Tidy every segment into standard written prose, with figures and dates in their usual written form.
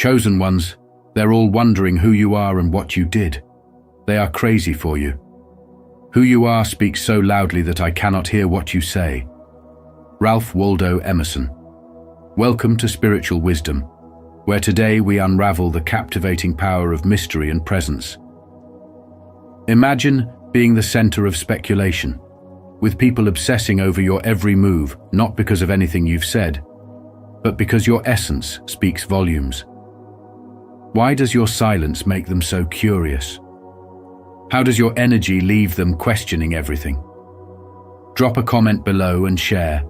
Chosen ones, they're all wondering who you are and what you did. They are crazy for you. Who you are speaks so loudly that I cannot hear what you say. Ralph Waldo Emerson. Welcome to Spiritual Wisdom, where today we unravel the captivating power of mystery and presence. Imagine being the center of speculation, with people obsessing over your every move, not because of anything you've said, but because your essence speaks volumes. Why does your silence make them so curious? How does your energy leave them questioning everything? Drop a comment below and share.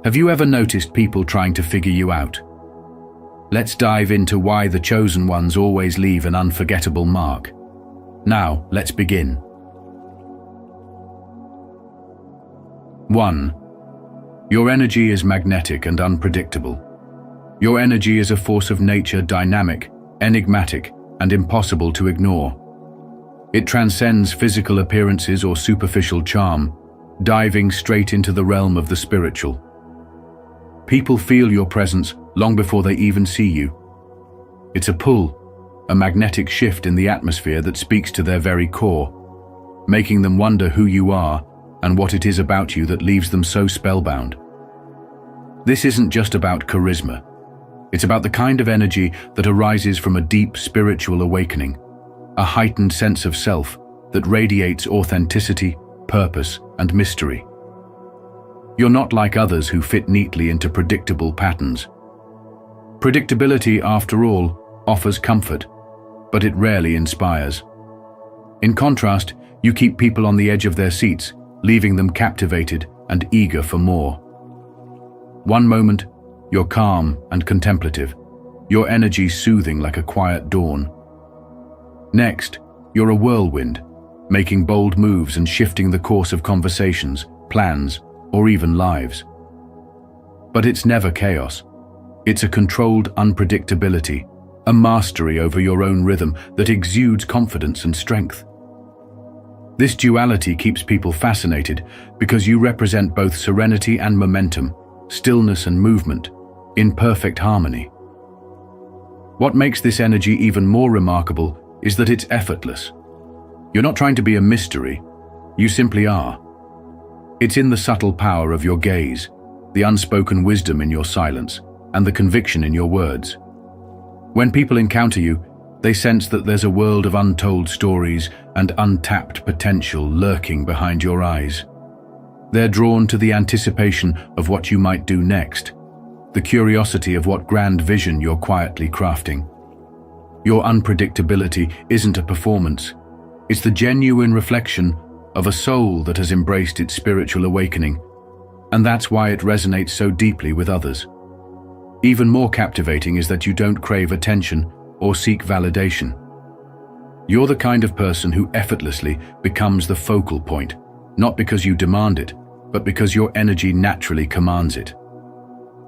Have you ever noticed people trying to figure you out? Let's dive into why the chosen ones always leave an unforgettable mark. Now, let's begin. 1. Your energy is magnetic and unpredictable. Your energy is a force of nature, dynamic, enigmatic, and impossible to ignore. It transcends physical appearances or superficial charm, diving straight into the realm of the spiritual. People feel your presence long before they even see you. It's a pull, a magnetic shift in the atmosphere that speaks to their very core, making them wonder who you are and what it is about you that leaves them so spellbound. This isn't just about charisma. It's about the kind of energy that arises from a deep spiritual awakening, a heightened sense of self that radiates authenticity, purpose, and mystery. You're not like others who fit neatly into predictable patterns. Predictability, after all, offers comfort, but it rarely inspires. In contrast, you keep people on the edge of their seats, leaving them captivated and eager for more. One moment, you're calm and contemplative, your energy soothing like a quiet dawn. Next, you're a whirlwind, making bold moves and shifting the course of conversations, plans, or even lives. But it's never chaos. It's a controlled unpredictability, a mastery over your own rhythm that exudes confidence and strength. This duality keeps people fascinated because you represent both serenity and momentum, stillness and movement, in perfect harmony. What makes this energy even more remarkable is that it's effortless. You're not trying to be a mystery, you simply are. It's in the subtle power of your gaze, the unspoken wisdom in your silence, and the conviction in your words. When people encounter you, they sense that there's a world of untold stories and untapped potential lurking behind your eyes. They're drawn to the anticipation of what you might do next, the curiosity of what grand vision you're quietly crafting. Your unpredictability isn't a performance. It's the genuine reflection of a soul that has embraced its spiritual awakening, and that's why it resonates so deeply with others. Even more captivating is that you don't crave attention or seek validation. You're the kind of person who effortlessly becomes the focal point, not because you demand it, but because your energy naturally commands it.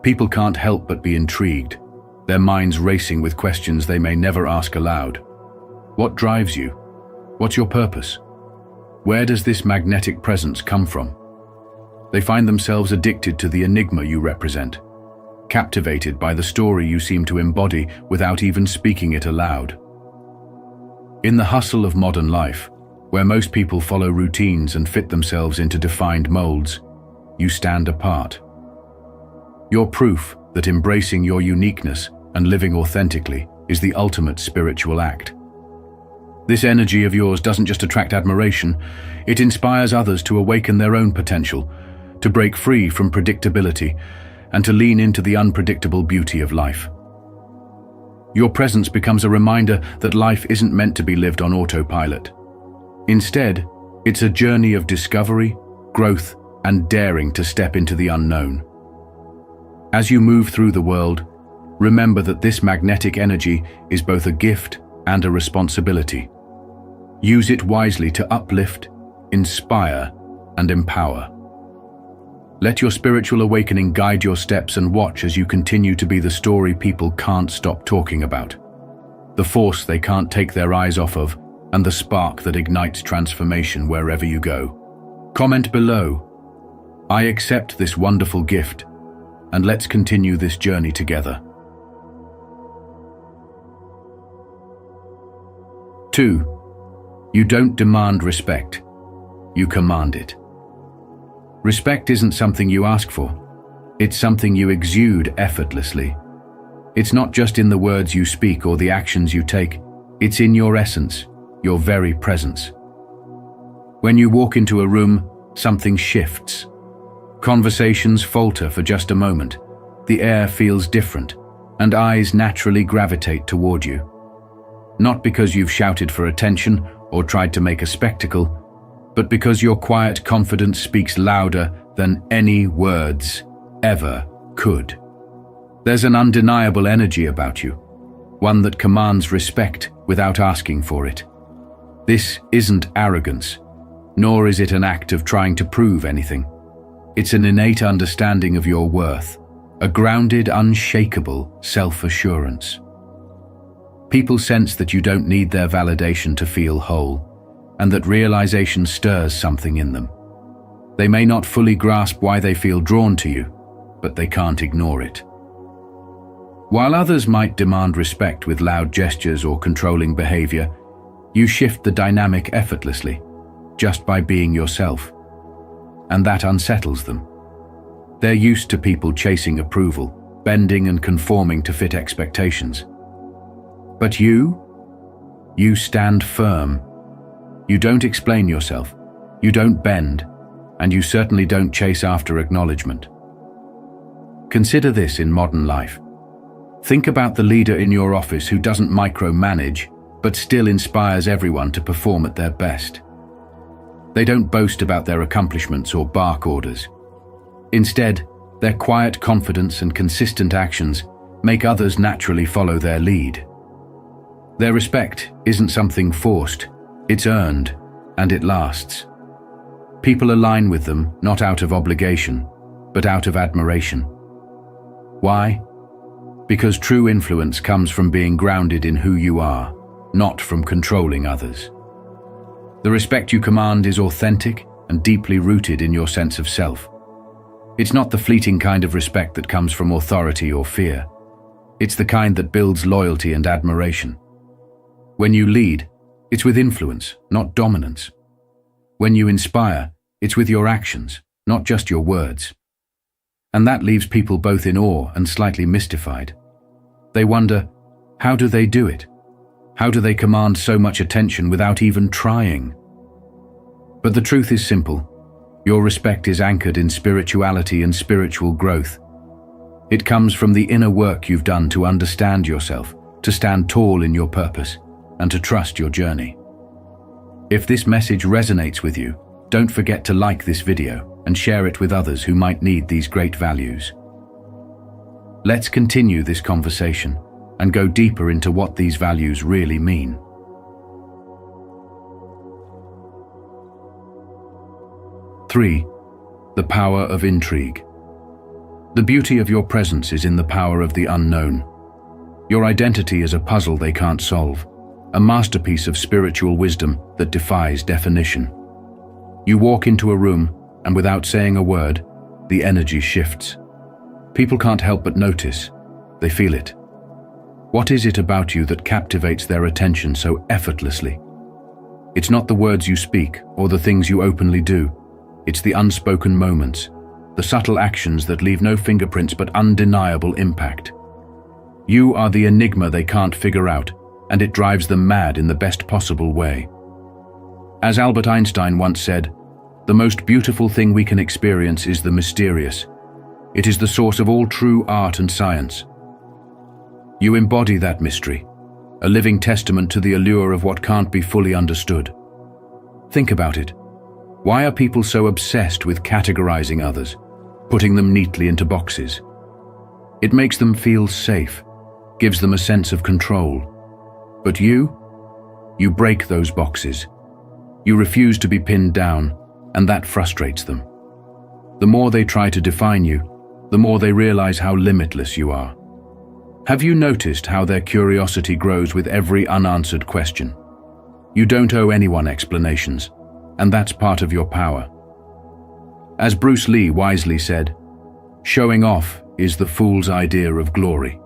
People can't help but be intrigued, their minds racing with questions they may never ask aloud. What drives you? What's your purpose? Where does this magnetic presence come from? They find themselves addicted to the enigma you represent, captivated by the story you seem to embody without even speaking it aloud. In the hustle of modern life, where most people follow routines and fit themselves into defined molds, you stand apart. You're proof that embracing your uniqueness and living authentically is the ultimate spiritual act. This energy of yours doesn't just attract admiration, it inspires others to awaken their own potential, to break free from predictability, and to lean into the unpredictable beauty of life. Your presence becomes a reminder that life isn't meant to be lived on autopilot. Instead, it's a journey of discovery, growth, and daring to step into the unknown. As you move through the world, remember that this magnetic energy is both a gift and a responsibility. Use it wisely to uplift, inspire, and empower. Let your spiritual awakening guide your steps and watch as you continue to be the story people can't stop talking about, the force they can't take their eyes off of, and the spark that ignites transformation wherever you go. Comment below, "I accept this wonderful gift," and let's continue this journey together. 2. You don't demand respect. You command it. Respect isn't something you ask for. It's something you exude effortlessly. It's not just in the words you speak or the actions you take. It's in your essence, your very presence. When you walk into a room, something shifts. Conversations falter for just a moment. The air feels different, and eyes naturally gravitate toward you. Not because you've shouted for attention or tried to make a spectacle, but because your quiet confidence speaks louder than any words ever could. There's an undeniable energy about you, one that commands respect without asking for it. This isn't arrogance, nor is it an act of trying to prove anything. It's an innate understanding of your worth, a grounded, unshakable self-assurance. People sense that you don't need their validation to feel whole, and that realization stirs something in them. They may not fully grasp why they feel drawn to you, but they can't ignore it. While others might demand respect with loud gestures or controlling behavior, you shift the dynamic effortlessly, just by being yourself. And that unsettles them. They're used to people chasing approval, bending and conforming to fit expectations. But you stand firm. You don't explain yourself, you don't bend, and you certainly don't chase after acknowledgement. Consider this in modern life. Think about the leader in your office who doesn't micromanage, but still inspires everyone to perform at their best. They don't boast about their accomplishments or bark orders. Instead, their quiet confidence and consistent actions make others naturally follow their lead. Their respect isn't something forced, it's earned, and it lasts. People align with them not out of obligation, but out of admiration. Why? Because true influence comes from being grounded in who you are, not from controlling others. The respect you command is authentic and deeply rooted in your sense of self. It's not the fleeting kind of respect that comes from authority or fear. It's the kind that builds loyalty and admiration. When you lead, it's with influence, not dominance. When you inspire, it's with your actions, not just your words. And that leaves people both in awe and slightly mystified. They wonder, how do they do it? How do they command so much attention without even trying? But the truth is simple. Your respect is anchored in spirituality and spiritual growth. It comes from the inner work you've done to understand yourself, to stand tall in your purpose, and to trust your journey. If this message resonates with you, don't forget to like this video and share it with others who might need these great values. Let's continue this conversation and go deeper into what these values really mean. 3. The power of intrigue. The beauty of your presence is in the power of the unknown. Your identity is a puzzle they can't solve, a masterpiece of spiritual wisdom that defies definition. You walk into a room, and without saying a word, the energy shifts. People can't help but notice. They feel it. What is it about you that captivates their attention so effortlessly? It's not the words you speak or the things you openly do. It's the unspoken moments, the subtle actions that leave no fingerprints but undeniable impact. You are the enigma they can't figure out, and it drives them mad in the best possible way. As Albert Einstein once said, the most beautiful thing we can experience is the mysterious. It is the source of all true art and science. You embody that mystery, a living testament to the allure of what can't be fully understood. Think about it. Why are people so obsessed with categorizing others, putting them neatly into boxes? It makes them feel safe, gives them a sense of control. But you break those boxes. You refuse to be pinned down, and that frustrates them. The more they try to define you, the more they realize how limitless you are. Have you noticed how their curiosity grows with every unanswered question? You don't owe anyone explanations, and that's part of your power. As Bruce Lee wisely said, showing off is the fool's idea of glory.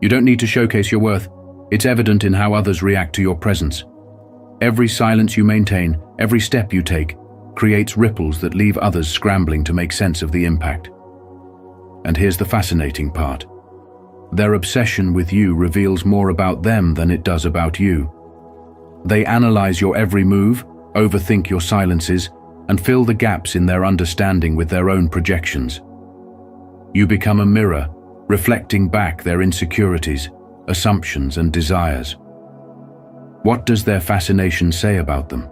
You don't need to showcase your worth. It's evident in how others react to your presence. Every silence you maintain, every step you take, creates ripples that leave others scrambling to make sense of the impact. And here's the fascinating part. Their obsession with you reveals more about them than it does about you. They analyze your every move, overthink your silences, and fill the gaps in their understanding with their own projections. You become a mirror, reflecting back their insecurities, assumptions, and desires. What does their fascination say about them?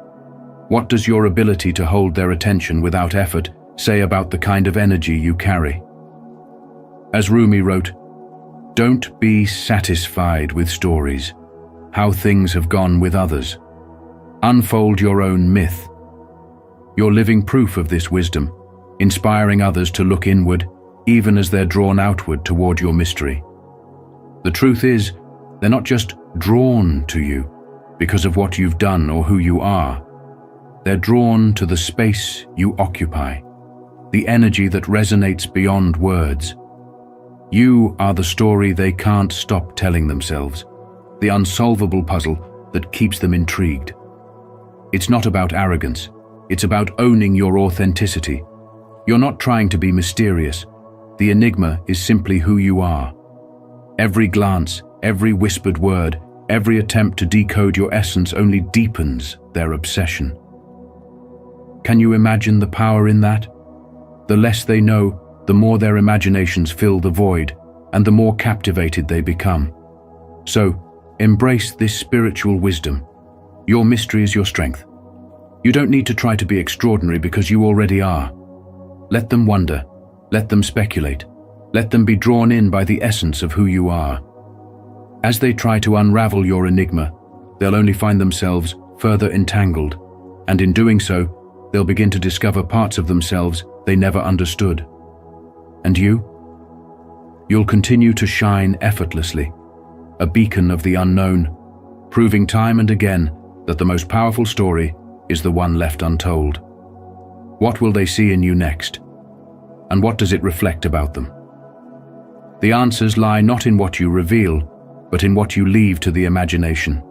What does your ability to hold their attention without effort say about the kind of energy you carry? As Rumi wrote, "Don't be satisfied with stories, how things have gone with others. Unfold your own myth." You're living proof of this wisdom, inspiring others to look inward, even as they're drawn outward toward your mystery. The truth is, they're not just drawn to you because of what you've done or who you are. They're drawn to the space you occupy, the energy that resonates beyond words. You are the story they can't stop telling themselves, the unsolvable puzzle that keeps them intrigued. It's not about arrogance, it's about owning your authenticity. You're not trying to be mysterious. The enigma is simply who you are. Every glance, every whispered word, every attempt to decode your essence only deepens their obsession. Can you imagine the power in that? The less they know, the more their imaginations fill the void, and the more captivated they become. So, embrace this spiritual wisdom. Your mystery is your strength. You don't need to try to be extraordinary because you already are. Let them wonder. Let them speculate. Let them be drawn in by the essence of who you are. As they try to unravel your enigma, they'll only find themselves further entangled, and in doing so, they'll begin to discover parts of themselves they never understood. And you? You'll continue to shine effortlessly, a beacon of the unknown, proving time and again that the most powerful story is the one left untold. What will they see in you next? And what does it reflect about them? The answers lie not in what you reveal, but in what you leave to the imagination.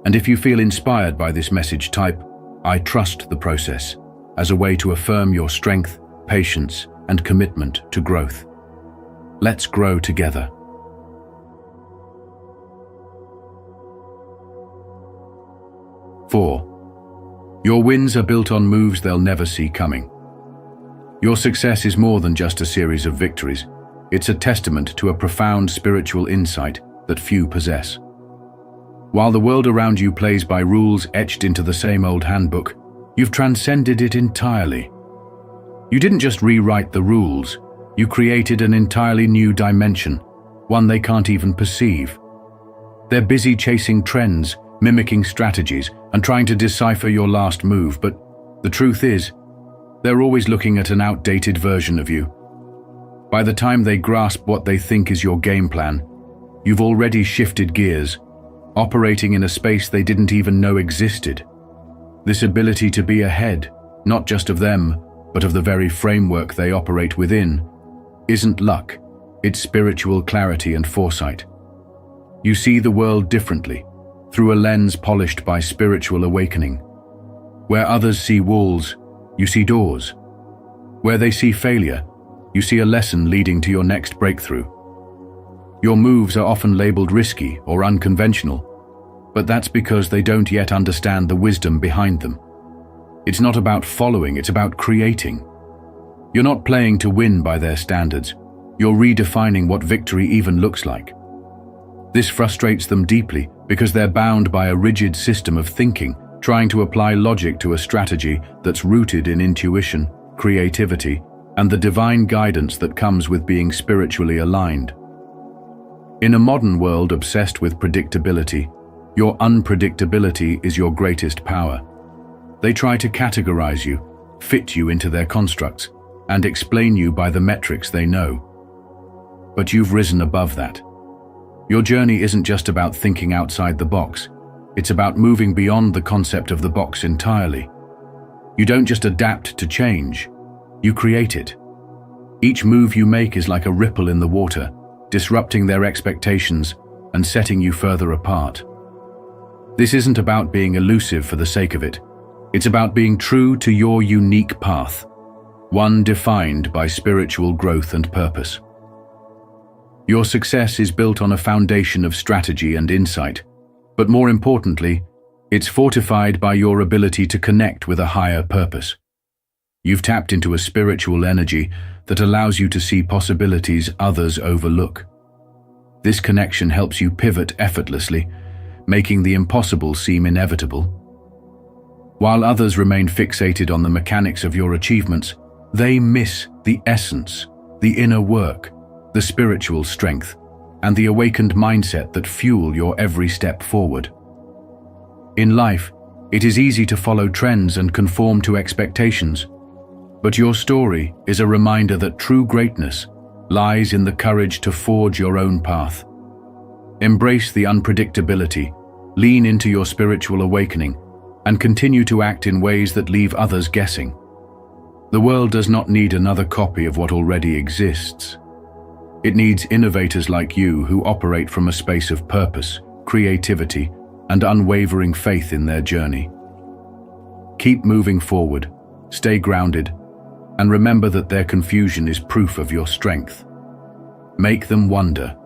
And if you feel inspired by this message, type, "I trust the process," as a way to affirm your strength, patience, and commitment to growth. Let's grow together. 4. Your wins are built on moves they'll never see coming. Your success is more than just a series of victories. It's a testament to a profound spiritual insight that few possess. While the world around you plays by rules etched into the same old handbook, you've transcended it entirely. You didn't just rewrite the rules, you created an entirely new dimension, one they can't even perceive. They're busy chasing trends, mimicking strategies, and trying to decipher your last move, but the truth is, they're always looking at an outdated version of you. By the time they grasp what they think is your game plan, you've already shifted gears, operating in a space they didn't even know existed. This ability to be ahead, not just of them, but of the very framework they operate within, isn't luck, it's spiritual clarity and foresight. You see the world differently, through a lens polished by spiritual awakening. Where others see walls, you see doors. Where they see failure, you see a lesson leading to your next breakthrough. Your moves are often labeled risky or unconventional, but that's because they don't yet understand the wisdom behind them. It's not about following, it's about creating. You're not playing to win by their standards, you're redefining what victory even looks like. This frustrates them deeply because they're bound by a rigid system of thinking, trying to apply logic to a strategy that's rooted in intuition, creativity, and the divine guidance that comes with being spiritually aligned. In a modern world obsessed with predictability, your unpredictability is your greatest power. They try to categorize you, fit you into their constructs, and explain you by the metrics they know. But you've risen above that. Your journey isn't just about thinking outside the box, it's about moving beyond the concept of the box entirely. You don't just adapt to change, you create it. Each move you make is like a ripple in the water, disrupting their expectations, and setting you further apart. This isn't about being elusive for the sake of it. It's about being true to your unique path, one defined by spiritual growth and purpose. Your success is built on a foundation of strategy and insight, but more importantly, it's fortified by your ability to connect with a higher purpose. You've tapped into a spiritual energy that allows you to see possibilities others overlook. This connection helps you pivot effortlessly, making the impossible seem inevitable. While others remain fixated on the mechanics of your achievements, they miss the essence, the inner work, the spiritual strength, and the awakened mindset that fuel your every step forward. In life, it is easy to follow trends and conform to expectations, but your story is a reminder that true greatness lies in the courage to forge your own path. Embrace the unpredictability, lean into your spiritual awakening, and continue to act in ways that leave others guessing. The world does not need another copy of what already exists. It needs innovators like you who operate from a space of purpose, creativity, and unwavering faith in their journey. Keep moving forward, stay grounded, and remember that their confusion is proof of your strength. Make them wonder,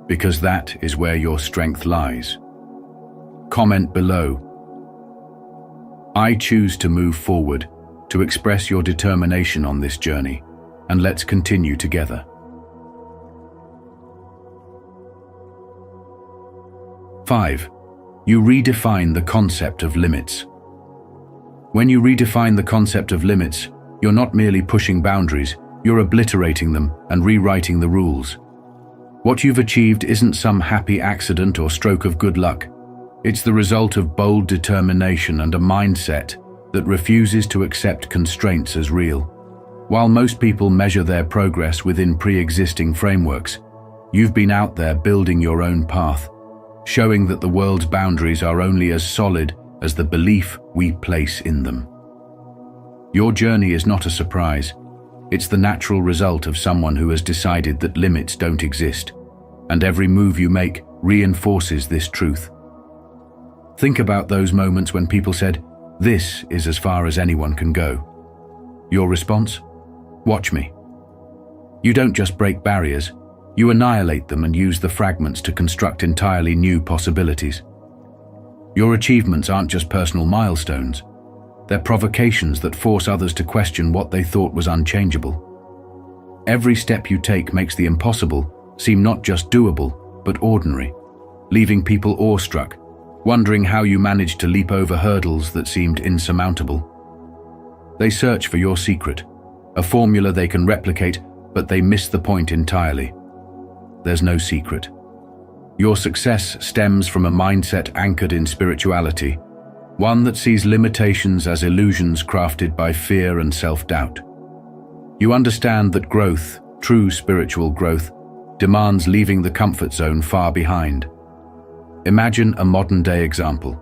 because that is where your strength lies. Comment below. I choose to move forward, to express your determination on this journey, and let's continue together. 5. You redefine the concept of limits. When you redefine the concept of limits, you're not merely pushing boundaries, you're obliterating them and rewriting the rules. What you've achieved isn't some happy accident or stroke of good luck. It's the result of bold determination and a mindset that refuses to accept constraints as real. While most people measure their progress within pre-existing frameworks, you've been out there building your own path, showing that the world's boundaries are only as solid as the belief we place in them. Your journey is not a surprise. It's the natural result of someone who has decided that limits don't exist, and every move you make reinforces this truth. Think about those moments when people said, "This is as far as anyone can go." Your response? "Watch me." You don't just break barriers, you annihilate them and use the fragments to construct entirely new possibilities. Your achievements aren't just personal milestones. They're provocations that force others to question what they thought was unchangeable. Every step you take makes the impossible seem not just doable, but ordinary, leaving people awestruck, wondering how you managed to leap over hurdles that seemed insurmountable. They search for your secret, a formula they can replicate, but they miss the point entirely. There's no secret. Your success stems from a mindset anchored in spirituality, one that sees limitations as illusions crafted by fear and self-doubt. You understand that growth, true spiritual growth, demands leaving the comfort zone far behind. Imagine a modern-day example.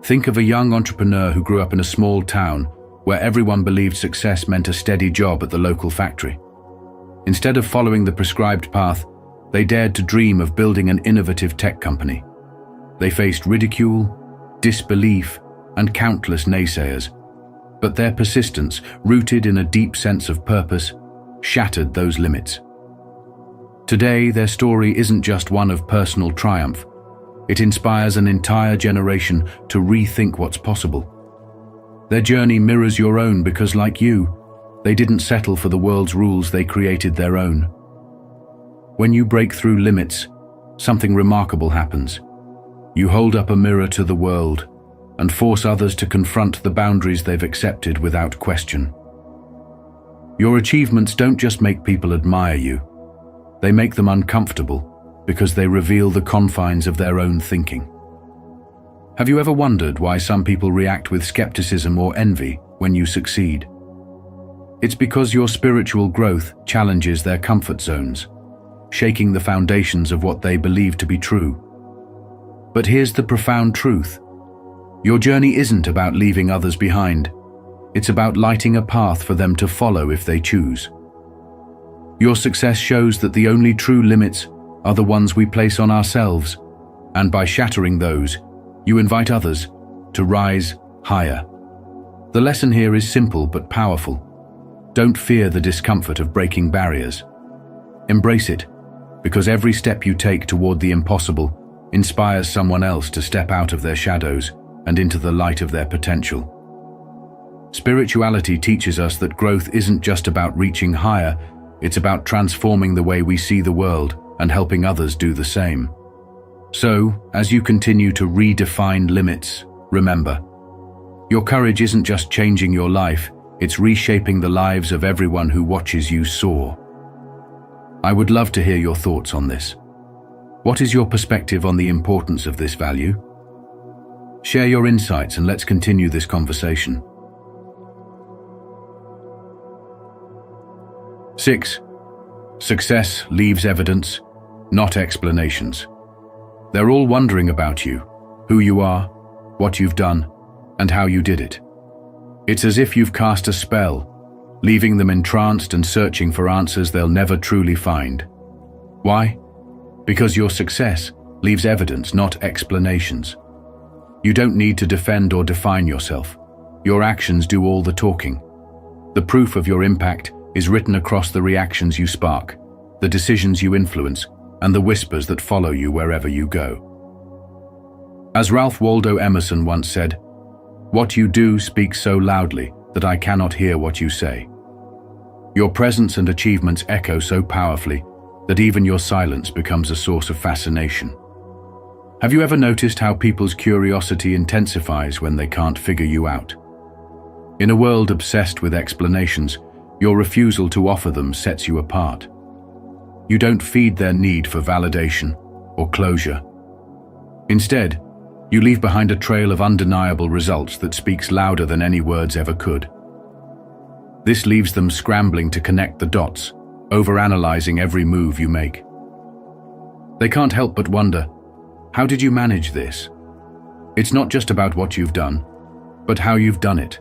Think of a young entrepreneur who grew up in a small town where everyone believed success meant a steady job at the local factory. Instead of following the prescribed path, they dared to dream of building an innovative tech company. They faced ridicule, disbelief, and countless naysayers, but their persistence, rooted in a deep sense of purpose, shattered those limits. Today, their story isn't just one of personal triumph. It inspires an entire generation to rethink what's possible. Their journey mirrors your own because, like you, they didn't settle for the world's rules, they created their own. When you break through limits, something remarkable happens. You hold up a mirror to the world and force others to confront the boundaries they've accepted without question. Your achievements don't just make people admire you, they make them uncomfortable because they reveal the confines of their own thinking. Have you ever wondered why some people react with skepticism or envy when you succeed? It's because your spiritual growth challenges their comfort zones, shaking the foundations of what they believe to be true. But here's the profound truth. Your journey isn't about leaving others behind. It's about lighting a path for them to follow if they choose. Your success shows that the only true limits are the ones we place on ourselves, and by shattering those, you invite others to rise higher. The lesson here is simple but powerful. Don't fear the discomfort of breaking barriers. Embrace it, because every step you take toward the impossible inspires someone else to step out of their shadows and into the light of their potential. Spirituality teaches us that growth isn't just about reaching higher, it's about transforming the way we see the world and helping others do the same. So, as you continue to redefine limits, remember, your courage isn't just changing your life, it's reshaping the lives of everyone who watches you soar. I would love to hear your thoughts on this. What is your perspective on the importance of this value? Share your insights and let's continue this conversation. 6. Success leaves evidence, not explanations. They're all wondering about you, who you are, what you've done, and how you did it. It's as if you've cast a spell, leaving them entranced and searching for answers they'll never truly find. Why? Because your success leaves evidence, not explanations. You don't need to defend or define yourself. Your actions do all the talking. The proof of your impact is written across the reactions you spark, the decisions you influence, and the whispers that follow you wherever you go. As Ralph Waldo Emerson once said, "What you do speaks so loudly that I cannot hear what you say." Your presence and achievements echo so powerfully that even your silence becomes a source of fascination. Have you ever noticed how people's curiosity intensifies when they can't figure you out? In a world obsessed with explanations, your refusal to offer them sets you apart. You don't feed their need for validation or closure. Instead, you leave behind a trail of undeniable results that speaks louder than any words ever could. This leaves them scrambling to connect the dots, overanalyzing every move you make. They can't help but wonder, how did you manage this? It's not just about what you've done, but how you've done it.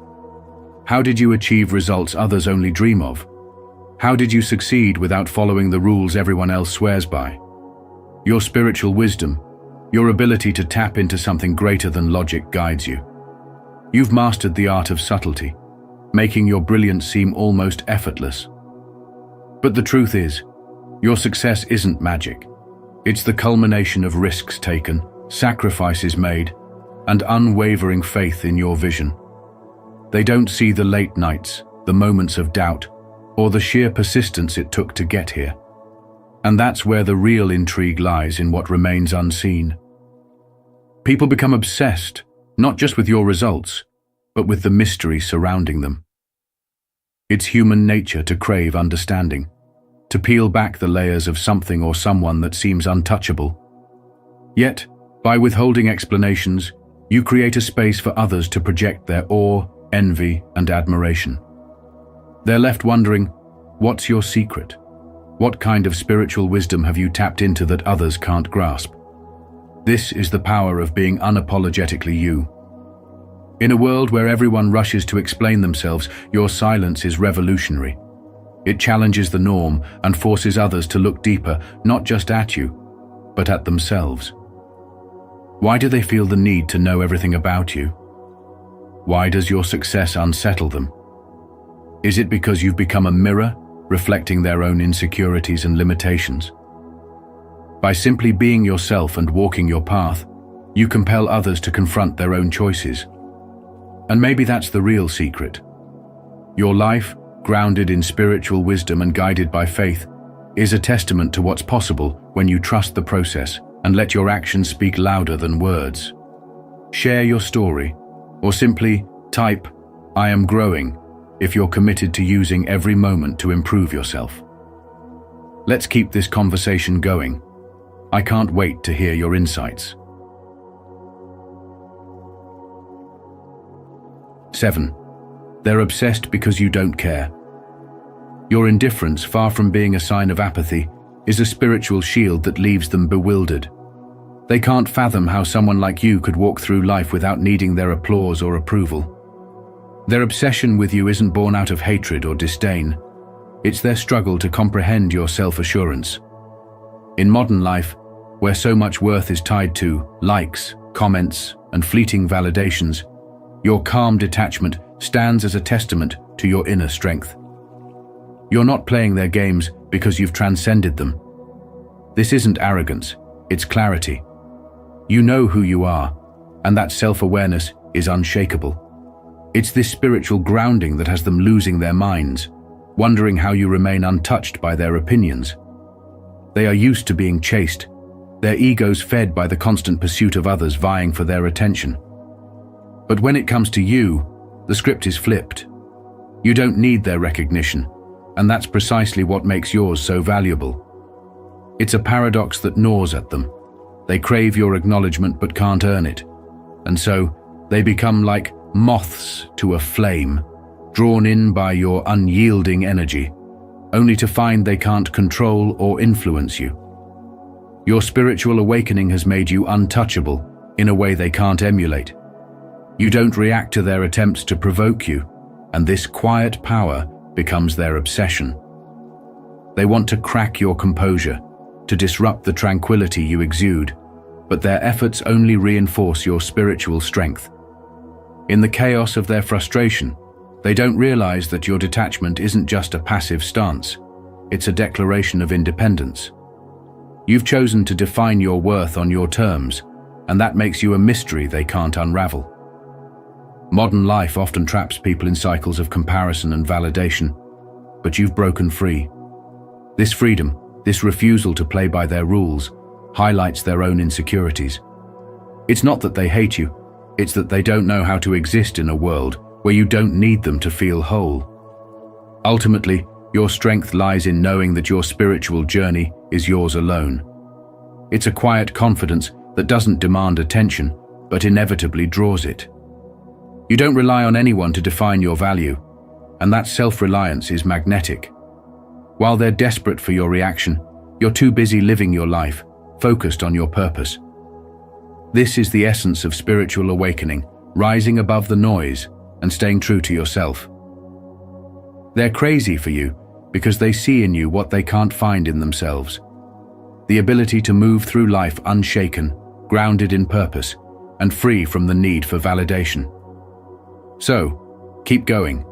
How did you achieve results others only dream of? How did you succeed without following the rules everyone else swears by? Your spiritual wisdom, your ability to tap into something greater than logic guides you. You've mastered the art of subtlety, making your brilliance seem almost effortless. But the truth is, your success isn't magic. It's the culmination of risks taken, sacrifices made, and unwavering faith in your vision. They don't see the late nights, the moments of doubt, or the sheer persistence it took to get here. And that's where the real intrigue lies, in what remains unseen. People become obsessed, not just with your results, but with the mystery surrounding them. It's human nature to crave understanding, to peel back the layers of something or someone that seems untouchable. Yet, by withholding explanations, you create a space for others to project their awe, envy, and admiration. They're left wondering, what's your secret? What kind of spiritual wisdom have you tapped into that others can't grasp? This is the power of being unapologetically you. In a world where everyone rushes to explain themselves, your silence is revolutionary. It challenges the norm and forces others to look deeper, not just at you, but at themselves. Why do they feel the need to know everything about you? Why does your success unsettle them? Is it because you've become a mirror, reflecting their own insecurities and limitations? By simply being yourself and walking your path, you compel others to confront their own choices. And maybe that's the real secret. Your life, grounded in spiritual wisdom and guided by faith, is a testament to what's possible when you trust the process and let your actions speak louder than words. Share your story, or simply type, "I am growing," if you're committed to using every moment to improve yourself. Let's keep this conversation going. I can't wait to hear your insights. 7. They're obsessed because you don't care. Your indifference, far from being a sign of apathy, is a spiritual shield that leaves them bewildered. They can't fathom how someone like you could walk through life without needing their applause or approval. Their obsession with you isn't born out of hatred or disdain. It's their struggle to comprehend your self-assurance. In modern life, where so much worth is tied to likes, comments, and fleeting validations, your calm detachment stands as a testament to your inner strength. You're not playing their games because you've transcended them. This isn't arrogance, it's clarity. You know who you are, and that self-awareness is unshakable. It's this spiritual grounding that has them losing their minds, wondering how you remain untouched by their opinions. They are used to being chased, their egos fed by the constant pursuit of others vying for their attention. But when it comes to you, the script is flipped. You don't need their recognition, and that's precisely what makes yours so valuable. It's a paradox that gnaws at them. They crave your acknowledgement but can't earn it, and so they become like moths to a flame, drawn in by your unyielding energy, only to find they can't control or influence you. Your spiritual awakening has made you untouchable in a way they can't emulate. You don't react to their attempts to provoke you, and this quiet power becomes their obsession. They want to crack your composure, to disrupt the tranquility you exude, but their efforts only reinforce your spiritual strength. In the chaos of their frustration, they don't realize that your detachment isn't just a passive stance, it's a declaration of independence. You've chosen to define your worth on your terms, and that makes you a mystery they can't unravel. Modern life often traps people in cycles of comparison and validation, but you've broken free. This freedom, this refusal to play by their rules, highlights their own insecurities. It's not that they hate you, it's that they don't know how to exist in a world where you don't need them to feel whole. Ultimately, your strength lies in knowing that your spiritual journey is yours alone. It's a quiet confidence that doesn't demand attention, but inevitably draws it. You don't rely on anyone to define your value, and that self-reliance is magnetic. While they're desperate for your reaction, you're too busy living your life, focused on your purpose. This is the essence of spiritual awakening, rising above the noise and staying true to yourself. They're crazy for you because they see in you what they can't find in themselves. The ability to move through life unshaken, grounded in purpose, and free from the need for validation. So, keep going.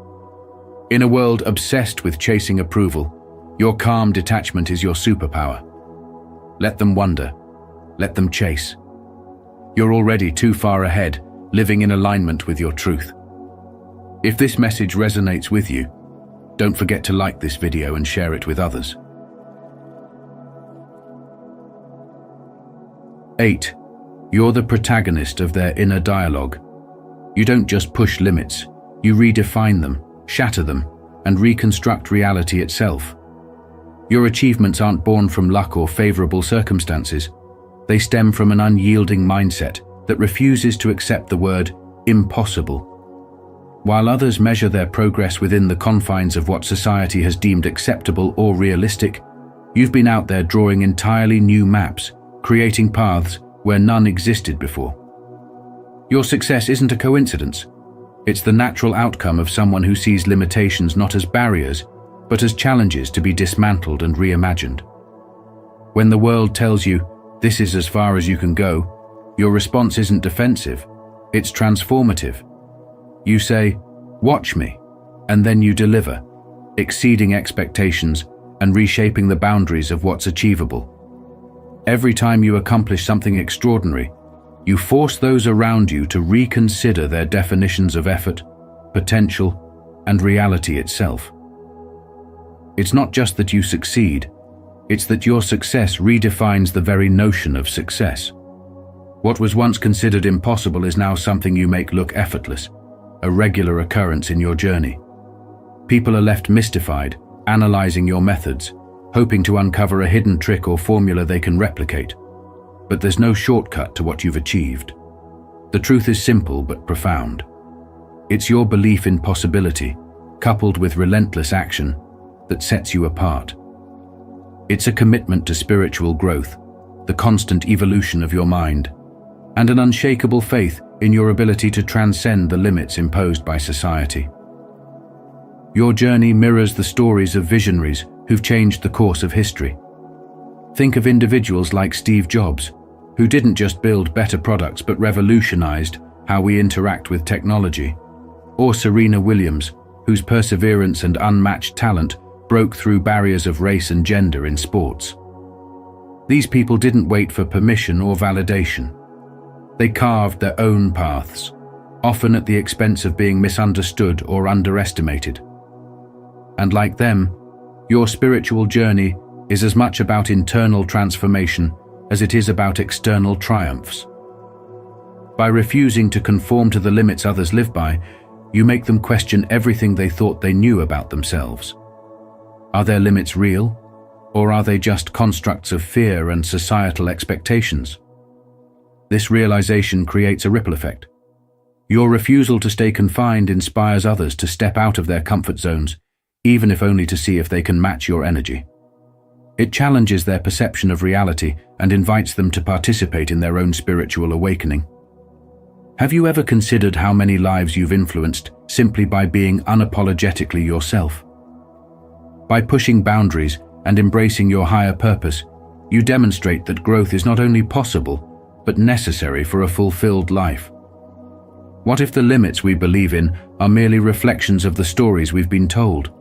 In a world obsessed with chasing approval, your calm detachment is your superpower. Let them wonder. Let them chase. You're already too far ahead, living in alignment with your truth. If this message resonates with you, don't forget to like this video and share it with others. 8. You're the protagonist of their inner dialogue. You don't just push limits, you redefine them, shatter them, and reconstruct reality itself. Your achievements aren't born from luck or favorable circumstances. They stem from an unyielding mindset that refuses to accept the word impossible. While others measure their progress within the confines of what society has deemed acceptable or realistic, you've been out there drawing entirely new maps, creating paths where none existed before. Your success isn't a coincidence. It's the natural outcome of someone who sees limitations not as barriers, but as challenges to be dismantled and reimagined. When the world tells you, this is as far as you can go, your response isn't defensive, it's transformative. You say, watch me, and then you deliver, exceeding expectations and reshaping the boundaries of what's achievable. Every time you accomplish something extraordinary, you force those around you to reconsider their definitions of effort, potential, and reality itself. It's not just that you succeed, it's that your success redefines the very notion of success. What was once considered impossible is now something you make look effortless, a regular occurrence in your journey. People are left mystified, analyzing your methods, hoping to uncover a hidden trick or formula they can replicate. But there's no shortcut to what you've achieved. The truth is simple but profound. It's your belief in possibility, coupled with relentless action, that sets you apart. It's a commitment to spiritual growth, the constant evolution of your mind, and an unshakable faith in your ability to transcend the limits imposed by society. Your journey mirrors the stories of visionaries who've changed the course of history. Think of individuals like Steve Jobs, who didn't just build better products but revolutionized how we interact with technology, or Serena Williams, whose perseverance and unmatched talent broke through barriers of race and gender in sports. These people didn't wait for permission or validation. They carved their own paths, often at the expense of being misunderstood or underestimated. And like them, your spiritual journey is as much about internal transformation as it is about external triumphs. By refusing to conform to the limits others live by, you make them question everything they thought they knew about themselves. Are their limits real, or are they just constructs of fear and societal expectations? This realization creates a ripple effect. Your refusal to stay confined inspires others to step out of their comfort zones, even if only to see if they can match your energy. It challenges their perception of reality and invites them to participate in their own spiritual awakening. Have you ever considered how many lives you've influenced simply by being unapologetically yourself? By pushing boundaries and embracing your higher purpose, you demonstrate that growth is not only possible, but necessary for a fulfilled life. What if the limits we believe in are merely reflections of the stories we've been told?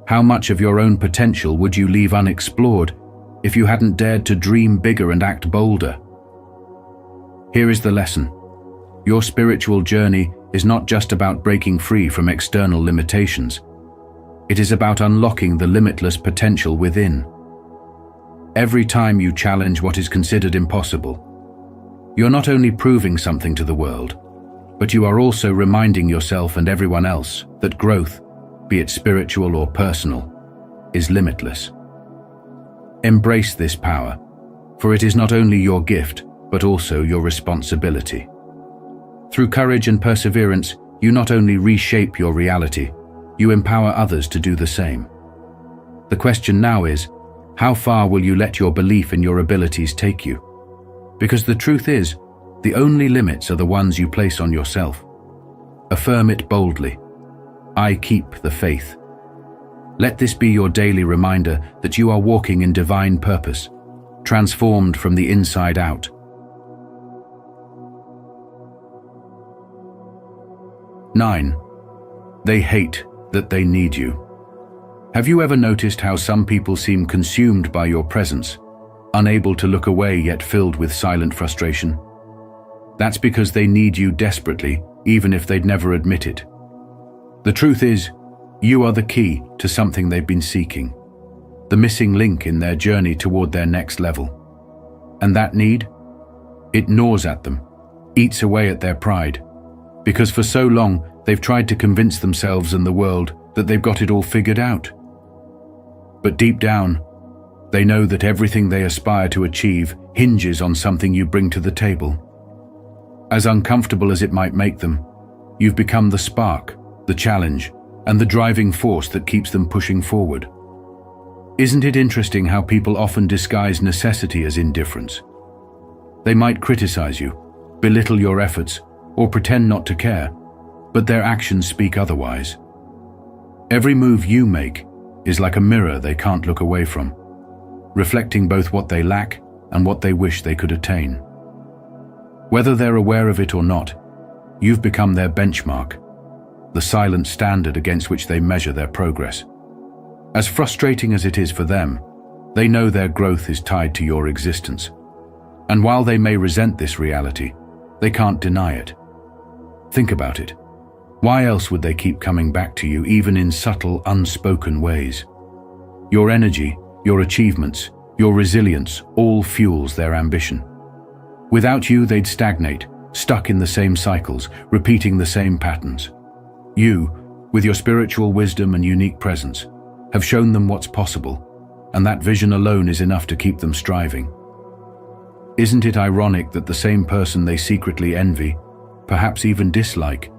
How much of your own potential would you leave unexplored if you hadn't dared to dream bigger and act bolder? Here is the lesson. Your spiritual journey is not just about breaking free from external limitations. It is about unlocking the limitless potential within. Every time you challenge what is considered impossible, you're not only proving something to the world, but you are also reminding yourself and everyone else that growth, be it spiritual or personal, is limitless. Embrace this power, for it is not only your gift, but also your responsibility. Through courage and perseverance, you not only reshape your reality, you empower others to do the same. The question now is, how far will you let your belief in your abilities take you? Because the truth is, the only limits are the ones you place on yourself. Affirm it boldly. I keep the faith. Let this be your daily reminder that you are walking in divine purpose, transformed from the inside out. 9. They hate that they need you. Have you ever noticed how some people seem consumed by your presence, unable to look away yet filled with silent frustration? That's because they need you desperately, even if they'd never admit it. The truth is, you are the key to something they've been seeking, the missing link in their journey toward their next level. And that need? It gnaws at them, eats away at their pride, because for so long they've tried to convince themselves and the world that they've got it all figured out. But deep down, they know that everything they aspire to achieve hinges on something you bring to the table. As uncomfortable as it might make them, you've become the spark, the challenge, and the driving force that keeps them pushing forward. Isn't it interesting how people often disguise necessity as indifference? They might criticize you, belittle your efforts, or pretend not to care, but their actions speak otherwise. Every move you make is like a mirror they can't look away from, reflecting both what they lack and what they wish they could attain. Whether they're aware of it or not, you've become their benchmark, the silent standard against which they measure their progress. As frustrating as it is for them, they know their growth is tied to your existence. And while they may resent this reality, they can't deny it. Think about it. Why else would they keep coming back to you, even in subtle, unspoken ways? Your energy, your achievements, your resilience all fuels their ambition. Without you, they'd stagnate, stuck in the same cycles, repeating the same patterns. You, with your spiritual wisdom and unique presence, have shown them what's possible, and that vision alone is enough to keep them striving. Isn't it ironic that the same person they secretly envy, perhaps even dislike,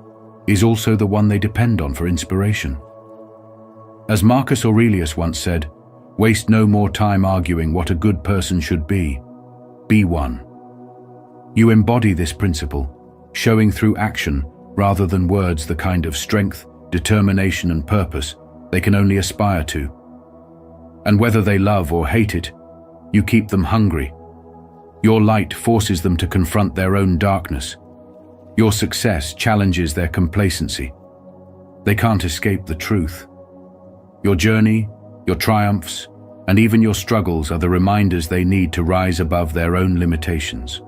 is also the one they depend on for inspiration? As Marcus Aurelius once said, waste no more time arguing what a good person should be. Be one. You embody this principle, showing through action rather than words the kind of strength, determination, and purpose they can only aspire to. And whether they love or hate it, you keep them hungry. Your light forces them to confront their own darkness. Your success challenges their complacency. They can't escape the truth. Your journey, your triumphs, and even your struggles are the reminders they need to rise above their own limitations.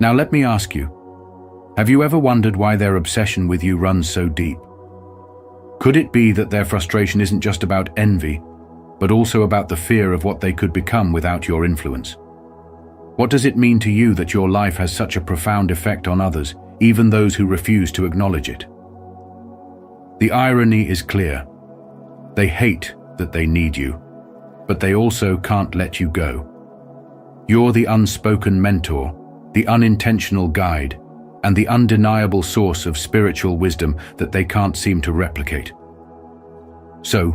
Now let me ask you, have you ever wondered why their obsession with you runs so deep? Could it be that their frustration isn't just about envy, but also about the fear of what they could become without your influence? What does it mean to you that your life has such a profound effect on others, even those who refuse to acknowledge it? The irony is clear. They hate that they need you, but they also can't let you go. You're the unspoken mentor, the unintentional guide, and the undeniable source of spiritual wisdom that they can't seem to replicate. So,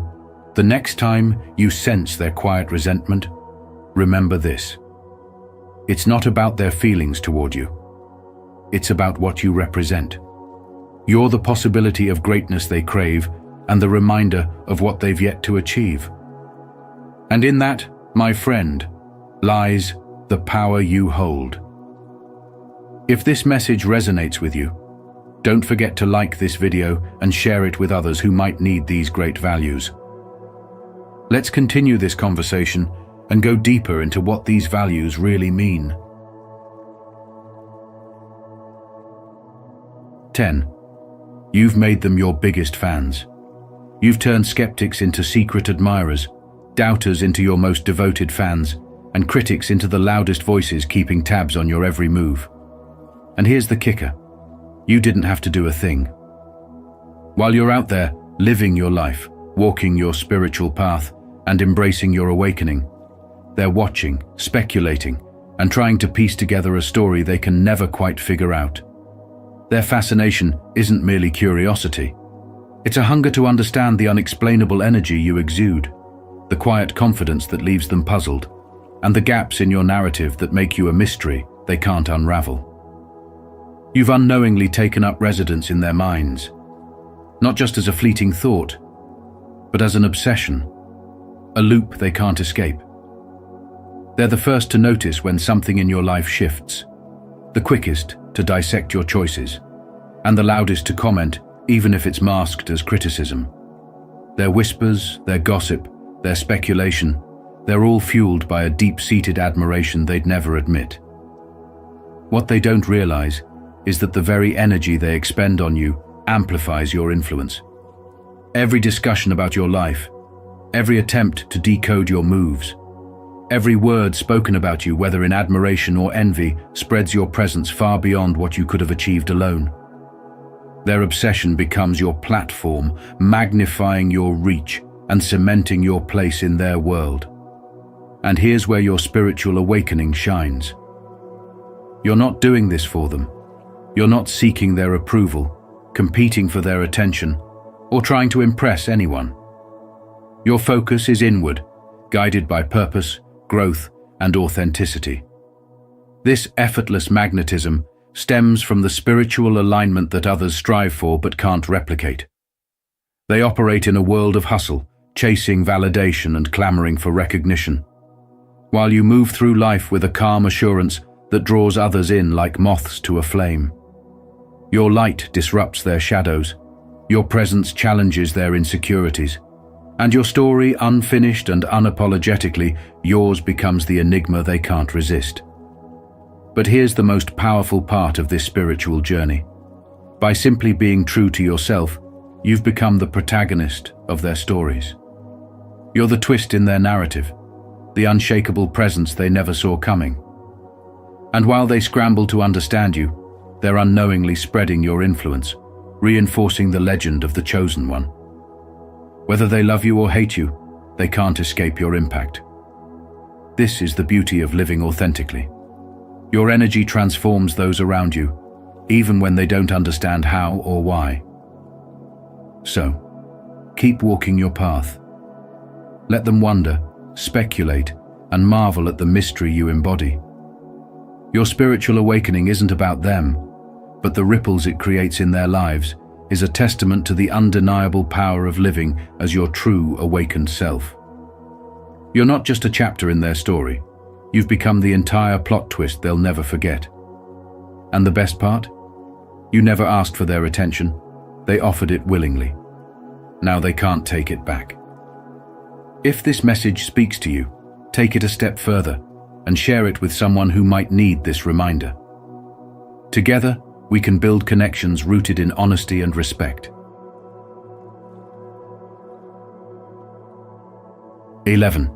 the next time you sense their quiet resentment, remember this. It's not about their feelings toward you. It's about what you represent. You're the possibility of greatness they crave and the reminder of what they've yet to achieve. And in that, my friend, lies the power you hold. If this message resonates with you, don't forget to like this video and share it with others who might need these great values. Let's continue this conversation and go deeper into what these values really mean. 10. You've made them your biggest fans. You've turned skeptics into secret admirers, doubters into your most devoted fans, and critics into the loudest voices keeping tabs on your every move. And here's the kicker. You didn't have to do a thing. While you're out there, living your life, walking your spiritual path, and embracing your awakening, they're watching, speculating, and trying to piece together a story they can never quite figure out. Their fascination isn't merely curiosity. It's a hunger to understand the unexplainable energy you exude, the quiet confidence that leaves them puzzled, and the gaps in your narrative that make you a mystery they can't unravel. You've unknowingly taken up residence in their minds, not just as a fleeting thought, but as an obsession, a loop they can't escape. They're the first to notice when something in your life shifts, the quickest to dissect your choices, and the loudest to comment, even if it's masked as criticism. Their whispers, their gossip, their speculation, they're all fueled by a deep-seated admiration they'd never admit. What they don't realize is that the very energy they expend on you amplifies your influence. Every discussion about your life, every attempt to decode your moves, every word spoken about you, whether in admiration or envy, spreads your presence far beyond what you could have achieved alone. Their obsession becomes your platform, magnifying your reach and cementing your place in their world. And here's where your spiritual awakening shines. You're not doing this for them. You're not seeking their approval, competing for their attention, or trying to impress anyone. Your focus is inward, guided by purpose, growth, and authenticity. This effortless magnetism stems from the spiritual alignment that others strive for but can't replicate. They operate in a world of hustle, chasing validation and clamoring for recognition, while you move through life with a calm assurance that draws others in like moths to a flame. Your light disrupts their shadows, your presence challenges their insecurities, and your story, unfinished and unapologetically yours, becomes the enigma they can't resist. But here's the most powerful part of this spiritual journey. By simply being true to yourself, you've become the protagonist of their stories. You're the twist in their narrative, the unshakable presence they never saw coming. And while they scramble to understand you, they're unknowingly spreading your influence, reinforcing the legend of the chosen one. Whether they love you or hate you, they can't escape your impact. This is the beauty of living authentically. Your energy transforms those around you, even when they don't understand how or why. So, keep walking your path. Let them wonder, speculate, and marvel at the mystery you embody. Your spiritual awakening isn't about them, but the ripples it creates in their lives is a testament to the undeniable power of living as your true awakened self. You're not just a chapter in their story. You've become the entire plot twist they'll never forget. And the best part? You never asked for their attention. They offered it willingly. Now they can't take it back. If this message speaks to you, take it a step further and share it with someone who might need this reminder. Together, we can build connections rooted in honesty and respect. 11.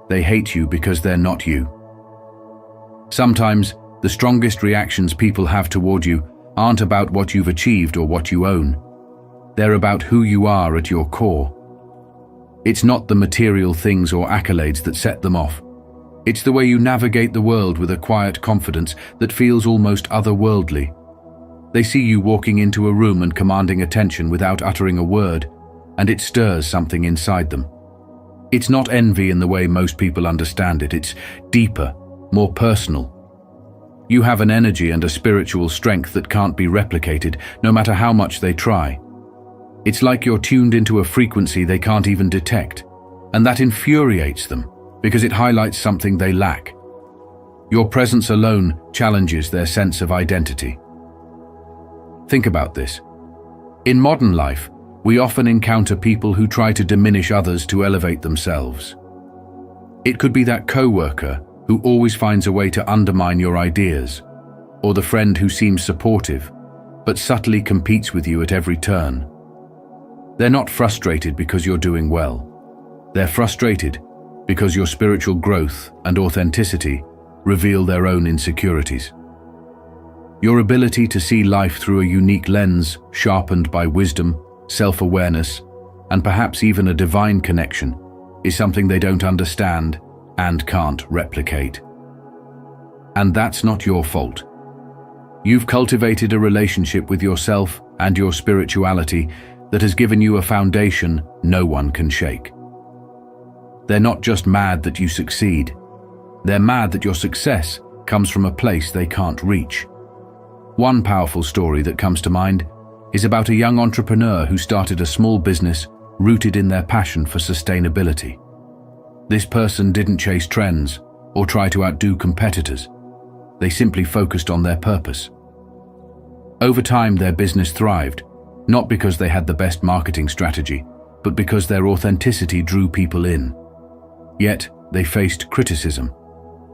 They hate you because they're not you. Sometimes, the strongest reactions people have toward you aren't about what you've achieved or what you own. They're about who you are at your core. It's not the material things or accolades that set them off. It's the way you navigate the world with a quiet confidence that feels almost otherworldly. They see you walking into a room and commanding attention without uttering a word, and it stirs something inside them. It's not envy in the way most people understand it. It's deeper, more personal. You have an energy and a spiritual strength that can't be replicated, no matter how much they try. It's like you're tuned into a frequency they can't even detect, and that infuriates them because it highlights something they lack. Your presence alone challenges their sense of identity. Think about this. In modern life, we often encounter people who try to diminish others to elevate themselves. It could be that coworker who always finds a way to undermine your ideas, or the friend who seems supportive, but subtly competes with you at every turn. They're not frustrated because you're doing well. They're frustrated because your spiritual growth and authenticity reveal their own insecurities. Your ability to see life through a unique lens, sharpened by wisdom, self-awareness, and perhaps even a divine connection, is something they don't understand and can't replicate. And that's not your fault. You've cultivated a relationship with yourself and your spirituality that has given you a foundation no one can shake. They're not just mad that you succeed. They're mad that your success comes from a place they can't reach. One powerful story that comes to mind is about a young entrepreneur who started a small business rooted in their passion for sustainability. This person didn't chase trends or try to outdo competitors. They simply focused on their purpose. Over time, their business thrived, not because they had the best marketing strategy, but because their authenticity drew people in. Yet, they faced criticism,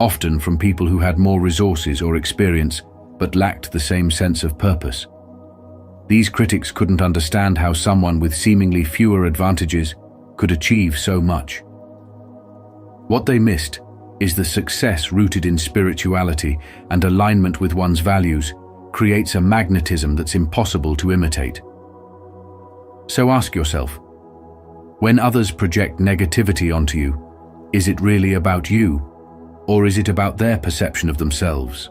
often from people who had more resources or experience, but lacked the same sense of purpose. These critics couldn't understand how someone with seemingly fewer advantages could achieve so much. What they missed is the success rooted in spirituality and alignment with one's values creates a magnetism that's impossible to imitate. So ask yourself, when others project negativity onto you, is it really about you, or is it about their perception of themselves?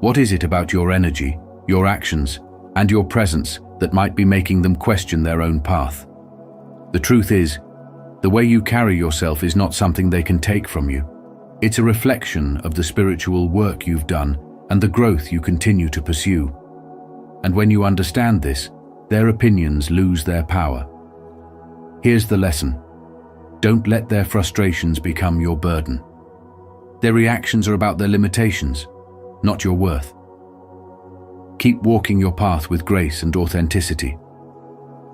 What is it about your energy, your actions, and your presence that might be making them question their own path? The truth is, the way you carry yourself is not something they can take from you. It's a reflection of the spiritual work you've done and the growth you continue to pursue. And when you understand this, their opinions lose their power. Here's the lesson. Don't let their frustrations become your burden. Their reactions are about their limitations, not your worth. Keep walking your path with grace and authenticity.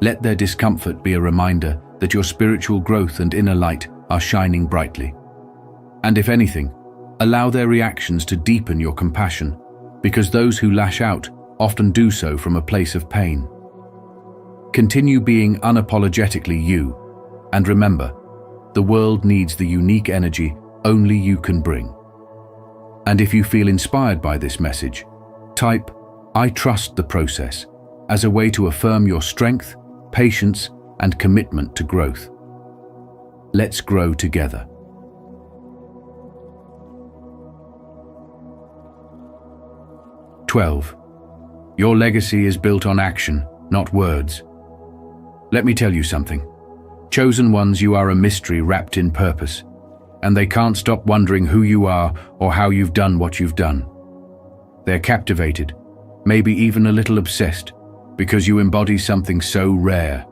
Let their discomfort be a reminder that your spiritual growth and inner light are shining brightly. And if anything, allow their reactions to deepen your compassion, because those who lash out often do so from a place of pain. Continue being unapologetically you, and remember, the world needs the unique energy only you can bring. And if you feel inspired by this message, type "I trust the process" as a way to affirm your strength, patience, and commitment to growth. Let's grow together. "12. Your legacy is built on action, not words. Let me tell you something. Chosen ones, you are a mystery wrapped in purpose, and they can't stop wondering who you are or how you've done what you've done. They're captivated, maybe even a little obsessed, because you embody something so rare.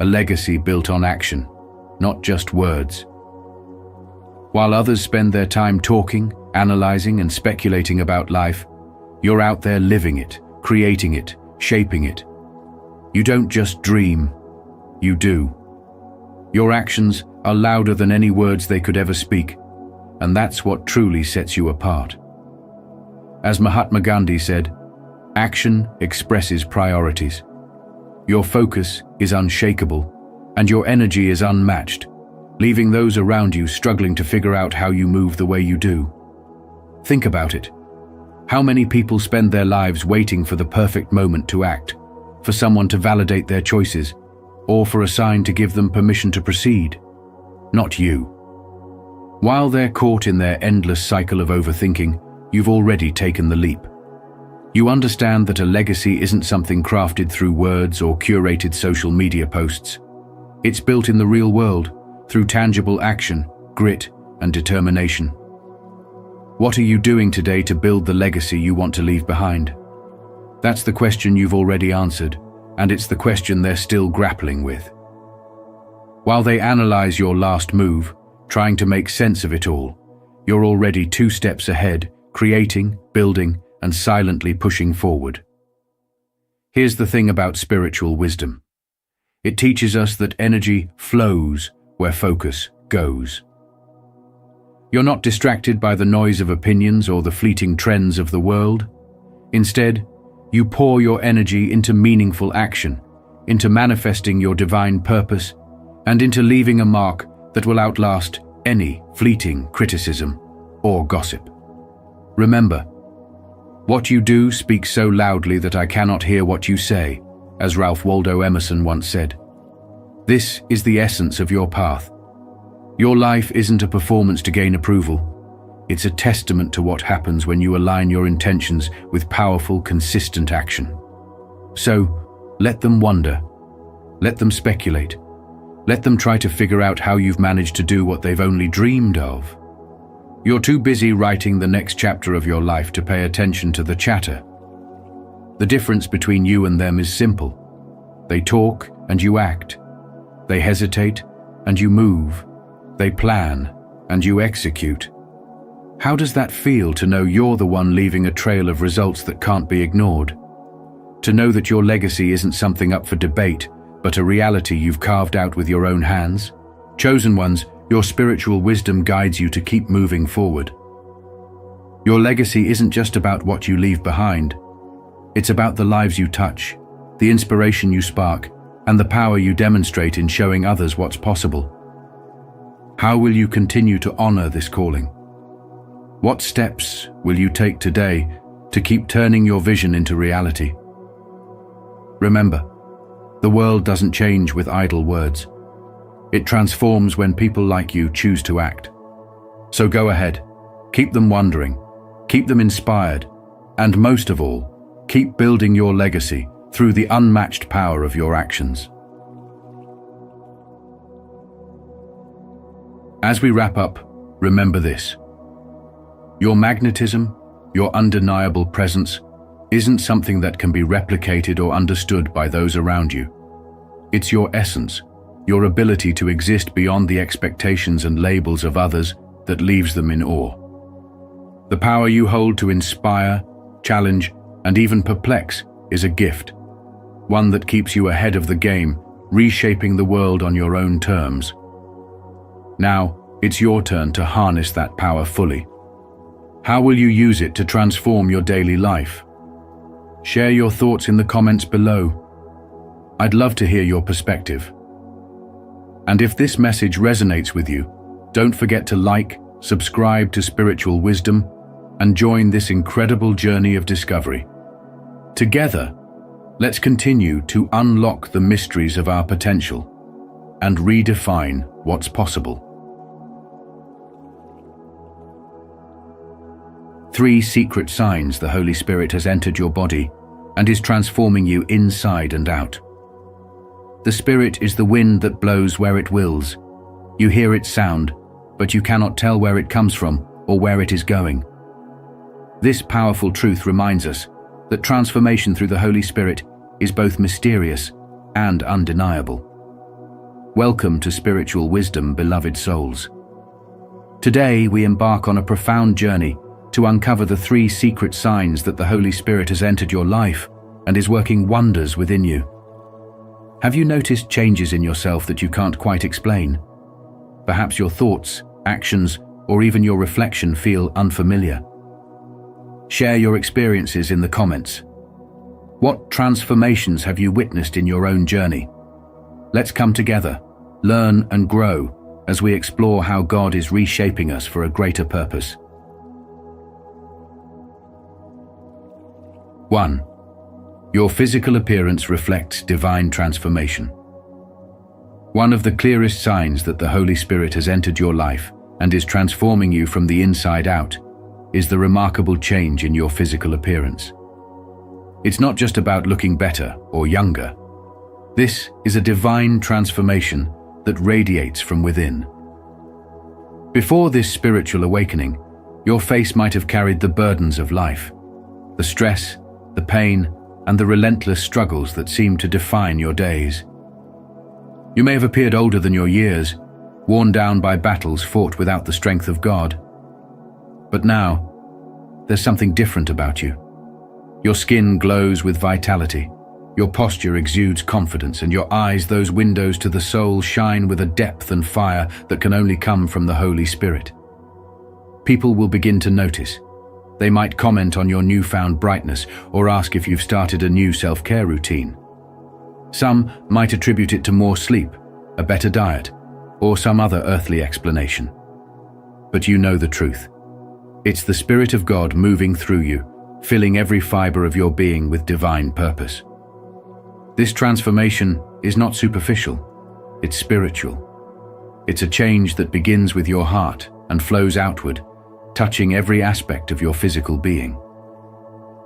A legacy built on action, not just words. While others spend their time talking, analyzing, and speculating about life, you're out there living it, creating it, shaping it. You don't just dream, you do. Your actions are louder than any words they could ever speak, and that's what truly sets you apart. As Mahatma Gandhi said, action expresses priorities. Your focus is unshakable, and your energy is unmatched, leaving those around you struggling to figure out how you move the way you do. Think about it. How many people spend their lives waiting for the perfect moment to act, for someone to validate their choices, or for a sign to give them permission to proceed? Not you. While they're caught in their endless cycle of overthinking, you've already taken the leap. You understand that a legacy isn't something crafted through words or curated social media posts. It's built in the real world, through tangible action, grit, and determination. What are you doing today to build the legacy you want to leave behind? That's the question you've already answered, and it's the question they're still grappling with. While they analyze your last move, trying to make sense of it all, you're already 2 steps ahead, creating, building, and silently pushing forward. Here's the thing about spiritual wisdom. It teaches us that energy flows where focus goes. You're not distracted by the noise of opinions or the fleeting trends of the world. Instead, you pour your energy into meaningful action, into manifesting your divine purpose, and into leaving a mark that will outlast any fleeting criticism or gossip. Remember, what you do speaks so loudly that I cannot hear what you say, as Ralph Waldo Emerson once said. This is the essence of your path. Your life isn't a performance to gain approval. It's a testament to what happens when you align your intentions with powerful, consistent action. So, let them wonder. Let them speculate. Let them try to figure out how you've managed to do what they've only dreamed of. You're too busy writing the next chapter of your life to pay attention to the chatter. The difference between you and them is simple. They talk and you act. They hesitate and you move. They plan and you execute. How does that feel to know you're the one leaving a trail of results that can't be ignored? To know that your legacy isn't something up for debate, but a reality you've carved out with your own hands? Chosen ones, your spiritual wisdom guides you to keep moving forward. Your legacy isn't just about what you leave behind. It's about the lives you touch, the inspiration you spark, and the power you demonstrate in showing others what's possible. How will you continue to honor this calling? What steps will you take today to keep turning your vision into reality? Remember, the world doesn't change with idle words. It transforms when people like you choose to act. So go ahead, keep them wondering, keep them inspired, and most of all, keep building your legacy through the unmatched power of your actions. As we wrap up, remember this. Your magnetism, your undeniable presence, isn't something that can be replicated or understood by those around you. It's your essence, your ability to exist beyond the expectations and labels of others that leaves them in awe. The power you hold to inspire, challenge, and even perplex is a gift, one that keeps you ahead of the game, reshaping the world on your own terms. Now, it's your turn to harness that power fully. How will you use it to transform your daily life? Share your thoughts in the comments below. I'd love to hear your perspective. And if this message resonates with you, don't forget to like, subscribe to Spiritual Wisdom, and join this incredible journey of discovery. Together, let's continue to unlock the mysteries of our potential and redefine what's possible. 3 secret signs the Holy Spirit has entered your body and is transforming you inside and out. The Spirit is the wind that blows where it wills. You hear its sound, but you cannot tell where it comes from or where it is going. This powerful truth reminds us that transformation through the Holy Spirit is both mysterious and undeniable. Welcome to Spiritual Wisdom, beloved souls. Today, we embark on a profound journey to uncover the 3 secret signs that the Holy Spirit has entered your life and is working wonders within you. Have you noticed changes in yourself that you can't quite explain? Perhaps your thoughts, actions, or even your reflection feel unfamiliar. Share your experiences in the comments. What transformations have you witnessed in your own journey? Let's come together, learn and grow as we explore how God is reshaping us for a greater purpose. 1. Your physical appearance reflects divine transformation. One of the clearest signs that the Holy Spirit has entered your life and is transforming you from the inside out is the remarkable change in your physical appearance. It's not just about looking better or younger. This is a divine transformation that radiates from within. Before this spiritual awakening, your face might have carried the burdens of life, the stress, the pain, and the relentless struggles that seem to define your days. You may have appeared older than your years, worn down by battles fought without the strength of God. But now, there's something different about you. Your skin glows with vitality, your posture exudes confidence, and your eyes, those windows to the soul, shine with a depth and fire that can only come from the Holy Spirit. People will begin to notice. They might comment on your newfound brightness or ask if you've started a new self-care routine. Some might attribute it to more sleep, a better diet, or some other earthly explanation. But you know the truth. It's the Spirit of God moving through you, filling every fiber of your being with divine purpose. This transformation is not superficial, it's spiritual. It's a change that begins with your heart and flows outward, touching every aspect of your physical being.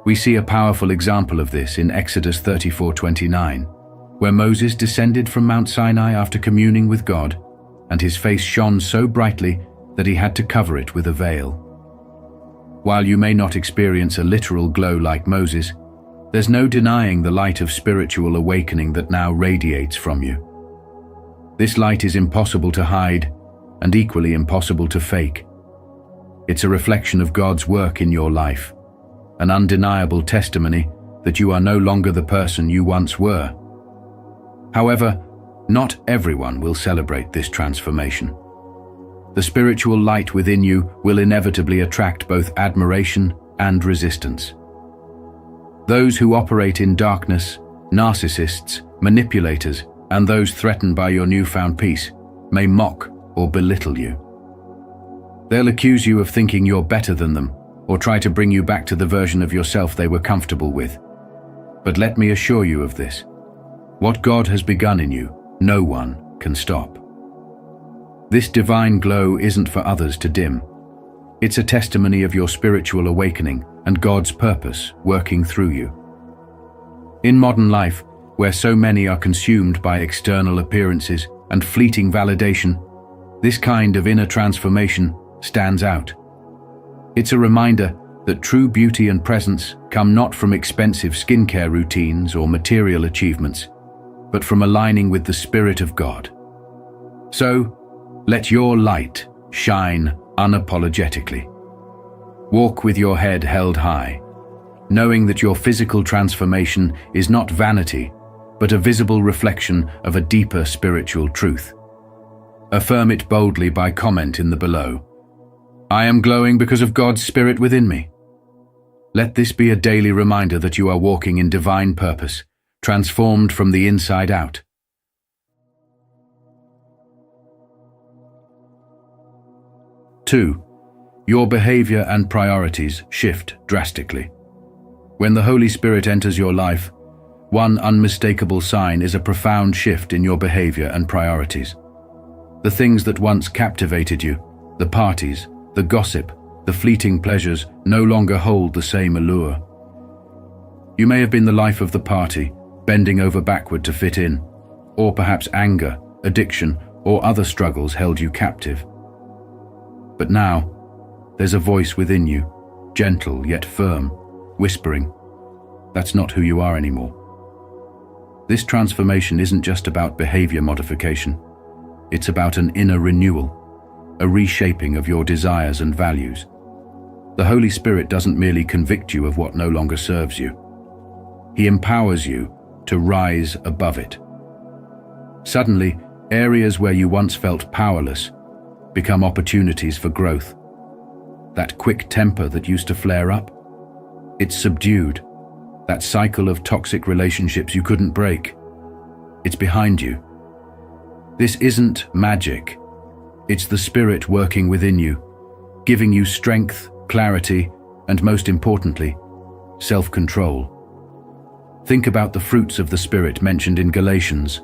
We see a powerful example of this in Exodus 34:29, where Moses descended from Mount Sinai after communing with God, and his face shone so brightly that he had to cover it with a veil. While you may not experience a literal glow like Moses, there's no denying the light of spiritual awakening that now radiates from you. This light is impossible to hide and equally impossible to fake. It's a reflection of God's work in your life, an undeniable testimony that you are no longer the person you once were. However, not everyone will celebrate this transformation. The spiritual light within you will inevitably attract both admiration and resistance. Those who operate in darkness, narcissists, manipulators, and those threatened by your newfound peace may mock or belittle you. They'll accuse you of thinking you're better than them or try to bring you back to the version of yourself they were comfortable with. But let me assure you of this. What God has begun in you, no one can stop. This divine glow isn't for others to dim. It's a testimony of your spiritual awakening and God's purpose working through you. In modern life, where so many are consumed by external appearances and fleeting validation, this kind of inner transformation stands out. It's a reminder that true beauty and presence come not from expensive skincare routines or material achievements, but from aligning with the Spirit of God. So, let your light shine unapologetically. Walk with your head held high, knowing that your physical transformation is not vanity, but a visible reflection of a deeper spiritual truth. Affirm it boldly by comment in the below. I am glowing because of God's Spirit within me. Let this be a daily reminder that you are walking in divine purpose, transformed from the inside out. Two, your behavior and priorities shift drastically. When the Holy Spirit enters your life, one unmistakable sign is a profound shift in your behavior and priorities. The things that once captivated you, the parties, the gossip, the fleeting pleasures, no longer hold the same allure. You may have been the life of the party, bending over backward to fit in, or perhaps anger, addiction, or other struggles held you captive. But now, there's a voice within you, gentle yet firm, whispering, "That's not who you are anymore." This transformation isn't just about behavior modification. It's about an inner renewal. a reshaping of your desires and values. The Holy Spirit doesn't merely convict you of what no longer serves you. He empowers you to rise above it. Suddenly, areas where you once felt powerless become opportunities for growth. That quick temper that used to flare up, it's subdued. That cycle of toxic relationships you couldn't break, it's behind you. This isn't magic. It's the Spirit working within you, giving you strength, clarity, and most importantly, self-control. Think about the fruits of the Spirit mentioned in Galatians: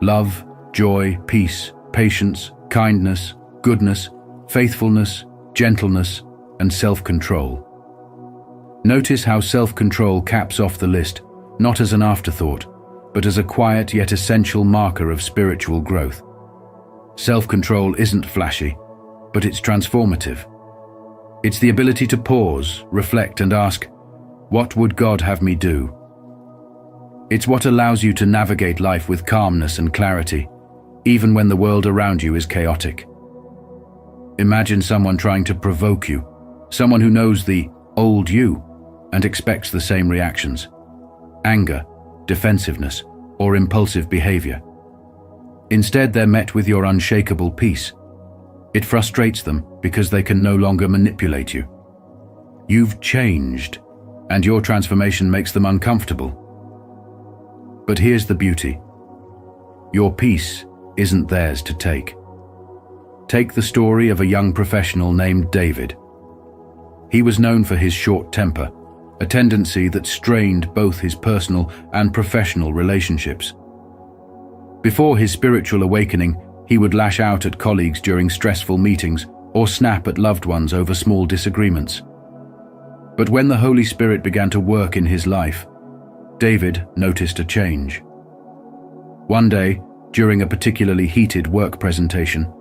love, joy, peace, patience, kindness, goodness, faithfulness, gentleness, and self-control. Notice how self-control caps off the list, not as an afterthought, but as a quiet yet essential marker of spiritual growth. Self-control isn't flashy, but it's transformative. It's the ability to pause, reflect, and ask, what would God have me do? It's what allows you to navigate life with calmness and clarity, even when the world around you is chaotic. Imagine someone trying to provoke you, someone who knows the old you and expects the same reactions: anger, defensiveness, or impulsive behavior. Instead, they're met with your unshakable peace. It frustrates them because they can no longer manipulate you. You've changed, and your transformation makes them uncomfortable. But here's the beauty. Your peace isn't theirs to take. Take the story of a young professional named David. He was known for his short temper, a tendency that strained both his personal and professional relationships. Before his spiritual awakening, he would lash out at colleagues during stressful meetings or snap at loved ones over small disagreements. But when the Holy Spirit began to work in his life, David noticed a change. One day, during a particularly heated work presentation,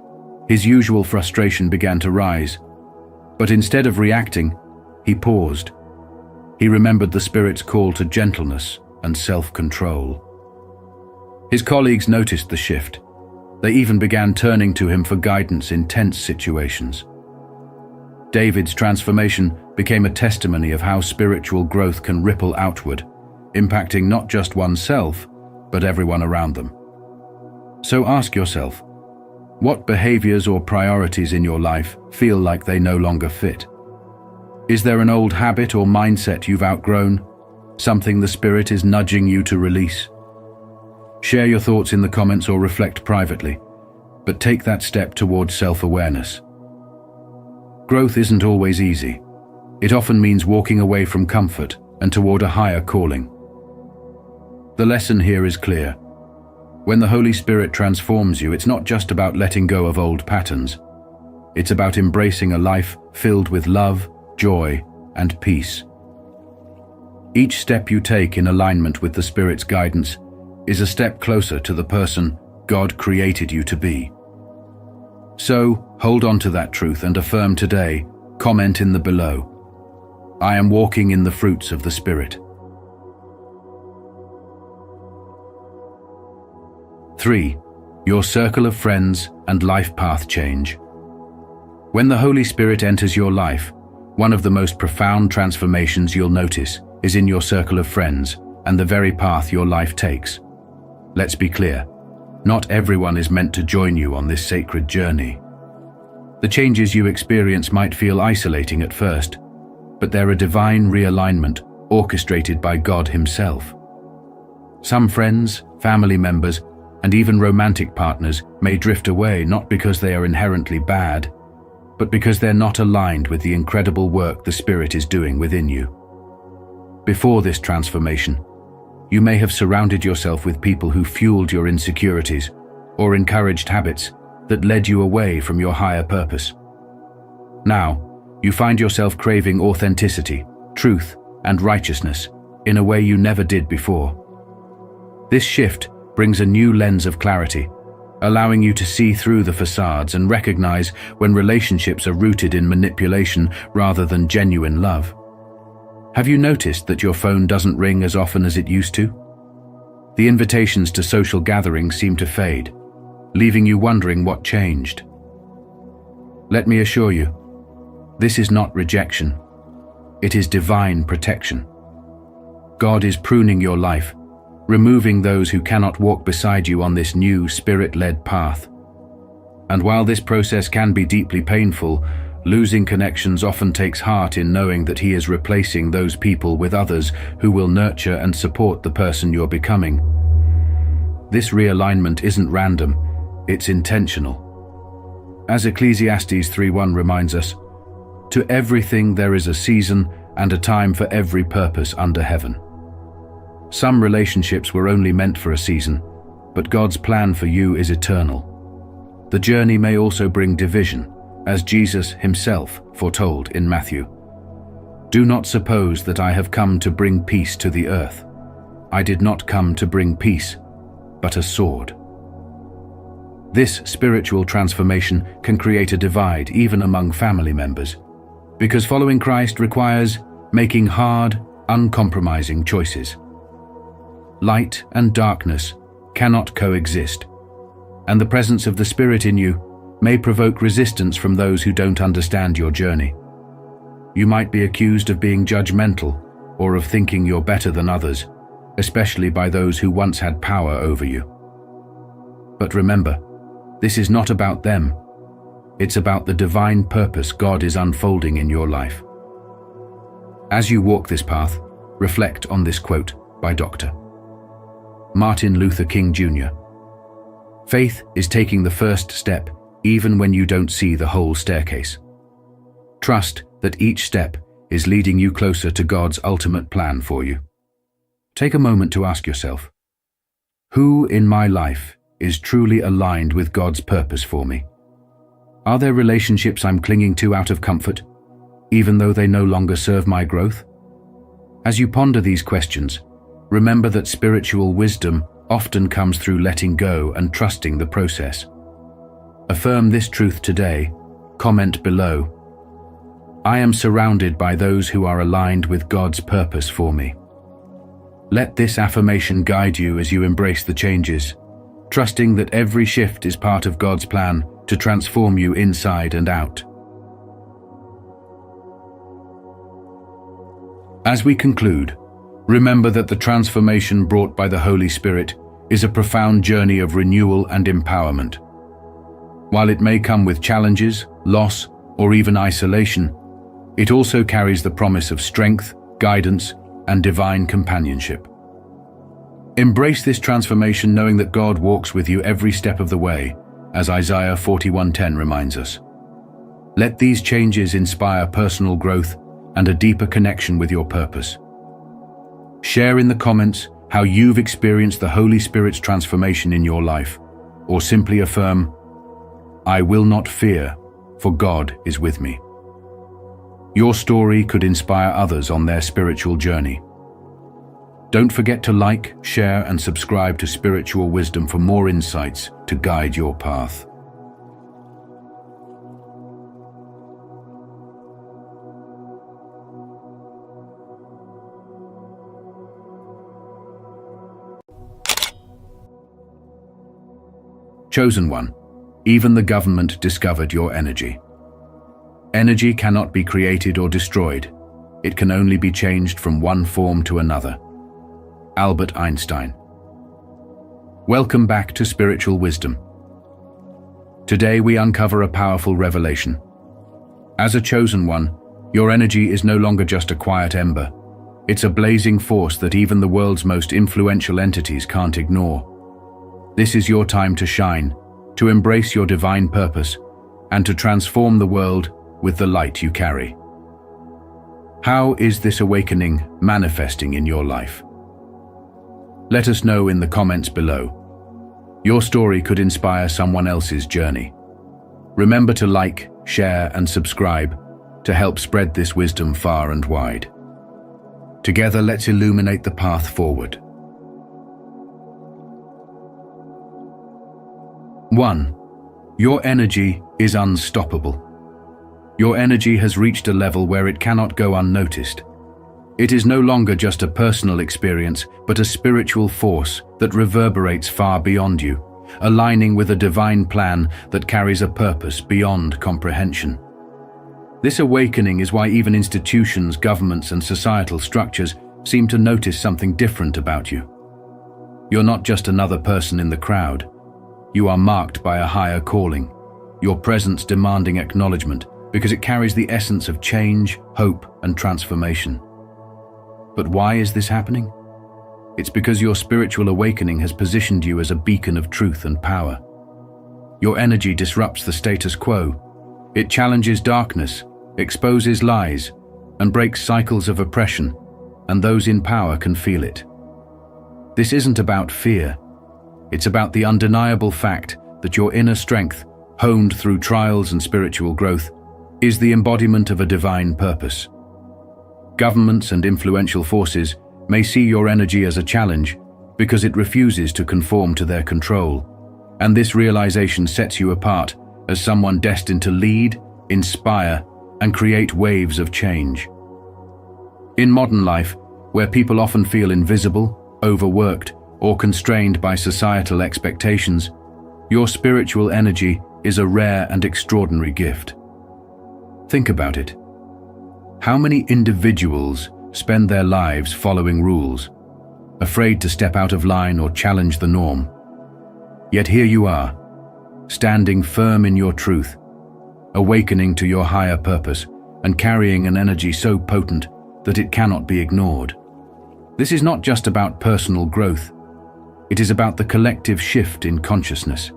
his usual frustration began to rise. But instead of reacting, he paused. He remembered the Spirit's call to gentleness and self-control. His colleagues noticed the shift. They even began turning to him for guidance in tense situations. David's transformation became a testimony of how spiritual growth can ripple outward, impacting not just oneself, but everyone around them. So ask yourself, what behaviors or priorities in your life feel like they no longer fit? Is there an old habit or mindset you've outgrown, something the Spirit is nudging you to release? Share your thoughts in the comments or reflect privately, but take that step towards self-awareness. Growth isn't always easy. It often means walking away from comfort and toward a higher calling. The lesson here is clear. When the Holy Spirit transforms you, it's not just about letting go of old patterns. It's about embracing a life filled with love, joy, and peace. Each step you take in alignment with the Spirit's guidance is a step closer to the person God created you to be. So, hold on to that truth and affirm today. Comment in the below. I am walking in the fruits of the Spirit. 3. Your circle of friends and life path change. When the Holy Spirit enters your life, one of the most profound transformations you'll notice is in your circle of friends and the very path your life takes. Let's be clear, not everyone is meant to join you on this sacred journey. The changes you experience might feel isolating at first, but they're a divine realignment orchestrated by God Himself. Some friends, family members, and even romantic partners may drift away not because they are inherently bad, but because they're not aligned with the incredible work the Spirit is doing within you. Before this transformation, you may have surrounded yourself with people who fueled your insecurities or encouraged habits that led you away from your higher purpose. Now, you find yourself craving authenticity, truth, and righteousness in a way you never did before. This shift brings a new lens of clarity, allowing you to see through the facades and recognize when relationships are rooted in manipulation rather than genuine love. Have you noticed that your phone doesn't ring as often as it used to? The invitations to social gatherings seem to fade, leaving you wondering what changed. Let me assure you, this is not rejection. It is divine protection. God is pruning your life, removing those who cannot walk beside you on this new spirit-led path. And while this process can be deeply painful, losing connections often takes heart in knowing that He is replacing those people with others who will nurture and support the person you're becoming. This realignment isn't random, it's intentional. As Ecclesiastes 3:1 reminds us, "To everything there is a season and a time for every purpose under heaven." Some relationships were only meant for a season, but God's plan for you is eternal. The journey may also bring division, as Jesus Himself foretold in Matthew. "Do not suppose that I have come to bring peace to the earth. I did not come to bring peace, but a sword." This spiritual transformation can create a divide even among family members, because following Christ requires making hard, uncompromising choices. Light and darkness cannot coexist, and the presence of the Spirit in you may provoke resistance from those who don't understand your journey. You might be accused of being judgmental or of thinking you're better than others, especially by those who once had power over you. But remember, this is not about them. It's about the divine purpose God is unfolding in your life. As you walk this path, reflect on this quote by Dr. Martin Luther King Jr. "Faith is taking the first step even when you don't see the whole staircase. Trust that each step is leading you closer to God's ultimate plan for you." Take a moment to ask yourself, who in my life is truly aligned with God's purpose for me? Are there relationships I'm clinging to out of comfort, even though they no longer serve my growth? As you ponder these questions, remember that spiritual wisdom often comes through letting go and trusting the process. Affirm this truth today. Comment below, "I am surrounded by those who are aligned with God's purpose for me." Let this affirmation guide you as you embrace the changes, trusting that every shift is part of God's plan to transform you inside and out. As we conclude, remember that the transformation brought by the Holy Spirit is a profound journey of renewal and empowerment. While it may come with challenges, loss, or even isolation, it also carries the promise of strength, guidance, and divine companionship. Embrace this transformation knowing that God walks with you every step of the way, as Isaiah 41:10 reminds us. Let these changes inspire personal growth and a deeper connection with your purpose. Share in the comments how you've experienced the Holy Spirit's transformation in your life, or simply affirm, "I will not fear, for God is with me." Your story could inspire others on their spiritual journey. Don't forget to like, share, and subscribe to Spiritual Wisdom for more insights to guide your path. Chosen one, even the government discovered your energy. Energy cannot be created or destroyed. It can only be changed from one form to another. Albert Einstein. Welcome back to Spiritual Wisdom. Today we uncover a powerful revelation. As a chosen one, your energy is no longer just a quiet ember. It's a blazing force that even the world's most influential entities can't ignore. This is your time to shine, to embrace your divine purpose, and to transform the world with the light you carry. How is this awakening manifesting in your life? Let us know in the comments below. Your story could inspire someone else's journey. Remember to like, share, and subscribe to help spread this wisdom far and wide. Together, let's illuminate the path forward. 1. Your energy is unstoppable. Your energy has reached a level where it cannot go unnoticed. It is no longer just a personal experience, but a spiritual force that reverberates far beyond you, aligning with a divine plan that carries a purpose beyond comprehension. This awakening is why even institutions, governments, and societal structures seem to notice something different about you. You're not just another person in the crowd. You are marked by a higher calling, your presence demanding acknowledgement because it carries the essence of change, hope, and transformation. But why is this happening? It's because your spiritual awakening has positioned you as a beacon of truth and power. Your energy disrupts the status quo. It challenges darkness, exposes lies, and breaks cycles of oppression, and those in power can feel it. This isn't about fear. It's about the undeniable fact that your inner strength, honed through trials and spiritual growth, is the embodiment of a divine purpose. Governments and influential forces may see your energy as a challenge because it refuses to conform to their control, and this realization sets you apart as someone destined to lead, inspire, and create waves of change. In modern life, where people often feel invisible, overworked, or constrained by societal expectations, your spiritual energy is a rare and extraordinary gift. Think about it. How many individuals spend their lives following rules, afraid to step out of line or challenge the norm? Yet here you are, standing firm in your truth, awakening to your higher purpose, and carrying an energy so potent that it cannot be ignored. This is not just about personal growth. It is about the collective shift in consciousness.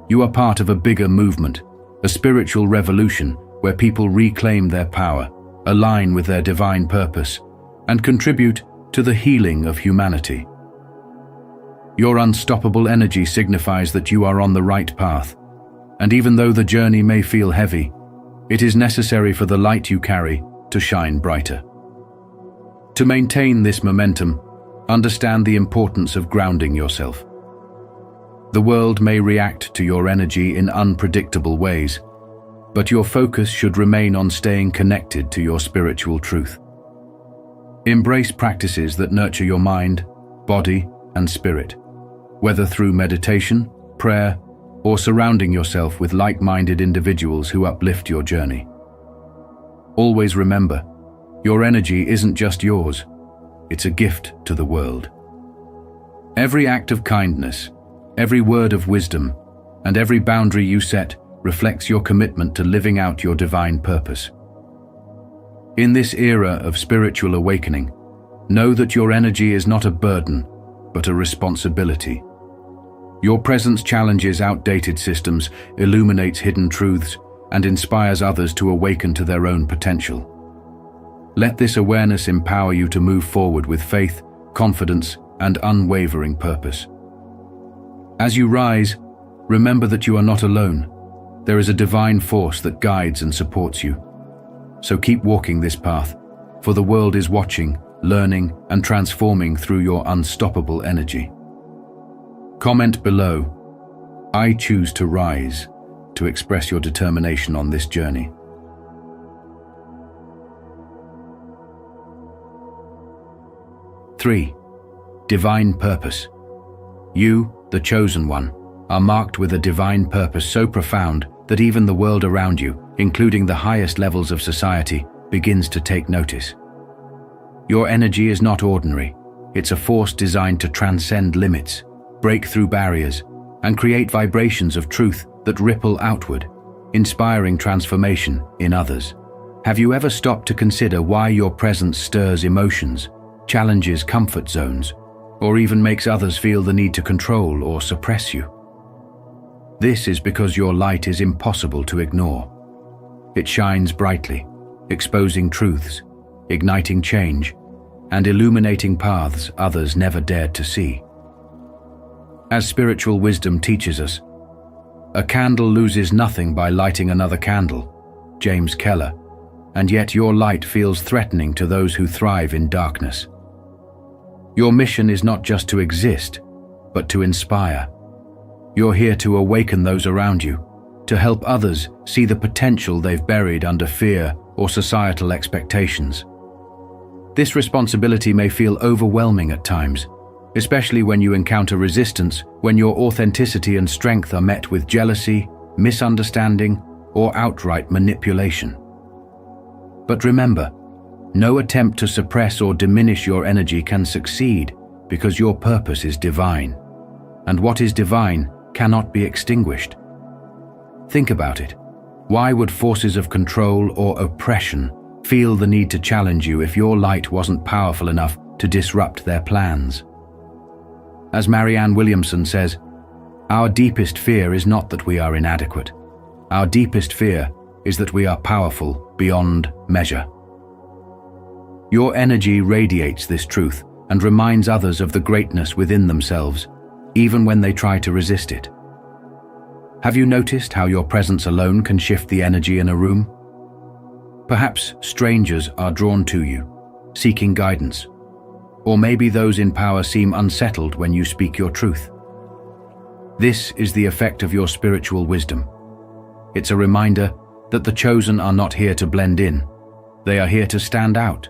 You are part of a bigger movement, a spiritual revolution where people reclaim their power, align with their divine purpose, and contribute to the healing of humanity. Your unstoppable energy signifies that you are on the right path, and even though the journey may feel heavy, it is necessary for the light you carry to shine brighter. To maintain this momentum, understand the importance of grounding yourself. The world may react to your energy in unpredictable ways, but your focus should remain on staying connected to your spiritual truth. Embrace practices that nurture your mind, body, and spirit, whether through meditation, prayer, or surrounding yourself with like-minded individuals who uplift your journey. Always remember, your energy isn't just yours, it's a gift to the world. Every act of kindness, every word of wisdom, and every boundary you set reflects your commitment to living out your divine purpose. In this era of spiritual awakening, know that your energy is not a burden, but a responsibility. Your presence challenges outdated systems, illuminates hidden truths, and inspires others to awaken to their own potential. Let this awareness empower you to move forward with faith, confidence, and unwavering purpose. As you rise, remember that you are not alone. There is a divine force that guides and supports you. So keep walking this path, for the world is watching, learning, and transforming through your unstoppable energy. Comment below, "I choose to rise," to express your determination on this journey. Three, divine purpose. You, the chosen one, are marked with a divine purpose so profound that even the world around you, including the highest levels of society, begins to take notice. Your energy is not ordinary. It's a force designed to transcend limits, break through barriers, and create vibrations of truth that ripple outward, inspiring transformation in others. Have you ever stopped to consider why your presence stirs emotions, challenges comfort zones, or even makes others feel the need to control or suppress you? This is because your light is impossible to ignore. It shines brightly, exposing truths, igniting change, and illuminating paths others never dared to see. As spiritual wisdom teaches us, a candle loses nothing by lighting another candle, James Keller, and yet your light feels threatening to those who thrive in darkness. Your mission is not just to exist, but to inspire. You're here to awaken those around you, to help others see the potential they've buried under fear or societal expectations. This responsibility may feel overwhelming at times, especially when you encounter resistance, when your authenticity and strength are met with jealousy, misunderstanding, or outright manipulation. But remember, no attempt to suppress or diminish your energy can succeed because your purpose is divine, and what is divine cannot be extinguished. Think about it. Why would forces of control or oppression feel the need to challenge you if your light wasn't powerful enough to disrupt their plans? As Marianne Williamson says, our deepest fear is not that we are inadequate. Our deepest fear is that we are powerful beyond measure. Your energy radiates this truth and reminds others of the greatness within themselves, even when they try to resist it. Have you noticed how your presence alone can shift the energy in a room? Perhaps strangers are drawn to you, seeking guidance, or maybe those in power seem unsettled when you speak your truth. This is the effect of your spiritual wisdom. It's a reminder that the chosen are not here to blend in. They are here to stand out,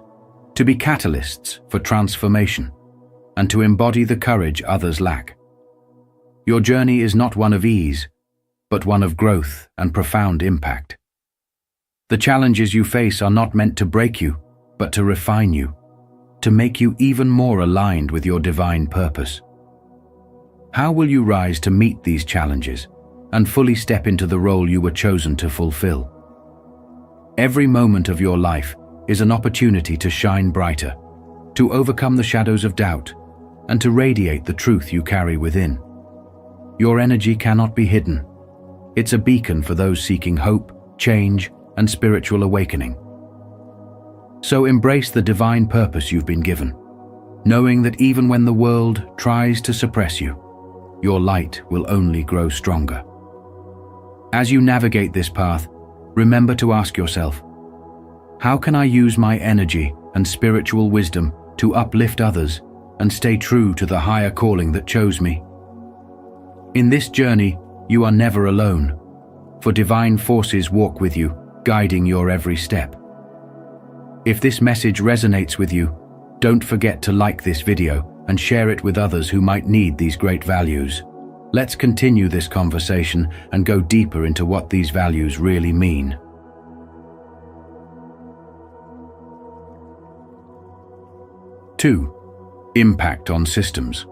to be catalysts for transformation, and to embody the courage others lack. Your journey is not one of ease, but one of growth and profound impact. The challenges you face are not meant to break you, but to refine you, to make you even more aligned with your divine purpose. How will you rise to meet these challenges and fully step into the role you were chosen to fulfill? Every moment of your life is an opportunity to shine brighter, to overcome the shadows of doubt, and to radiate the truth you carry within. Your energy cannot be hidden. It's a beacon for those seeking hope, change, and spiritual awakening. So embrace the divine purpose you've been given, knowing that even when the world tries to suppress you, your light will only grow stronger. As you navigate this path, remember to ask yourself, how can I use my energy and spiritual wisdom to uplift others and stay true to the higher calling that chose me? In this journey, you are never alone, for divine forces walk with you, guiding your every step. If this message resonates with you, don't forget to like this video and share it with others who might need these great values. Let's continue this conversation and go deeper into what these values really mean. 2. Impact on systems.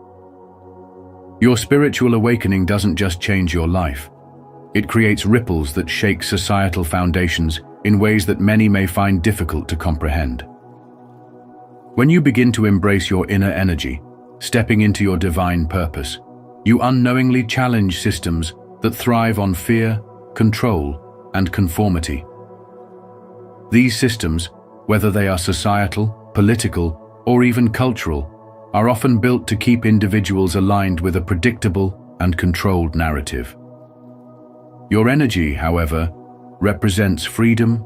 Your spiritual awakening doesn't just change your life. It creates ripples that shake societal foundations in ways that many may find difficult to comprehend. When you begin to embrace your inner energy, stepping into your divine purpose, you unknowingly challenge systems that thrive on fear, control, and conformity. These systems, whether they are societal, political, or even cultural, are often built to keep individuals aligned with a predictable and controlled narrative. Your energy, however, represents freedom,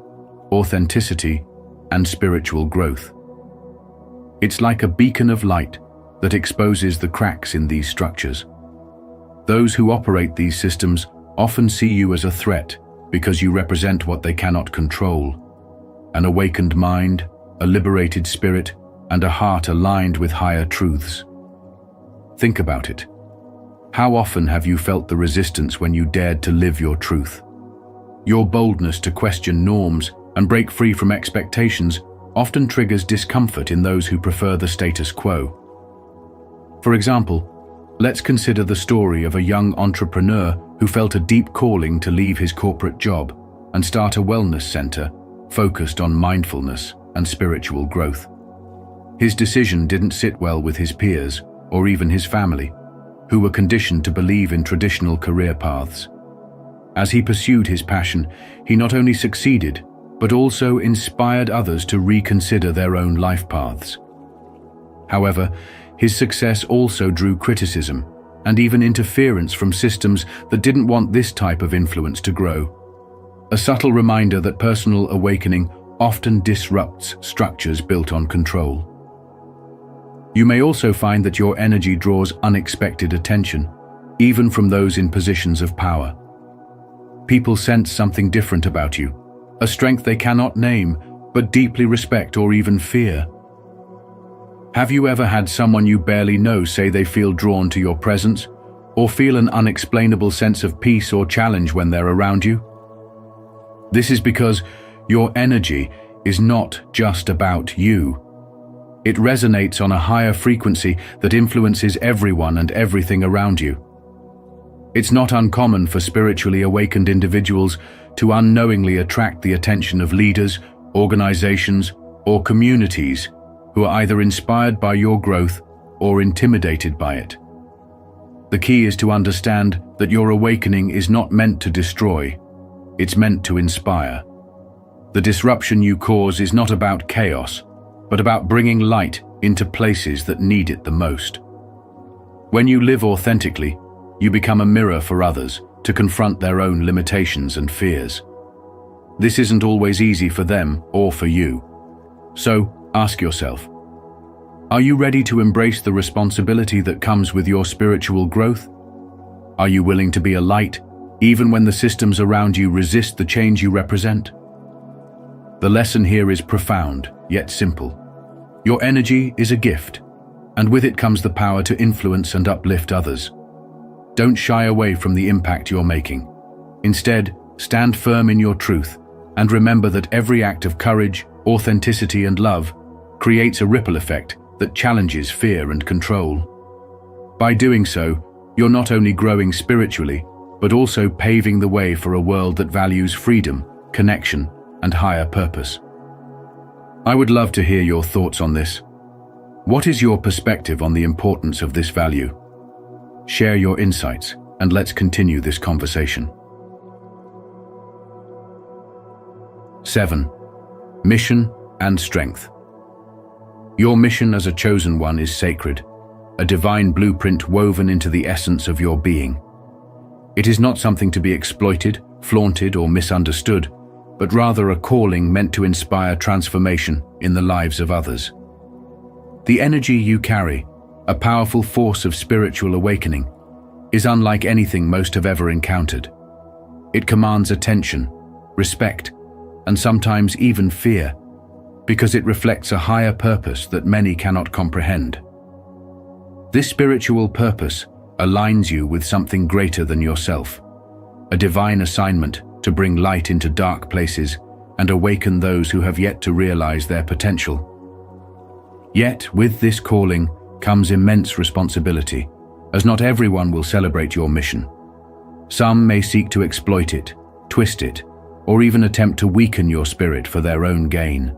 authenticity, and spiritual growth. It's like a beacon of light that exposes the cracks in these structures. Those who operate these systems often see you as a threat because you represent what they cannot control: an awakened mind, a liberated spirit, and a heart aligned with higher truths. Think about it. How often have you felt the resistance when you dared to live your truth? Your boldness to question norms and break free from expectations often triggers discomfort in those who prefer the status quo. For example, let's consider the story of a young entrepreneur who felt a deep calling to leave his corporate job and start a wellness center focused on mindfulness and spiritual growth. His decision didn't sit well with his peers or even his family, who were conditioned to believe in traditional career paths. As he pursued his passion, he not only succeeded, but also inspired others to reconsider their own life paths. However, his success also drew criticism and even interference from systems that didn't want this type of influence to grow. A subtle reminder that personal awakening often disrupts structures built on control. You may also find that your energy draws unexpected attention, even from those in positions of power. People sense something different about you, a strength they cannot name, but deeply respect or even fear. Have you ever had someone you barely know say they feel drawn to your presence, or feel an unexplainable sense of peace or challenge when they're around you? This is because your energy is not just about you. It resonates on a higher frequency that influences everyone and everything around you. It's not uncommon for spiritually awakened individuals to unknowingly attract the attention of leaders, organizations, or communities who are either inspired by your growth or intimidated by it. The key is to understand that your awakening is not meant to destroy, it's meant to inspire. The disruption you cause is not about chaos, but about bringing light into places that need it the most. When you live authentically, you become a mirror for others to confront their own limitations and fears. This isn't always easy for them or for you. So, ask yourself, are you ready to embrace the responsibility that comes with your spiritual growth? Are you willing to be a light, even when the systems around you resist the change you represent? The lesson here is profound, yet simple. Your energy is a gift, and with it comes the power to influence and uplift others. Don't shy away from the impact you're making. Instead, stand firm in your truth, and remember that every act of courage, authenticity, and love creates a ripple effect that challenges fear and control. By doing so, you're not only growing spiritually, but also paving the way for a world that values freedom, connection, and higher purpose. I would love to hear your thoughts on this. What is your perspective on the importance of this value? Share your insights, and let's continue this conversation. 7. Mission and strength. Your mission as a chosen one is sacred, a divine blueprint woven into the essence of your being. It is not something to be exploited, flaunted, or misunderstood, but rather a calling meant to inspire transformation in the lives of others. The energy you carry, a powerful force of spiritual awakening, is unlike anything most have ever encountered. It commands attention, respect, and sometimes even fear, because it reflects a higher purpose that many cannot comprehend. This spiritual purpose aligns you with something greater than yourself, a divine assignment to bring light into dark places and awaken those who have yet to realize their potential. Yet, with this calling comes immense responsibility, as not everyone will celebrate your mission. Some may seek to exploit it, twist it, or even attempt to weaken your spirit for their own gain.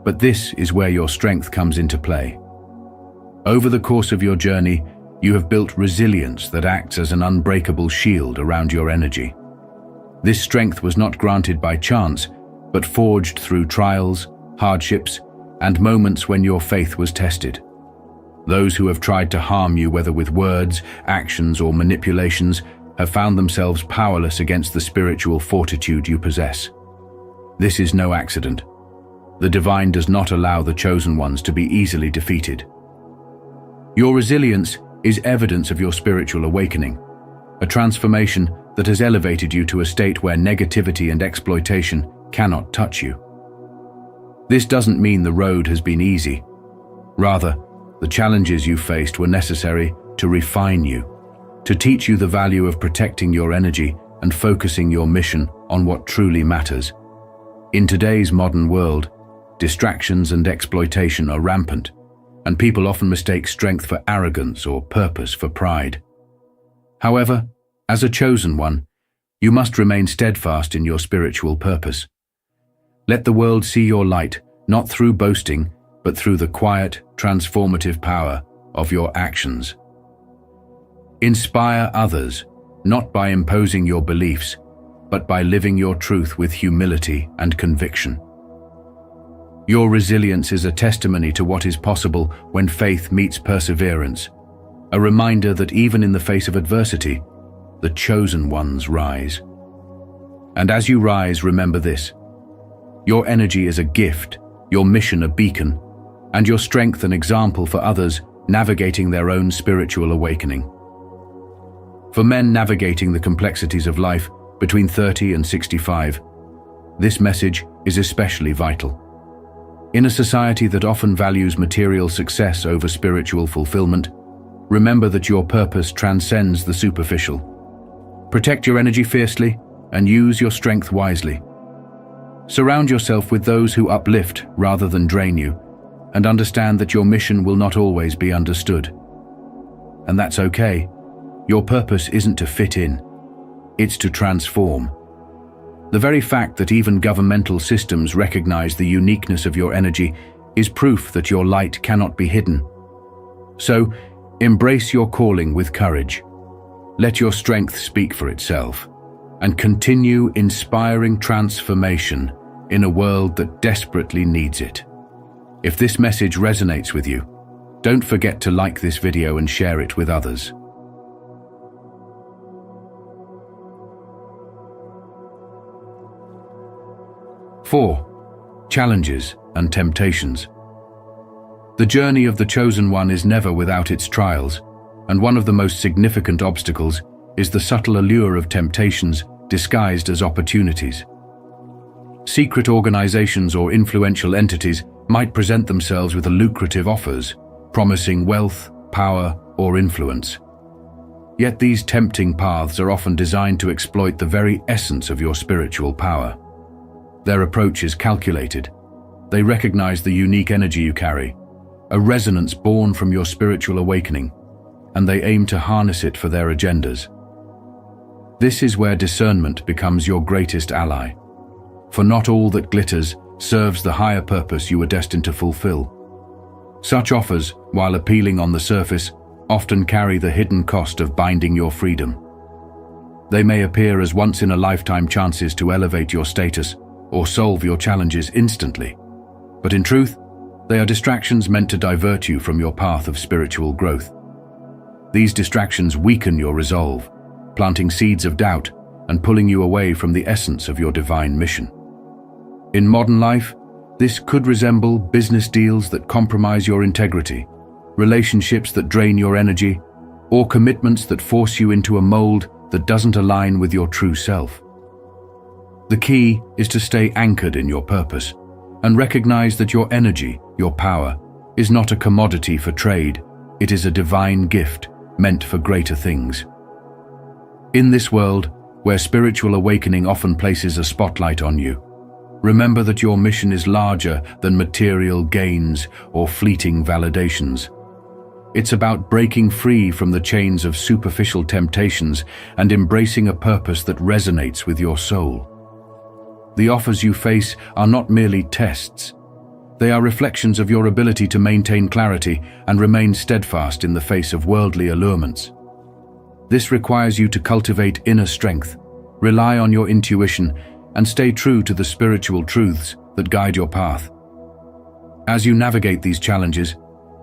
But this is where your strength comes into play. Over the course of your journey, you have built resilience that acts as an unbreakable shield around your energy. This strength was not granted by chance, but forged through trials, hardships, and moments when your faith was tested. Those who have tried to harm you, whether with words, actions, or manipulations, have found themselves powerless against the spiritual fortitude you possess. This is no accident. The divine does not allow the chosen ones to be easily defeated. Your resilience is evidence of your spiritual awakening, a transformation that has elevated you to a state where negativity and exploitation cannot touch you. This doesn't mean the road has been easy. Rather, the challenges you faced were necessary to refine you, to teach you the value of protecting your energy and focusing your mission on what truly matters. In today's modern world, distractions and exploitation are rampant, and people often mistake strength for arrogance or purpose for pride. However, as a chosen one, you must remain steadfast in your spiritual purpose. Let the world see your light, not through boasting, but through the quiet, transformative power of your actions. Inspire others, not by imposing your beliefs, but by living your truth with humility and conviction. Your resilience is a testimony to what is possible when faith meets perseverance, a reminder that even in the face of adversity, the chosen ones rise. And as you rise, remember this: your energy is a gift, your mission a beacon, and your strength an example for others navigating their own spiritual awakening. For men navigating the complexities of life between 30 and 65, this message is especially vital. In a society that often values material success over spiritual fulfillment, remember that your purpose transcends the superficial. Protect your energy fiercely and use your strength wisely. Surround yourself with those who uplift rather than drain you, and understand that your mission will not always be understood. And that's okay. Your purpose isn't to fit in, it's to transform. The very fact that even governmental systems recognize the uniqueness of your energy is proof that your light cannot be hidden. So, embrace your calling with courage. Let your strength speak for itself, and continue inspiring transformation in a world that desperately needs it. If this message resonates with you, don't forget to like this video and share it with others. Four, challenges and temptations. The journey of the chosen one is never without its trials, and one of the most significant obstacles is the subtle allure of temptations disguised as opportunities. Secret organizations or influential entities might present themselves with lucrative offers, promising wealth, power, or influence. Yet these tempting paths are often designed to exploit the very essence of your spiritual power. Their approach is calculated. They recognize the unique energy you carry, a resonance born from your spiritual awakening, and they aim to harness it for their agendas. This is where discernment becomes your greatest ally, for not all that glitters serves the higher purpose you were destined to fulfill. Such offers, while appealing on the surface, often carry the hidden cost of binding your freedom. They may appear as once-in-a-lifetime chances to elevate your status or solve your challenges instantly, but in truth, they are distractions meant to divert you from your path of spiritual growth. These distractions weaken your resolve, planting seeds of doubt and pulling you away from the essence of your divine mission. In modern life, this could resemble business deals that compromise your integrity, relationships that drain your energy, or commitments that force you into a mold that doesn't align with your true self. The key is to stay anchored in your purpose and recognize that your energy, your power, is not a commodity for trade. It is a divine gift meant for greater things. In this world, where spiritual awakening often places a spotlight on you, remember that your mission is larger than material gains or fleeting validations. It's about breaking free from the chains of superficial temptations and embracing a purpose that resonates with your soul. The offers you face are not merely tests. They are reflections of your ability to maintain clarity and remain steadfast in the face of worldly allurements. This requires you to cultivate inner strength, rely on your intuition, and stay true to the spiritual truths that guide your path. As you navigate these challenges,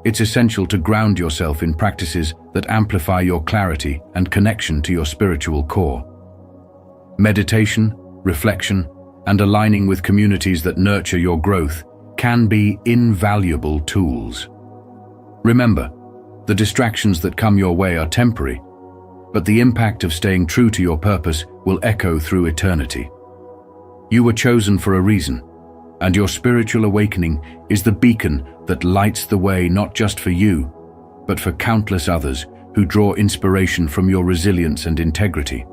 it's essential to ground yourself in practices that amplify your clarity and connection to your spiritual core. Meditation, reflection, and aligning with communities that nurture your growth can be invaluable tools. Remember, the distractions that come your way are temporary, but the impact of staying true to your purpose will echo through eternity. You were chosen for a reason, and your spiritual awakening is the beacon that lights the way not just for you, but for countless others who draw inspiration from your resilience and integrity.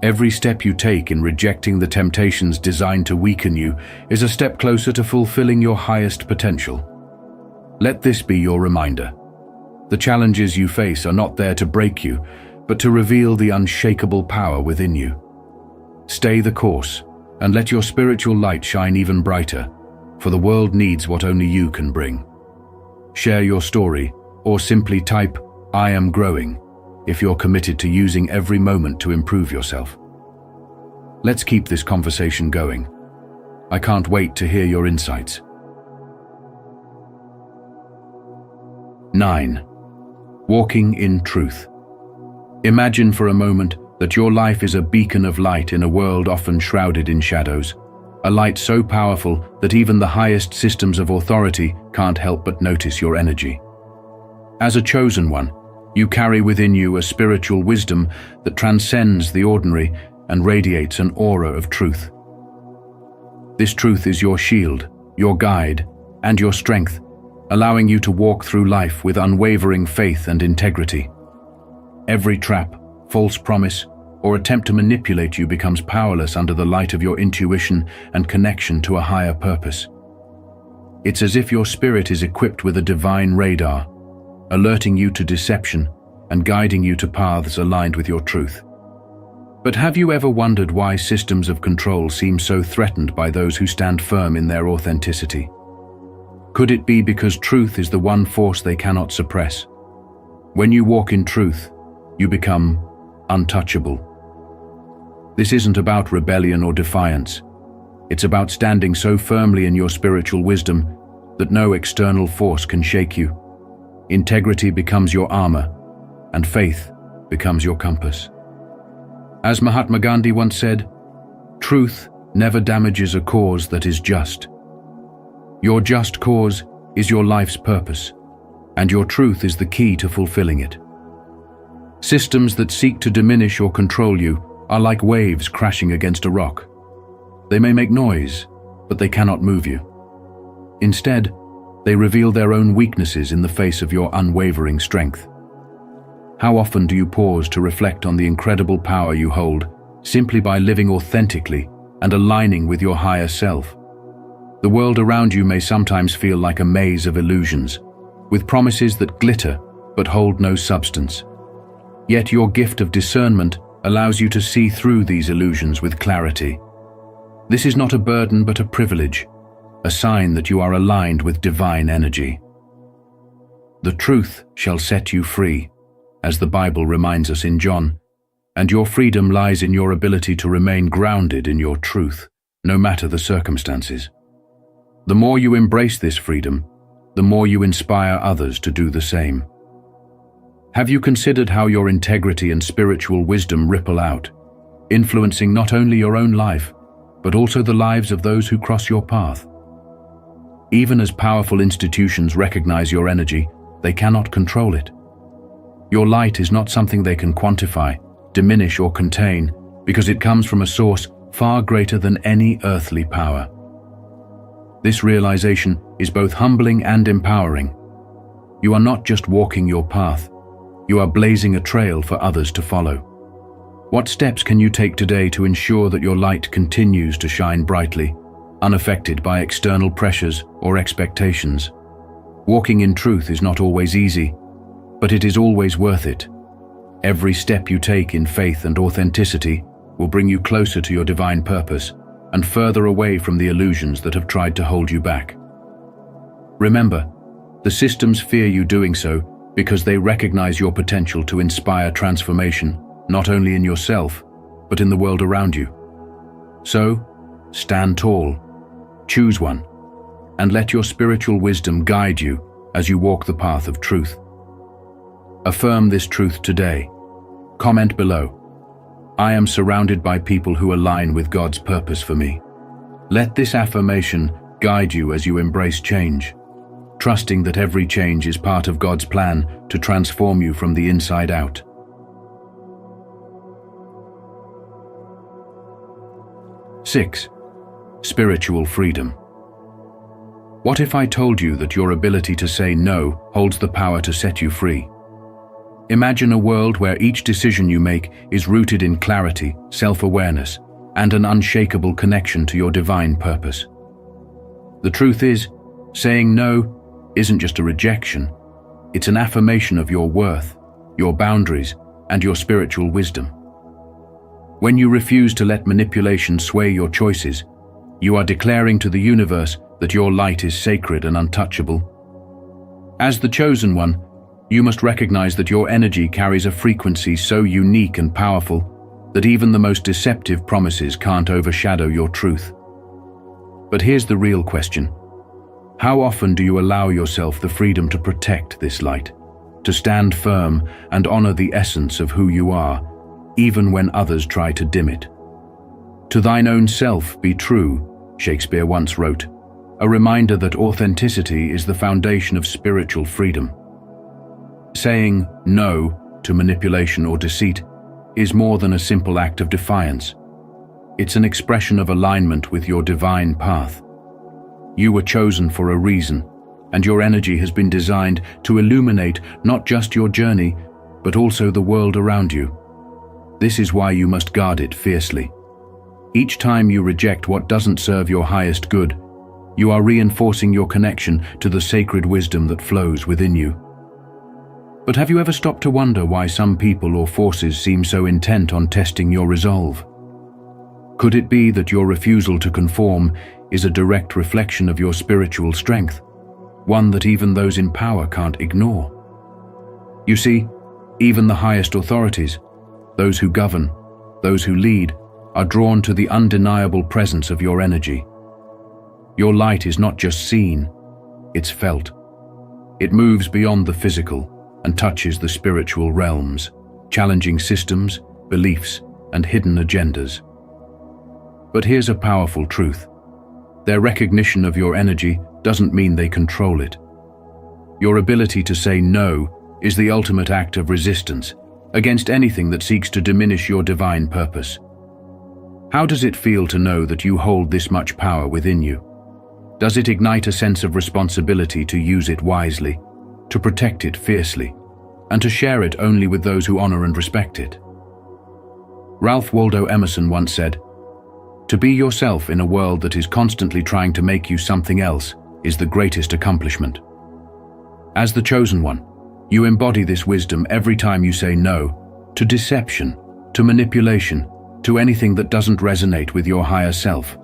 Every step you take in rejecting the temptations designed to weaken you is a step closer to fulfilling your highest potential. Let this be your reminder. The challenges you face are not there to break you, but to reveal the unshakable power within you. Stay the course, and let your spiritual light shine even brighter, for the world needs what only you can bring. Share your story, or simply type, "I am growing," if you're committed to using every moment to improve yourself. Let's keep this conversation going. I can't wait to hear your insights. 9. Walking in truth. Imagine for a moment that your life is a beacon of light in a world often shrouded in shadows, a light so powerful that even the highest systems of authority can't help but notice your energy. As a chosen one, you carry within you a spiritual wisdom that transcends the ordinary and radiates an aura of truth. This truth is your shield, your guide, and your strength, allowing you to walk through life with unwavering faith and integrity. Every trap, false promise, or attempt to manipulate you becomes powerless under the light of your intuition and connection to a higher purpose. It's as if your spirit is equipped with a divine radar, alerting you to deception and guiding you to paths aligned with your truth. But have you ever wondered why systems of control seem so threatened by those who stand firm in their authenticity? Could it be because truth is the one force they cannot suppress? When you walk in truth, you become untouchable. This isn't about rebellion or defiance. It's about standing so firmly in your spiritual wisdom that no external force can shake you. Integrity becomes your armor, and faith becomes your compass. As Mahatma Gandhi once said, "Truth never damages a cause that is just." Your just cause is your life's purpose, and your truth is the key to fulfilling it. Systems that seek to diminish or control you are like waves crashing against a rock. They may make noise, but they cannot move you. Instead, they reveal their own weaknesses in the face of your unwavering strength. How often do you pause to reflect on the incredible power you hold simply by living authentically and aligning with your higher self? The world around you may sometimes feel like a maze of illusions, with promises that glitter but hold no substance. Yet your gift of discernment allows you to see through these illusions with clarity. This is not a burden but a privilege, a sign that you are aligned with divine energy. The truth shall set you free, as the Bible reminds us in John, and your freedom lies in your ability to remain grounded in your truth, no matter the circumstances. The more you embrace this freedom, the more you inspire others to do the same. Have you considered how your integrity and spiritual wisdom ripple out, influencing not only your own life, but also the lives of those who cross your path? Even as powerful institutions recognize your energy, they cannot control it. Your light is not something they can quantify, diminish, or contain, because it comes from a source far greater than any earthly power. This realization is both humbling and empowering. You are not just walking your path, you are blazing a trail for others to follow. What steps can you take today to ensure that your light continues to shine brightly, unaffected by external pressures or expectations? Walking in truth is not always easy, but it is always worth it. Every step you take in faith and authenticity will bring you closer to your divine purpose and further away from the illusions that have tried to hold you back. Remember, the systems fear you doing so because they recognize your potential to inspire transformation, not only in yourself, but in the world around you. So, stand tall, choose one, and let your spiritual wisdom guide you as you walk the path of truth. Affirm this truth today. Comment below. I am surrounded by people who align with God's purpose for me. Let this affirmation guide you as you embrace change, trusting that every change is part of God's plan to transform you from the inside out. Six, spiritual freedom. What if I told you that your ability to say no holds the power to set you free? Imagine a world where each decision you make is rooted in clarity, self-awareness, and an unshakable connection to your divine purpose. The truth is, saying no isn't just a rejection, it's an affirmation of your worth, your boundaries, and your spiritual wisdom. When you refuse to let manipulation sway your choices, you are declaring to the universe that your light is sacred and untouchable. As the chosen one, you must recognize that your energy carries a frequency so unique and powerful that even the most deceptive promises can't overshadow your truth. But here's the real question. How often do you allow yourself the freedom to protect this light, to stand firm and honor the essence of who you are, even when others try to dim it? To thine own self be true, Shakespeare once wrote, a reminder that authenticity is the foundation of spiritual freedom. Saying no to manipulation or deceit is more than a simple act of defiance. It's an expression of alignment with your divine path. You were chosen for a reason, and your energy has been designed to illuminate not just your journey, but also the world around you. This is why you must guard it fiercely. Each time you reject what doesn't serve your highest good, you are reinforcing your connection to the sacred wisdom that flows within you. But have you ever stopped to wonder why some people or forces seem so intent on testing your resolve? Could it be that your refusal to conform is a direct reflection of your spiritual strength, one that even those in power can't ignore? You see, even the highest authorities, those who govern, those who lead, are drawn to the undeniable presence of your energy. Your light is not just seen, it's felt. It moves beyond the physical and touches the spiritual realms, challenging systems, beliefs, and hidden agendas. But here's a powerful truth. Their recognition of your energy doesn't mean they control it. Your ability to say no is the ultimate act of resistance against anything that seeks to diminish your divine purpose. How does it feel to know that you hold this much power within you? Does it ignite a sense of responsibility to use it wisely, to protect it fiercely, and to share it only with those who honor and respect it? Ralph Waldo Emerson once said, "To be yourself in a world that is constantly trying to make you something else is the greatest accomplishment." As the chosen one, you embody this wisdom every time you say no to deception, to manipulation, to anything that doesn't resonate with your higher self.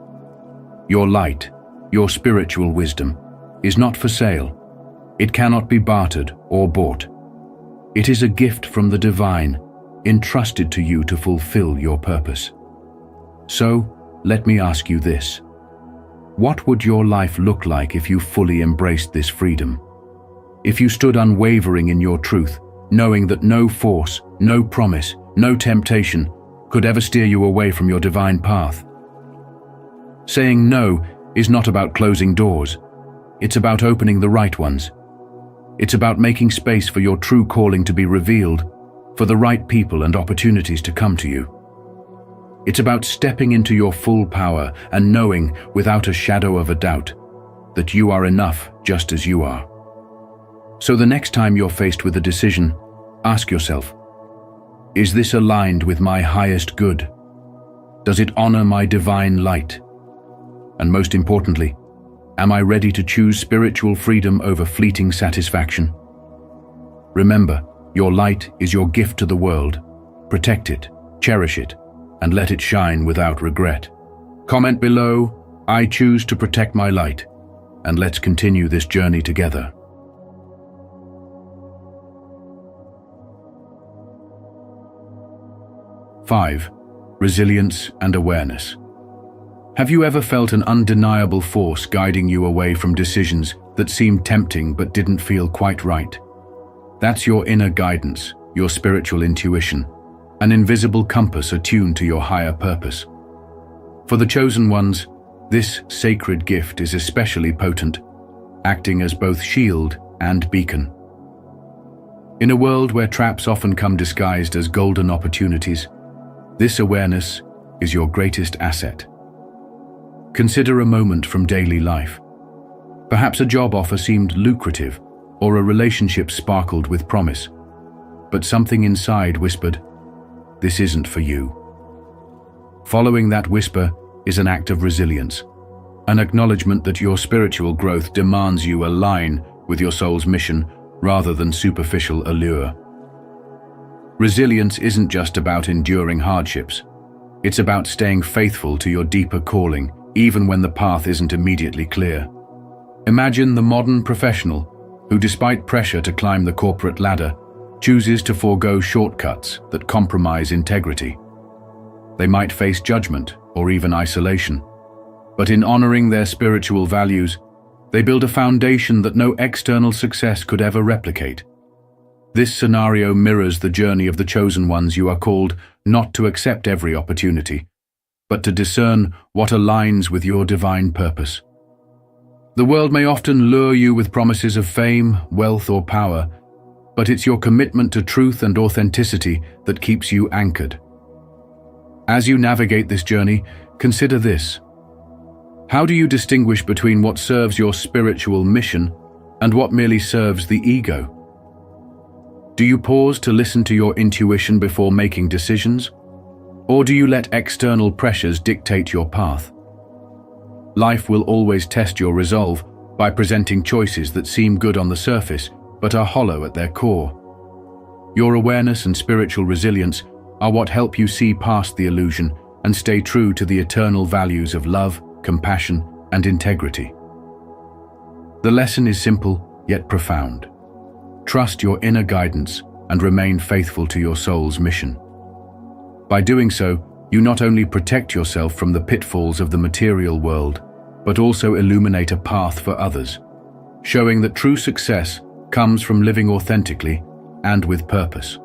Your light, your spiritual wisdom, is not for sale. It cannot be bartered or bought. It is a gift from the divine, entrusted to you to fulfill your purpose. So, let me ask you this. What would your life look like if you fully embraced this freedom? If you stood unwavering in your truth, knowing that no force, no promise, no temptation could ever steer you away from your divine path? Saying no is not about closing doors. It's about opening the right ones. It's about making space for your true calling to be revealed, for the right people and opportunities to come to you. It's about stepping into your full power and knowing, without a shadow of a doubt, that you are enough just as you are. So the next time you're faced with a decision, ask yourself, is this aligned with my highest good? Does it honor my divine light? And most importantly, am I ready to choose spiritual freedom over fleeting satisfaction? Remember, your light is your gift to the world. Protect it, cherish it, and let it shine without regret. Comment below, "I choose to protect my light," and let's continue this journey together. 5. Resilience and awareness. Have you ever felt an undeniable force guiding you away from decisions that seemed tempting but didn't feel quite right? That's your inner guidance, your spiritual intuition, an invisible compass attuned to your higher purpose. For the chosen ones, this sacred gift is especially potent, acting as both shield and beacon. In a world where traps often come disguised as golden opportunities, this awareness is your greatest asset. Consider a moment from daily life. Perhaps a job offer seemed lucrative, or a relationship sparkled with promise, but something inside whispered, "This isn't for you." Following that whisper is an act of resilience, an acknowledgement that your spiritual growth demands you align with your soul's mission rather than superficial allure. Resilience isn't just about enduring hardships. It's about staying faithful to your deeper calling, even when the path isn't immediately clear. Imagine the modern professional who, despite pressure to climb the corporate ladder, chooses to forego shortcuts that compromise integrity. They might face judgment or even isolation, but in honoring their spiritual values, they build a foundation that no external success could ever replicate. This scenario mirrors the journey of the chosen ones. You are called not to accept every opportunity, but to discern what aligns with your divine purpose. The world may often lure you with promises of fame, wealth, or power, but it's your commitment to truth and authenticity that keeps you anchored. As you navigate this journey, consider this. How do you distinguish between what serves your spiritual mission and what merely serves the ego? Do you pause to listen to your intuition before making decisions? Or do you let external pressures dictate your path? Life will always test your resolve by presenting choices that seem good on the surface but are hollow at their core. Your awareness and spiritual resilience are what help you see past the illusion and stay true to the eternal values of love, compassion, and integrity. The lesson is simple yet profound. Trust your inner guidance and remain faithful to your soul's mission. By doing so, you not only protect yourself from the pitfalls of the material world, but also illuminate a path for others, showing that true success comes from living authentically and with purpose.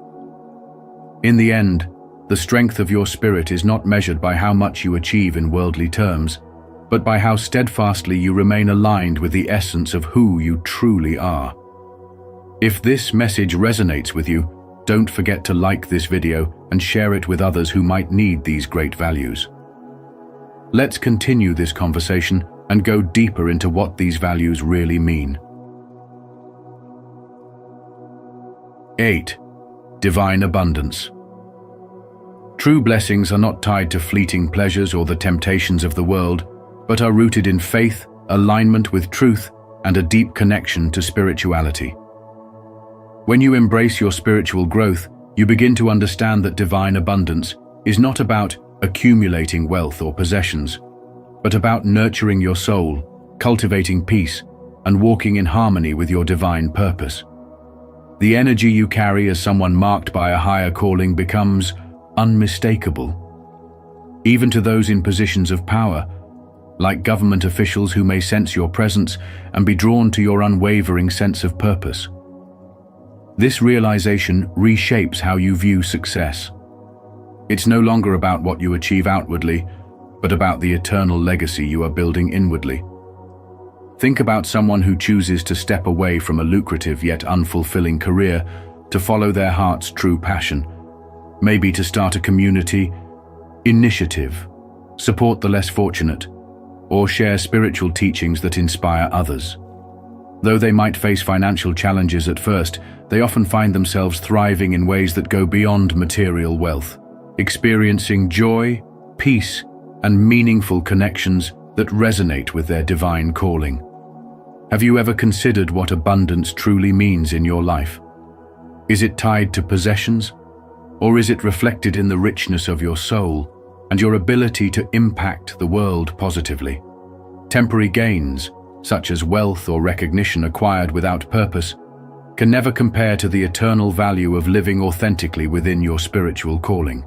In the end, the strength of your spirit is not measured by how much you achieve in worldly terms, but by how steadfastly you remain aligned with the essence of who you truly are. If this message resonates with you, don't forget to like this video and share it with others who might need these great values. Let's continue this conversation and go deeper into what these values really mean. 8. Divine abundance. True blessings are not tied to fleeting pleasures or the temptations of the world, but are rooted in faith, alignment with truth, and a deep connection to spirituality. When you embrace your spiritual growth, you begin to understand that divine abundance is not about accumulating wealth or possessions, but about nurturing your soul, cultivating peace, and walking in harmony with your divine purpose. The energy you carry as someone marked by a higher calling becomes unmistakable, even to those in positions of power, like government officials who may sense your presence and be drawn to your unwavering sense of purpose. This realization reshapes how you view success. It's no longer about what you achieve outwardly, but about the eternal legacy you are building inwardly. Think about someone who chooses to step away from a lucrative yet unfulfilling career to follow their heart's true passion, maybe to start a community initiative, support the less fortunate, or share spiritual teachings that inspire others. Though they might face financial challenges at first, they often find themselves thriving in ways that go beyond material wealth, experiencing joy, peace, and meaningful connections that resonate with their divine calling. Have you ever considered what abundance truly means in your life? Is it tied to possessions, or is it reflected in the richness of your soul and your ability to impact the world positively? Temporary gains, such as wealth or recognition acquired without purpose, can never compare to the eternal value of living authentically within your spiritual calling.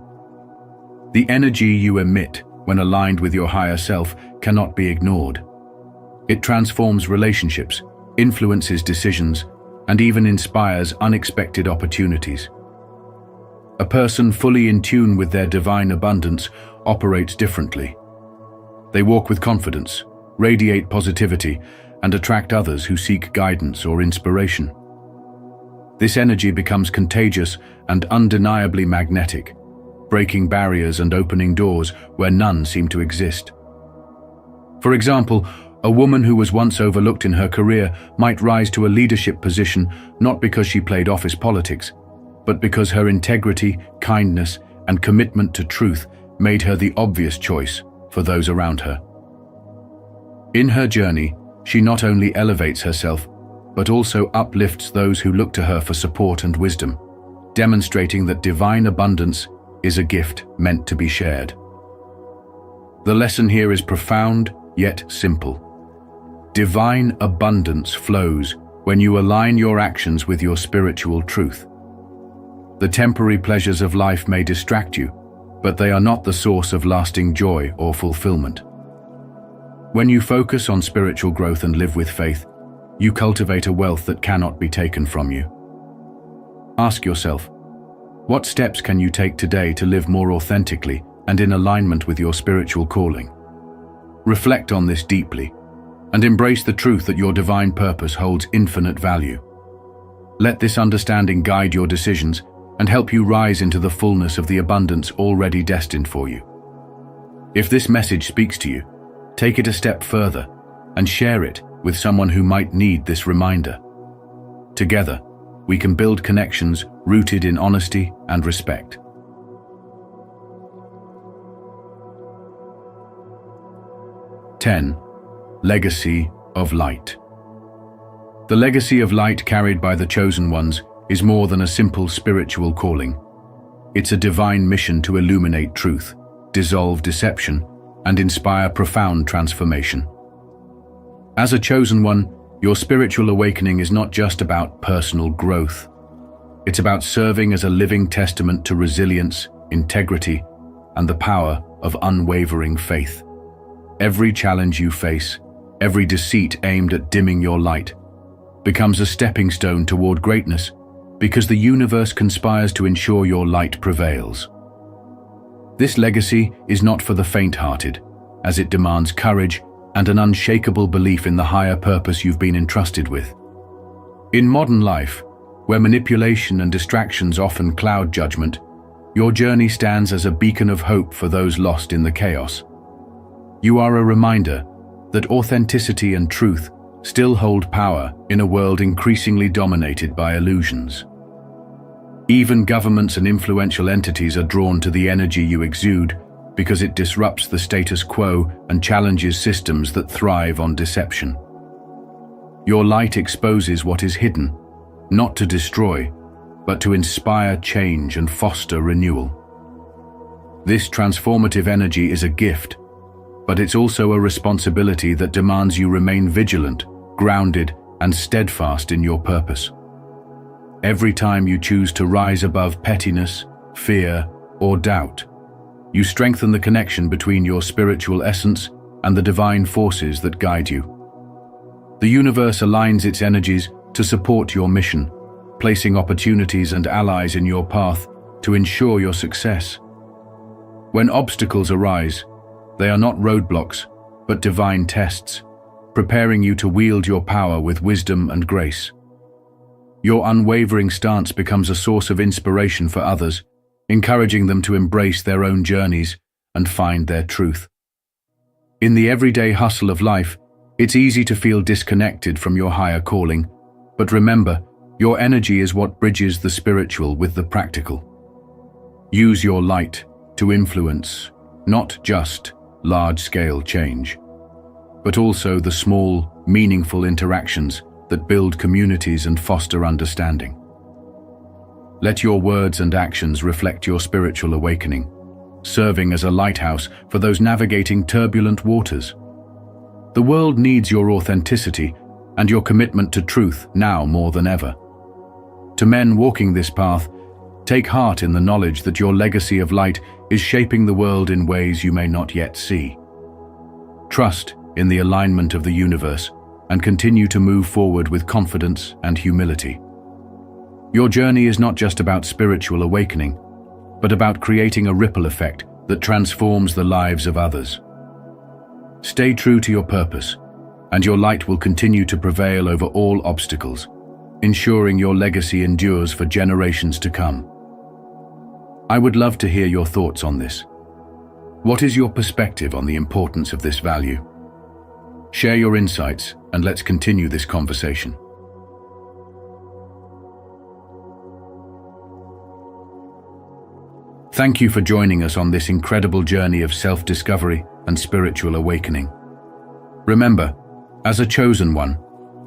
The energy you emit when aligned with your higher self cannot be ignored. It transforms relationships, influences decisions, and even inspires unexpected opportunities. A person fully in tune with their divine abundance operates differently. They walk with confidence, radiate positivity, and attract others who seek guidance or inspiration. This energy becomes contagious and undeniably magnetic, breaking barriers and opening doors where none seem to exist. For example, a woman who was once overlooked in her career might rise to a leadership position not because she played office politics, but because her integrity, kindness, and commitment to truth made her the obvious choice for those around her. In her journey, she not only elevates herself, but also uplifts those who look to her for support and wisdom, demonstrating that divine abundance is a gift meant to be shared. The lesson here is profound yet simple. Divine abundance flows when you align your actions with your spiritual truth. The temporary pleasures of life may distract you, but they are not the source of lasting joy or fulfillment. When you focus on spiritual growth and live with faith, you cultivate a wealth that cannot be taken from you. Ask yourself, what steps can you take today to live more authentically and in alignment with your spiritual calling? Reflect on this deeply and embrace the truth that your divine purpose holds infinite value. Let this understanding guide your decisions and help you rise into the fullness of the abundance already destined for you. If this message speaks to you, Take it a step further and share it with someone who might need this reminder. Together, we can build connections rooted in honesty and respect. Legacy of light. The legacy of light carried by the chosen ones is more than a simple spiritual calling. It's a divine mission to illuminate truth, dissolve deception, and inspire profound transformation. As a chosen one, your spiritual awakening is not just about personal growth. It's about serving as a living testament to resilience, integrity, and the power of unwavering faith. Every challenge you face, every deceit aimed at dimming your light, becomes a stepping stone toward greatness, because the universe conspires to ensure your light prevails. This legacy is not for the faint-hearted, as it demands courage and an unshakable belief in the higher purpose you've been entrusted with. In modern life, where manipulation and distractions often cloud judgment, your journey stands as a beacon of hope for those lost in the chaos. You are a reminder that authenticity and truth still hold power in a world increasingly dominated by illusions. Even governments and influential entities are drawn to the energy you exude because it disrupts the status quo and challenges systems that thrive on deception. Your light exposes what is hidden, not to destroy, but to inspire change and foster renewal. This transformative energy is a gift, but it's also a responsibility that demands you remain vigilant, grounded, and steadfast in your purpose. Every time you choose to rise above pettiness, fear, or doubt, you strengthen the connection between your spiritual essence and the divine forces that guide you. The universe aligns its energies to support your mission, placing opportunities and allies in your path to ensure your success. When obstacles arise, they are not roadblocks, but divine tests, preparing you to wield your power with wisdom and grace. Your unwavering stance becomes a source of inspiration for others, encouraging them to embrace their own journeys and find their truth. In the everyday hustle of life, it's easy to feel disconnected from your higher calling, but remember, your energy is what bridges the spiritual with the practical. Use your light to influence not just large-scale change, but also the small, meaningful interactions that build communities and foster understanding. Let your words and actions reflect your spiritual awakening, serving as a lighthouse for those navigating turbulent waters. The world needs your authenticity and your commitment to truth now more than ever. To men walking this path, take heart in the knowledge that your legacy of light is shaping the world in ways you may not yet see. Trust in the alignment of the universe and continue to move forward with confidence and humility. Your journey is not just about spiritual awakening, but about creating a ripple effect that transforms the lives of others. Stay true to your purpose, and your light will continue to prevail over all obstacles, ensuring your legacy endures for generations to come. I would love to hear your thoughts on this. What is your perspective on the importance of this value? Share your insights and let's continue this conversation. Thank you for joining us on this incredible journey of self-discovery and spiritual awakening. Remember, as a chosen one,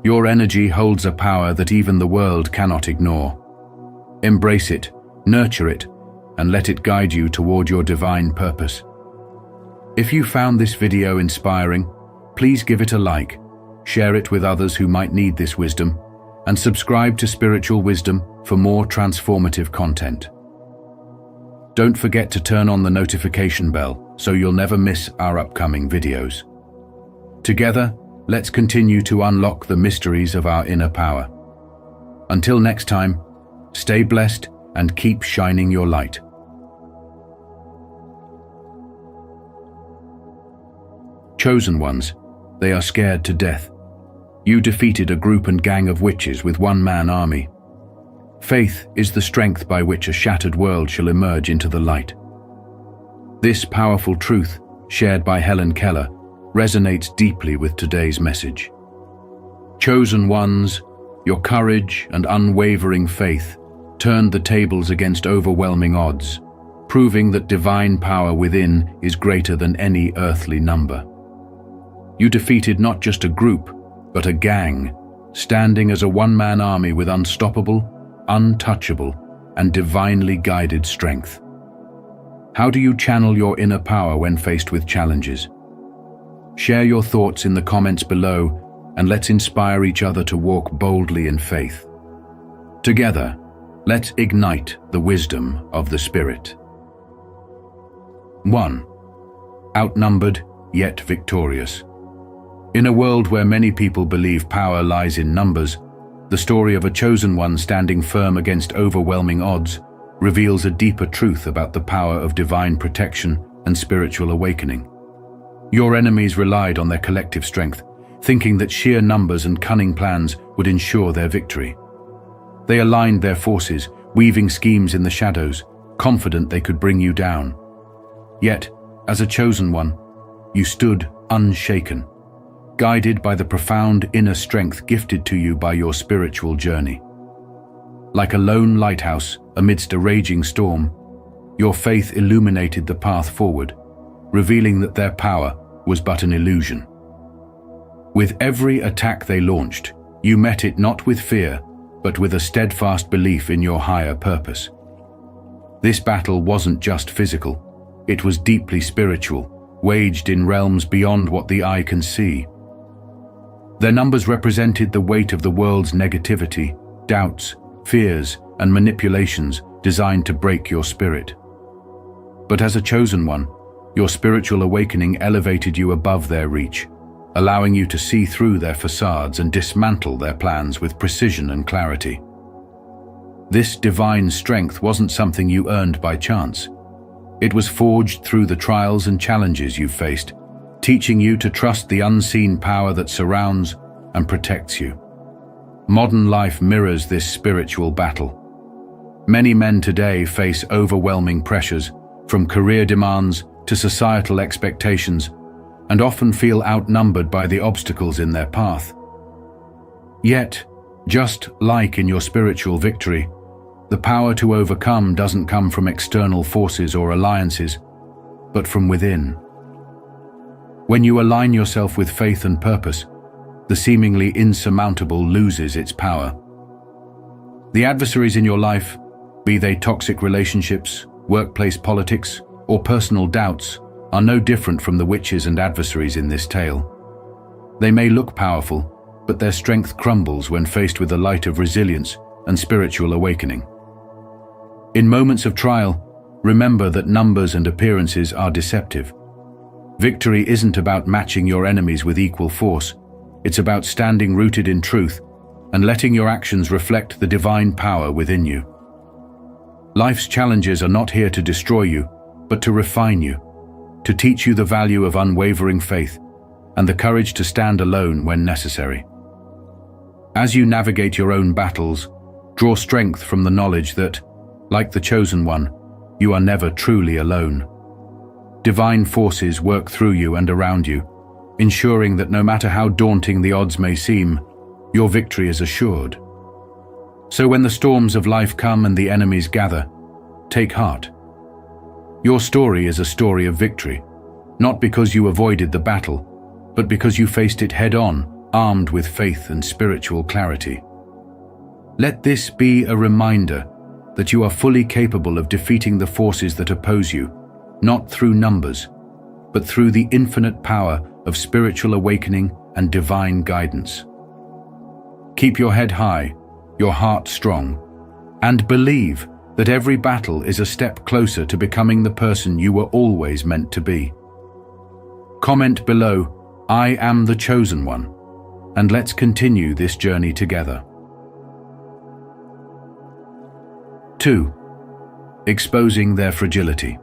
your energy holds a power that even the world cannot ignore. Embrace it, nurture it, and let it guide you toward your divine purpose. If you found this video inspiring, please give it a like, share it with others who might need this wisdom, and subscribe to Spiritual Wisdom for more transformative content. Don't forget to turn on the notification bell so you'll never miss our upcoming videos. Together, let's continue to unlock the mysteries of our inner power. Until next time, stay blessed and keep shining your light. Chosen ones, they are scared to death. You defeated a group and gang of witches with one-man army. Faith is the strength by which a shattered world shall emerge into the light. This powerful truth, shared by Helen Keller, resonates deeply with today's message. Chosen ones, your courage and unwavering faith turned the tables against overwhelming odds, proving that divine power within is greater than any earthly number. You defeated not just a group, but a gang, standing as a one-man army with unstoppable, untouchable, and divinely guided strength. How do you channel your inner power when faced with challenges? Share your thoughts in the comments below, and let's inspire each other to walk boldly in faith. Together, let's ignite the wisdom of the Spirit. 1. Outnumbered, yet victorious. In a world where many people believe power lies in numbers, the story of a chosen one standing firm against overwhelming odds reveals a deeper truth about the power of divine protection and spiritual awakening. Your enemies relied on their collective strength, thinking that sheer numbers and cunning plans would ensure their victory. They aligned their forces, weaving schemes in the shadows, confident they could bring you down. Yet, as a chosen one, you stood unshaken, guided by the profound inner strength gifted to you by your spiritual journey. Like a lone lighthouse amidst a raging storm, your faith illuminated the path forward, revealing that their power was but an illusion. With every attack they launched, you met it not with fear, but with a steadfast belief in your higher purpose. This battle wasn't just physical, it was deeply spiritual, waged in realms beyond what the eye can see. Their numbers represented the weight of the world's negativity, doubts, fears, and manipulations designed to break your spirit. But as a chosen one, your spiritual awakening elevated you above their reach, allowing you to see through their facades and dismantle their plans with precision and clarity. This divine strength wasn't something you earned by chance. It was forged through the trials and challenges you faced, teaching you to trust the unseen power that surrounds and protects you. Modern life mirrors this spiritual battle. Many men today face overwhelming pressures, from career demands to societal expectations, and often feel outnumbered by the obstacles in their path. Yet, just like in your spiritual victory, the power to overcome doesn't come from external forces or alliances, but from within. When you align yourself with faith and purpose, the seemingly insurmountable loses its power. The adversaries in your life, be they toxic relationships, workplace politics, or personal doubts, are no different from the witches and adversaries in this tale. They may look powerful, but their strength crumbles when faced with the light of resilience and spiritual awakening. In moments of trial, remember that numbers and appearances are deceptive. Victory isn't about matching your enemies with equal force. It's about standing rooted in truth and letting your actions reflect the divine power within you. Life's challenges are not here to destroy you, but to refine you, to teach you the value of unwavering faith and the courage to stand alone when necessary. As you navigate your own battles, draw strength from the knowledge that, like the chosen one, you are never truly alone. Divine forces work through you and around you, ensuring that no matter how daunting the odds may seem, your victory is assured. So when the storms of life come and the enemies gather, take heart. Your story is a story of victory, not because you avoided the battle, but because you faced it head-on, armed with faith and spiritual clarity. Let this be a reminder that you are fully capable of defeating the forces that oppose you, not through numbers, but through the infinite power of spiritual awakening and divine guidance. Keep your head high, your heart strong, and believe that every battle is a step closer to becoming the person you were always meant to be. Comment below, "I am the chosen one," and let's continue this journey together. 2. Exposing their fragility.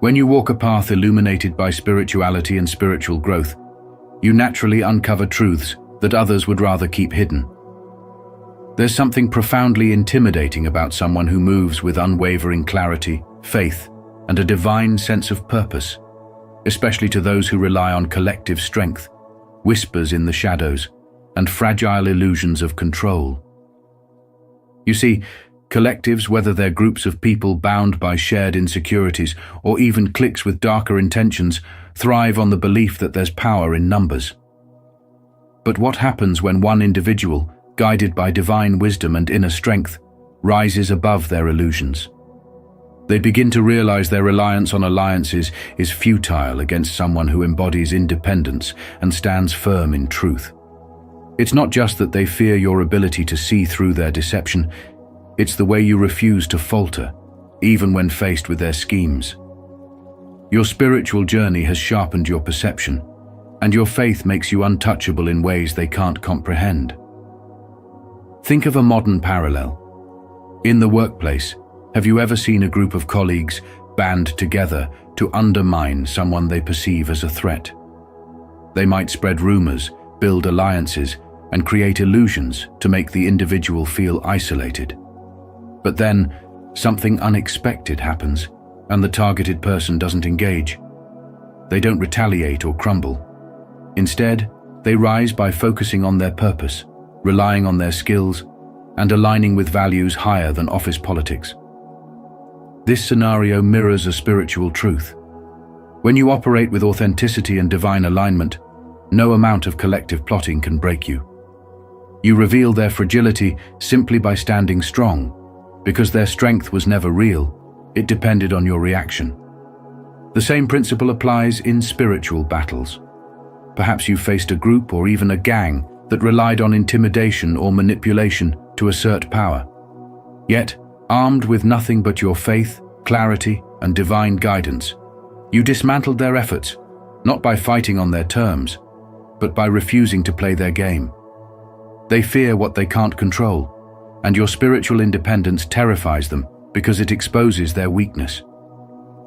When you walk a path illuminated by spirituality and spiritual growth, you naturally uncover truths that others would rather keep hidden. There's something profoundly intimidating about someone who moves with unwavering clarity, faith, and a divine sense of purpose. especially to those who rely on collective strength, whispers in the shadows, and fragile illusions of control. You see, collectives, whether they're groups of people bound by shared insecurities or even cliques with darker intentions, thrive on the belief that there's power in numbers. But what happens when one individual, guided by divine wisdom and inner strength, rises above their illusions? They begin to realize their reliance on alliances is futile against someone who embodies independence and stands firm in truth. It's not just that they fear your ability to see through their deception, it's the way you refuse to falter, even when faced with their schemes. Your spiritual journey has sharpened your perception, and your faith makes you untouchable in ways they can't comprehend. Think of a modern parallel. In the workplace, have you ever seen a group of colleagues band together to undermine someone they perceive as a threat? They might spread rumors, build alliances, and create illusions to make the individual feel isolated. But then, something unexpected happens, and the targeted person doesn't engage. They don't retaliate or crumble. Instead, they rise by focusing on their purpose, relying on their skills, and aligning with values higher than office politics. This scenario mirrors a spiritual truth. When you operate with authenticity and divine alignment, no amount of collective plotting can break you. You reveal their fragility simply by standing strong, because their strength was never real, it depended on your reaction. The same principle applies in spiritual battles. Perhaps you faced a group or even a gang that relied on intimidation or manipulation to assert power. Yet, armed with nothing but your faith, clarity, and divine guidance, you dismantled their efforts, not by fighting on their terms, but by refusing to play their game. They fear what they can't control, and your spiritual independence terrifies them because it exposes their weakness.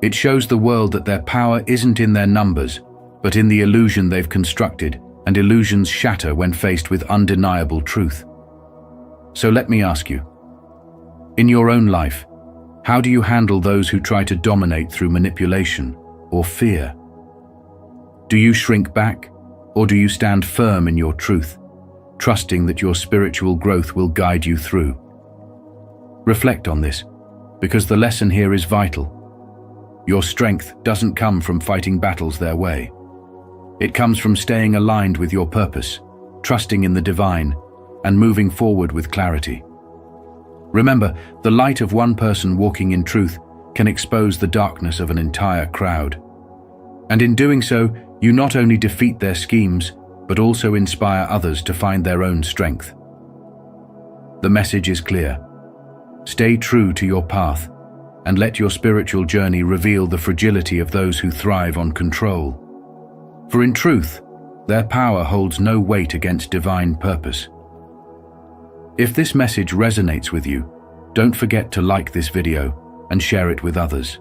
It shows the world that their power isn't in their numbers, but in the illusion they've constructed, and illusions shatter when faced with undeniable truth. So let me ask you, in your own life, how do you handle those who try to dominate through manipulation or fear? Do you shrink back, or do you stand firm in your truth, trusting that your spiritual growth will guide you through? Reflect on this, because the lesson here is vital. Your strength doesn't come from fighting battles their way. It comes from staying aligned with your purpose, trusting in the divine, and moving forward with clarity. Remember, the light of one person walking in truth can expose the darkness of an entire crowd. And in doing so, you not only defeat their schemes, but also inspire others to find their own strength. The message is clear. Stay true to your path, and let your spiritual journey reveal the fragility of those who thrive on control. For in truth, their power holds no weight against divine purpose. If this message resonates with you, don't forget to like this video and share it with others.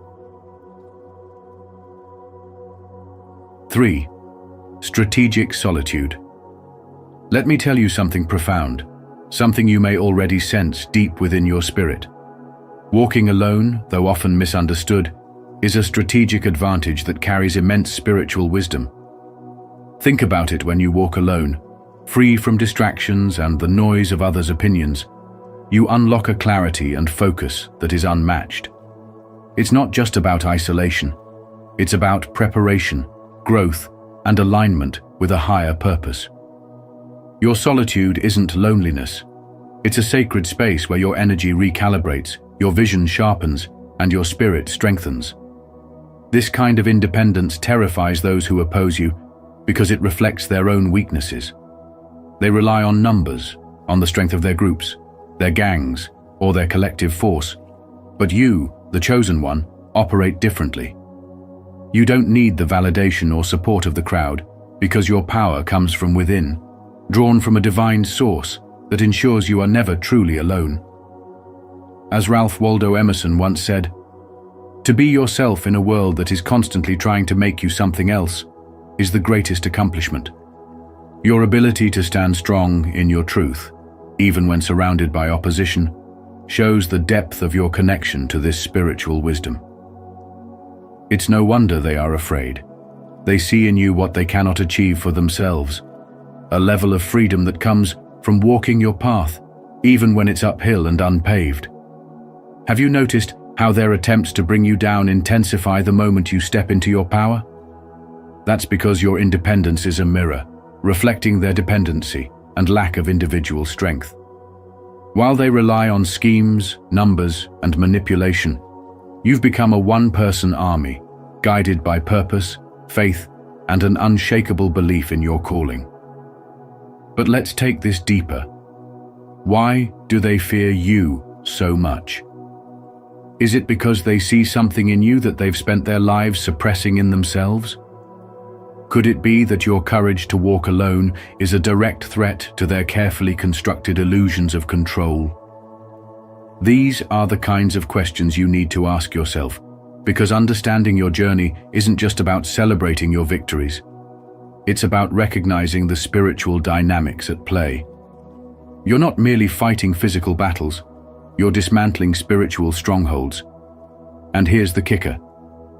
3. Strategic solitude. Let me tell you something profound, something you may already sense deep within your spirit. Walking alone, though often misunderstood, is a strategic advantage that carries immense spiritual wisdom. Think about it when you walk alone, free from distractions and the noise of others' opinions. You unlock a clarity and focus that is unmatched. It's not just about isolation. It's about preparation, growth, and alignment with a higher purpose. Your solitude isn't loneliness. It's a sacred space where your energy recalibrates, your vision sharpens, and your spirit strengthens. This kind of independence terrifies those who oppose you because it reflects their own weaknesses. They rely on numbers, on the strength of their groups, their gangs, or their collective force. But you, the chosen one, operate differently. You don't need the validation or support of the crowd because your power comes from within, drawn from a divine source that ensures you are never truly alone. As Ralph Waldo Emerson once said, "To be yourself in a world that is constantly trying to make you something else is the greatest accomplishment." Your ability to stand strong in your truth, even when surrounded by opposition, shows the depth of your connection to this spiritual wisdom. It's no wonder they are afraid. They see in you what they cannot achieve for themselves, a level of freedom that comes from walking your path, even when it's uphill and unpaved. Have you noticed how their attempts to bring you down intensify the moment you step into your power? That's because your independence is a mirror, reflecting their dependency and lack of individual strength. While they rely on schemes, numbers, and manipulation, you've become a one-person army, guided by purpose, faith, and an unshakable belief in your calling. But let's take this deeper. Why do they fear you so much? Is it because they see something in you that they've spent their lives suppressing in themselves? Could it be that your courage to walk alone is a direct threat to their carefully constructed illusions of control? These are the kinds of questions you need to ask yourself, because understanding your journey isn't just about celebrating your victories. It's about recognizing the spiritual dynamics at play. You're not merely fighting physical battles, you're dismantling spiritual strongholds. And here's the kicker.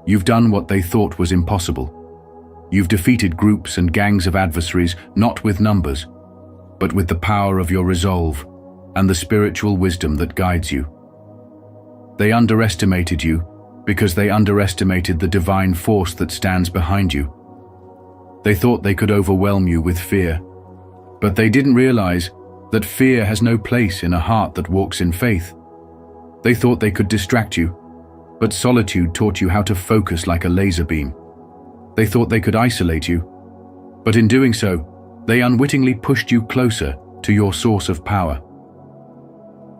You've done what they thought was impossible. You've defeated groups and gangs of adversaries not with numbers, but with the power of your resolve and the spiritual wisdom that guides you. They underestimated you because they underestimated the divine force that stands behind you. They thought they could overwhelm you with fear, but they didn't realize that fear has no place in a heart that walks in faith. They thought they could distract you, but solitude taught you how to focus like a laser beam. They thought they could isolate you, but in doing so, they unwittingly pushed you closer to your source of power.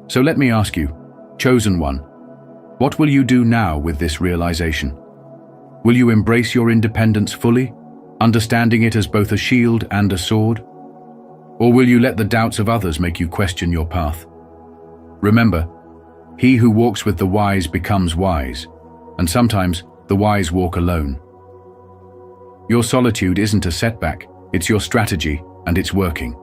So let me ask you, chosen one, what will you do now with this realization? Will you embrace your independence fully, understanding it as both a shield and a sword? Or will you let the doubts of others make you question your path? Remember, he who walks with the wise becomes wise, and sometimes the wise walk alone. Your solitude isn't a setback, it's your strategy, and it's working.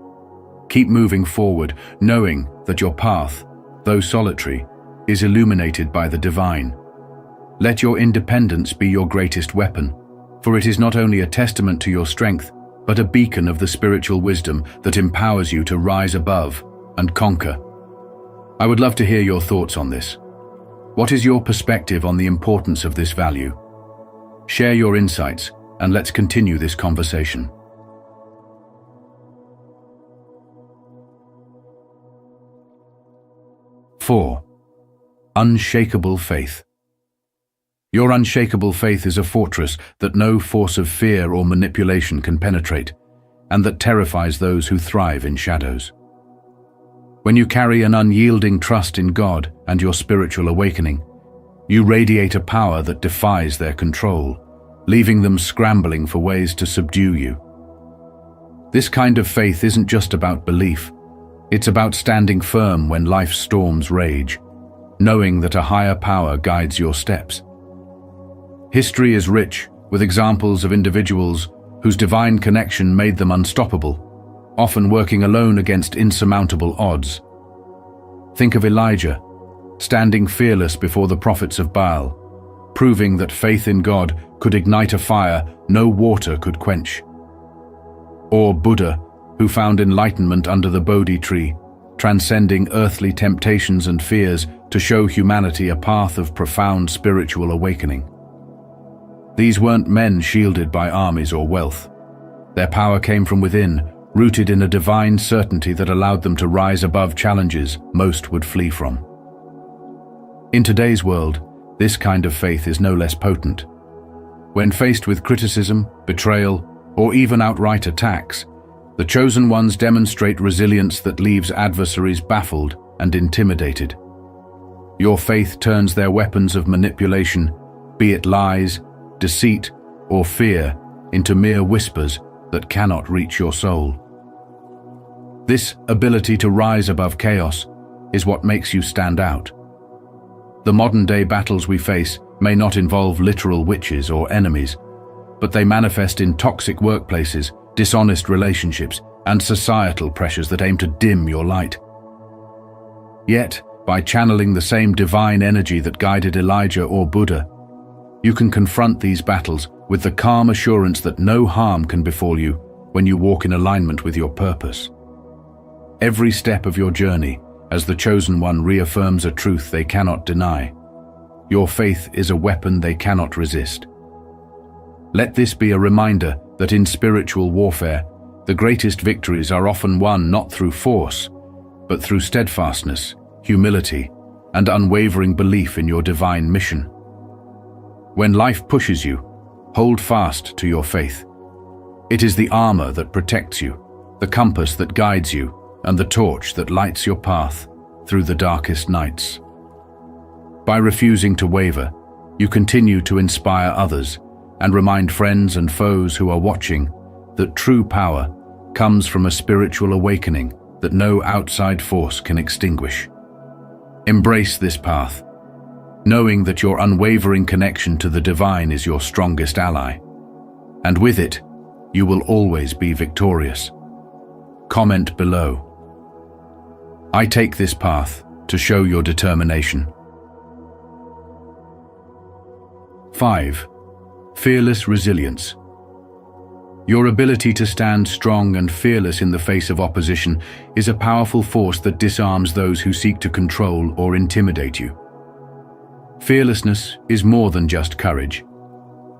Keep moving forward, knowing that your path, though solitary, is illuminated by the divine. Let your independence be your greatest weapon, for it is not only a testament to your strength, but a beacon of the spiritual wisdom that empowers you to rise above and conquer. I would love to hear your thoughts on this. What is your perspective on the importance of this value? Share your insights, and let's continue this conversation. Four, unshakable faith. Your unshakable faith is a fortress that no force of fear or manipulation can penetrate, and that terrifies those who thrive in shadows. When you carry an unyielding trust in God and your spiritual awakening, you radiate a power that defies their control, leaving them scrambling for ways to subdue you. This kind of faith isn't just about belief, it's about standing firm when life's storms rage, knowing that a higher power guides your steps. History is rich with examples of individuals whose divine connection made them unstoppable, often working alone against insurmountable odds. Think of Elijah, standing fearless before the prophets of Baal, proving that faith in God could ignite a fire no water could quench. Or Buddha, who found enlightenment under the Bodhi tree, transcending earthly temptations and fears to show humanity a path of profound spiritual awakening. These weren't men shielded by armies or wealth. Their power came from within, rooted in a divine certainty that allowed them to rise above challenges most would flee from. In today's world, this kind of faith is no less potent. When faced with criticism, betrayal, or even outright attacks, the chosen ones demonstrate resilience that leaves adversaries baffled and intimidated. Your faith turns their weapons of manipulation, be it lies, deceit, or fear, into mere whispers that cannot reach your soul. This ability to rise above chaos is what makes you stand out. The modern-day battles we face may not involve literal witches or enemies, but they manifest in toxic workplaces, dishonest relationships, and societal pressures that aim to dim your light. Yet, by channeling the same divine energy that guided Elijah or Buddha, you can confront these battles with the calm assurance that no harm can befall you when you walk in alignment with your purpose. Every step of your journey, as the chosen one, reaffirms a truth they cannot deny. Your faith is a weapon they cannot resist. Let this be a reminder that in spiritual warfare, the greatest victories are often won not through force, but through steadfastness, humility, and unwavering belief in your divine mission. When life pushes you, hold fast to your faith. It is the armor that protects you, the compass that guides you, and the torch that lights your path through the darkest nights. By refusing to waver, you continue to inspire others and remind friends and foes who are watching that true power comes from a spiritual awakening that no outside force can extinguish. Embrace this path, knowing that your unwavering connection to the divine is your strongest ally, and with it, you will always be victorious. Comment below. I take this path to show your determination. 5. Fearless resilience. Your ability to stand strong and fearless in the face of opposition is a powerful force that disarms those who seek to control or intimidate you. Fearlessness is more than just courage.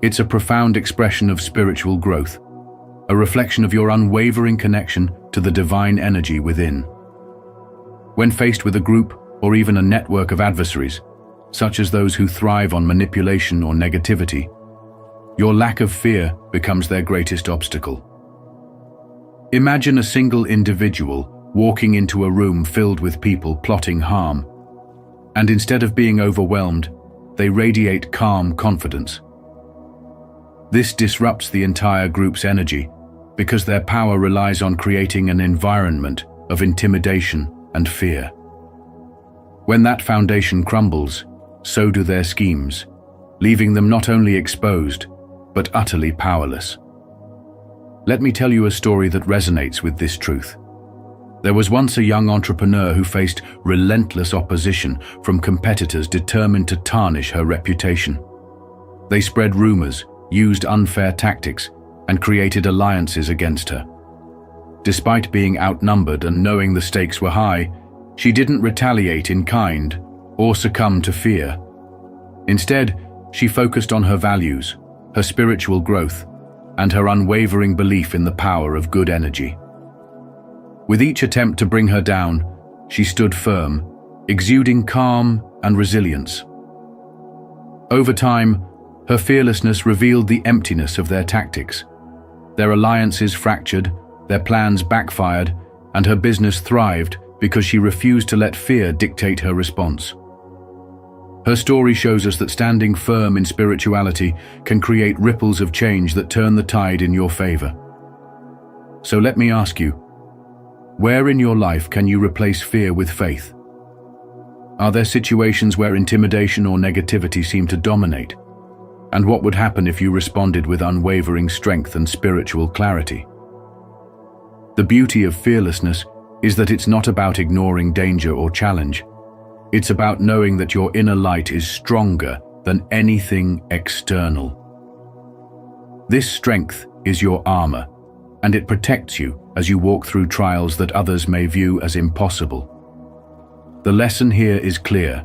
It's a profound expression of spiritual growth, a reflection of your unwavering connection to the divine energy within. When faced with a group or even a network of adversaries, such as those who thrive on manipulation or negativity, your lack of fear becomes their greatest obstacle. Imagine a single individual walking into a room filled with people plotting harm, and instead of being overwhelmed, they radiate calm confidence. This disrupts the entire group's energy because their power relies on creating an environment of intimidation and fear. When that foundation crumbles, so do their schemes, leaving them not only exposed, but utterly powerless. Let me tell you a story that resonates with this truth. There was once a young entrepreneur who faced relentless opposition from competitors determined to tarnish her reputation. They spread rumors, used unfair tactics, and created alliances against her. Despite being outnumbered and knowing the stakes were high, she didn't retaliate in kind or succumb to fear. Instead, she focused on her values, her spiritual growth, and her unwavering belief in the power of good energy. With each attempt to bring her down, she stood firm, exuding calm and resilience. Over time, her fearlessness revealed the emptiness of their tactics. Their alliances fractured, their plans backfired, and her business thrived because she refused to let fear dictate her response. Her story shows us that standing firm in spirituality can create ripples of change that turn the tide in your favor. So let me ask you, where in your life can you replace fear with faith? Are there situations where intimidation or negativity seem to dominate? And what would happen if you responded with unwavering strength and spiritual clarity? The beauty of fearlessness is that it's not about ignoring danger or challenge. It's about knowing that your inner light is stronger than anything external. This strength is your armor, and it protects you as you walk through trials that others may view as impossible. The lesson here is clear.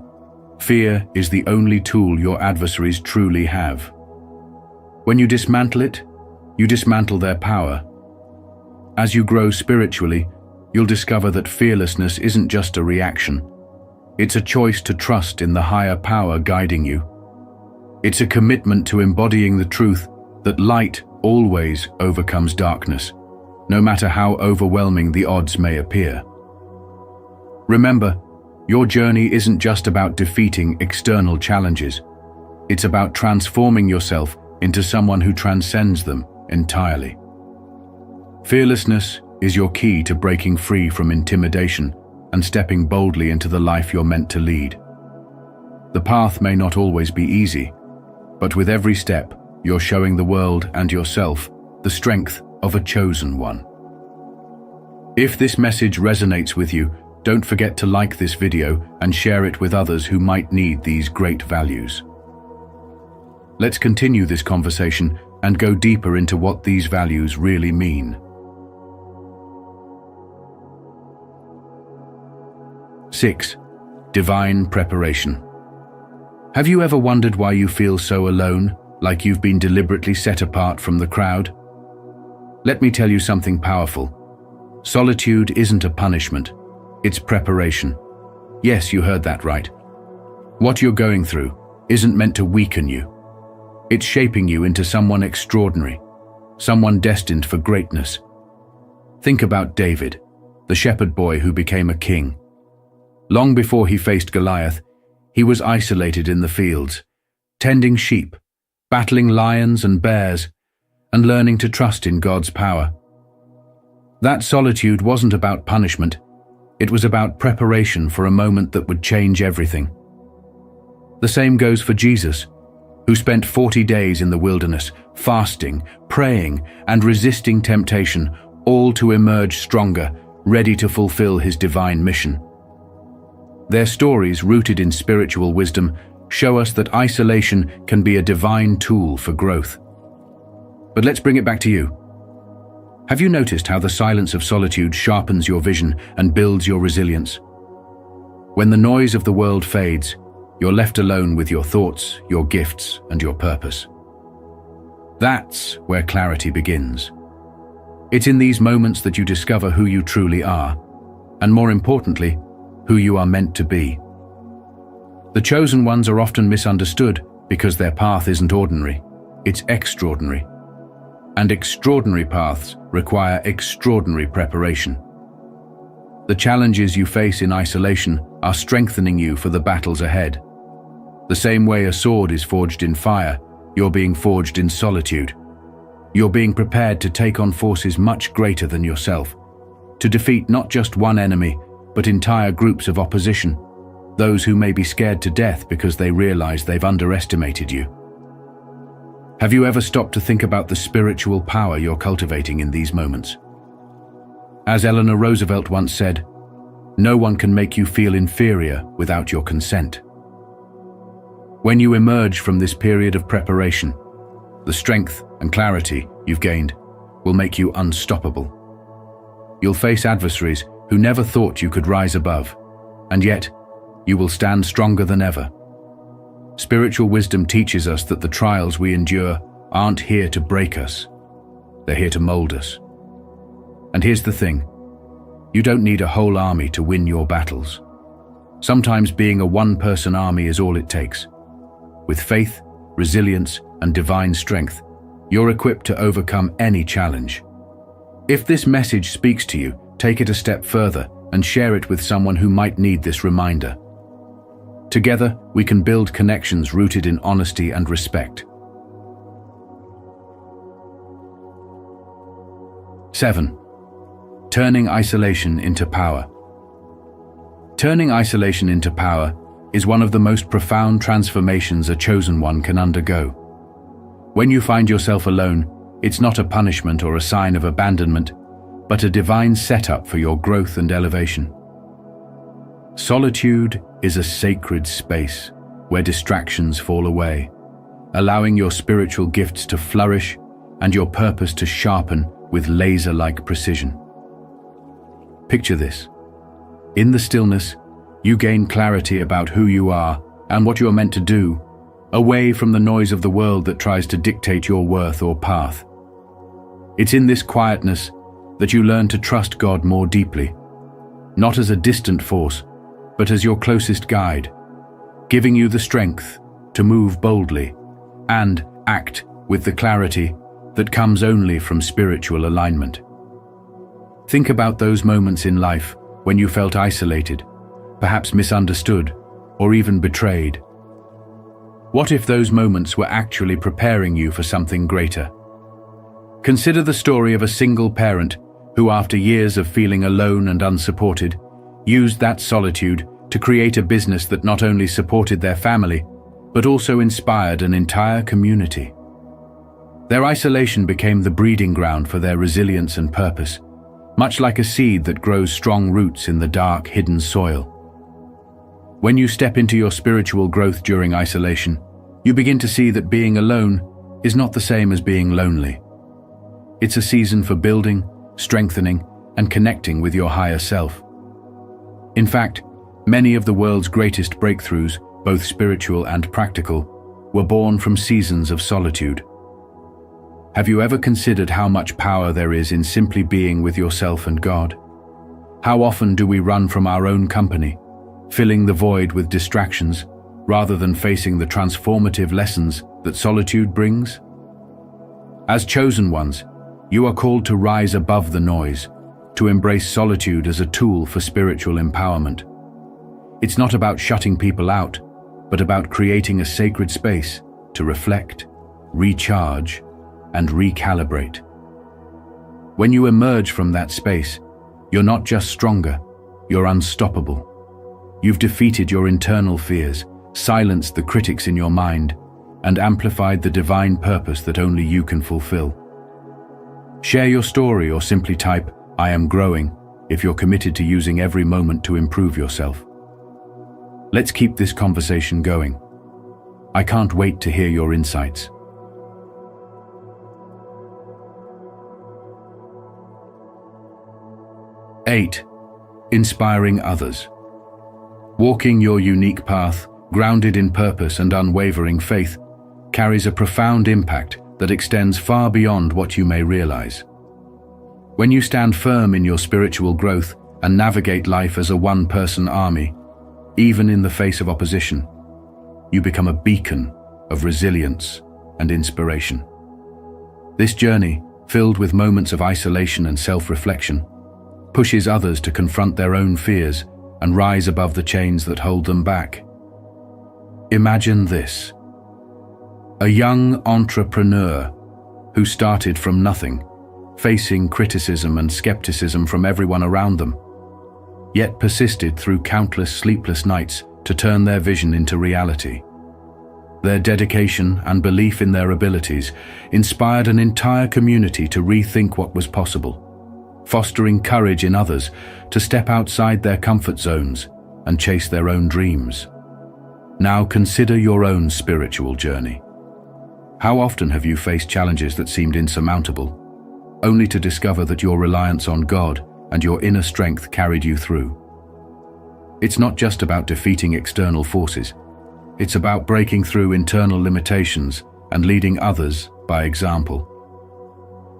Fear is the only tool your adversaries truly have. When you dismantle it, you dismantle their power. As you grow spiritually, you'll discover that fearlessness isn't just a reaction. It's a choice to trust in the higher power guiding you. It's a commitment to embodying the truth that light always overcomes darkness, no matter how overwhelming the odds may appear. Remember, your journey isn't just about defeating external challenges. It's about transforming yourself into someone who transcends them entirely. Fearlessness is your key to breaking free from intimidation and stepping boldly into the life you're meant to lead. The path may not always be easy, but with every step, you're showing the world and yourself the strength of a chosen one. If this message resonates with you, don't forget to like this video and share it with others who might need these great values. Let's continue this conversation and go deeper into what these values really mean. 6. Divine preparation. Have you ever wondered why you feel so alone, like you've been deliberately set apart from the crowd? Let me tell you something powerful. Solitude isn't a punishment, it's preparation. Yes, you heard that right. What you're going through isn't meant to weaken you. It's shaping you into someone extraordinary, someone destined for greatness. Think about David, the shepherd boy who became a king. Long before he faced Goliath, he was isolated in the fields, tending sheep, battling lions and bears, and learning to trust in God's power. That solitude wasn't about punishment, it was about preparation for a moment that would change everything. The same goes for Jesus, who spent 40 days in the wilderness, fasting, praying, and resisting temptation, all to emerge stronger, ready to fulfill his divine mission. Their stories, rooted in spiritual wisdom, show us that isolation can be a divine tool for growth. But let's bring it back to you. Have you noticed how the silence of solitude sharpens your vision and builds your resilience? When the noise of the world fades, you're left alone with your thoughts, your gifts, and your purpose. That's where clarity begins. It's in these moments that you discover who you truly are, and more importantly, who you are meant to be. The chosen ones are often misunderstood because their path isn't ordinary, it's extraordinary. And extraordinary paths require extraordinary preparation. The challenges you face in isolation are strengthening you for the battles ahead. The same way a sword is forged in fire, you're being forged in solitude. You're being prepared to take on forces much greater than yourself, to defeat not just one enemy, but entire groups of opposition, those who may be scared to death because they realize they've underestimated you. Have you ever stopped to think about the spiritual power you're cultivating in these moments? As Eleanor Roosevelt once said, "No one can make you feel inferior without your consent." When you emerge from this period of preparation, the strength and clarity you've gained will make you unstoppable. You'll face adversaries who never thought you could rise above, and yet you will stand stronger than ever. Spiritual wisdom teaches us that the trials we endure aren't here to break us, they're here to mold us. And here's the thing, you don't need a whole army to win your battles. Sometimes being a one-person army is all it takes. With faith, resilience, and divine strength, you're equipped to overcome any challenge. If this message speaks to you, take it a step further and share it with someone who might need this reminder. Together, we can build connections rooted in honesty and respect. 7. Turning isolation into power. Turning isolation into power is one of the most profound transformations a chosen one can undergo. When you find yourself alone, it's not a punishment or a sign of abandonment, but a divine setup for your growth and elevation. Solitude is a sacred space where distractions fall away, allowing your spiritual gifts to flourish and your purpose to sharpen with laser-like precision. Picture this. In the stillness, you gain clarity about who you are and what you're meant to do, away from the noise of the world that tries to dictate your worth or path. It's in this quietness that you learn to trust God more deeply, not as a distant force, but as your closest guide, giving you the strength to move boldly and act with the clarity that comes only from spiritual alignment. Think about those moments in life when you felt isolated, perhaps misunderstood, or even betrayed. What if those moments were actually preparing you for something greater? Consider the story of a single parent who, after years of feeling alone and unsupported, used that solitude to create a business that not only supported their family, but also inspired an entire community. Their isolation became the breeding ground for their resilience and purpose, much like a seed that grows strong roots in the dark, hidden soil. When you step into your spiritual growth during isolation, you begin to see that being alone is not the same as being lonely. It's a season for building, strengthening, and connecting with your higher self. In fact, many of the world's greatest breakthroughs, both spiritual and practical, were born from seasons of solitude. Have you ever considered how much power there is in simply being with yourself and God? How often do we run from our own company, filling the void with distractions, rather than facing the transformative lessons that solitude brings? As chosen ones, you are called to rise above the noise, to embrace solitude as a tool for spiritual empowerment. It's not about shutting people out, but about creating a sacred space to reflect, recharge, and recalibrate. When you emerge from that space, you're not just stronger, you're unstoppable. You've defeated your internal fears, silenced the critics in your mind, and amplified the divine purpose that only you can fulfill. Share your story or simply type, "I am growing," if you're committed to using every moment to improve yourself. Let's keep this conversation going. I can't wait to hear your insights. Eight, inspiring others. Walking your unique path, grounded in purpose and unwavering faith, carries a profound impact that extends far beyond what you may realize. When you stand firm in your spiritual growth and navigate life as a one-person army, even in the face of opposition, you become a beacon of resilience and inspiration. This journey, filled with moments of isolation and self-reflection, pushes others to confront their own fears and rise above the chains that hold them back. Imagine this: a young entrepreneur who started from nothing, facing criticism and skepticism from everyone around them, yet persisted through countless sleepless nights to turn their vision into reality. Their dedication and belief in their abilities inspired an entire community to rethink what was possible, fostering courage in others to step outside their comfort zones and chase their own dreams. Now consider your own spiritual journey. How often have you faced challenges that seemed insurmountable, only to discover that your reliance on God and your inner strength carried you through? It's not just about defeating external forces. It's about breaking through internal limitations and leading others by example.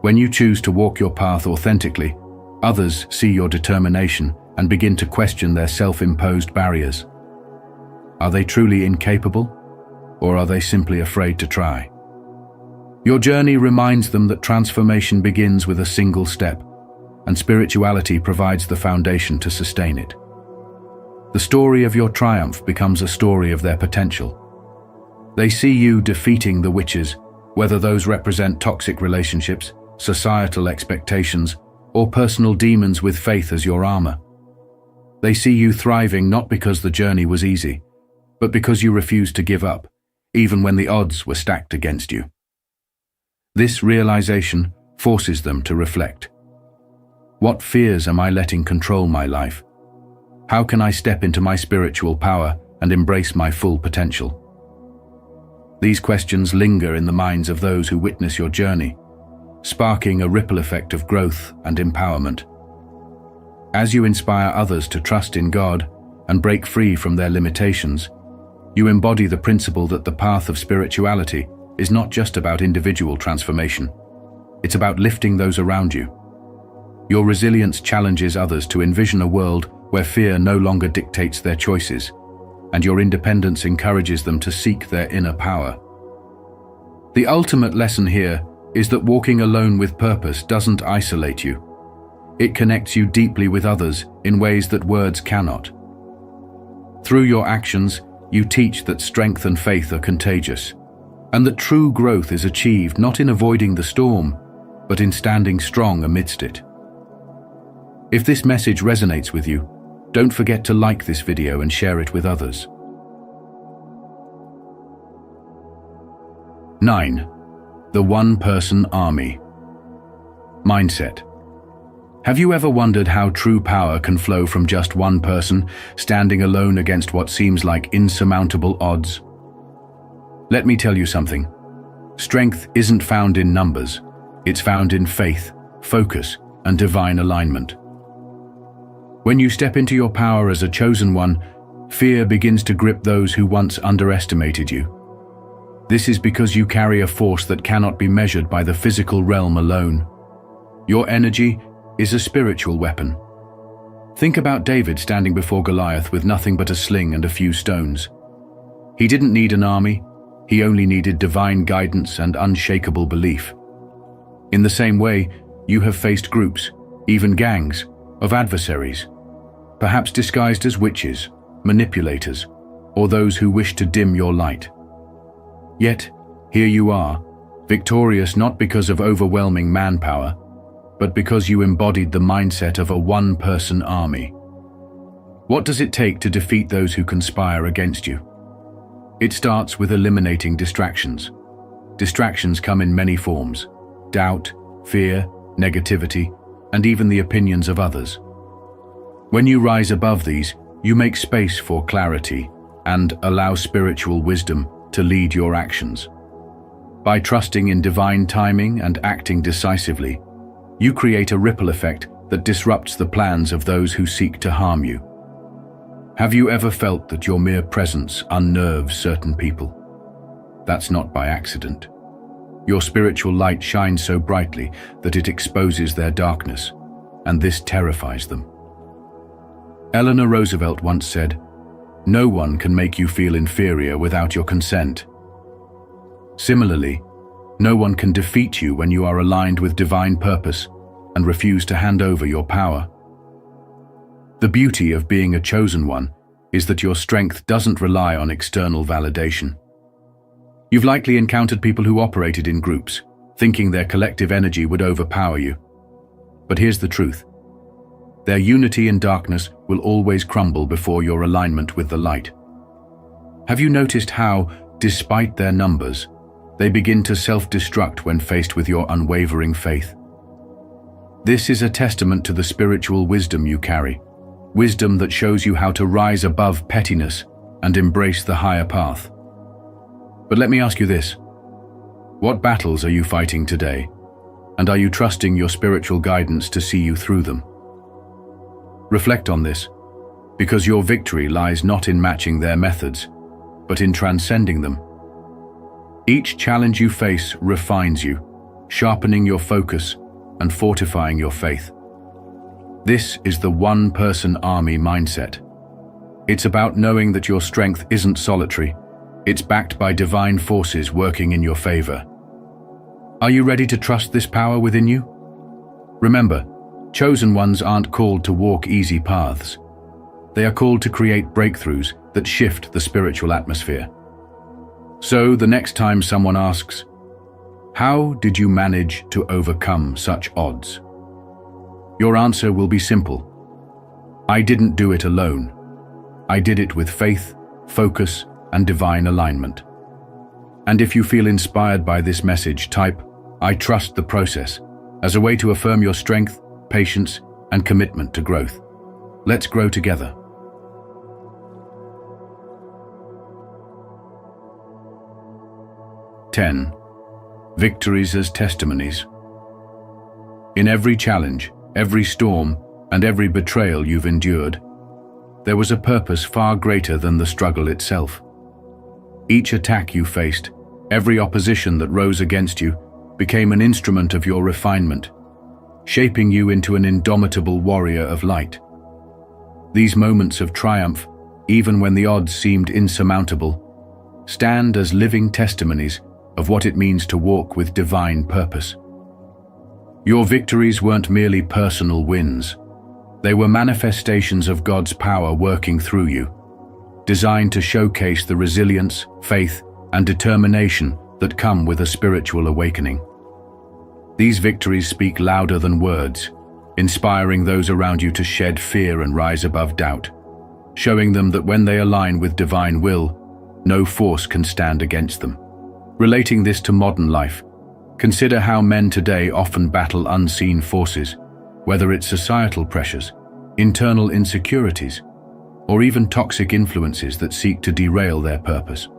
When you choose to walk your path authentically, others see your determination and begin to question their self-imposed barriers. Are they truly incapable, or are they simply afraid to try? Your journey reminds them that transformation begins with a single step, and spirituality provides the foundation to sustain it. The story of your triumph becomes a story of their potential. They see you defeating the witches, whether those represent toxic relationships, societal expectations, or personal demons with faith as your armor. They see you thriving not because the journey was easy, but because you refused to give up, even when the odds were stacked against you. This realization forces them to reflect. What fears am I letting control my life? How can I step into my spiritual power and embrace my full potential? These questions linger in the minds of those who witness your journey, sparking a ripple effect of growth and empowerment. As you inspire others to trust in God and break free from their limitations, you embody the principle that the path of spirituality is not just about individual transformation. It's about lifting those around you. Your resilience challenges others to envision a world where fear no longer dictates their choices, and your independence encourages them to seek their inner power. The ultimate lesson here is that walking alone with purpose doesn't isolate you. It connects you deeply with others in ways that words cannot. Through your actions, you teach that strength and faith are contagious, and that true growth is achieved not in avoiding the storm, but in standing strong amidst it. If this message resonates with you, don't forget to like this video and share it with others. 9. The one-person army. Mindset. Have you ever wondered how true power can flow from just one person standing alone against what seems like insurmountable odds? Let me tell you something. Strength isn't found in numbers, it's found in faith, focus, and divine alignment. When you step into your power as a chosen one, fear begins to grip those who once underestimated you. This is because you carry a force that cannot be measured by the physical realm alone. Your energy is a spiritual weapon. Think about David standing before Goliath with nothing but a sling and a few stones. He didn't need an army, he only needed divine guidance and unshakable belief. In the same way, you have faced groups, even gangs, of adversaries, perhaps disguised as witches, manipulators, or those who wish to dim your light. Yet, here you are, victorious not because of overwhelming manpower, but because you embodied the mindset of a one-person army. What does it take to defeat those who conspire against you? It starts with eliminating distractions. Distractions come in many forms: doubt, fear, negativity, and even the opinions of others. When you rise above these, you make space for clarity and allow spiritual wisdom to lead your actions. By trusting in divine timing and acting decisively, you create a ripple effect that disrupts the plans of those who seek to harm you. Have you ever felt that your mere presence unnerves certain people? That's not by accident. Your spiritual light shines so brightly that it exposes their darkness, and this terrifies them. Eleanor Roosevelt once said, "No one can make you feel inferior without your consent." Similarly, no one can defeat you when you are aligned with divine purpose and refuse to hand over your power. The beauty of being a chosen one is that your strength doesn't rely on external validation. You've likely encountered people who operated in groups, thinking their collective energy would overpower you. But here's the truth. Their unity in darkness will always crumble before your alignment with the light. Have you noticed how, despite their numbers, they begin to self-destruct when faced with your unwavering faith? This is a testament to the spiritual wisdom you carry, wisdom that shows you how to rise above pettiness and embrace the higher path. But let me ask you this. What battles are you fighting today? And are you trusting your spiritual guidance to see you through them? Reflect on this, because your victory lies not in matching their methods, but in transcending them. Each challenge you face refines you, sharpening your focus and fortifying your faith. This is the one-person army mindset. It's about knowing that your strength isn't solitary, it's backed by divine forces working in your favor. Are you ready to trust this power within you? Remember, chosen ones aren't called to walk easy paths. They are called to create breakthroughs that shift the spiritual atmosphere. So the next time someone asks, "How did you manage to overcome such odds?" your answer will be simple. I didn't do it alone. I did it with faith, focus, and divine alignment. And if you feel inspired by this message, type, "I trust the process," as a way to affirm your strength, patience, and commitment to growth. Let's grow together. Ten. Victories as testimonies. In every challenge, every storm, and every betrayal you've endured, there was a purpose far greater than the struggle itself. Each attack you faced, every opposition that rose against you, became an instrument of your refinement, shaping you into an indomitable warrior of light. These moments of triumph, even when the odds seemed insurmountable, stand as living testimonies of what it means to walk with divine purpose. Your victories weren't merely personal wins. They were manifestations of God's power working through you, designed to showcase the resilience, faith, and determination that come with a spiritual awakening. These victories speak louder than words, inspiring those around you to shed fear and rise above doubt, showing them that when they align with divine will, no force can stand against them. Relating this to modern life, consider how men today often battle unseen forces, whether it's societal pressures, internal insecurities, or even toxic influences that seek to derail their purpose.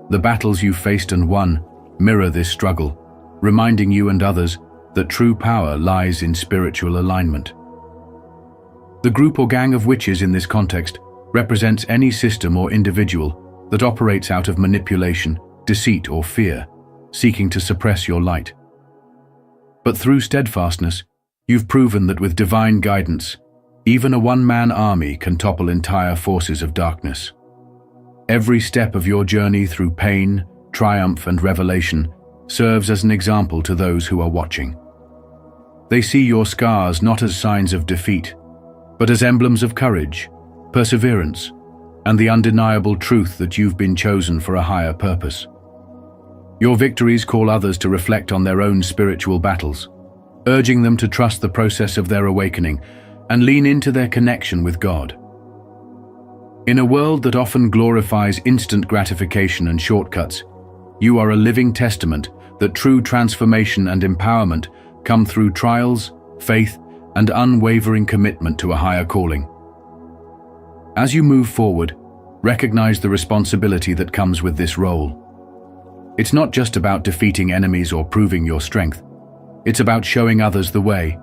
The battles you faced and won mirror this struggle, reminding you and others that true power lies in spiritual alignment. The group or gang of witches in this context represents any system or individual that operates out of manipulation, deceit, or fear, seeking to suppress your light. But through steadfastness, you've proven that with divine guidance, even a one-man army can topple entire forces of darkness. Every step of your journey through pain, triumph, and revelation serves as an example to those who are watching. They see your scars not as signs of defeat, but as emblems of courage, perseverance, and the undeniable truth that you've been chosen for a higher purpose. Your victories call others to reflect on their own spiritual battles, urging them to trust the process of their awakening and lean into their connection with God. In a world that often glorifies instant gratification and shortcuts, you are a living testament that true transformation and empowerment come through trials, faith, and unwavering commitment to a higher calling. As you move forward, recognize the responsibility that comes with this role. It's not just about defeating enemies or proving your strength. It's about showing others the way,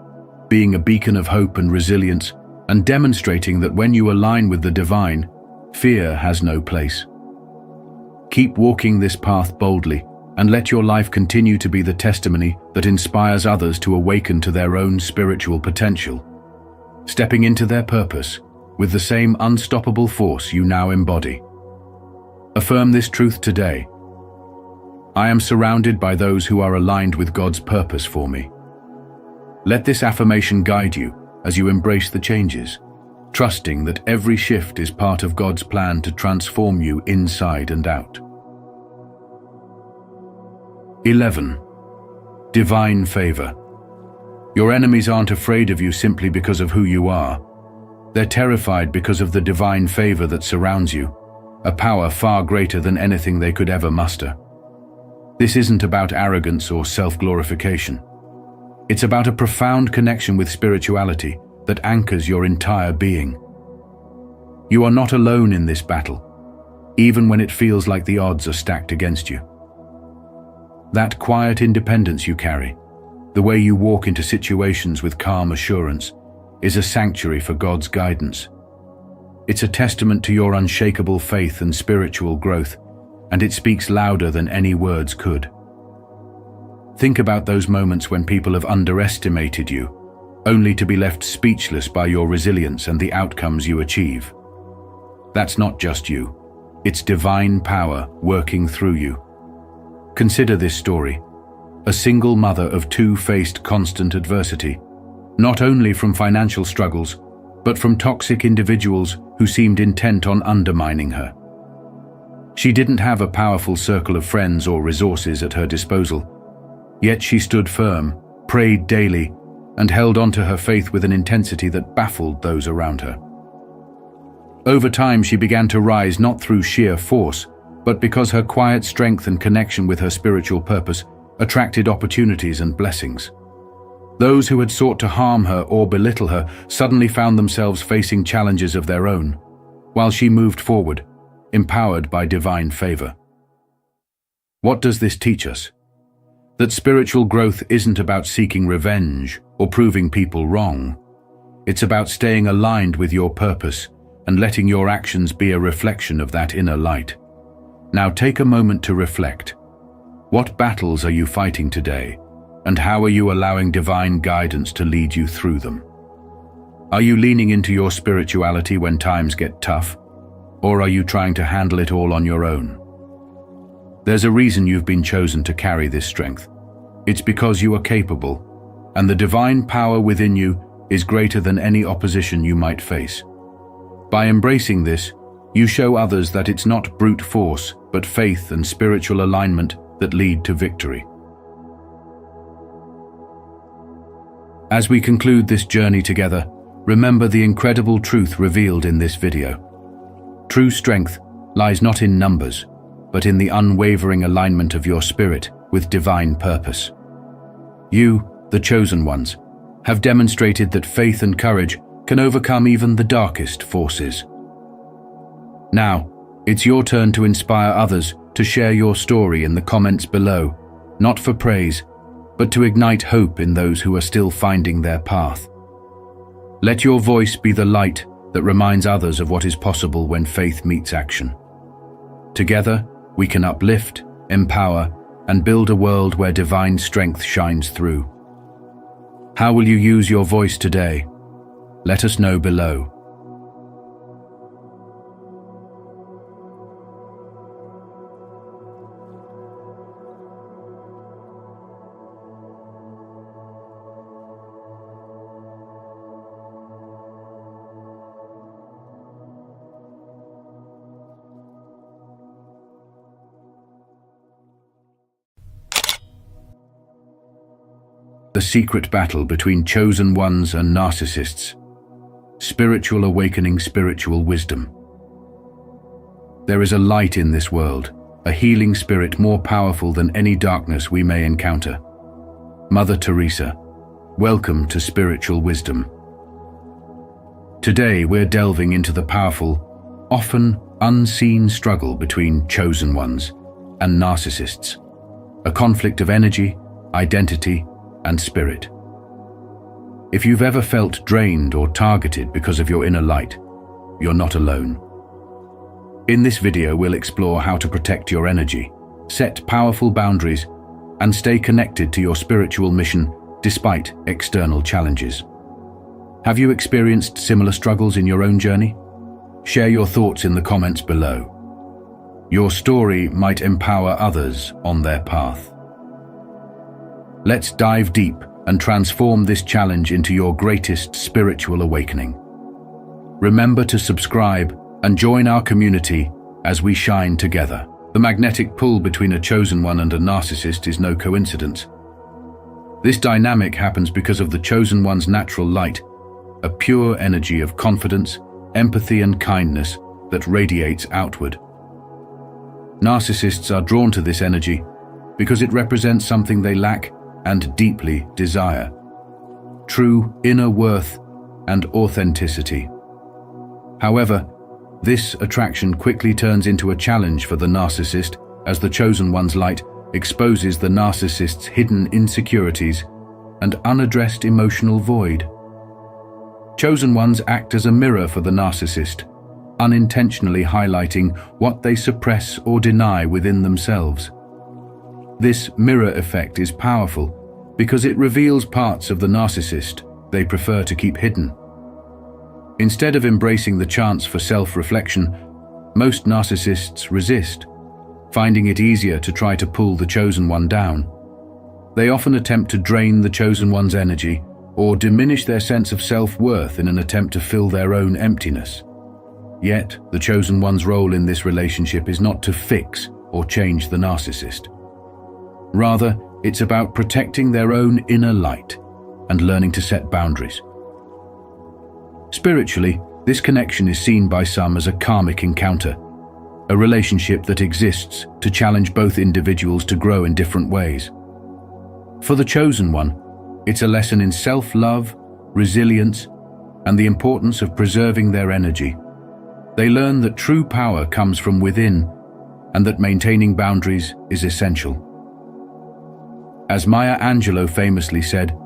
being a beacon of hope and resilience, and demonstrating that when you align with the divine, fear has no place. Keep walking this path boldly, and let your life continue to be the testimony that inspires others to awaken to their own spiritual potential, stepping into their purpose with the same unstoppable force you now embody. Affirm this truth today. I am surrounded by those who are aligned with God's purpose for me. Let this affirmation guide you as you embrace the changes, trusting that every shift is part of God's plan to transform you inside and out. 11. Divine favor. Your enemies aren't afraid of you simply because of who you are. They're terrified because of the divine favor that surrounds you, a power far greater than anything they could ever muster. This isn't about arrogance or self-glorification. It's about a profound connection with spirituality that anchors your entire being. You are not alone in this battle, even when it feels like the odds are stacked against you. That quiet independence you carry, the way you walk into situations with calm assurance, is a sanctuary for God's guidance. It's a testament to your unshakable faith and spiritual growth, and it speaks louder than any words could. Think about those moments when people have underestimated you, only to be left speechless by your resilience and the outcomes you achieve. That's not just you. It's divine power working through you. Consider this story. A single mother of two faced constant adversity, not only from financial struggles, but from toxic individuals who seemed intent on undermining her. She didn't have a powerful circle of friends or resources at her disposal, yet she stood firm, prayed daily, and held on to her faith with an intensity that baffled those around her. Over time, she began to rise not through sheer force, but because her quiet strength and connection with her spiritual purpose attracted opportunities and blessings. Those who had sought to harm her or belittle her suddenly found themselves facing challenges of their own, while she moved forward, empowered by divine favor. What does this teach us? That spiritual growth isn't about seeking revenge or proving people wrong. It's about staying aligned with your purpose and letting your actions be a reflection of that inner light. Now take a moment to reflect. What battles are you fighting today, and how are you allowing divine guidance to lead you through them? Are you leaning into your spirituality when times get tough, or are you trying to handle it all on your own? There's a reason you've been chosen to carry this strength. It's because you are capable, and the divine power within you is greater than any opposition you might face. By embracing this, you show others that it's not brute force, but faith and spiritual alignment that lead to victory. As we conclude this journey together, remember the incredible truth revealed in this video. True strength lies not in numbers, but in the unwavering alignment of your spirit with divine purpose. You, the chosen ones, have demonstrated that faith and courage can overcome even the darkest forces. Now, it's your turn to inspire others to share your story in the comments below not for praise, but to ignite hope in those who are still finding their path. Let your voice be the light that reminds others of what is possible when faith meets action. Together, we can uplift, empower, and build a world where divine strength shines through. How will you use your voice today? Let us know below. The secret battle between chosen ones and narcissists. Spiritual awakening, spiritual wisdom. There is a light in this world, a healing spirit more powerful than any darkness we may encounter. Mother Teresa, welcome to Spiritual Wisdom. Today we're delving into the powerful, often unseen struggle between chosen ones and narcissists. A conflict of energy, identity, and spirit. If you've ever felt drained or targeted because of your inner light, you're not alone. In this video, we'll explore how to protect your energy, set powerful boundaries, and stay connected to your spiritual mission despite external challenges. Have you experienced similar struggles in your own journey? Share your thoughts in the comments below. Your story might empower others on their path. Let's dive deep and transform this challenge into your greatest spiritual awakening. Remember to subscribe and join our community as we shine together. The magnetic pull between a chosen one and a narcissist is no coincidence. This dynamic happens because of the chosen one's natural light, a pure energy of confidence, empathy, and kindness that radiates outward. Narcissists are drawn to this energy because it represents something they lack and deeply desire: true inner worth and authenticity. However, this attraction quickly turns into a challenge for the narcissist as the chosen one's light exposes the narcissist's hidden insecurities and unaddressed emotional void. Chosen ones act as a mirror for the narcissist, unintentionally highlighting what they suppress or deny within themselves. This mirror effect is powerful because it reveals parts of the narcissist they prefer to keep hidden. Instead of embracing the chance for self-reflection, most narcissists resist, finding it easier to try to pull the chosen one down. They often attempt to drain the chosen one's energy or diminish their sense of self-worth in an attempt to fill their own emptiness. Yet, the chosen one's role in this relationship is not to fix or change the narcissist. Rather, it's about protecting their own inner light and learning to set boundaries. Spiritually, this connection is seen by some as a karmic encounter, a relationship that exists to challenge both individuals to grow in different ways. For the chosen one, it's a lesson in self-love, resilience, and the importance of preserving their energy. They learn that true power comes from within and that maintaining boundaries is essential. As Maya Angelou famously said,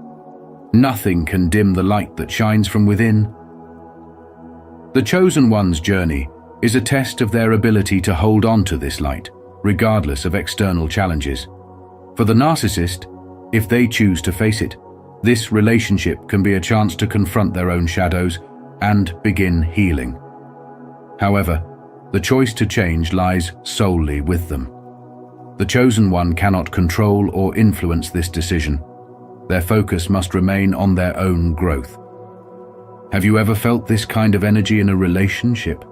"Nothing can dim the light that shines from within." The chosen one's journey is a test of their ability to hold on to this light, regardless of external challenges. For the narcissist, if they choose to face it, this relationship can be a chance to confront their own shadows and begin healing. However, the choice to change lies solely with them. The chosen one cannot control or influence this decision. Their focus must remain on their own growth. Have you ever felt this kind of energy in a relationship?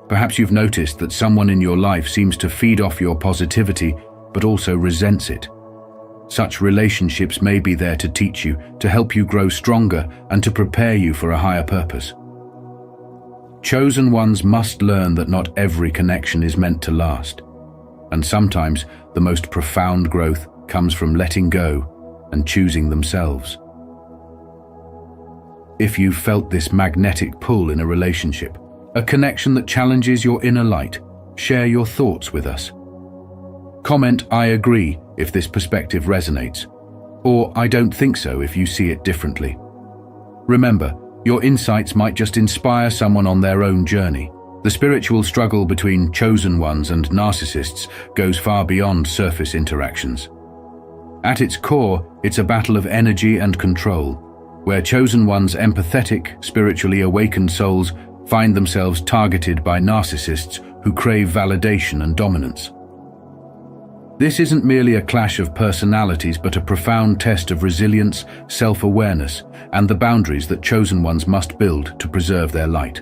Perhaps you've noticed that someone in your life seems to feed off your positivity, but also resents it. Such relationships may be there to teach you, to help you grow stronger, and to prepare you for a higher purpose. Chosen ones must learn that not every connection is meant to last, and sometimes the most profound growth comes from letting go and choosing themselves. If you've felt this magnetic pull in a relationship, a connection that challenges your inner light, share your thoughts with us. Comment "I agree" if this perspective resonates, or I don't think so if you see it differently. Remember, your insights might just inspire someone on their own journey. The spiritual struggle between chosen ones and narcissists goes far beyond surface interactions. At its core, it's a battle of energy and control, where chosen ones' empathetic, spiritually awakened souls find themselves targeted by narcissists who crave validation and dominance. This isn't merely a clash of personalities, but a profound test of resilience, self-awareness, and the boundaries that chosen ones must build to preserve their light.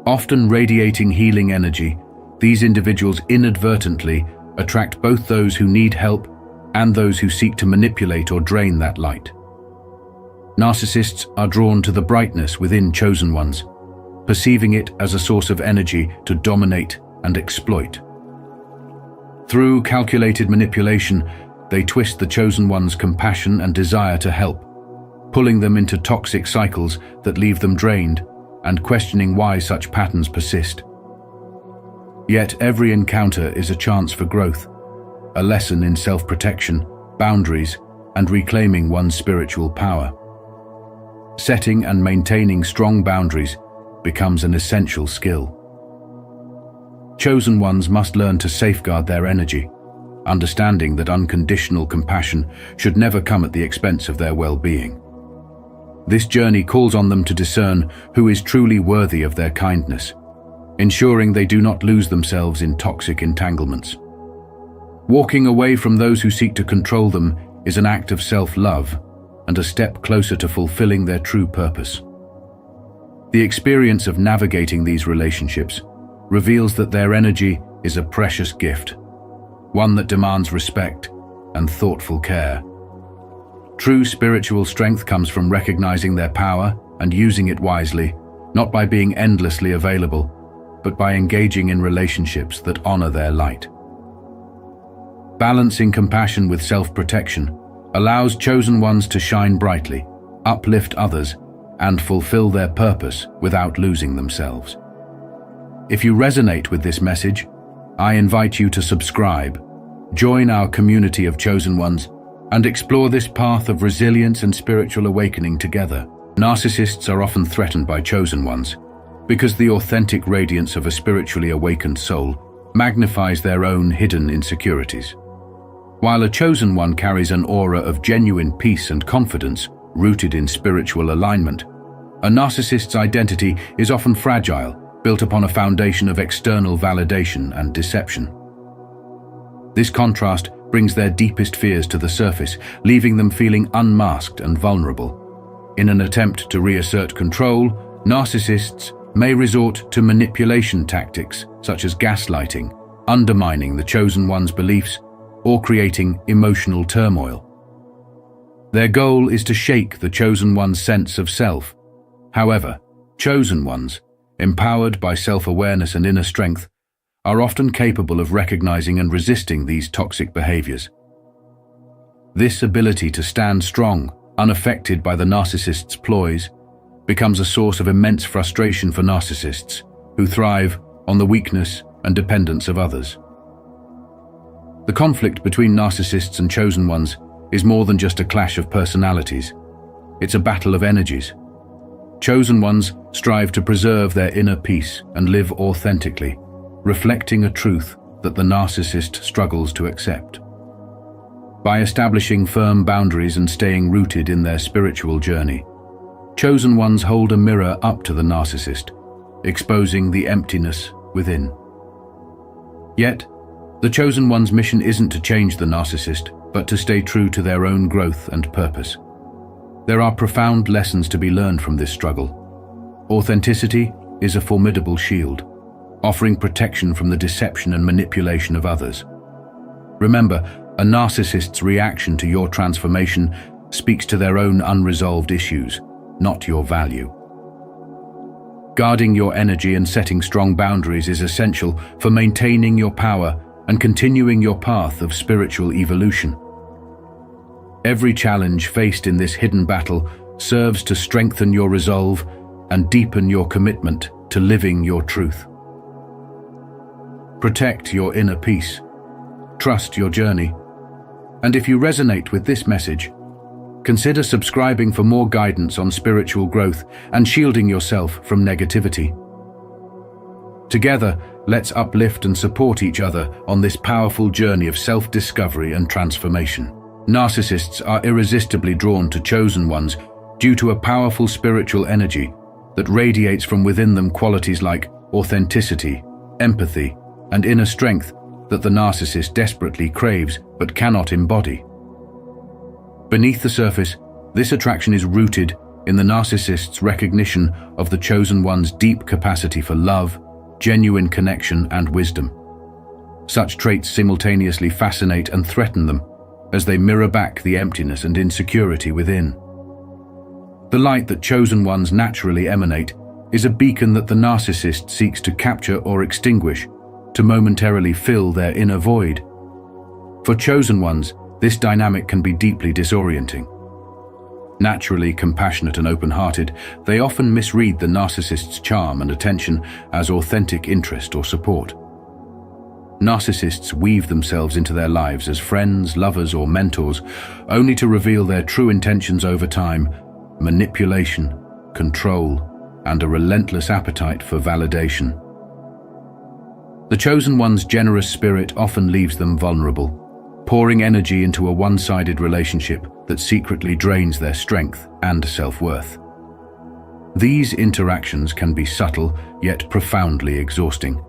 Often radiating healing energy, these individuals inadvertently attract both those who need help and those who seek to manipulate or drain that light. Narcissists are drawn to the brightness within chosen ones, perceiving it as a source of energy to dominate and exploit. Through calculated manipulation, they twist the chosen one's compassion and desire to help, pulling them into toxic cycles that leave them drained and questioning why such patterns persist. Yet every encounter is a chance for growth, a lesson in self-protection, boundaries, and reclaiming one's spiritual power. Setting and maintaining strong boundaries becomes an essential skill. Chosen ones must learn to safeguard their energy, understanding that unconditional compassion should never come at the expense of their well-being. This journey calls on them to discern who is truly worthy of their kindness, ensuring they do not lose themselves in toxic entanglements. Walking away from those who seek to control them is an act of self-love and a step closer to fulfilling their true purpose. The experience of navigating these relationships reveals that their energy is a precious gift, one that demands respect and thoughtful care. True spiritual strength comes from recognizing their power and using it wisely, not by being endlessly available, but by engaging in relationships that honor their light. Balancing compassion with self-protection allows chosen ones to shine brightly, uplift others, and fulfill their purpose without losing themselves. If you resonate with this message, I invite you to subscribe, join our community of chosen ones, and explore this path of resilience and spiritual awakening together. Narcissists are often threatened by chosen ones because the authentic radiance of a spiritually awakened soul magnifies their own hidden insecurities. While a chosen one carries an aura of genuine peace and confidence rooted in spiritual alignment, a narcissist's identity is often fragile, built upon a foundation of external validation and deception. This contrast brings their deepest fears to the surface, leaving them feeling unmasked and vulnerable. In an attempt to reassert control, narcissists may resort to manipulation tactics such as gaslighting, undermining the chosen one's beliefs, or creating emotional turmoil. Their goal is to shake the chosen one's sense of self. However, chosen ones, empowered by self-awareness and inner strength, are often capable of recognizing and resisting these toxic behaviors. This ability to stand strong, unaffected by the narcissist's ploys, becomes a source of immense frustration for narcissists who thrive on the weakness and dependence of others. The conflict between narcissists and chosen ones is more than just a clash of personalities. It's a battle of energies. Chosen ones strive to preserve their inner peace and live authentically, reflecting a truth that the narcissist struggles to accept. By establishing firm boundaries and staying rooted in their spiritual journey, chosen ones hold a mirror up to the narcissist, exposing the emptiness within. Yet, the chosen one's mission isn't to change the narcissist, but to stay true to their own growth and purpose. There are profound lessons to be learned from this struggle. Authenticity is a formidable shield, offering protection from the deception and manipulation of others. Remember, a narcissist's reaction to your transformation speaks to their own unresolved issues, not your value. Guarding your energy and setting strong boundaries is essential for maintaining your power and continuing your path of spiritual evolution. Every challenge faced in this hidden battle serves to strengthen your resolve and deepen your commitment to living your truth. Protect your inner peace. trust your journey. And if you resonate with this message, consider subscribing for more guidance on spiritual growth and shielding yourself from negativity. Together, let's uplift and support each other on this powerful journey of self-discovery and transformation. Narcissists are irresistibly drawn to chosen ones due to a powerful spiritual energy that radiates from within them, qualities like authenticity, empathy, and inner strength that the narcissist desperately craves but cannot embody. Beneath the surface, this attraction is rooted in the narcissist's recognition of the chosen one's deep capacity for love, genuine connection, and wisdom. Such traits simultaneously fascinate and threaten them as they mirror back the emptiness and insecurity within. The light that chosen ones naturally emanate is a beacon that the narcissist seeks to capture or extinguish to momentarily fill their inner void. For chosen ones, this dynamic can be deeply disorienting. Naturally compassionate and open-hearted, they often misread the narcissist's charm and attention as authentic interest or support. Narcissists weave themselves into their lives as friends, lovers, or mentors, only to reveal their true intentions over time: manipulation, control, and a relentless appetite for validation. The chosen one's generous spirit often leaves them vulnerable, pouring energy into a one-sided relationship that secretly drains their strength and self-worth. These interactions can be subtle, yet profoundly exhausting.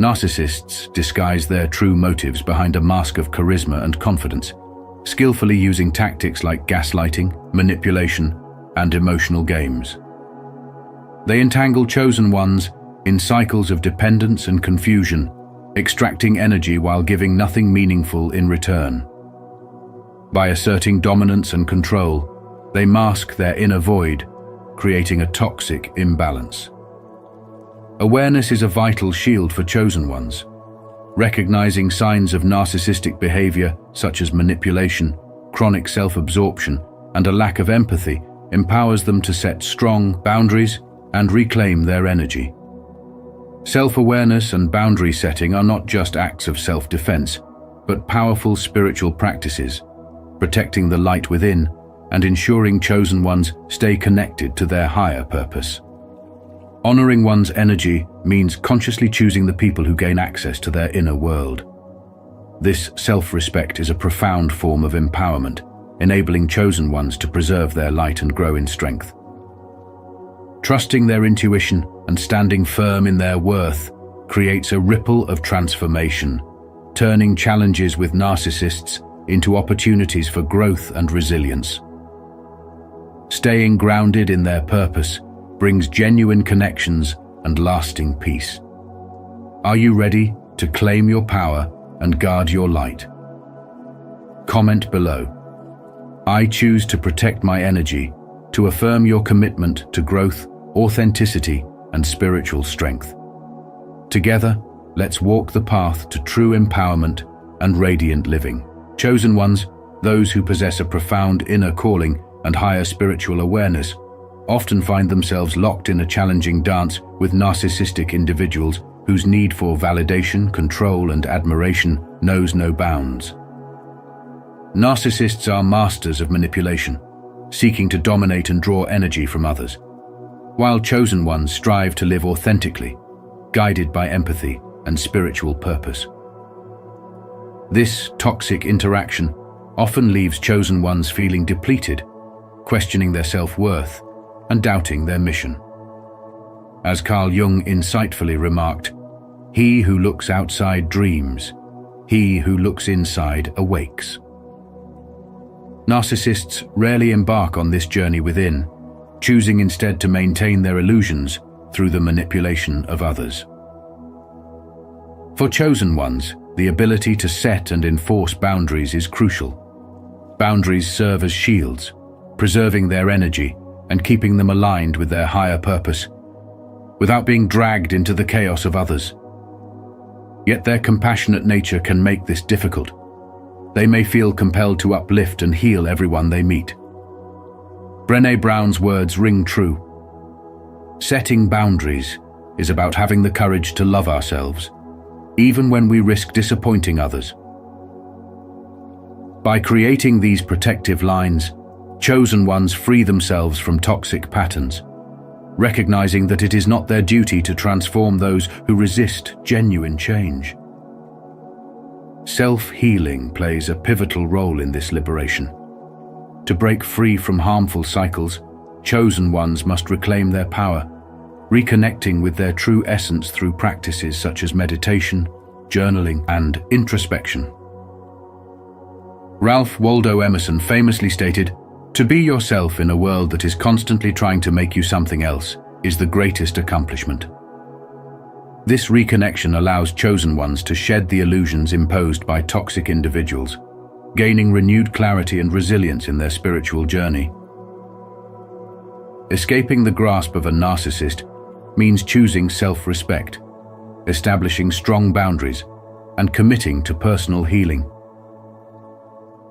Narcissists disguise their true motives behind a mask of charisma and confidence, skillfully using tactics like gaslighting, manipulation, and emotional games. They entangle chosen ones in cycles of dependence and confusion, extracting energy while giving nothing meaningful in return. By asserting dominance and control, they mask their inner void, creating a toxic imbalance. Awareness is a vital shield for chosen ones. Recognizing signs of narcissistic behavior, such as manipulation, chronic self-absorption, and a lack of empathy, empowers them to set strong boundaries and reclaim their energy. Self-awareness and boundary setting are not just acts of self-defense, but powerful spiritual practices, protecting the light within and ensuring chosen ones stay connected to their higher purpose. Honoring one's energy means consciously choosing the people who gain access to their inner world. This self-respect is a profound form of empowerment, enabling chosen ones to preserve their light and grow in strength. Trusting their intuition and standing firm in their worth creates a ripple of transformation, turning challenges with narcissists into opportunities for growth and resilience. Staying grounded in their purpose brings genuine connections and lasting peace. Are you ready to claim your power and guard your light? Comment below. I choose to protect my energy, to affirm your commitment to growth, authenticity, and spiritual strength. Together, let's walk the path to true empowerment and radiant living. Chosen ones, those who possess a profound inner calling and higher spiritual awareness, often find themselves locked in a challenging dance with narcissistic individuals whose need for validation, control, and admiration knows no bounds. Narcissists are masters of manipulation, seeking to dominate and draw energy from others, while chosen ones strive to live authentically, guided by empathy and spiritual purpose. This toxic interaction often leaves chosen ones feeling depleted, questioning their self-worth, and doubting their mission. As Carl Jung insightfully remarked, "He who looks outside dreams, he who looks inside awakes." Narcissists rarely embark on this journey within, choosing instead to maintain their illusions through the manipulation of others. For chosen ones, the ability to set and enforce boundaries is crucial. Boundaries serve as shields, preserving their energy and keeping them aligned with their higher purpose, without being dragged into the chaos of others. Yet their compassionate nature can make this difficult. They may feel compelled to uplift and heal everyone they meet. Brené Brown's words ring true. Setting boundaries is about having the courage to love ourselves, even when we risk disappointing others. By creating these protective lines, chosen ones free themselves from toxic patterns, recognizing that it is not their duty to transform those who resist genuine change. Self-healing plays a pivotal role in this liberation. To break free from harmful cycles, chosen ones must reclaim their power, reconnecting with their true essence through practices such as meditation, journaling, and introspection. Ralph Waldo Emerson famously stated, "To be yourself in a world that is constantly trying to make you something else is the greatest accomplishment." This reconnection allows chosen ones to shed the illusions imposed by toxic individuals, gaining renewed clarity and resilience in their spiritual journey. Escaping the grasp of a narcissist means choosing self-respect, establishing strong boundaries, and committing to personal healing.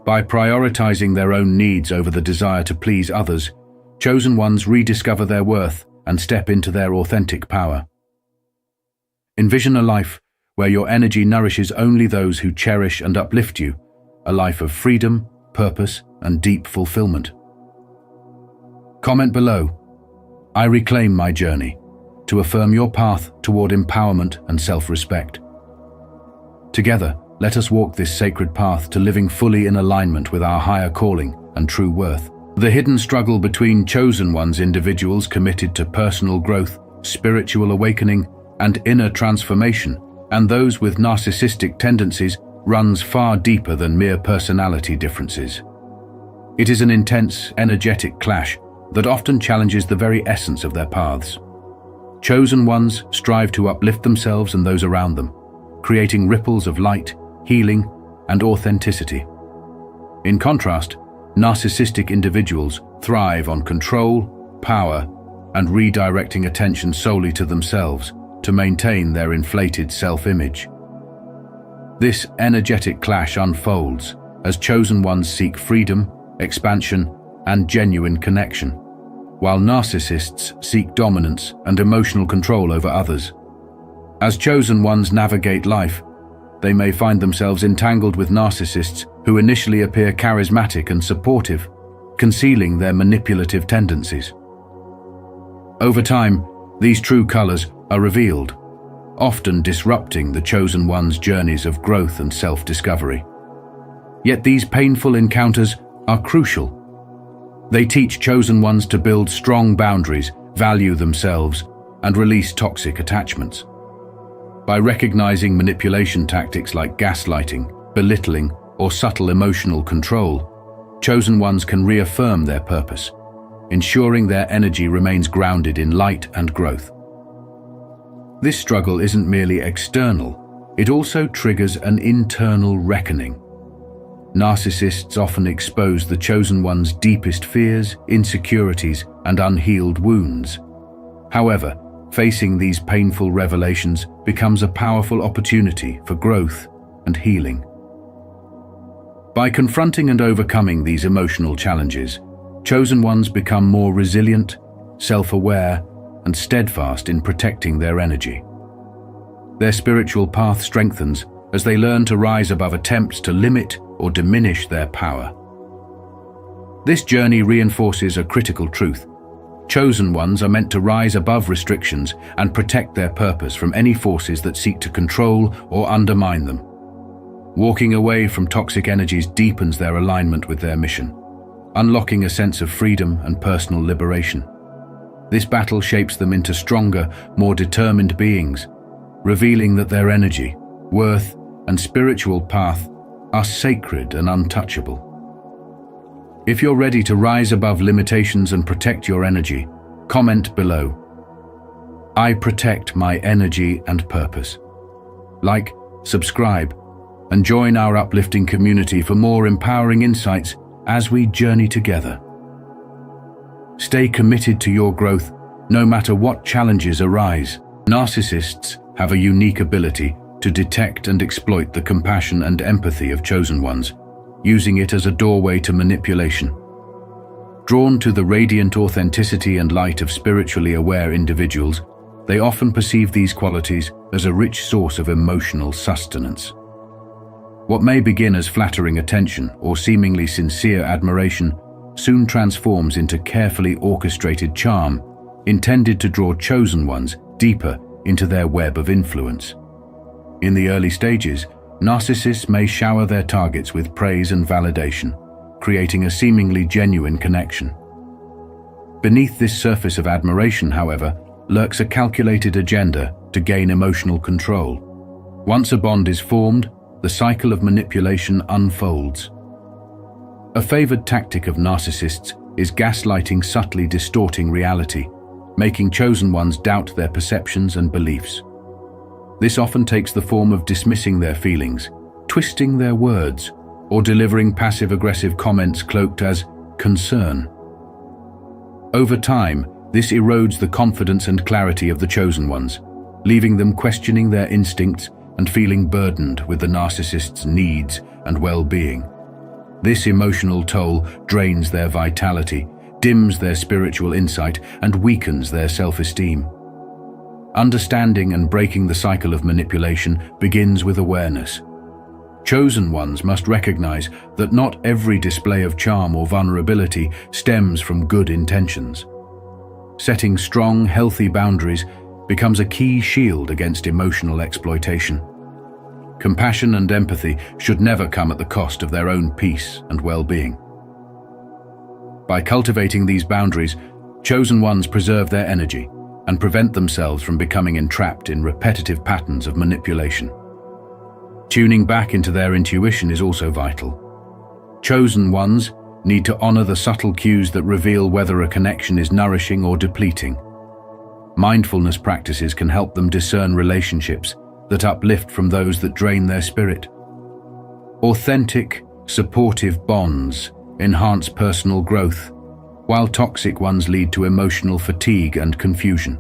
By prioritizing their own needs over the desire to please others, chosen ones rediscover their worth and step into their authentic power. Envision a life where your energy nourishes only those who cherish and uplift you, a life of freedom, purpose, and deep fulfillment. Comment below, "I reclaim my journey," to affirm your path toward empowerment and self-respect. Together, let us walk this sacred path to living fully in alignment with our higher calling and true worth. The hidden struggle between chosen ones, individuals committed to personal growth, spiritual awakening, and inner transformation, and those with narcissistic tendencies, runs far deeper than mere personality differences. It is an intense, energetic clash that often challenges the very essence of their paths. Chosen ones strive to uplift themselves and those around them, creating ripples of light, healing, and authenticity. In contrast, narcissistic individuals thrive on control, power, and redirecting attention solely to themselves to maintain their inflated self-image. This energetic clash unfolds as chosen ones seek freedom, expansion, and genuine connection, while narcissists seek dominance and emotional control over others. As chosen ones navigate life, they may find themselves entangled with narcissists who initially appear charismatic and supportive, concealing their manipulative tendencies. Over time, these true colors are revealed, often disrupting the chosen one's journeys of growth and self-discovery. Yet these painful encounters are crucial. They teach chosen ones to build strong boundaries, value themselves, and release toxic attachments. By recognizing manipulation tactics like gaslighting, belittling, or subtle emotional control, chosen ones can reaffirm their purpose, ensuring their energy remains grounded in light and growth. This struggle isn't merely external, it also triggers an internal reckoning. Narcissists often expose the chosen one's deepest fears, insecurities, and unhealed wounds. However, facing these painful revelations becomes a powerful opportunity for growth and healing. By confronting and overcoming these emotional challenges, chosen ones become more resilient, self-aware, and steadfast in protecting their energy. Their spiritual path strengthens as they learn to rise above attempts to limit or diminish their power. This journey reinforces a critical truth. Chosen ones are meant to rise above restrictions and protect their purpose from any forces that seek to control or undermine them. Walking away from toxic energies deepens their alignment with their mission, unlocking a sense of freedom and personal liberation. This battle shapes them into stronger, more determined beings, revealing that their energy, worth, and spiritual path are sacred and untouchable. If you're ready to rise above limitations and protect your energy, comment below, "I protect my energy and purpose." Like, subscribe, and join our uplifting community for more empowering insights as we journey together. Stay committed to your growth, no matter what challenges arise. Narcissists have a unique ability to detect and exploit the compassion and empathy of chosen ones, using it as a doorway to manipulation. Drawn to the radiant authenticity and light of spiritually aware individuals, they often perceive these qualities as a rich source of emotional sustenance. What may begin as flattering attention or seemingly sincere admiration soon transforms into carefully orchestrated charm, intended to draw chosen ones deeper into their web of influence. In the early stages, narcissists may shower their targets with praise and validation, creating a seemingly genuine connection. Beneath this surface of admiration, however, lurks a calculated agenda to gain emotional control. Once a bond is formed, the cycle of manipulation unfolds. A favored tactic of narcissists is gaslighting, subtly distorting reality, making chosen ones doubt their perceptions and beliefs. This often takes the form of dismissing their feelings, twisting their words, or delivering passive-aggressive comments cloaked as concern. Over time, this erodes the confidence and clarity of the chosen ones, leaving them questioning their instincts and feeling burdened with the narcissist's needs and well-being. This emotional toll drains their vitality, dims their spiritual insight, and weakens their self-esteem. Understanding and breaking the cycle of manipulation begins with awareness. Chosen ones must recognize that not every display of charm or vulnerability stems from good intentions. Setting strong, healthy boundaries becomes a key shield against emotional exploitation. Compassion and empathy should never come at the cost of their own peace and well-being. By cultivating these boundaries, chosen ones preserve their energy and prevent themselves from becoming entrapped in repetitive patterns of manipulation. Tuning back into their intuition is also vital. Chosen ones need to honor the subtle cues that reveal whether a connection is nourishing or depleting. Mindfulness practices can help them discern relationships that uplift from those that drain their spirit. Authentic, supportive bonds enhance personal growth, while toxic ones lead to emotional fatigue and confusion.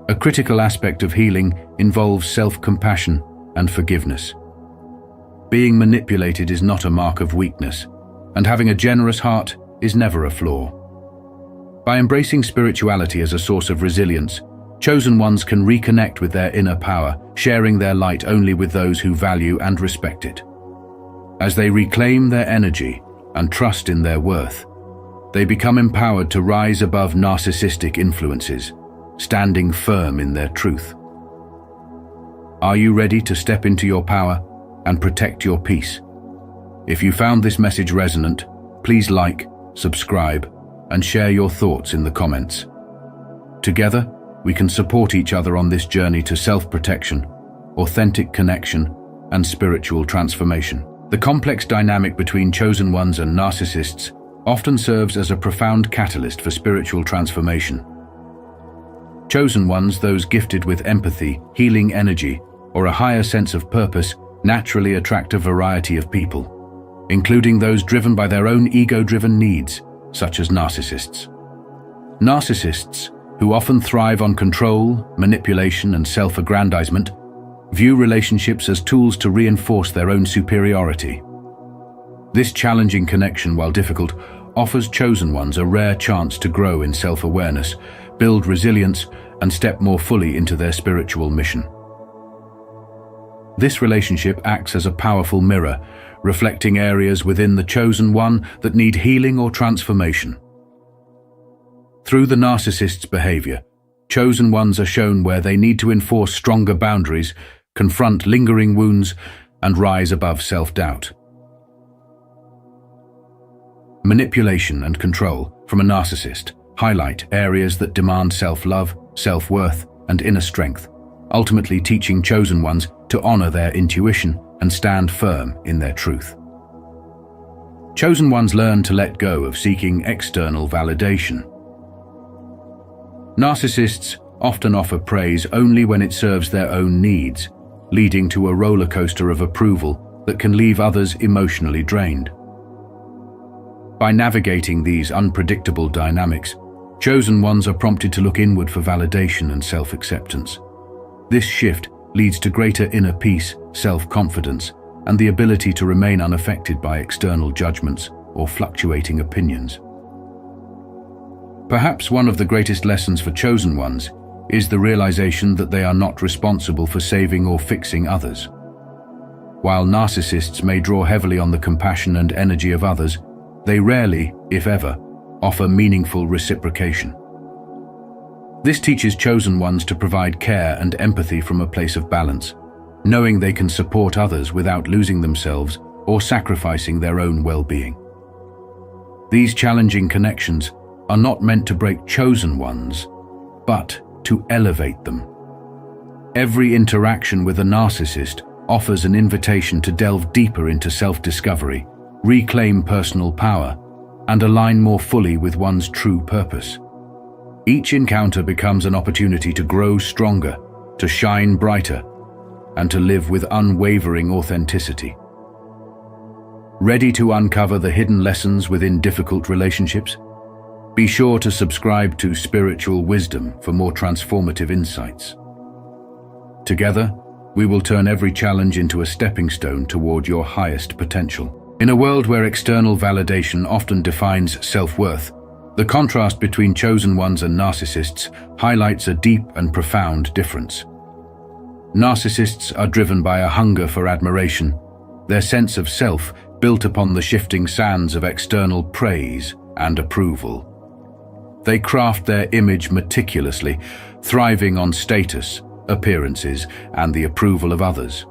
A critical aspect of healing involves self-compassion and forgiveness. Being manipulated is not a mark of weakness, and having a generous heart is never a flaw. By embracing spirituality as a source of resilience, chosen ones can reconnect with their inner power, sharing their light only with those who value and respect it. As they reclaim their energy and trust in their worth, they become empowered to rise above narcissistic influences, standing firm in their truth. Are you ready to step into your power and protect your peace? If you found this message resonant, please like, subscribe, and share your thoughts in the comments. Together, we can support each other on this journey to self-protection, authentic connection, and spiritual transformation. The complex dynamic between chosen ones and narcissists often serves as a profound catalyst for spiritual transformation. Chosen ones, those gifted with empathy, healing energy, or a higher sense of purpose, naturally attract a variety of people, including those driven by their own ego-driven needs, such as narcissists. Narcissists, who often thrive on control, manipulation, and self-aggrandizement, view relationships as tools to reinforce their own superiority. This challenging connection, while difficult, offers chosen ones a rare chance to grow in self-awareness, build resilience, and step more fully into their spiritual mission. This relationship acts as a powerful mirror, reflecting areas within the chosen one that need healing or transformation. Through the narcissist's behavior, chosen ones are shown where they need to enforce stronger boundaries, confront lingering wounds, and rise above self-doubt. Manipulation and control from a narcissist highlight areas that demand self-love, self-worth, and inner strength, ultimately teaching chosen ones to honor their intuition and stand firm in their truth. Chosen ones learn to let go of seeking external validation. Narcissists often offer praise only when it serves their own needs, leading to a roller coaster of approval that can leave others emotionally drained. By navigating these unpredictable dynamics, chosen ones are prompted to look inward for validation and self-acceptance. This shift leads to greater inner peace, self-confidence, and the ability to remain unaffected by external judgments or fluctuating opinions. Perhaps one of the greatest lessons for chosen ones is the realization that they are not responsible for saving or fixing others. While narcissists may draw heavily on the compassion and energy of others, they rarely, if ever, offer meaningful reciprocation. This teaches chosen ones to provide care and empathy from a place of balance, knowing they can support others without losing themselves or sacrificing their own well-being. These challenging connections are not meant to break chosen ones, but to elevate them. Every interaction with a narcissist offers an invitation to delve deeper into self-discovery, reclaim personal power, and align more fully with one's true purpose. Each encounter becomes an opportunity to grow stronger, to shine brighter, and to live with unwavering authenticity. Ready to uncover the hidden lessons within difficult relationships? Be sure to subscribe to Spiritual Wisdom for more transformative insights. Together, we will turn every challenge into a stepping stone toward your highest potential. In a world where external validation often defines self-worth, the contrast between chosen ones and narcissists highlights a deep and profound difference. Narcissists are driven by a hunger for admiration, their sense of self built upon the shifting sands of external praise and approval. They craft their image meticulously, thriving on status, appearances, and the approval of others.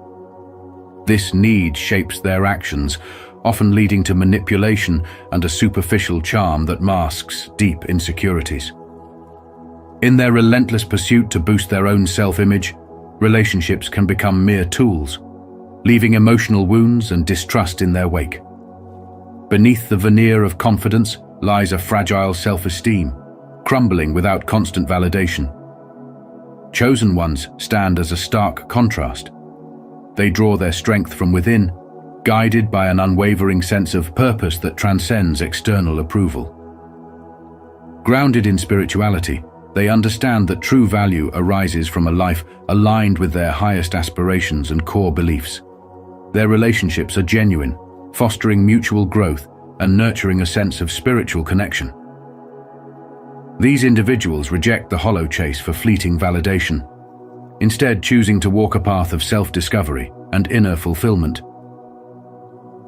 This need shapes their actions, often leading to manipulation and a superficial charm that masks deep insecurities. In their relentless pursuit to boost their own self-image, relationships can become mere tools, leaving emotional wounds and distrust in their wake. Beneath the veneer of confidence lies a fragile self-esteem, crumbling without constant validation. Chosen ones stand as a stark contrast. They draw their strength from within, guided by an unwavering sense of purpose that transcends external approval. Grounded in spirituality, they understand that true value arises from a life aligned with their highest aspirations and core beliefs. Their relationships are genuine, fostering mutual growth and nurturing a sense of spiritual connection. These individuals reject the hollow chase for fleeting validation, instead choosing to walk a path of self-discovery and inner fulfillment.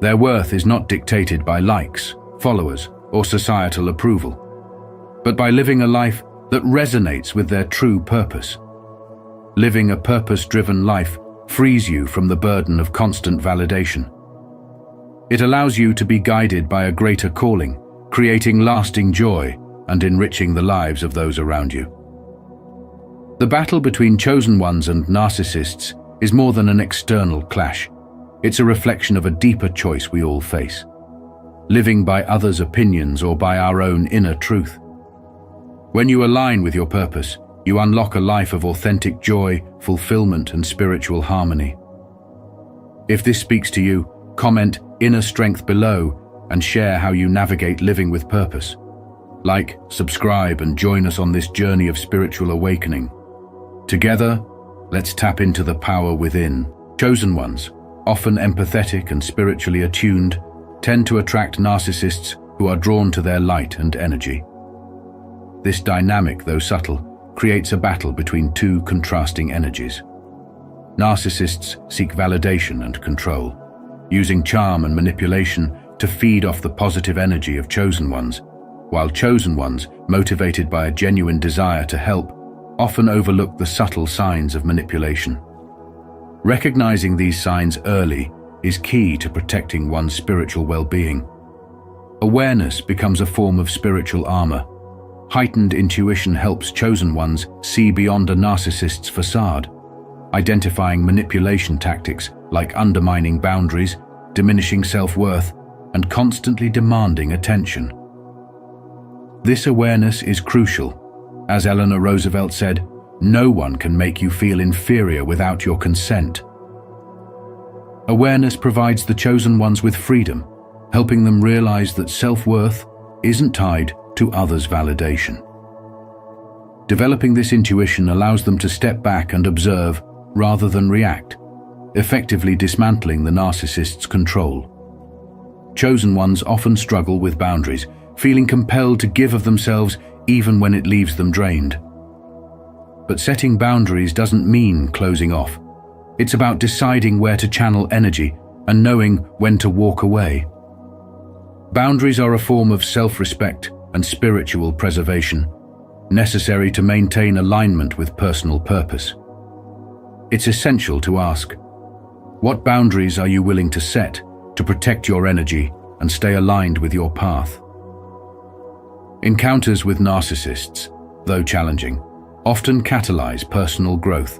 Their worth is not dictated by likes, followers, or societal approval, but by living a life that resonates with their true purpose. Living a purpose-driven life frees you from the burden of constant validation. It allows you to be guided by a greater calling, creating lasting joy and enriching the lives of those around you. The battle between chosen ones and narcissists is more than an external clash. It's a reflection of a deeper choice we all face: living by others' opinions or by our own inner truth. When you align with your purpose, you unlock a life of authentic joy, fulfillment, and spiritual harmony. If this speaks to you, comment "inner strength" below and share how you navigate living with purpose. Like, subscribe, and join us on this journey of spiritual awakening. Together, let's tap into the power within. Chosen ones, often empathetic and spiritually attuned, tend to attract narcissists who are drawn to their light and energy. This dynamic, though subtle, creates a battle between two contrasting energies. Narcissists seek validation and control, using charm and manipulation to feed off the positive energy of chosen ones, while chosen ones, motivated by a genuine desire to help, often overlook the subtle signs of manipulation. Recognizing these signs early is key to protecting one's spiritual well-being. Awareness becomes a form of spiritual armor. Heightened intuition helps chosen ones see beyond a narcissist's facade, identifying manipulation tactics like undermining boundaries, diminishing self-worth, and constantly demanding attention. This awareness is crucial. As Eleanor Roosevelt said, "No one can make you feel inferior without your consent." Awareness provides the chosen ones with freedom, helping them realize that self-worth isn't tied to others' validation. Developing this intuition allows them to step back and observe rather than react, effectively dismantling the narcissist's control. Chosen ones often struggle with boundaries, feeling compelled to give of themselves even when it leaves them drained. But setting boundaries doesn't mean closing off. It's about deciding where to channel energy and knowing when to walk away. Boundaries are a form of self-respect and spiritual preservation, necessary to maintain alignment with personal purpose. It's essential to ask, what boundaries are you willing to set to protect your energy and stay aligned with your path? Encounters with narcissists, though challenging, often catalyze personal growth.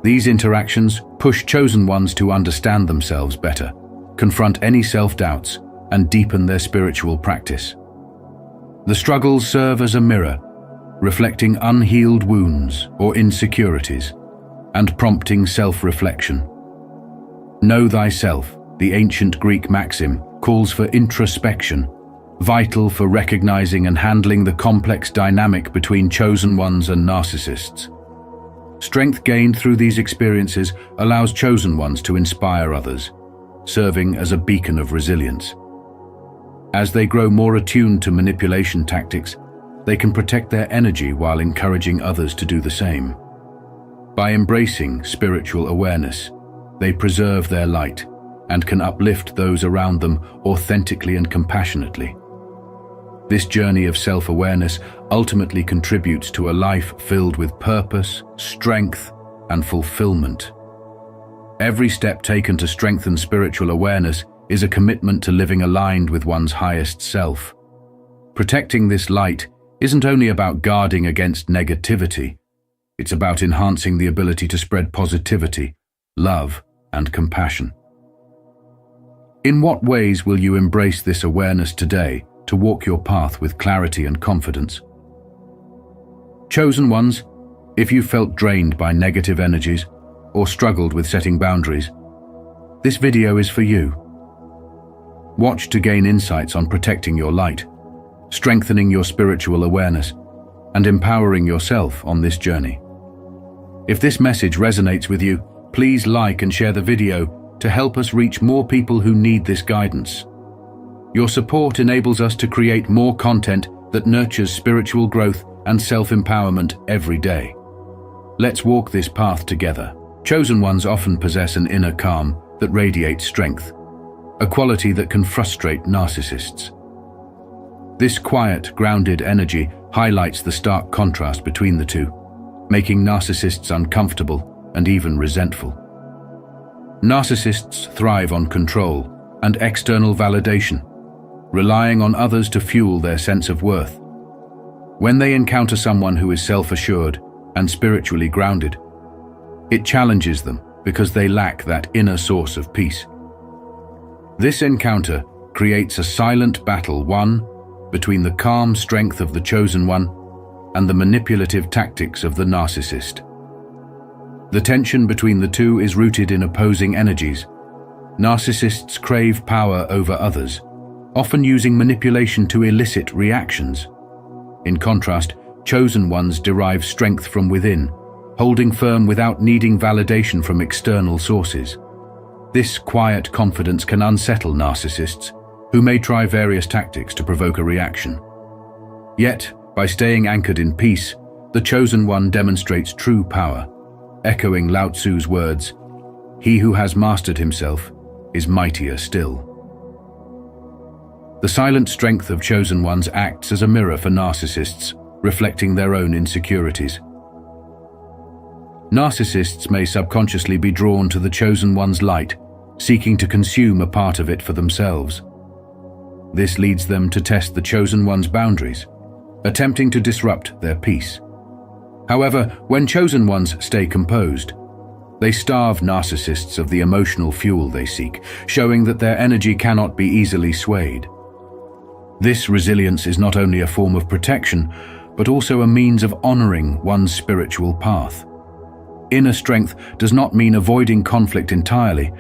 These interactions push chosen ones to understand themselves better, confront any self-doubts, and deepen their spiritual practice. The struggles serve as a mirror, reflecting unhealed wounds or insecurities, and prompting self-reflection. Know thyself, the ancient Greek maxim, calls for introspection, vital for recognizing and handling the complex dynamic between chosen ones and narcissists. Strength gained through these experiences allows chosen ones to inspire others, serving as a beacon of resilience. As they grow more attuned to manipulation tactics, they can protect their energy while encouraging others to do the same. By embracing spiritual awareness, they preserve their light and can uplift those around them authentically and compassionately. This journey of self-awareness ultimately contributes to a life filled with purpose, strength, and fulfillment. Every step taken to strengthen spiritual awareness is a commitment to living aligned with one's highest self. Protecting this light isn't only about guarding against negativity, it's about enhancing the ability to spread positivity, love, and compassion. In what ways will you embrace this awareness today to walk your path with clarity and confidence? Chosen ones, if you felt drained by negative energies or struggled with setting boundaries, this video is for you. Watch to gain insights on protecting your light, strengthening your spiritual awareness, and empowering yourself on this journey. If this message resonates with you, please like and share the video to help us reach more people who need this guidance. Your support enables us to create more content that nurtures spiritual growth and self-empowerment every day. Let's walk this path together. Chosen ones often possess an inner calm that radiates strength, a quality that can frustrate narcissists. This quiet, grounded energy highlights the stark contrast between the two, making narcissists uncomfortable and even resentful. Narcissists thrive on control and external validation, relying on others to fuel their sense of worth. When they encounter someone who is self-assured and spiritually grounded, it challenges them because they lack that inner source of peace. This encounter creates a silent battle won between the calm strength of the chosen one and the manipulative tactics of the narcissist. The tension between the two is rooted in opposing energies. Narcissists crave power over others, often using manipulation to elicit reactions. In contrast, chosen ones derive strength from within, holding firm without needing validation from external sources. This quiet confidence can unsettle narcissists, who may try various tactics to provoke a reaction. Yet, by staying anchored in peace, the chosen one demonstrates true power, echoing Lao Tzu's words, "He who has mastered himself is mightier still." The silent strength of chosen ones acts as a mirror for narcissists, reflecting their own insecurities. Narcissists may subconsciously be drawn to the chosen one's light, seeking to consume a part of it for themselves. This leads them to test the chosen one's boundaries, attempting to disrupt their peace. However, when chosen ones stay composed, they starve narcissists of the emotional fuel they seek, showing that their energy cannot be easily swayed. This resilience is not only a form of protection, but also a means of honoring one's spiritual path. Inner strength does not mean avoiding conflict entirely,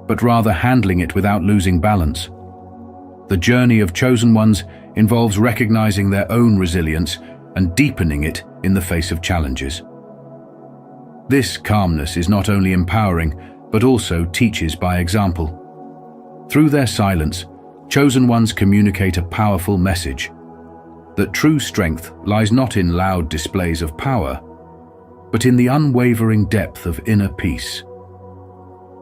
but rather handling it without losing balance. The journey of chosen ones involves recognizing their own resilience and deepening it in the face of challenges. This calmness is not only empowering, but also teaches by example. Through their silence, chosen ones communicate a powerful message: that true strength lies not in loud displays of power, but in the unwavering depth of inner peace.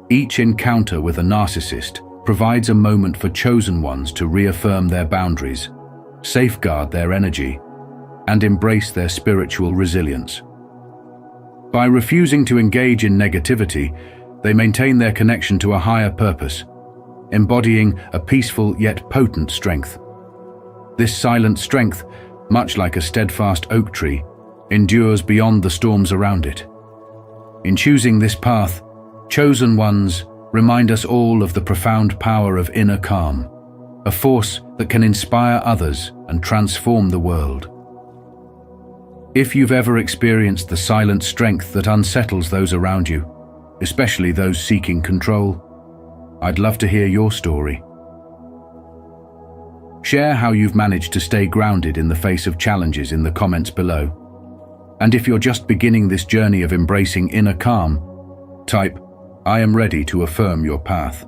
Each encounter with a narcissist provides a moment for chosen ones to reaffirm their boundaries, safeguard their energy, and embrace their spiritual resilience. By refusing to engage in negativity, they maintain their connection to a higher purpose, embodying a peaceful yet potent strength. This silent strength, much like a steadfast oak tree, endures beyond the storms around it. In choosing this path, chosen ones remind us all of the profound power of inner calm, a force that can inspire others and transform the world. If you've ever experienced the silent strength that unsettles those around you, especially those seeking control, I'd love to hear your story. Share how you've managed to stay grounded in the face of challenges in the comments below. And if you're just beginning this journey of embracing inner calm, type, "I am ready to affirm your path."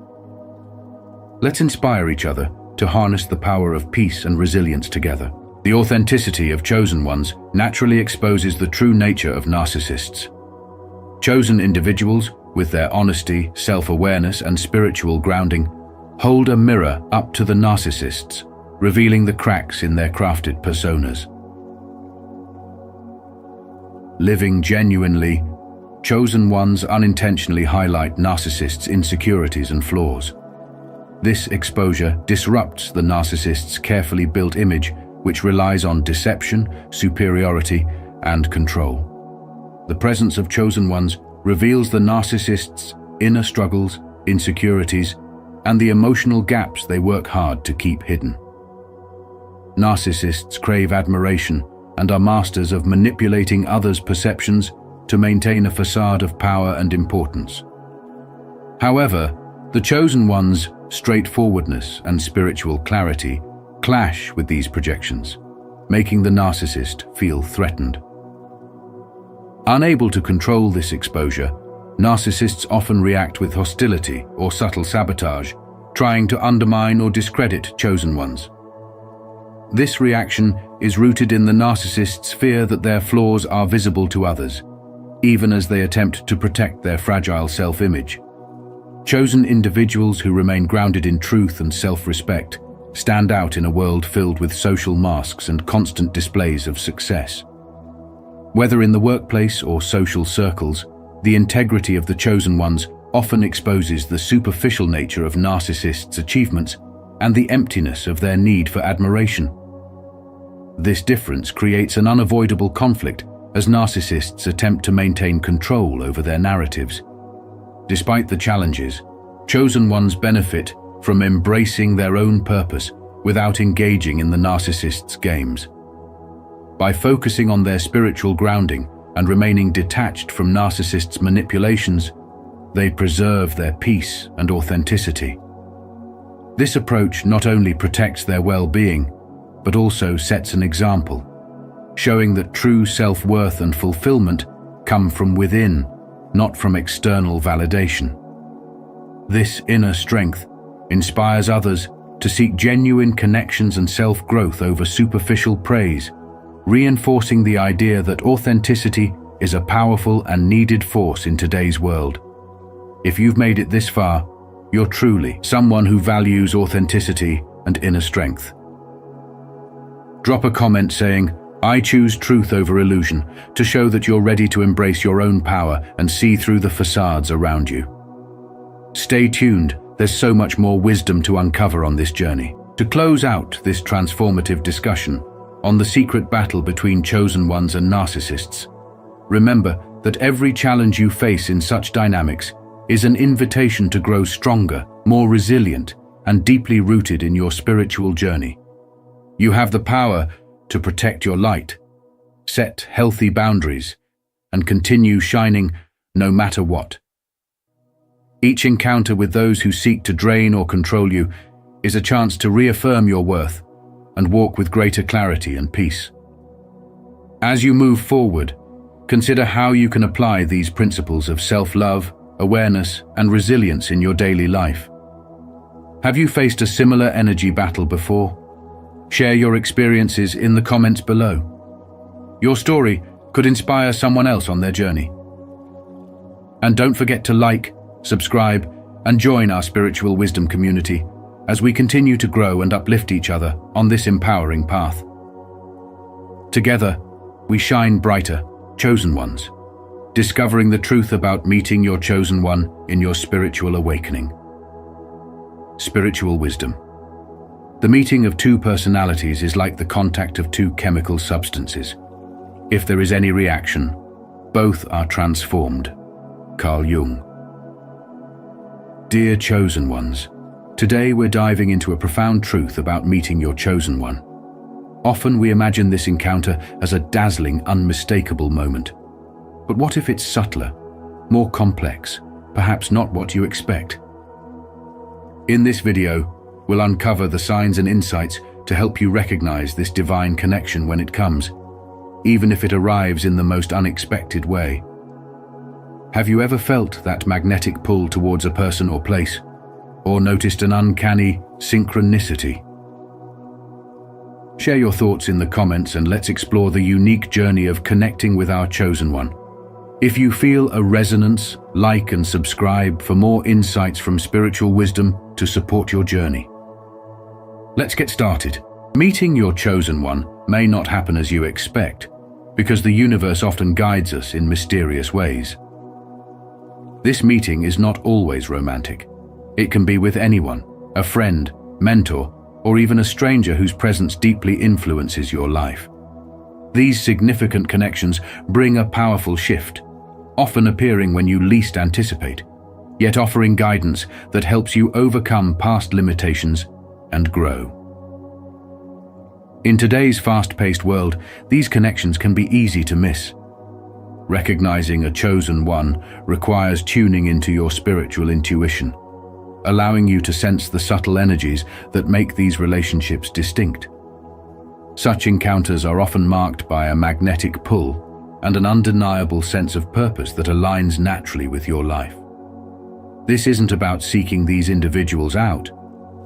Let's inspire each other to harness the power of peace and resilience together. The authenticity of chosen ones naturally exposes the true nature of narcissists. Chosen individuals, with their honesty, self-awareness, and spiritual grounding, hold a mirror up to the narcissists, revealing the cracks in their crafted personas. Living genuinely, chosen ones unintentionally highlight narcissists' insecurities and flaws. This exposure disrupts the narcissist's carefully built image, which relies on deception, superiority, and control. The presence of chosen ones reveals the narcissist's inner struggles, insecurities, and the emotional gaps they work hard to keep hidden. Narcissists crave admiration and are masters of manipulating others' perceptions to maintain a facade of power and importance. However, the chosen one's straightforwardness and spiritual clarity clash with these projections, making the narcissist feel threatened. Unable to control this exposure, narcissists often react with hostility or subtle sabotage, trying to undermine or discredit chosen ones. This reaction is rooted in the narcissist's fear that their flaws are visible to others, even as they attempt to protect their fragile self-image. Chosen individuals who remain grounded in truth and self-respect stand out in a world filled with social masks and constant displays of success. Whether in the workplace or social circles, the integrity of the chosen ones often exposes the superficial nature of narcissists' achievements and the emptiness of their need for admiration. This difference creates an unavoidable conflict as narcissists attempt to maintain control over their narratives. Despite the challenges, chosen ones benefit from embracing their own purpose without engaging in the narcissist's games. By focusing on their spiritual grounding and remaining detached from narcissists' manipulations, they preserve their peace and authenticity. This approach not only protects their well-being, but also sets an example, showing that true self-worth and fulfillment come from within, not from external validation. This inner strength inspires others to seek genuine connections and self-growth over superficial praise, reinforcing the idea that authenticity is a powerful and needed force in today's world. If you've made it this far, you're truly someone who values authenticity and inner strength. Drop a comment saying, "I choose truth over illusion," to show that you're ready to embrace your own power and see through the facades around you. Stay tuned, there's so much more wisdom to uncover on this journey. To close out this transformative discussion on the secret battle between chosen ones and narcissists, remember that every challenge you face in such dynamics is an invitation to grow stronger, more resilient, and deeply rooted in your spiritual journey. You have the power to protect your light, set healthy boundaries, and continue shining no matter what. Each encounter with those who seek to drain or control you is a chance to reaffirm your worth and walk with greater clarity and peace. As you move forward, consider how you can apply these principles of self-love, awareness, and resilience in your daily life. Have you faced a similar energy battle before? Share your experiences in the comments below. Your story could inspire someone else on their journey. And don't forget to like, subscribe, and join our spiritual wisdom community as we continue to grow and uplift each other on this empowering path. Together, we shine brighter, chosen ones, discovering the truth about meeting your chosen one in your spiritual awakening. Spiritual wisdom. The meeting of two personalities is like the contact of two chemical substances. If there is any reaction, both are transformed. Carl Jung. Dear chosen ones, today we're diving into a profound truth about meeting your chosen one. Often we imagine this encounter as a dazzling, unmistakable moment. But what if it's subtler, more complex, perhaps not what you expect? In this video, we'll uncover the signs and insights to help you recognize this divine connection when it comes, even if it arrives in the most unexpected way. Have you ever felt that magnetic pull towards a person or place, or noticed an uncanny synchronicity? Share your thoughts in the comments and let's explore the unique journey of connecting with our chosen one. If you feel a resonance, like and subscribe for more insights from spiritual wisdom to support your journey. Let's get started. Meeting your chosen one may not happen as you expect, because the universe often guides us in mysterious ways. This meeting is not always romantic. It can be with anyone, a friend, mentor, or even a stranger whose presence deeply influences your life. These significant connections bring a powerful shift, often appearing when you least anticipate, yet offering guidance that helps you overcome past limitations and grow. In today's fast-paced world, these connections can be easy to miss. Recognizing a chosen one requires tuning into your spiritual intuition, allowing you to sense the subtle energies that make these relationships distinct. Such encounters are often marked by a magnetic pull and an undeniable sense of purpose that aligns naturally with your life. This isn't about seeking these individuals out.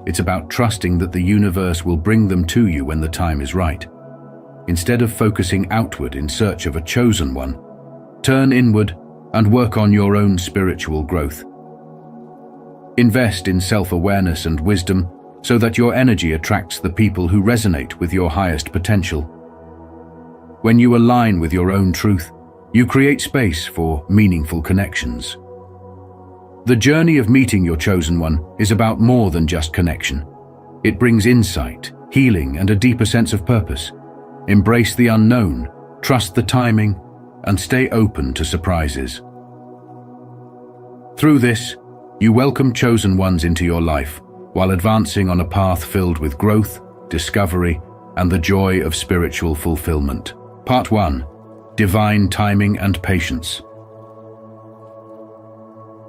It's about trusting that the universe will bring them to you when the time is right. Instead of focusing outward in search of a chosen one, turn inward and work on your own spiritual growth. Invest in self-awareness and wisdom so that your energy attracts the people who resonate with your highest potential. When you align with your own truth, you create space for meaningful connections. The journey of meeting your chosen one is about more than just connection. It brings insight, healing, and a deeper sense of purpose. Embrace the unknown, trust the timing, and stay open to surprises. Through this, you welcome chosen ones into your life while advancing on a path filled with growth, discovery, and the joy of spiritual fulfillment. Part 1. Divine timing and patience.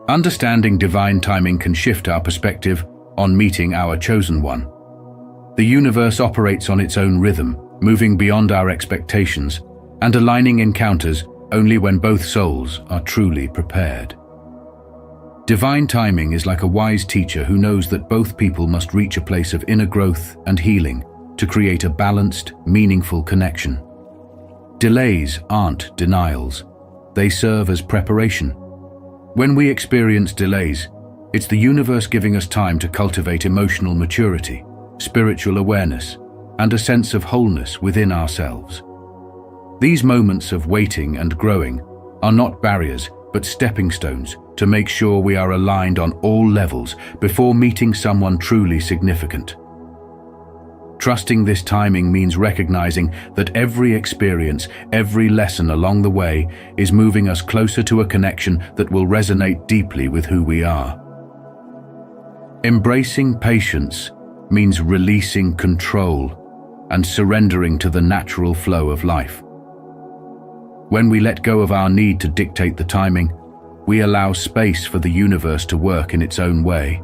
Understanding divine timing can shift our perspective on meeting our chosen one. The universe operates on its own rhythm, moving beyond our expectations and aligning encounters only when both souls are truly prepared. Divine timing is like a wise teacher who knows that both people must reach a place of inner growth and healing to create a balanced, meaningful connection. Delays aren't denials. They serve as preparation. When we experience delays, it's the universe giving us time to cultivate emotional maturity, spiritual awareness, and a sense of wholeness within ourselves. These moments of waiting and growing are not barriers, but stepping stones to make sure we are aligned on all levels before meeting someone truly significant. Trusting this timing means recognizing that every experience, every lesson along the way is moving us closer to a connection that will resonate deeply with who we are. Embracing patience means releasing control and surrendering to the natural flow of life. When we let go of our need to dictate the timing, we allow space for the universe to work in its own way.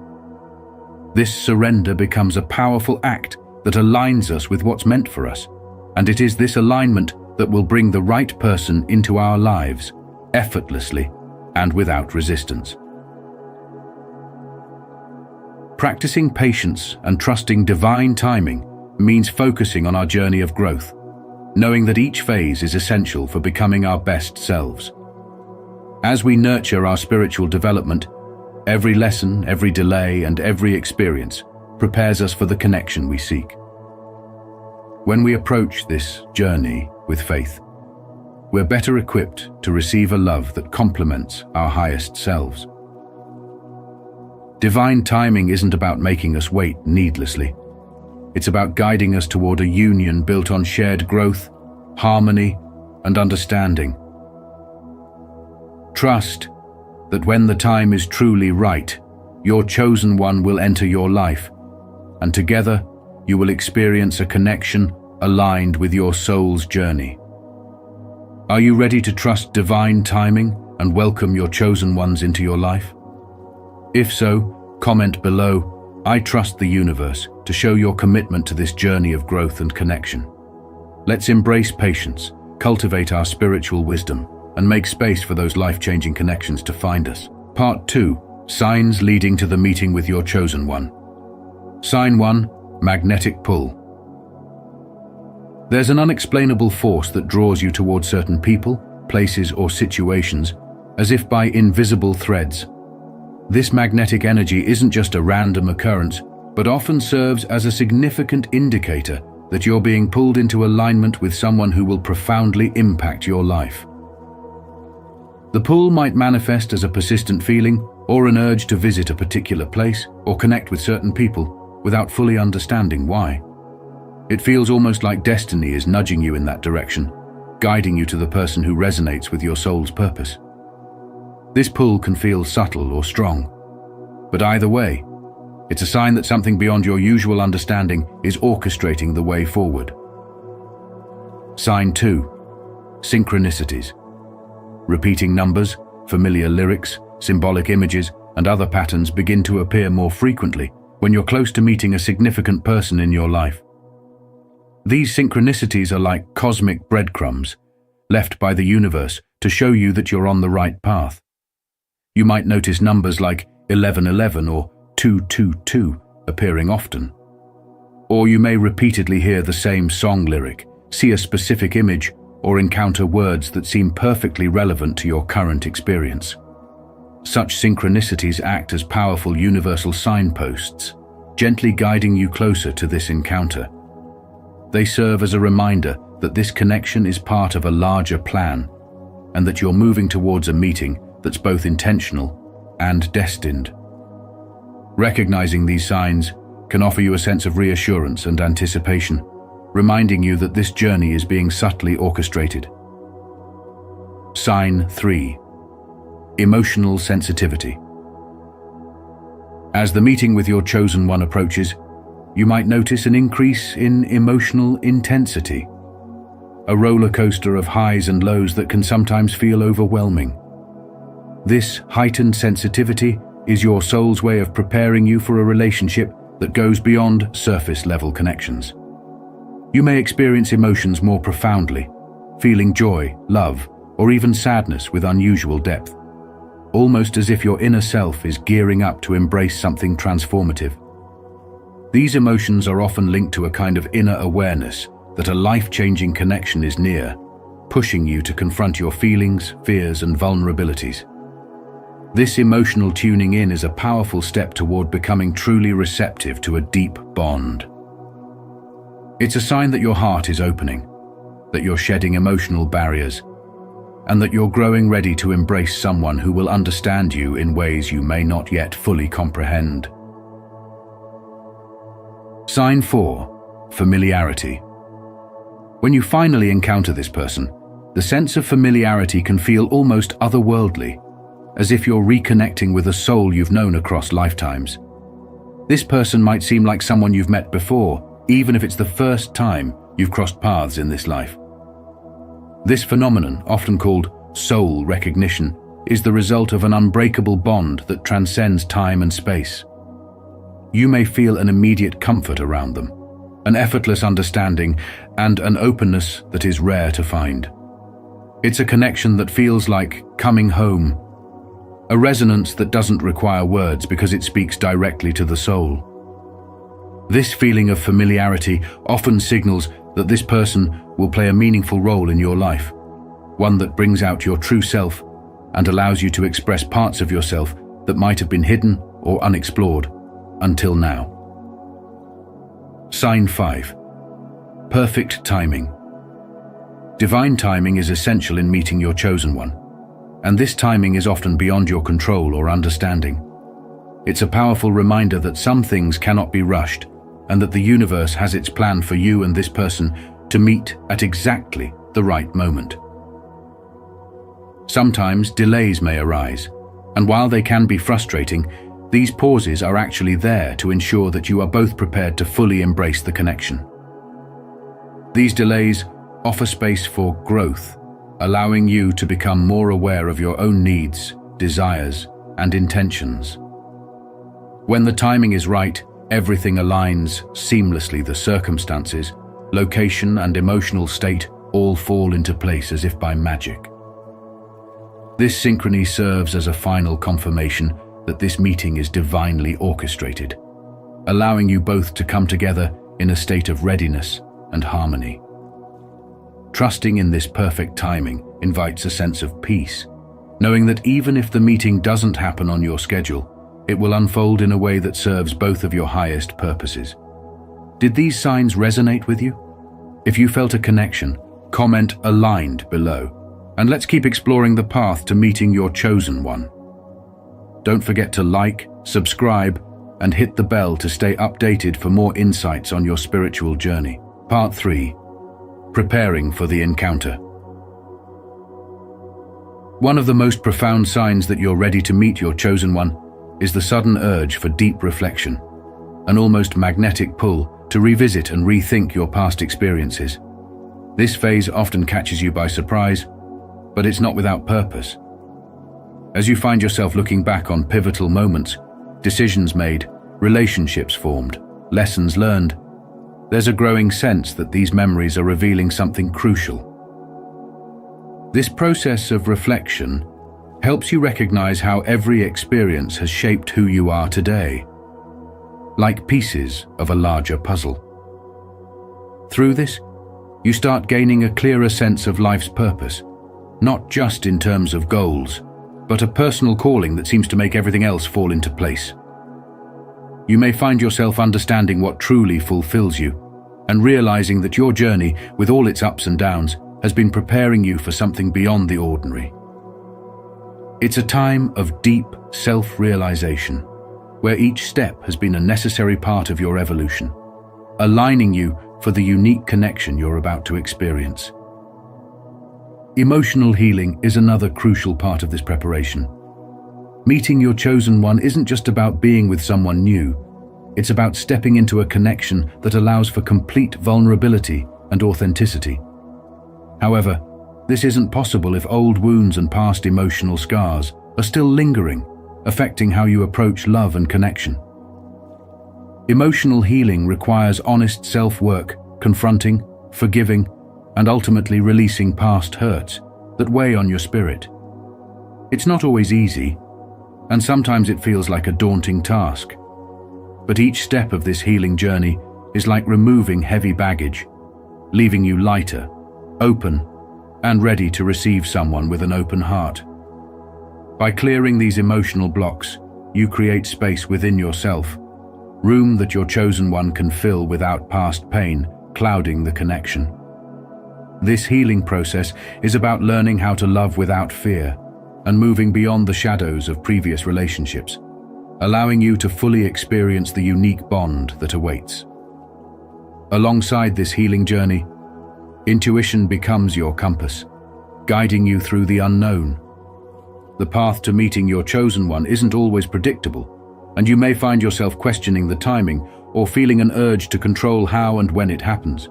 This surrender becomes a powerful act that aligns us with what's meant for us, and it is this alignment that will bring the right person into our lives, effortlessly and without resistance. Practicing patience and trusting divine timing means focusing on our journey of growth, knowing that each phase is essential for becoming our best selves. As we nurture our spiritual development, Every lesson, every delay, and every experience prepares us for the connection we seek. When we approach this journey with faith, we're better equipped to receive a love that complements our highest selves. Divine timing isn't about making us wait needlessly. It's about guiding us toward a union built on shared growth, harmony, and understanding. Trust that when the time is truly right, your chosen one will enter your life, and together you will experience a connection aligned with your soul's journey. Are you ready to trust divine timing and welcome your chosen ones into your life? If so, comment below, "I trust the universe," to show your commitment to this journey of growth and connection. Let's embrace patience, cultivate our spiritual wisdom, and make space for those life-changing connections to find us. Part 2. Signs leading to the meeting with your chosen one. Sign 1. Magnetic pull. There's an unexplainable force that draws you towards certain people, places, or situations, as if by invisible threads. This magnetic energy isn't just a random occurrence, but often serves as a significant indicator that you're being pulled into alignment with someone who will profoundly impact your life. The pull might manifest as a persistent feeling or an urge to visit a particular place or connect with certain people without fully understanding why. It feels almost like destiny is nudging you in that direction, guiding you to the person who resonates with your soul's purpose. This pull can feel subtle or strong, but either way, it's a sign that something beyond your usual understanding is orchestrating the way forward. Sign 2. Synchronicities. Repeating numbers, familiar lyrics, symbolic images, and other patterns begin to appear more frequently when you're close to meeting a significant person in your life. These synchronicities are like cosmic breadcrumbs, left by the universe to show you that you're on the right path. You might notice numbers like 1111 or 222 appearing often. Or you may repeatedly hear the same song lyric, see a specific image, or encounter words that seem perfectly relevant to your current experience. Such synchronicities act as powerful universal signposts, gently guiding you closer to this encounter. They serve as a reminder that this connection is part of a larger plan, and that you're moving towards a meeting that's both intentional and destined. Recognizing these signs can offer you a sense of reassurance and anticipation, reminding you that this journey is being subtly orchestrated. Sign 3. Emotional sensitivity. As the meeting with your chosen one approaches, you might notice an increase in emotional intensity, a roller coaster of highs and lows that can sometimes feel overwhelming. This heightened sensitivity is your soul's way of preparing you for a relationship that goes beyond surface-level connections. You may experience emotions more profoundly, feeling joy, love, or even sadness with unusual depth, almost as if your inner self is gearing up to embrace something transformative. These emotions are often linked to a kind of inner awareness that a life-changing connection is near, pushing you to confront your feelings, fears, and vulnerabilities. This emotional tuning in is a powerful step toward becoming truly receptive to a deep bond. It's a sign that your heart is opening, that you're shedding emotional barriers, and that you're growing ready to embrace someone who will understand you in ways you may not yet fully comprehend. Sign 4. Familiarity. When you finally encounter this person, the sense of familiarity can feel almost otherworldly, as if you're reconnecting with a soul you've known across lifetimes. This person might seem like someone you've met before, even if it's the first time you've crossed paths in this life. This phenomenon, often called soul recognition, is the result of an unbreakable bond that transcends time and space. You may feel an immediate comfort around them, an effortless understanding, and an openness that is rare to find. It's a connection that feels like coming home, a resonance that doesn't require words because it speaks directly to the soul. This feeling of familiarity often signals that this person will play a meaningful role in your life, one that brings out your true self and allows you to express parts of yourself that might have been hidden or unexplored until now. Sign 5. Perfect timing. Divine timing is essential in meeting your chosen one, and this timing is often beyond your control or understanding. It's a powerful reminder that some things cannot be rushed, and that the universe has its plan for you and this person to meet at exactly the right moment. Sometimes delays may arise, and while they can be frustrating, these pauses are actually there to ensure that you are both prepared to fully embrace the connection. These delays offer space for growth, allowing you to become more aware of your own needs, desires, and intentions. When the timing is right, everything aligns seamlessly. The circumstances, location, and emotional state all fall into place as if by magic. This synchrony serves as a final confirmation that this meeting is divinely orchestrated, allowing you both to come together in a state of readiness and harmony. Trusting in this perfect timing invites a sense of peace, knowing that even if the meeting doesn't happen on your schedule, it will unfold in a way that serves both of your highest purposes. Did these signs resonate with you? If you felt a connection, comment aligned below, and let's keep exploring the path to meeting your chosen one. Don't forget to like, subscribe, and hit the bell to stay updated for more insights on your spiritual journey. Part 3. Preparing for the encounter. One of the most profound signs that you're ready to meet your chosen one is the sudden urge for deep reflection, an almost magnetic pull to revisit and rethink your past experiences. This phase often catches you by surprise, but it's not without purpose. As you find yourself looking back on pivotal moments, decisions made, relationships formed, lessons learned, there's a growing sense that these memories are revealing something crucial. This process of reflection helps you recognize how every experience has shaped who you are today, like pieces of a larger puzzle. Through this, you start gaining a clearer sense of life's purpose, not just in terms of goals, but a personal calling that seems to make everything else fall into place. You may find yourself understanding what truly fulfills you, and realizing that your journey, with all its ups and downs, has been preparing you for something beyond the ordinary. It's a time of deep self-realization, where each step has been a necessary part of your evolution, aligning you for the unique connection you're about to experience. Emotional healing is another crucial part of this preparation. Meeting your chosen one isn't just about being with someone new. It's about stepping into a connection that allows for complete vulnerability and authenticity. However, this isn't possible if old wounds and past emotional scars are still lingering, affecting how you approach love and connection. Emotional healing requires honest self-work, confronting, forgiving, and ultimately releasing past hurts that weigh on your spirit. It's not always easy, and sometimes it feels like a daunting task. But each step of this healing journey is like removing heavy baggage, leaving you lighter, open, and ready to receive someone with an open heart. By clearing these emotional blocks, you create space within yourself, room that your chosen one can fill without past pain clouding the connection. This healing process is about learning how to love without fear and moving beyond the shadows of previous relationships, allowing you to fully experience the unique bond that awaits. Alongside this healing journey, intuition becomes your compass, guiding you through the unknown. The path to meeting your chosen one isn't always predictable, and you may find yourself questioning the timing or feeling an urge to control how and when it happens.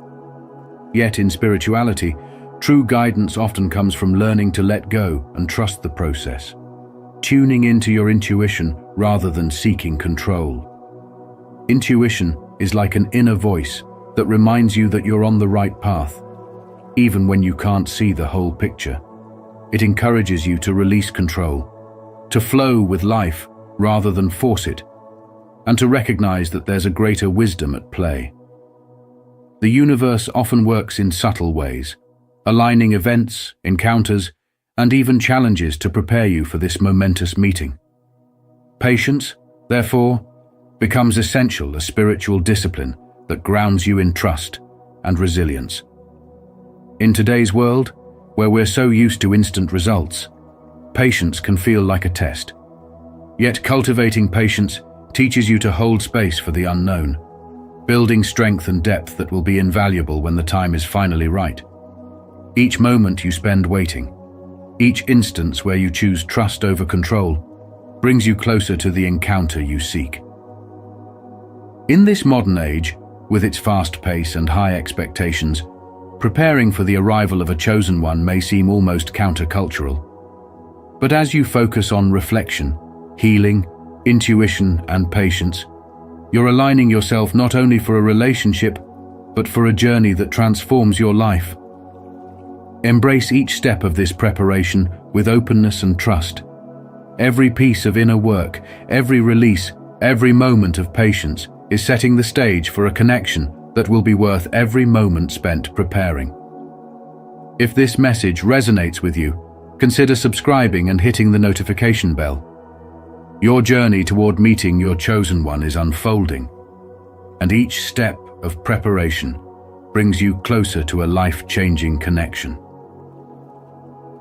Yet in spirituality, true guidance often comes from learning to let go and trust the process, tuning into your intuition rather than seeking control. Intuition is like an inner voice that reminds you that you're on the right path, even when you can't see the whole picture. It encourages you to release control, to flow with life rather than force it, and to recognize that there's a greater wisdom at play. The universe often works in subtle ways, aligning events, encounters, and even challenges to prepare you for this momentous meeting. Patience, therefore, becomes essential, a spiritual discipline that grounds you in trust and resilience. In today's world, where we're so used to instant results, patience can feel like a test. Yet cultivating patience teaches you to hold space for the unknown, building strength and depth that will be invaluable when the time is finally right. Each moment you spend waiting, each instance where you choose trust over control, brings you closer to the encounter you seek. In this modern age, with its fast pace and high expectations, preparing for the arrival of a chosen one may seem almost countercultural. But as you focus on reflection, healing, intuition, and patience, you're aligning yourself not only for a relationship, but for a journey that transforms your life. Embrace each step of this preparation with openness and trust. Every piece of inner work, every release, every moment of patience is setting the stage for a connection that will be worth every moment spent preparing. If this message resonates with you, consider subscribing and hitting the notification bell. Your journey toward meeting your chosen one is unfolding, and each step of preparation brings you closer to a life-changing connection.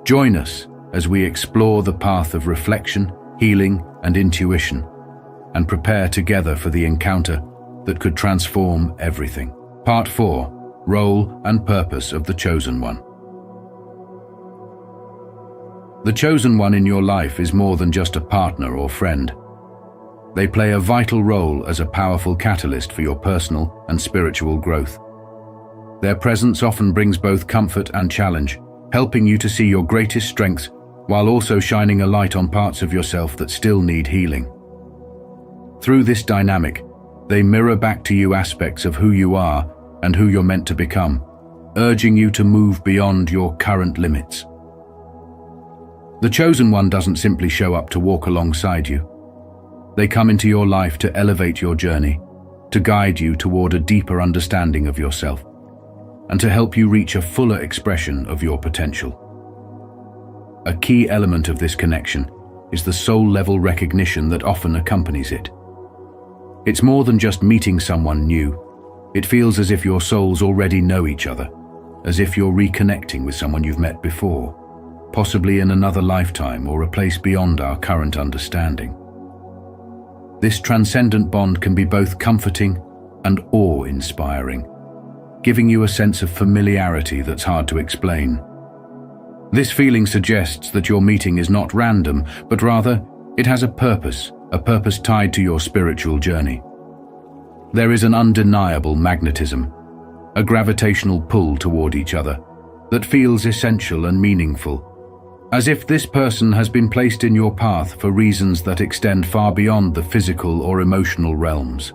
Join us as we explore the path of reflection, healing, and intuition, and prepare together for the encounter that could transform everything. Part 4: Role and Purpose of the Chosen One. The chosen one in your life is more than just a partner or friend. They play a vital role as a powerful catalyst for your personal and spiritual growth. Their presence often brings both comfort and challenge, helping you to see your greatest strengths while also shining a light on parts of yourself that still need healing. Through this dynamic, they mirror back to you aspects of who you are and who you're meant to become, urging you to move beyond your current limits. The chosen one doesn't simply show up to walk alongside you. They come into your life to elevate your journey, to guide you toward a deeper understanding of yourself, and to help you reach a fuller expression of your potential. A key element of this connection is the soul-level recognition that often accompanies it. It's more than just meeting someone new. It feels as if your souls already know each other, as if you're reconnecting with someone you've met before, possibly in another lifetime or a place beyond our current understanding. This transcendent bond can be both comforting and awe-inspiring, giving you a sense of familiarity that's hard to explain. This feeling suggests that your meeting is not random, but rather it has a purpose tied to your spiritual journey. There is an undeniable magnetism, a gravitational pull toward each other, that feels essential and meaningful, as if this person has been placed in your path for reasons that extend far beyond the physical or emotional realms.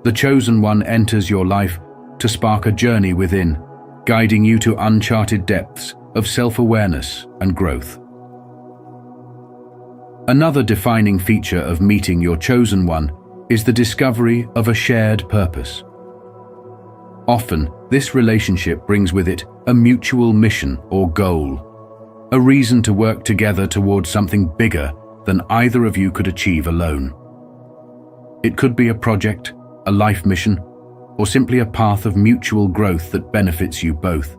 The chosen one enters your life to spark a journey within, guiding you to uncharted depths of self-awareness and growth. Another defining feature of meeting your chosen one is the discovery of a shared purpose. Often, this relationship brings with it a mutual mission or goal, a reason to work together towards something bigger than either of you could achieve alone. It could be a project, a life mission, or simply a path of mutual growth that benefits you both.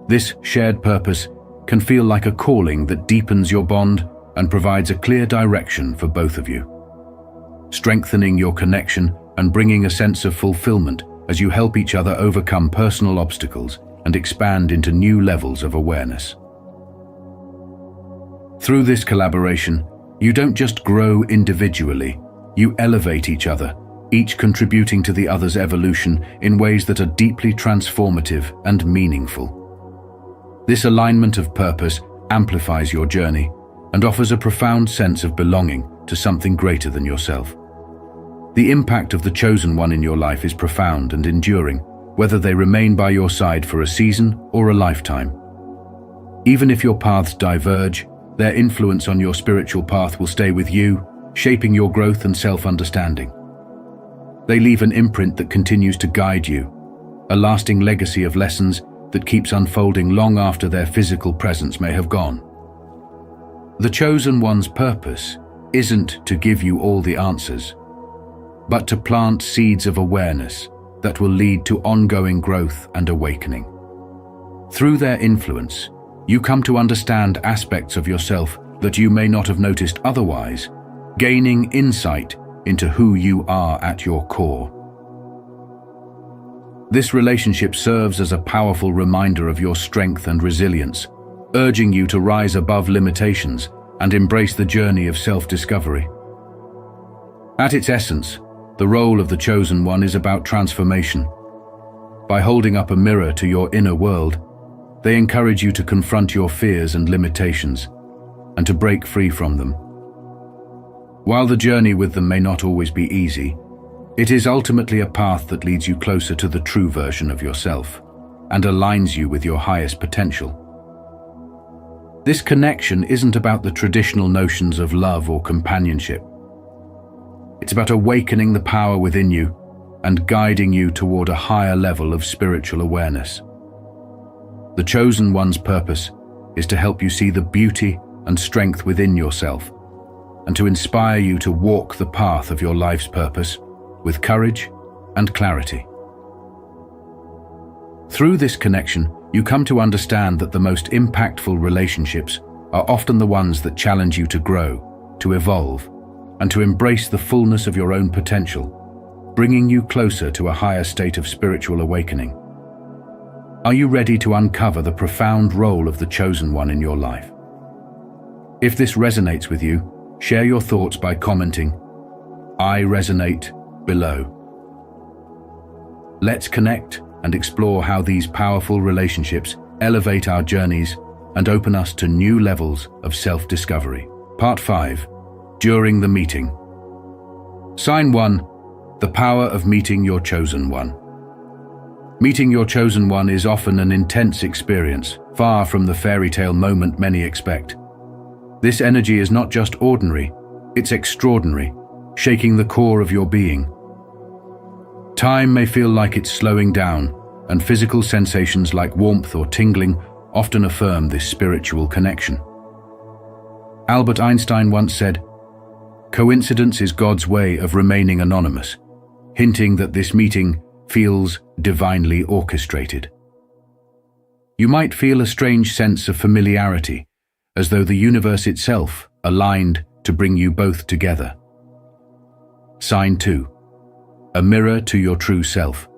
This shared purpose can feel like a calling that deepens your bond and provides a clear direction for both of you, strengthening your connection and bringing a sense of fulfillment as you help each other overcome personal obstacles and expand into new levels of awareness. Through this collaboration, you don't just grow individually, you elevate each other, each contributing to the other's evolution in ways that are deeply transformative and meaningful. This alignment of purpose amplifies your journey and offers a profound sense of belonging to something greater than yourself. The impact of the chosen one in your life is profound and enduring, whether they remain by your side for a season or a lifetime. Even if your paths diverge, their influence on your spiritual path will stay with you, shaping your growth and self-understanding. They leave an imprint that continues to guide you, a lasting legacy of lessons that keeps unfolding long after their physical presence may have gone. The chosen one's purpose isn't to give you all the answers, but to plant seeds of awareness that will lead to ongoing growth and awakening. Through their influence, you come to understand aspects of yourself that you may not have noticed otherwise, gaining insight into who you are at your core. This relationship serves as a powerful reminder of your strength and resilience, urging you to rise above limitations and embrace the journey of self-discovery. At its essence, the role of the chosen one is about transformation. By holding up a mirror to your inner world, they encourage you to confront your fears and limitations and to break free from them. While the journey with them may not always be easy, it is ultimately a path that leads you closer to the true version of yourself and aligns you with your highest potential. This connection isn't about the traditional notions of love or companionship. It's about awakening the power within you and guiding you toward a higher level of spiritual awareness. The chosen one's purpose is to help you see the beauty and strength within yourself and to inspire you to walk the path of your life's purpose with courage and clarity. Through this connection, you come to understand that the most impactful relationships are often the ones that challenge you to grow, to evolve, and to embrace the fullness of your own potential, bringing you closer to a higher state of spiritual awakening. Are you ready to uncover the profound role of the chosen one in your life? If this resonates with you, share your thoughts by commenting, "I resonate," below. Let's connect and explore how these powerful relationships elevate our journeys and open us to new levels of self-discovery. Part 5. During the meeting. Sign 1. The power of meeting your chosen one. Meeting your chosen one is often an intense experience, far from the fairy tale moment many expect. This energy is not just ordinary, it's extraordinary, shaking the core of your being. Time may feel like it's slowing down, and physical sensations like warmth or tingling often affirm this spiritual connection. Albert Einstein once said, "Coincidence is God's way of remaining anonymous," hinting that this meeting feels divinely orchestrated. You might feel a strange sense of familiarity, as though the universe itself aligned to bring you both together. Sign 2. A mirror to your true self.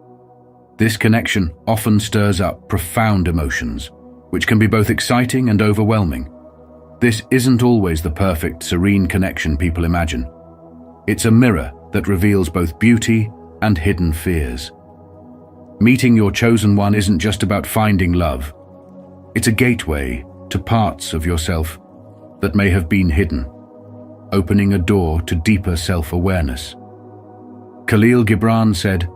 This connection often stirs up profound emotions, which can be both exciting and overwhelming. This isn't always the perfect, serene connection people imagine. It's a mirror that reveals both beauty and hidden fears. Meeting your chosen one isn't just about finding love. It's a gateway to parts of yourself that may have been hidden, opening a door to deeper self-awareness. Khalil Gibran said,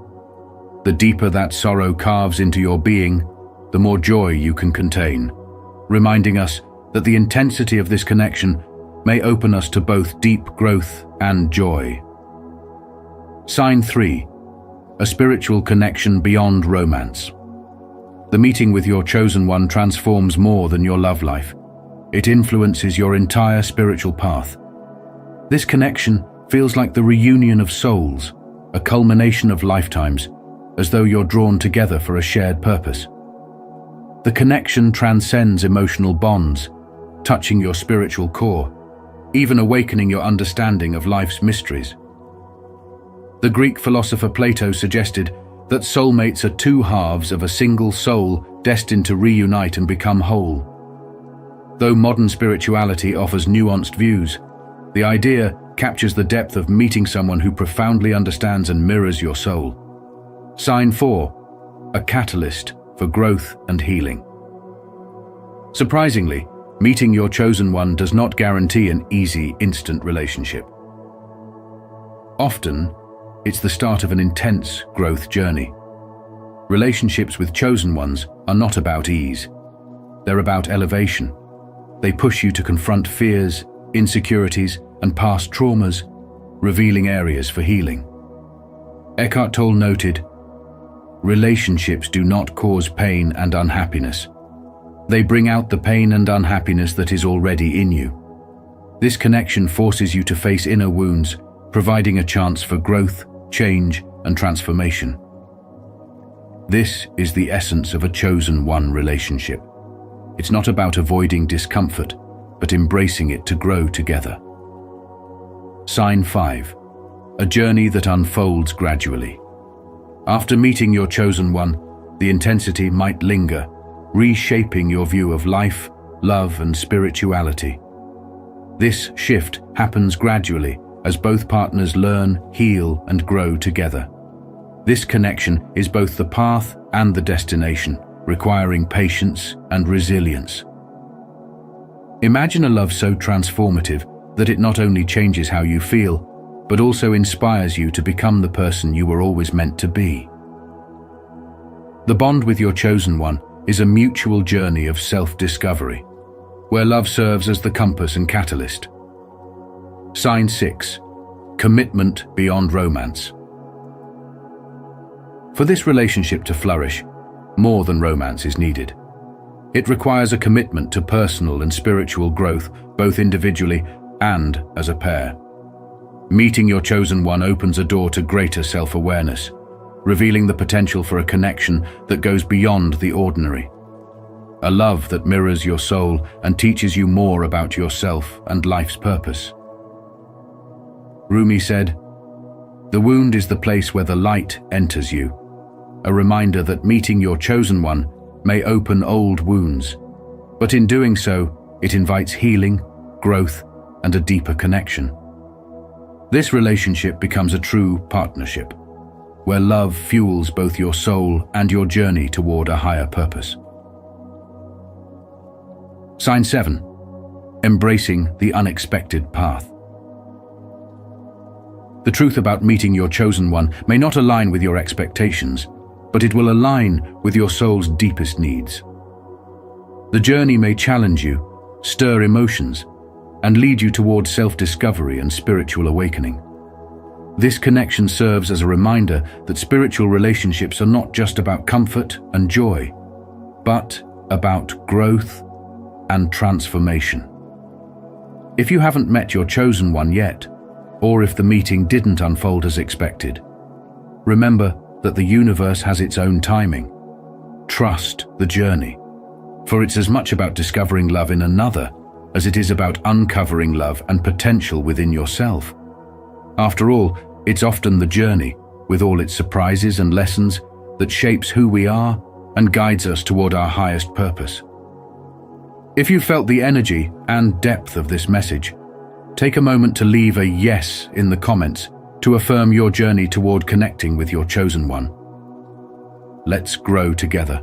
"The deeper that sorrow carves into your being, the more joy you can contain," reminding us that the intensity of this connection may open us to both deep growth and joy. Sign 3. A spiritual connection beyond romance. The meeting with your chosen one transforms more than your love life. It influences your entire spiritual path. This connection feels like the reunion of souls, a culmination of lifetimes, as though you're drawn together for a shared purpose. The connection transcends emotional bonds, touching your spiritual core, even awakening your understanding of life's mysteries. The Greek philosopher Plato suggested that soulmates are two halves of a single soul destined to reunite and become whole. Though modern spirituality offers nuanced views, the idea captures the depth of meeting someone who profoundly understands and mirrors your soul. Sign 4. A catalyst for growth and healing. Surprisingly, meeting your chosen one does not guarantee an easy, instant relationship. Often, it's the start of an intense growth journey. Relationships with chosen ones are not about ease. They're about elevation. They push you to confront fears, insecurities, and past traumas, revealing areas for healing. Eckhart Tolle noted, "Relationships do not cause pain and unhappiness. They bring out the pain and unhappiness that is already in you." This connection forces you to face inner wounds, providing a chance for growth, change, and transformation. This is the essence of a chosen one relationship. It's not about avoiding discomfort, but embracing it to grow together. Sign 5. A journey that unfolds gradually. After meeting your chosen one, the intensity might linger, reshaping your view of life, love, and spirituality. This shift happens gradually as both partners learn, heal, and grow together. This connection is both the path and the destination, requiring patience and resilience. Imagine a love so transformative that it not only changes how you feel, but also inspires you to become the person you were always meant to be. The bond with your chosen one is a mutual journey of self-discovery, where love serves as the compass and catalyst. Sign 6. Commitment beyond romance. For this relationship to flourish, more than romance is needed. It requires a commitment to personal and spiritual growth, both individually and as a pair. Meeting your chosen one opens a door to greater self-awareness, revealing the potential for a connection that goes beyond the ordinary. A love that mirrors your soul and teaches you more about yourself and life's purpose. Rumi said, "The wound is the place where the light enters you," a reminder that meeting your chosen one may open old wounds, but in doing so, it invites healing, growth, and a deeper connection. This relationship becomes a true partnership, where love fuels both your soul and your journey toward a higher purpose. Sign 7. Embracing the unexpected path. The truth about meeting your chosen one may not align with your expectations, but it will align with your soul's deepest needs. The journey may challenge you, stir emotions, and lead you towards self-discovery and spiritual awakening. This connection serves as a reminder that spiritual relationships are not just about comfort and joy, but about growth and transformation. If you haven't met your chosen one yet, or if the meeting didn't unfold as expected, remember that the universe has its own timing. Trust the journey, for it's as much about discovering love in another as it is about uncovering love and potential within yourself. After all, it's often the journey, with all its surprises and lessons, that shapes who we are and guides us toward our highest purpose. If you felt the energy and depth of this message, take a moment to leave a yes in the comments to affirm your journey toward connecting with your chosen one. Let's grow together,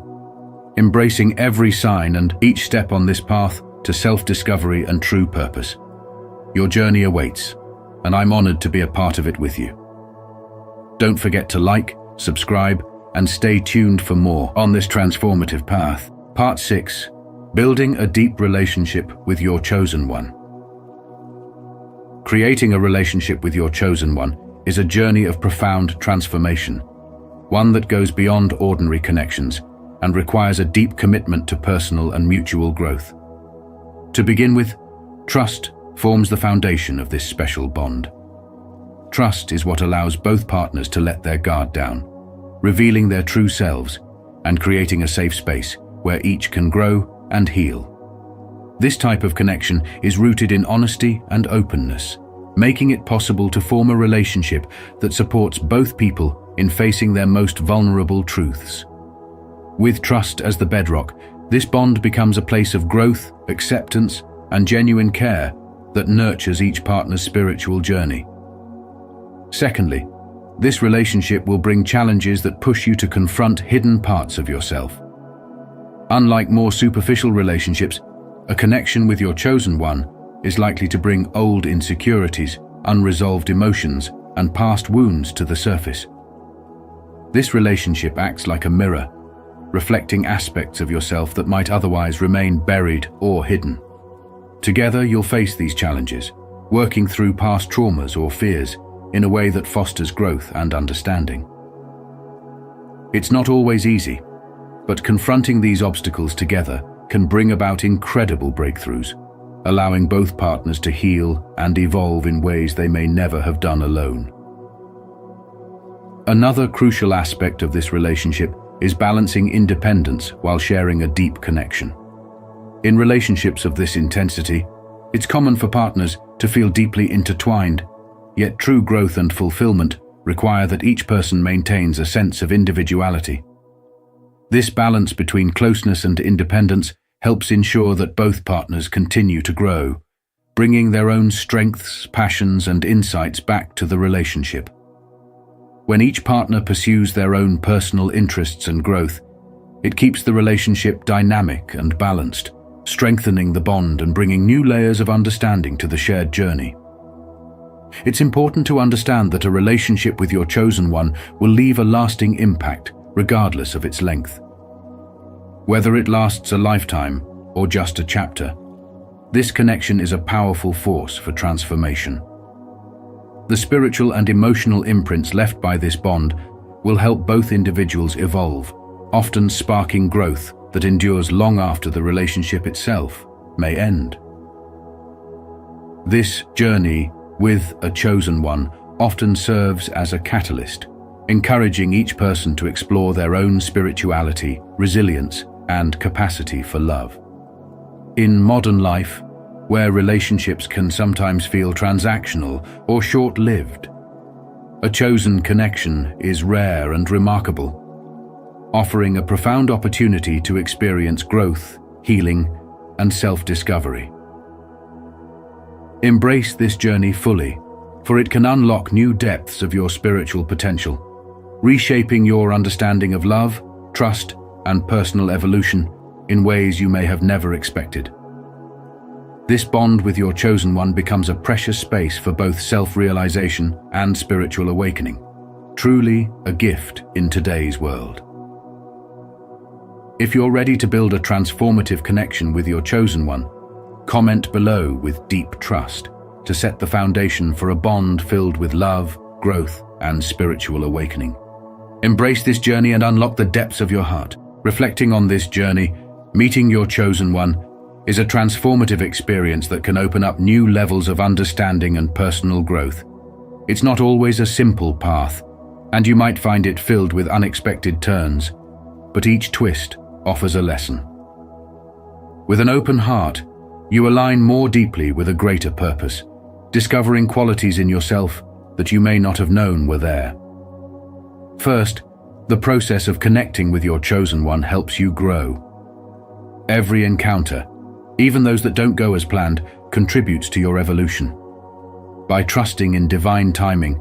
embracing every sign and each step on this path to self-discovery and true purpose. Your journey awaits, and I'm honored to be a part of it with you. Don't forget to like, subscribe, and stay tuned for more on this transformative path. Part 6. Building a deep relationship with your chosen one. Creating a relationship with your chosen one is a journey of profound transformation, one that goes beyond ordinary connections and requires a deep commitment to personal and mutual growth. To begin with, trust forms the foundation of this special bond. Trust is what allows both partners to let their guard down, revealing their true selves and creating a safe space where each can grow and heal. This type of connection is rooted in honesty and openness, making it possible to form a relationship that supports both people in facing their most vulnerable truths. With trust as the bedrock, this bond becomes a place of growth, acceptance, and genuine care that nurtures each partner's spiritual journey. Secondly, this relationship will bring challenges that push you to confront hidden parts of yourself. Unlike more superficial relationships, a connection with your chosen one is likely to bring old insecurities, unresolved emotions, and past wounds to the surface. This relationship acts like a mirror, reflecting aspects of yourself that might otherwise remain buried or hidden. Together, you'll face these challenges, working through past traumas or fears in a way that fosters growth and understanding. It's not always easy, but confronting these obstacles together can bring about incredible breakthroughs. allowing both partners to heal and evolve in ways they may never have done alone. Another crucial aspect of this relationship is balancing independence while sharing a deep connection. In relationships of this intensity, it's common for partners to feel deeply intertwined, yet true growth and fulfillment require that each person maintains a sense of individuality. This balance between closeness and independence helps ensure that both partners continue to grow, bringing their own strengths, passions, and insights back to the relationship. When each partner pursues their own personal interests and growth, it keeps the relationship dynamic and balanced, strengthening the bond and bringing new layers of understanding to the shared journey. It's important to understand that a relationship with your chosen one will leave a lasting impact, regardless of its length. Whether it lasts a lifetime or just a chapter, this connection is a powerful force for transformation. The spiritual and emotional imprints left by this bond will help both individuals evolve, often sparking growth that endures long after the relationship itself may end. This journey with a chosen one often serves as a catalyst, encouraging each person to explore their own spirituality, resilience, and capacity for love. In modern life, where relationships can sometimes feel transactional or short-lived, a chosen connection is rare and remarkable, offering a profound opportunity to experience growth, healing, and self-discovery. Embrace this journey fully, for it can unlock new depths of your spiritual potential, reshaping your understanding of love, trust, and personal evolution in ways you may have never expected. This bond with your chosen one becomes a precious space for both self-realization and spiritual awakening, truly a gift in today's world. If you're ready to build a transformative connection with your chosen one, comment below with deep trust to set the foundation for a bond filled with love, growth, and spiritual awakening. Embrace this journey and unlock the depths of your heart. Reflecting on this journey, meeting your chosen one is a transformative experience that can open up new levels of understanding and personal growth. It's not always a simple path, and you might find it filled with unexpected turns, but each twist offers a lesson. With an open heart, you align more deeply with a greater purpose, discovering qualities in yourself that you may not have known were there. First, the process of connecting with your chosen one helps you grow. Every encounter, even those that don't go as planned, contributes to your evolution. By trusting in divine timing,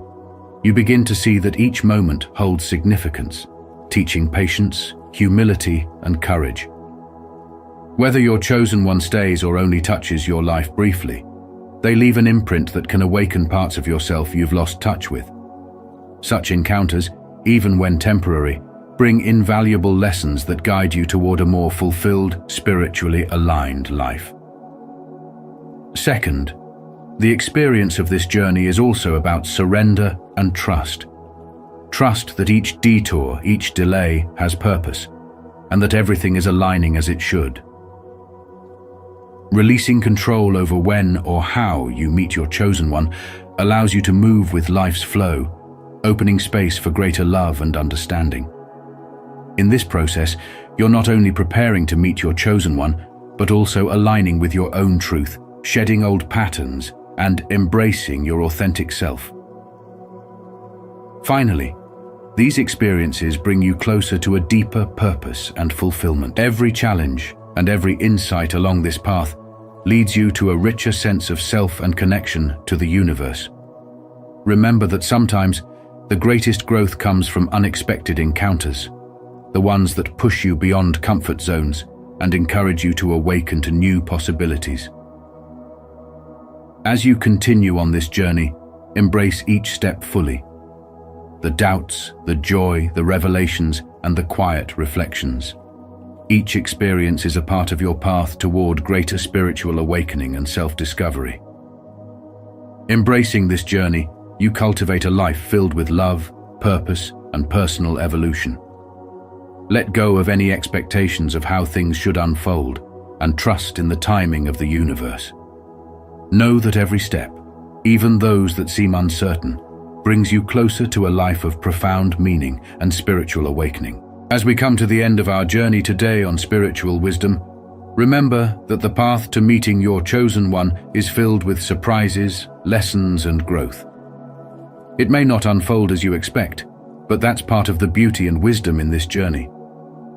you begin to see that each moment holds significance, teaching patience, humility, and courage. Whether your chosen one stays or only touches your life briefly, they leave an imprint that can awaken parts of yourself you've lost touch with. Such encounters, even when temporary, bring invaluable lessons that guide you toward a more fulfilled, spiritually aligned life. Second, the experience of this journey is also about surrender and trust. Trust that each detour, each delay has purpose, and that everything is aligning as it should. Releasing control over when or how you meet your chosen one allows you to move with life's flow, opening space for greater love and understanding. In this process, you're not only preparing to meet your chosen one, but also aligning with your own truth, shedding old patterns, and embracing your authentic self. Finally, these experiences bring you closer to a deeper purpose and fulfillment. Every challenge and every insight along this path leads you to a richer sense of self and connection to the universe. Remember that sometimes the greatest growth comes from unexpected encounters, the ones that push you beyond comfort zones and encourage you to awaken to new possibilities. As you continue on this journey, embrace each step fully. The doubts, the joy, the revelations, and the quiet reflections. Each experience is a part of your path toward greater spiritual awakening and self-discovery. Embracing this journey, you cultivate a life filled with love, purpose, and personal evolution. Let go of any expectations of how things should unfold and trust in the timing of the universe. Know that every step, even those that seem uncertain, brings you closer to a life of profound meaning and spiritual awakening. As we come to the end of our journey today on spiritual wisdom, remember that the path to meeting your chosen one is filled with surprises, lessons, and growth. It may not unfold as you expect, but that's part of the beauty and wisdom in this journey.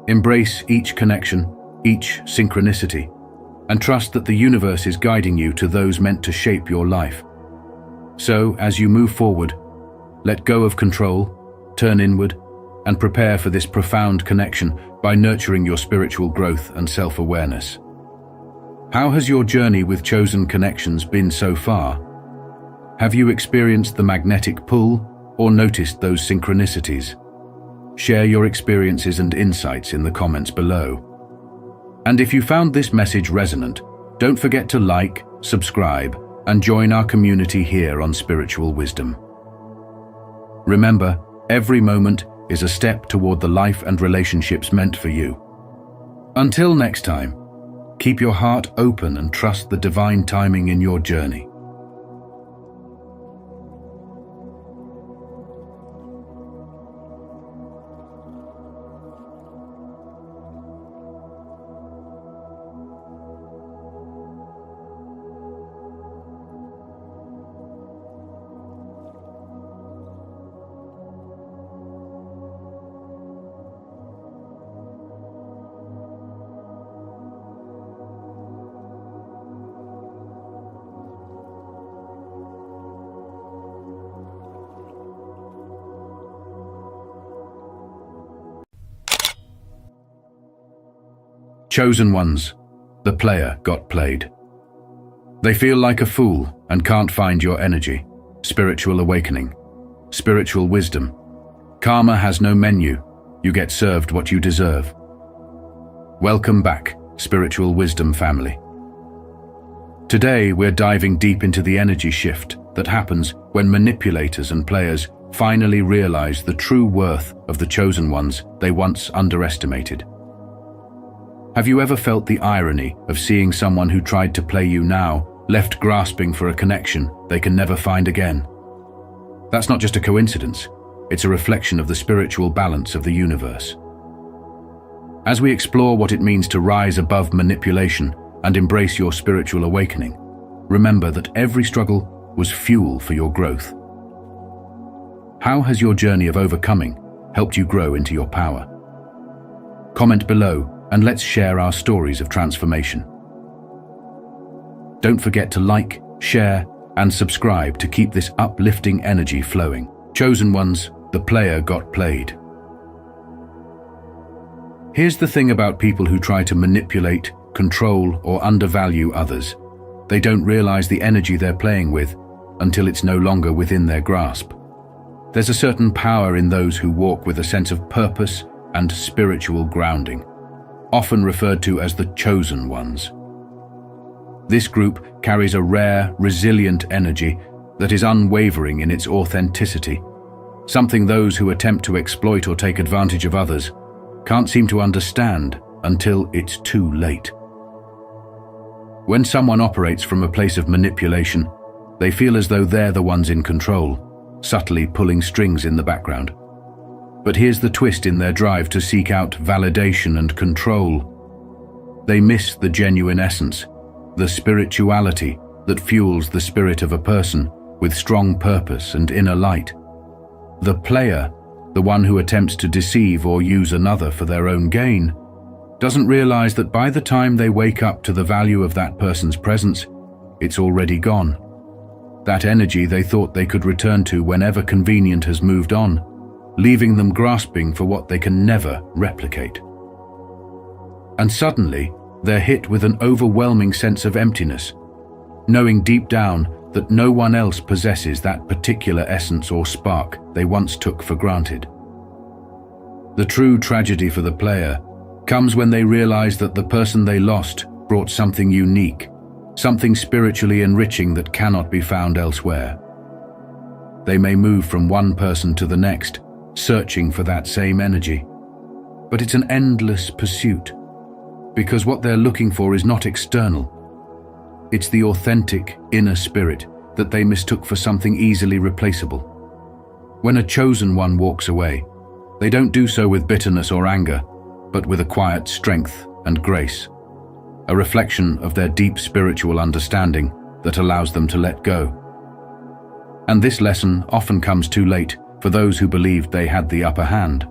Embrace each connection, each synchronicity, and trust that the universe is guiding you to those meant to shape your life. So, as you move forward, let go of control, turn inward, and prepare for this profound connection by nurturing your spiritual growth and self-awareness. How has your journey with chosen connections been so far? Have you experienced the magnetic pull or noticed those synchronicities? Share your experiences and insights in the comments below. And if you found this message resonant, don't forget to like, subscribe, and join our community here on Spiritual Wisdom. Remember, every moment is a step toward the life and relationships meant for you. Until next time, keep your heart open and trust the divine timing in your journey. Chosen ones, the player got played. They feel like a fool and can't find your energy. Spiritual awakening, spiritual wisdom. Karma has no menu. You get served what you deserve. Welcome back, Spiritual Wisdom family. Today, we're diving deep into the energy shift that happens when manipulators and players finally realize the true worth of the chosen ones they once underestimated. Have you ever felt the irony of seeing someone who tried to play you now, left grasping for a connection they can never find again? That's not just a coincidence, it's a reflection of the spiritual balance of the universe. As we explore what it means to rise above manipulation and embrace your spiritual awakening, remember that every struggle was fuel for your growth. How has your journey of overcoming helped you grow into your power? Comment below and let's share our stories of transformation. Don't forget to like, share, and subscribe to keep this uplifting energy flowing. Chosen ones, the player got played. Here's the thing about people who try to manipulate, control, or undervalue others. They don't realize the energy they're playing with until it's no longer within their grasp. There's a certain power in those who walk with a sense of purpose and spiritual grounding, often referred to as the chosen ones. This group carries a rare, resilient energy that is unwavering in its authenticity, something those who attempt to exploit or take advantage of others can't seem to understand until it's too late. When someone operates from a place of manipulation, they feel as though they're the ones in control, subtly pulling strings in the background. But here's the twist in their drive to seek out validation and control. They miss the genuine essence, the spirituality that fuels the spirit of a person with strong purpose and inner light. The player, the one who attempts to deceive or use another for their own gain, doesn't realize that by the time they wake up to the value of that person's presence, it's already gone. That energy they thought they could return to whenever convenient has moved on, leaving them grasping for what they can never replicate. And suddenly, they're hit with an overwhelming sense of emptiness, knowing deep down that no one else possesses that particular essence or spark they once took for granted. The true tragedy for the player comes when they realize that the person they lost brought something unique, something spiritually enriching that cannot be found elsewhere. They may move from one person to the next, searching for that same energy. But it's an endless pursuit, because what they're looking for is not external. It's the authentic, inner spirit that they mistook for something easily replaceable. When a chosen one walks away, they don't do so with bitterness or anger, but with a quiet strength and grace, a reflection of their deep spiritual understanding that allows them to let go. And this lesson often comes too late for those who believed they had the upper hand.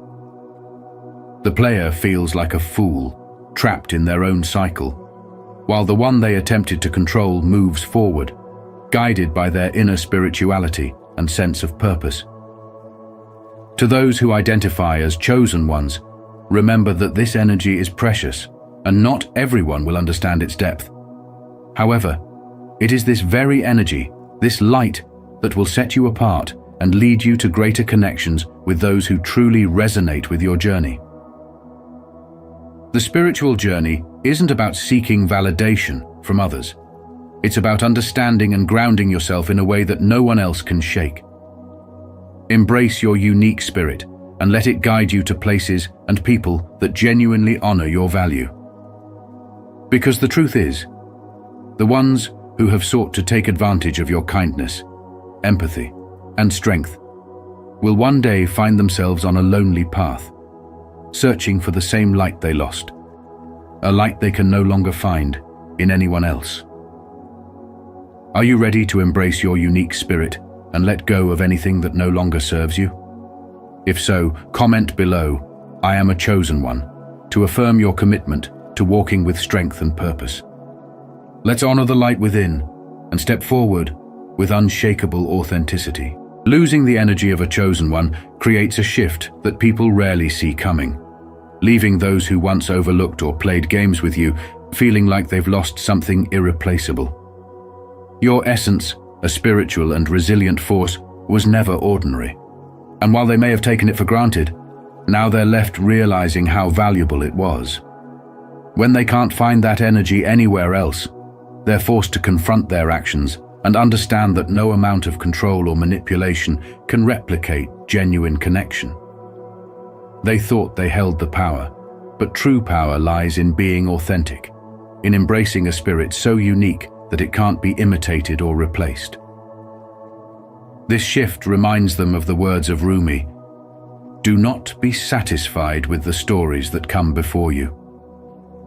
The player feels like a fool, trapped in their own cycle, while the one they attempted to control moves forward, guided by their inner spirituality and sense of purpose. To those who identify as chosen ones, remember that this energy is precious, and not everyone will understand its depth. However, it is this very energy, this light, that will set you apart and lead you to greater connections with those who truly resonate with your journey. The spiritual journey isn't about seeking validation from others. It's about understanding and grounding yourself in a way that no one else can shake. Embrace your unique spirit and let it guide you to places and people that genuinely honor your value. Because the truth is, the ones who have sought to take advantage of your kindness, empathy, and strength will one day find themselves on a lonely path, searching for the same light they lost, a light they can no longer find in anyone else. Are you ready to embrace your unique spirit and let go of anything that no longer serves you? If so, comment below, "I am a chosen one," to affirm your commitment to walking with strength and purpose. Let's honor the light within and step forward with unshakable authenticity. Losing the energy of a chosen one creates a shift that people rarely see coming, leaving those who once overlooked or played games with you feeling like they've lost something irreplaceable. Your essence, a spiritual and resilient force, was never ordinary. And while they may have taken it for granted, now they're left realizing how valuable it was. When they can't find that energy anywhere else, they're forced to confront their actions and understand that no amount of control or manipulation can replicate genuine connection. They thought they held the power, but true power lies in being authentic, in embracing a spirit so unique that it can't be imitated or replaced. This shift reminds them of the words of Rumi, "Do not be satisfied with the stories that come before you.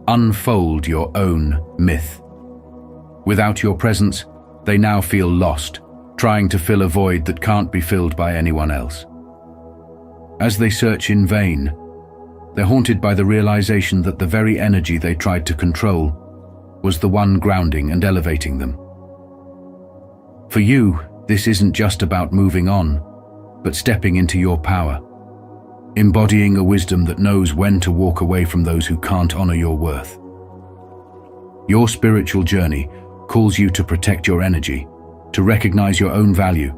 Unfold your own myth." Without your presence, they now feel lost, trying to fill a void that can't be filled by anyone else. As they search in vain, they're haunted by the realization that the very energy they tried to control was the one grounding and elevating them. For you, this isn't just about moving on, but stepping into your power, embodying a wisdom that knows when to walk away from those who can't honor your worth. Your spiritual journey calls you to protect your energy, to recognize your own value,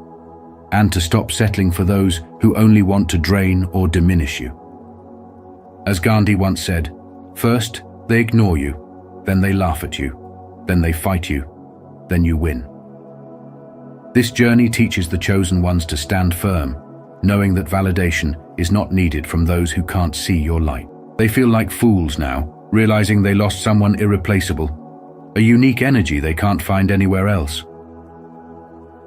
and to stop settling for those who only want to drain or diminish you. As Gandhi once said, "First, they ignore you, then they laugh at you, then they fight you, then you win." This journey teaches the chosen ones to stand firm, knowing that validation is not needed from those who can't see your light. They feel like fools now, realizing they lost someone irreplaceable, a unique energy they can't find anywhere else.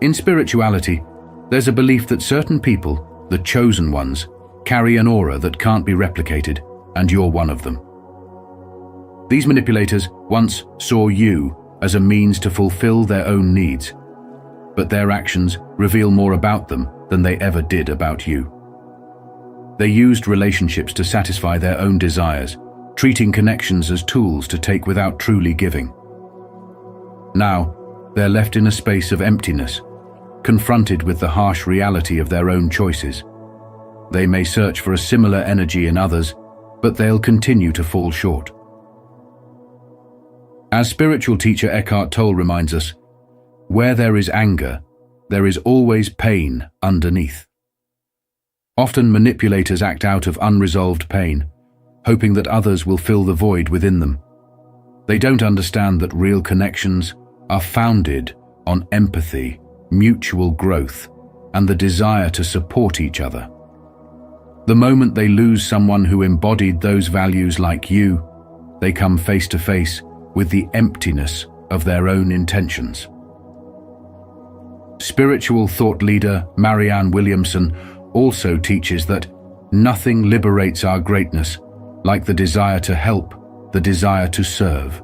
In spirituality, there's a belief that certain people, the chosen ones, carry an aura that can't be replicated, and you're one of them. These manipulators once saw you as a means to fulfill their own needs, but their actions reveal more about them than they ever did about you. They used relationships to satisfy their own desires, treating connections as tools to take without truly giving. Now, they're left in a space of emptiness, confronted with the harsh reality of their own choices. They may search for a similar energy in others, but they'll continue to fall short. As spiritual teacher Eckhart Tolle reminds us, where there is anger, there is always pain underneath. Often manipulators act out of unresolved pain, hoping that others will fill the void within them. They don't understand that real connections are founded on empathy, mutual growth, and the desire to support each other. The moment they lose someone who embodied those values like you, they come face to face with the emptiness of their own intentions. Spiritual thought leader Marianne Williamson also teaches that nothing liberates our greatness like the desire to help, the desire to serve.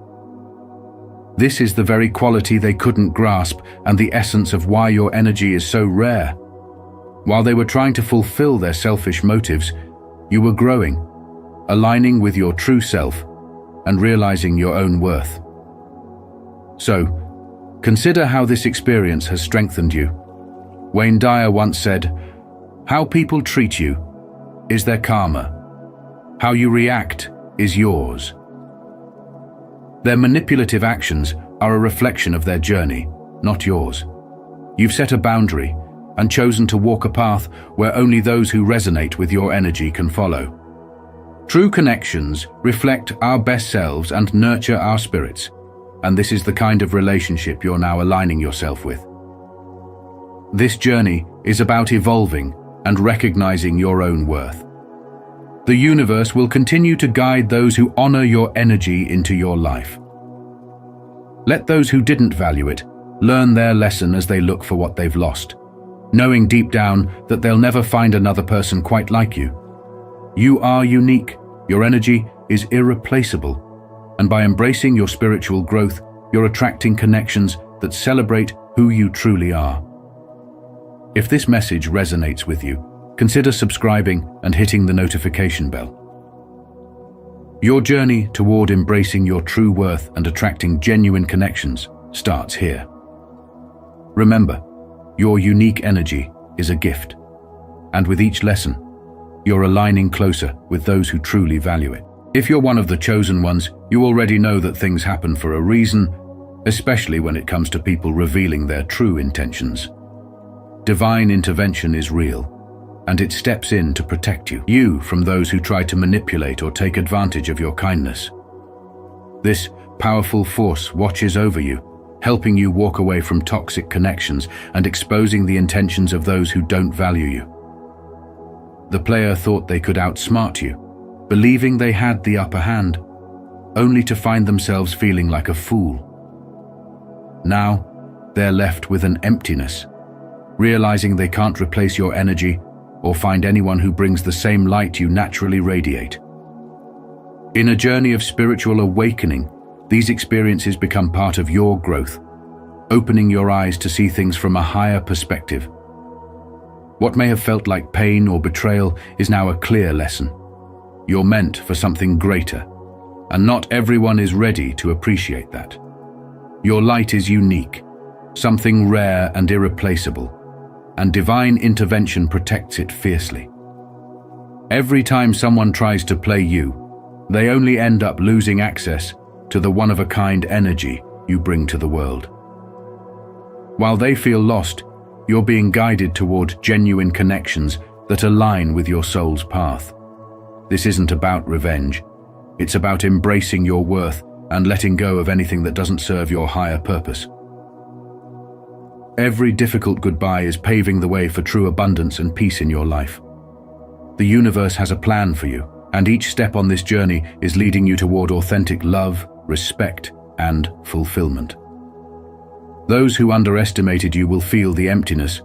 This is the very quality they couldn't grasp and the essence of why your energy is so rare. While they were trying to fulfill their selfish motives, you were growing, aligning with your true self and realizing your own worth. So, consider how this experience has strengthened you. Wayne Dyer once said, "How people treat you is their karma. How you react is yours." Their manipulative actions are a reflection of their journey, not yours. You've set a boundary and chosen to walk a path where only those who resonate with your energy can follow. True connections reflect our best selves and nurture our spirits, and this is the kind of relationship you're now aligning yourself with. This journey is about evolving and recognizing your own worth. The universe will continue to guide those who honor your energy into your life. Let those who didn't value it learn their lesson as they look for what they've lost, knowing deep down that they'll never find another person quite like you. You are unique, your energy is irreplaceable, and by embracing your spiritual growth, you're attracting connections that celebrate who you truly are. If this message resonates with you, consider subscribing and hitting the notification bell. Your journey toward embracing your true worth and attracting genuine connections starts here. Remember, your unique energy is a gift, and with each lesson, you're aligning closer with those who truly value it. If you're one of the chosen ones, you already know that things happen for a reason, especially when it comes to people revealing their true intentions. Divine intervention is real, and it steps in to protect you from those who try to manipulate or take advantage of your kindness. This powerful force watches over you, helping you walk away from toxic connections and exposing the intentions of those who don't value you. The player thought they could outsmart you, believing they had the upper hand, only to find themselves feeling like a fool. Now, they're left with an emptiness, realizing they can't replace your energy or find anyone who brings the same light you naturally radiate. In a journey of spiritual awakening, these experiences become part of your growth, opening your eyes to see things from a higher perspective. What may have felt like pain or betrayal is now a clear lesson. You're meant for something greater, and not everyone is ready to appreciate that. Your light is unique, something rare and irreplaceable, and divine intervention protects it fiercely. Every time someone tries to play you, they only end up losing access to the one-of-a-kind energy you bring to the world. While they feel lost, you're being guided toward genuine connections that align with your soul's path. This isn't about revenge. It's about embracing your worth and letting go of anything that doesn't serve your higher purpose. Every difficult goodbye is paving the way for true abundance and peace in your life. The universe has a plan for you, and each step on this journey is leading you toward authentic love, respect, and fulfillment. Those who underestimated you will feel the emptiness,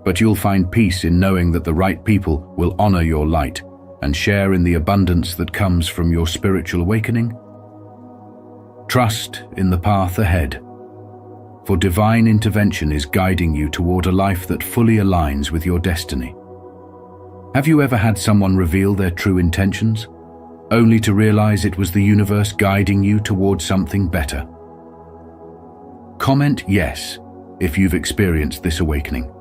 but you'll find peace in knowing that the right people will honor your light and share in the abundance that comes from your spiritual awakening. Trust in the path ahead, for divine intervention is guiding you toward a life that fully aligns with your destiny. Have you ever had someone reveal their true intentions, only to realize it was the universe guiding you toward something better? Comment yes if you've experienced this awakening.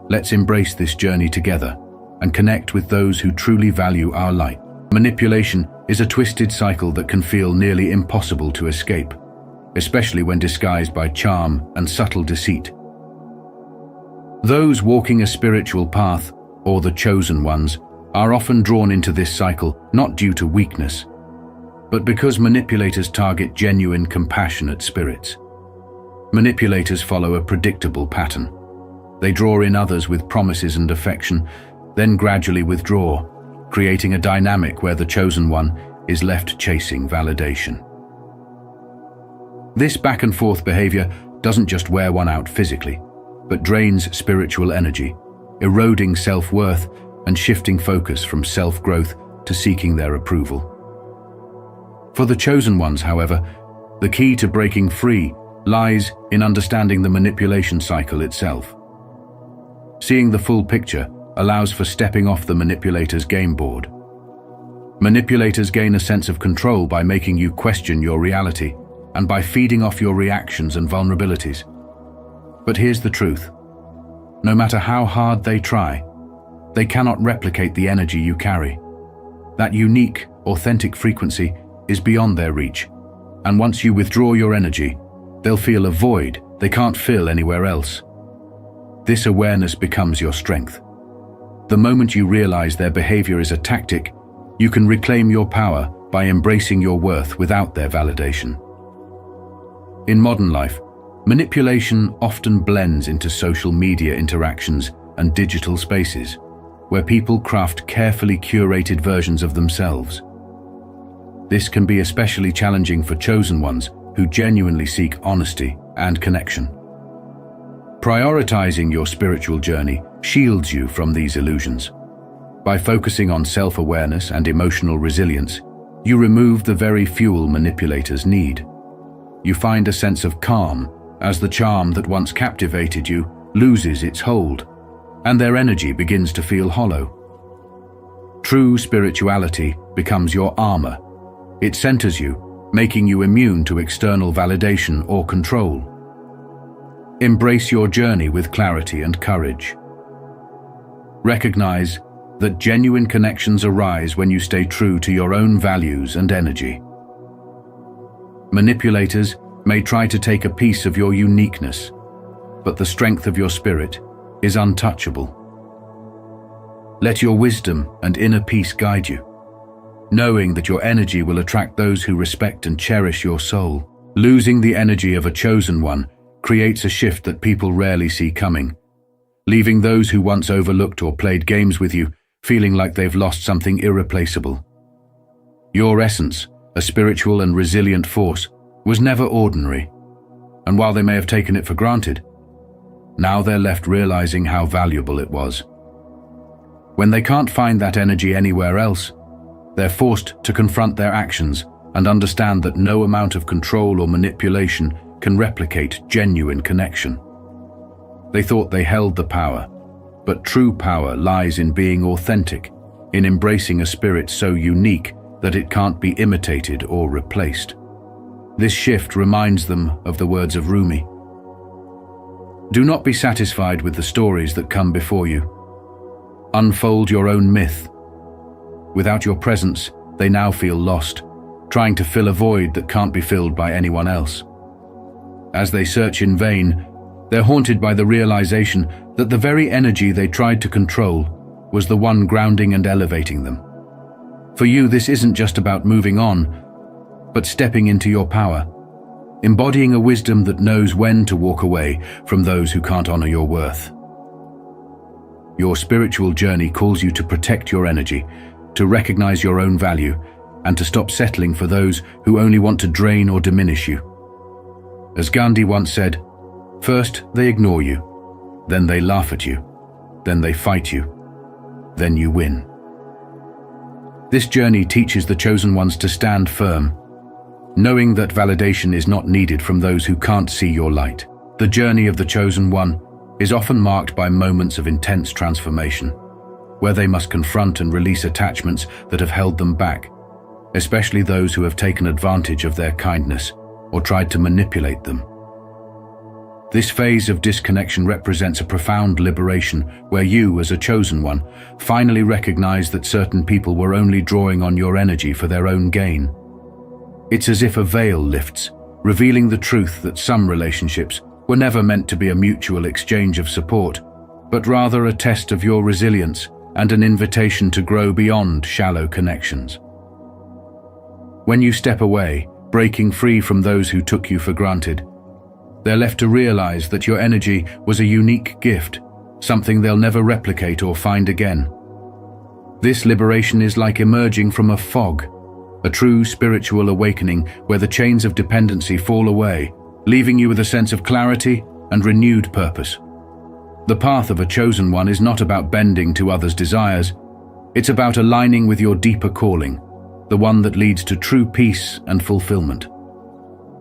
Let's embrace this journey together and connect with those who truly value our light. Manipulation is a twisted cycle that can feel nearly impossible to escape, especially when disguised by charm and subtle deceit. Those walking a spiritual path, or the chosen ones, are often drawn into this cycle not due to weakness, but because manipulators target genuine, compassionate spirits. Manipulators follow a predictable pattern. They draw in others with promises and affection, then gradually withdraw, creating a dynamic where the chosen one is left chasing validation. This back-and-forth behavior doesn't just wear one out physically, but drains spiritual energy, eroding self-worth and shifting focus from self-growth to seeking their approval. For the chosen ones, however, the key to breaking free lies in understanding the manipulation cycle itself. Seeing the full picture allows for stepping off the manipulator's game board. Manipulators gain a sense of control by making you question your reality and by feeding off your reactions and vulnerabilities. But here's the truth. No matter how hard they try, they cannot replicate the energy you carry. That unique, authentic frequency is beyond their reach, and once you withdraw your energy, they'll feel a void they can't fill anywhere else. This awareness becomes your strength. The moment you realize their behavior is a tactic, you can reclaim your power by embracing your worth without their validation. In modern life, manipulation often blends into social media interactions and digital spaces, where people craft carefully curated versions of themselves. This can be especially challenging for chosen ones who genuinely seek honesty and connection. Prioritizing your spiritual journey shields you from these illusions. By focusing on self-awareness and emotional resilience, you remove the very fuel manipulators need. You find a sense of calm as the charm that once captivated you loses its hold, and their energy begins to feel hollow. True spirituality becomes your armor. It centers you, making you immune to external validation or control. Embrace your journey with clarity and courage. Recognize that genuine connections arise when you stay true to your own values and energy. Manipulators may try to take a piece of your uniqueness, but the strength of your spirit is untouchable. Let your wisdom and inner peace guide you, knowing that your energy will attract those who respect and cherish your soul. Losing the energy of a chosen one creates a shift that people rarely see coming, leaving those who once overlooked or played games with you feeling like they've lost something irreplaceable. Your essence, a spiritual and resilient force, was never ordinary, and while they may have taken it for granted, now they're left realizing how valuable it was. When they can't find that energy anywhere else, they're forced to confront their actions and understand that no amount of control or manipulation can replicate genuine connection. They thought they held the power, but true power lies in being authentic, in embracing a spirit so unique that it can't be imitated or replaced. This shift reminds them of the words of Rumi. Do not be satisfied with the stories that come before you. Unfold your own myth. Without your presence, they now feel lost, trying to fill a void that can't be filled by anyone else. As they search in vain, they're haunted by the realization that the very energy they tried to control was the one grounding and elevating them. For you, this isn't just about moving on, but stepping into your power, embodying a wisdom that knows when to walk away from those who can't honor your worth. Your spiritual journey calls you to protect your energy, to recognize your own value, and to stop settling for those who only want to drain or diminish you. As Gandhi once said, first they ignore you, then they laugh at you, then they fight you, then you win. This journey teaches the chosen ones to stand firm, knowing that validation is not needed from those who can't see your light. The journey of the chosen one is often marked by moments of intense transformation, where they must confront and release attachments that have held them back, especially those who have taken advantage of their kindness or tried to manipulate them. This phase of disconnection represents a profound liberation where you, as a chosen one, finally recognize that certain people were only drawing on your energy for their own gain. It's as if a veil lifts, revealing the truth that some relationships were never meant to be a mutual exchange of support, but rather a test of your resilience and an invitation to grow beyond shallow connections. When you step away, breaking free from those who took you for granted, they're left to realize that your energy was a unique gift, something they'll never replicate or find again. This liberation is like emerging from a fog, a true spiritual awakening where the chains of dependency fall away, leaving you with a sense of clarity and renewed purpose. The path of a chosen one is not about bending to others' desires. It's about aligning with your deeper calling, the one that leads to true peace and fulfillment.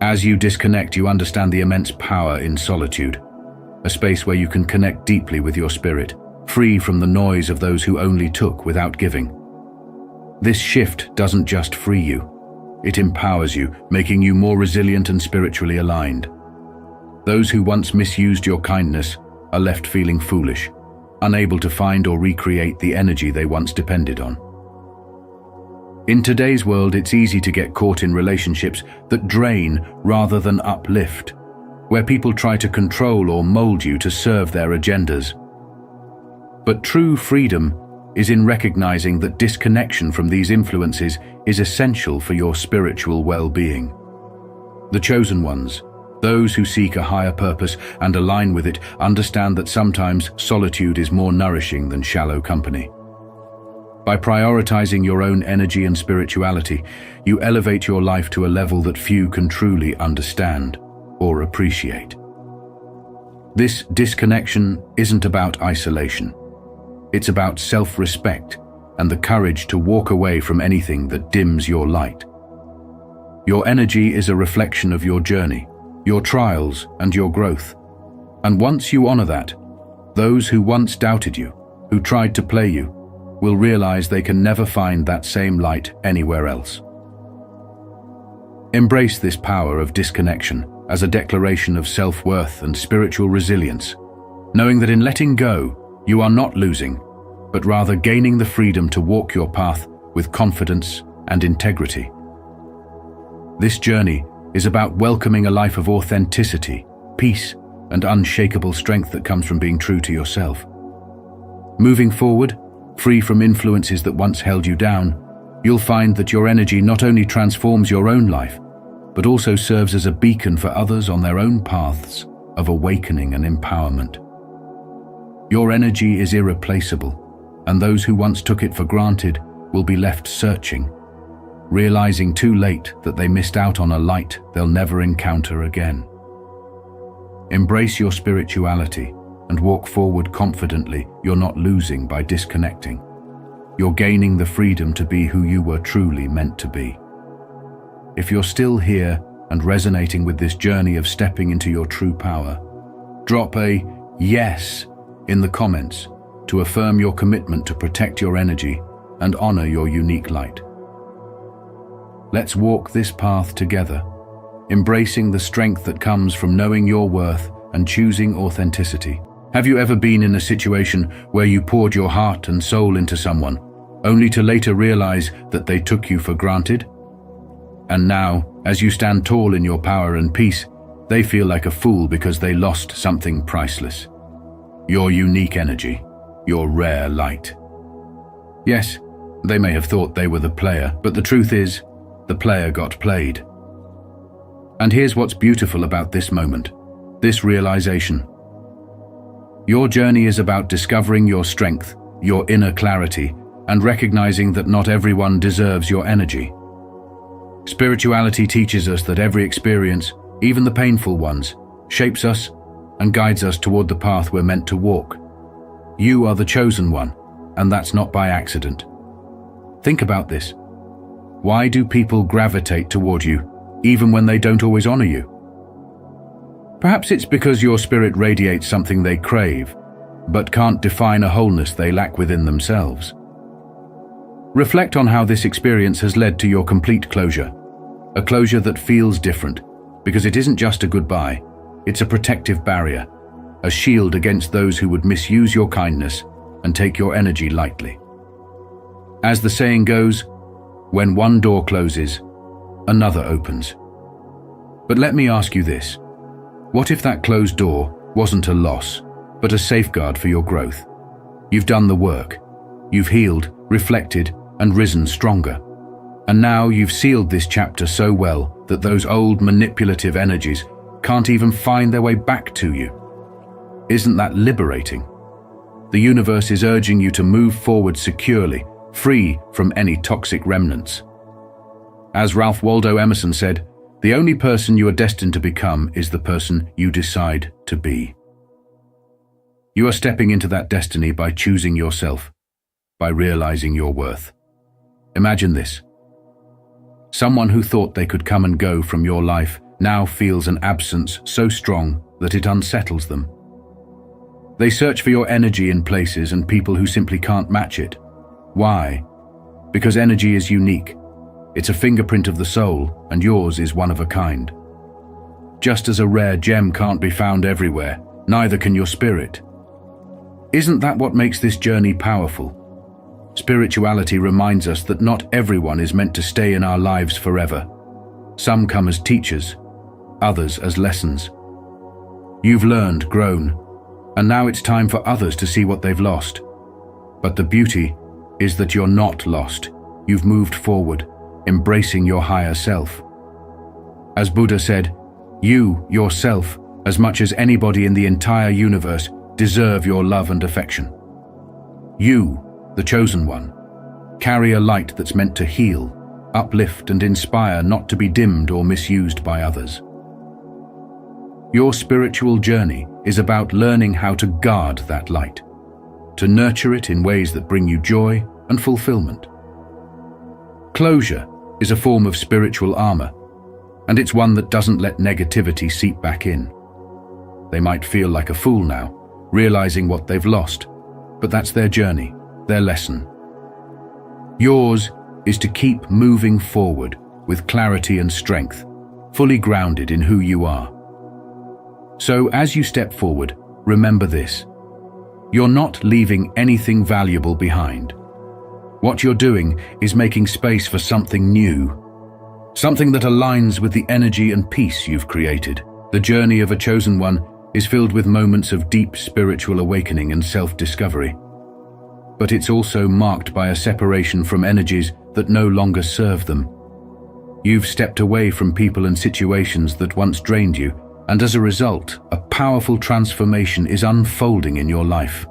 As you disconnect, you understand the immense power in solitude, a space where you can connect deeply with your spirit, free from the noise of those who only took without giving. This shift doesn't just free you, it empowers you, making you more resilient and spiritually aligned. Those who once misused your kindness are left feeling foolish, unable to find or recreate the energy they once depended on. In today's world, it's easy to get caught in relationships that drain rather than uplift, where people try to control or mold you to serve their agendas. But true freedom is in recognizing that disconnection from these influences is essential for your spiritual well-being. The chosen ones, those who seek a higher purpose and align with it, understand that sometimes solitude is more nourishing than shallow company. By prioritizing your own energy and spirituality, you elevate your life to a level that few can truly understand or appreciate. This disconnection isn't about isolation. It's about self-respect and the courage to walk away from anything that dims your light. Your energy is a reflection of your journey, your trials, and your growth. And once you honor that, those who once doubted you, who tried to play you, will realize they can never find that same light anywhere else. Embrace this power of disconnection as a declaration of self-worth and spiritual resilience, knowing that in letting go, you are not losing, but rather gaining the freedom to walk your path with confidence and integrity. This journey is about welcoming a life of authenticity, peace, and unshakable strength that comes from being true to yourself. Moving forward, free from influences that once held you down, you'll find that your energy not only transforms your own life, but also serves as a beacon for others on their own paths of awakening and empowerment. Your energy is irreplaceable, and those who once took it for granted will be left searching, realizing too late that they missed out on a light they'll never encounter again. Embrace your spirituality and walk forward confidently. You're not losing by disconnecting. You're gaining the freedom to be who you were truly meant to be. If you're still here and resonating with this journey of stepping into your true power, drop a yes in the comments to affirm your commitment to protect your energy and honor your unique light. Let's walk this path together, embracing the strength that comes from knowing your worth and choosing authenticity. Have you ever been in a situation where you poured your heart and soul into someone, only to later realize that they took you for granted? And now, as you stand tall in your power and peace, they feel like a fool because they lost something priceless. Your unique energy, your rare light. Yes, they may have thought they were the player, but the truth is, the player got played. And here's what's beautiful about this moment, this realization. Your journey is about discovering your strength, your inner clarity, and recognizing that not everyone deserves your energy. Spirituality teaches us that every experience, even the painful ones, shapes us and guides us toward the path we're meant to walk. You are the chosen one, and that's not by accident. Think about this. Why do people gravitate toward you, even when they don't always honor you? Perhaps it's because your spirit radiates something they crave, but can't define a wholeness they lack within themselves. Reflect on how this experience has led to your complete closure, a closure that feels different, because it isn't just a goodbye, it's a protective barrier, a shield against those who would misuse your kindness and take your energy lightly. As the saying goes, when one door closes, another opens. But let me ask you this. What if that closed door wasn't a loss, but a safeguard for your growth? You've done the work. You've healed, reflected, and risen stronger. And now you've sealed this chapter so well that those old manipulative energies can't even find their way back to you. Isn't that liberating? The universe is urging you to move forward securely, free from any toxic remnants. As Ralph Waldo Emerson said, the only person you are destined to become is the person you decide to be. You are stepping into that destiny by choosing yourself, by realizing your worth. Imagine this. Someone who thought they could come and go from your life now feels an absence so strong that it unsettles them. They search for your energy in places and people who simply can't match it. Why? Because energy is unique. It's a fingerprint of the soul, and yours is one of a kind. Just as a rare gem can't be found everywhere, neither can your spirit. Isn't that what makes this journey powerful? Spirituality reminds us that not everyone is meant to stay in our lives forever. Some come as teachers, others as lessons. You've learned, grown, and now it's time for others to see what they've lost. But the beauty is that you're not lost. You've moved forward, embracing your higher self. As Buddha said, you, yourself, as much as anybody in the entire universe, deserve your love and affection. You, the chosen one, carry a light that's meant to heal, uplift and inspire, not to be dimmed or misused by others. Your spiritual journey is about learning how to guard that light, to nurture it in ways that bring you joy and fulfillment. Closure is a form of spiritual armor, and it's one that doesn't let negativity seep back in. They might feel like a fool now, realizing what they've lost, but that's their journey, their lesson. Yours is to keep moving forward with clarity and strength, fully grounded in who you are. So as you step forward, remember this. You're not leaving anything valuable behind. What you're doing is making space for something new, something that aligns with the energy and peace you've created. The journey of a chosen one is filled with moments of deep spiritual awakening and self-discovery. But it's also marked by a separation from energies that no longer serve them. You've stepped away from people and situations that once drained you, and as a result, a powerful transformation is unfolding in your life.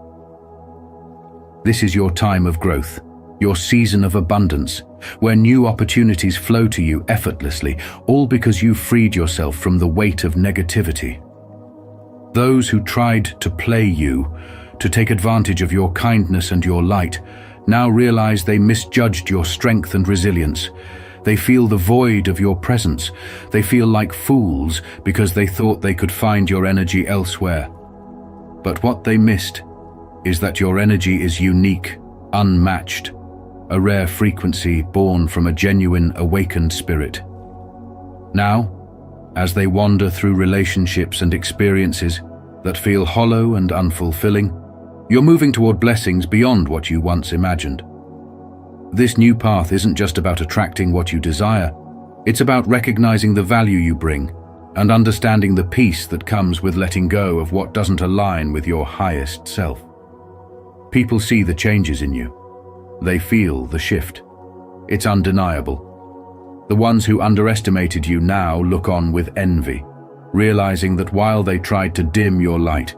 This is your time of growth, your season of abundance, where new opportunities flow to you effortlessly, all because you've freed yourself from the weight of negativity. Those who tried to play you, to take advantage of your kindness and your light, now realize they misjudged your strength and resilience. They feel the void of your presence. They feel like fools because they thought they could find your energy elsewhere. But what they missed is that your energy is unique, unmatched, a rare frequency born from a genuine, awakened spirit. Now, as they wander through relationships and experiences that feel hollow and unfulfilling, you're moving toward blessings beyond what you once imagined. This new path isn't just about attracting what you desire, it's about recognizing the value you bring and understanding the peace that comes with letting go of what doesn't align with your highest self. People see the changes in you. They feel the shift. It's undeniable. The ones who underestimated you now look on with envy, realizing that while they tried to dim your light,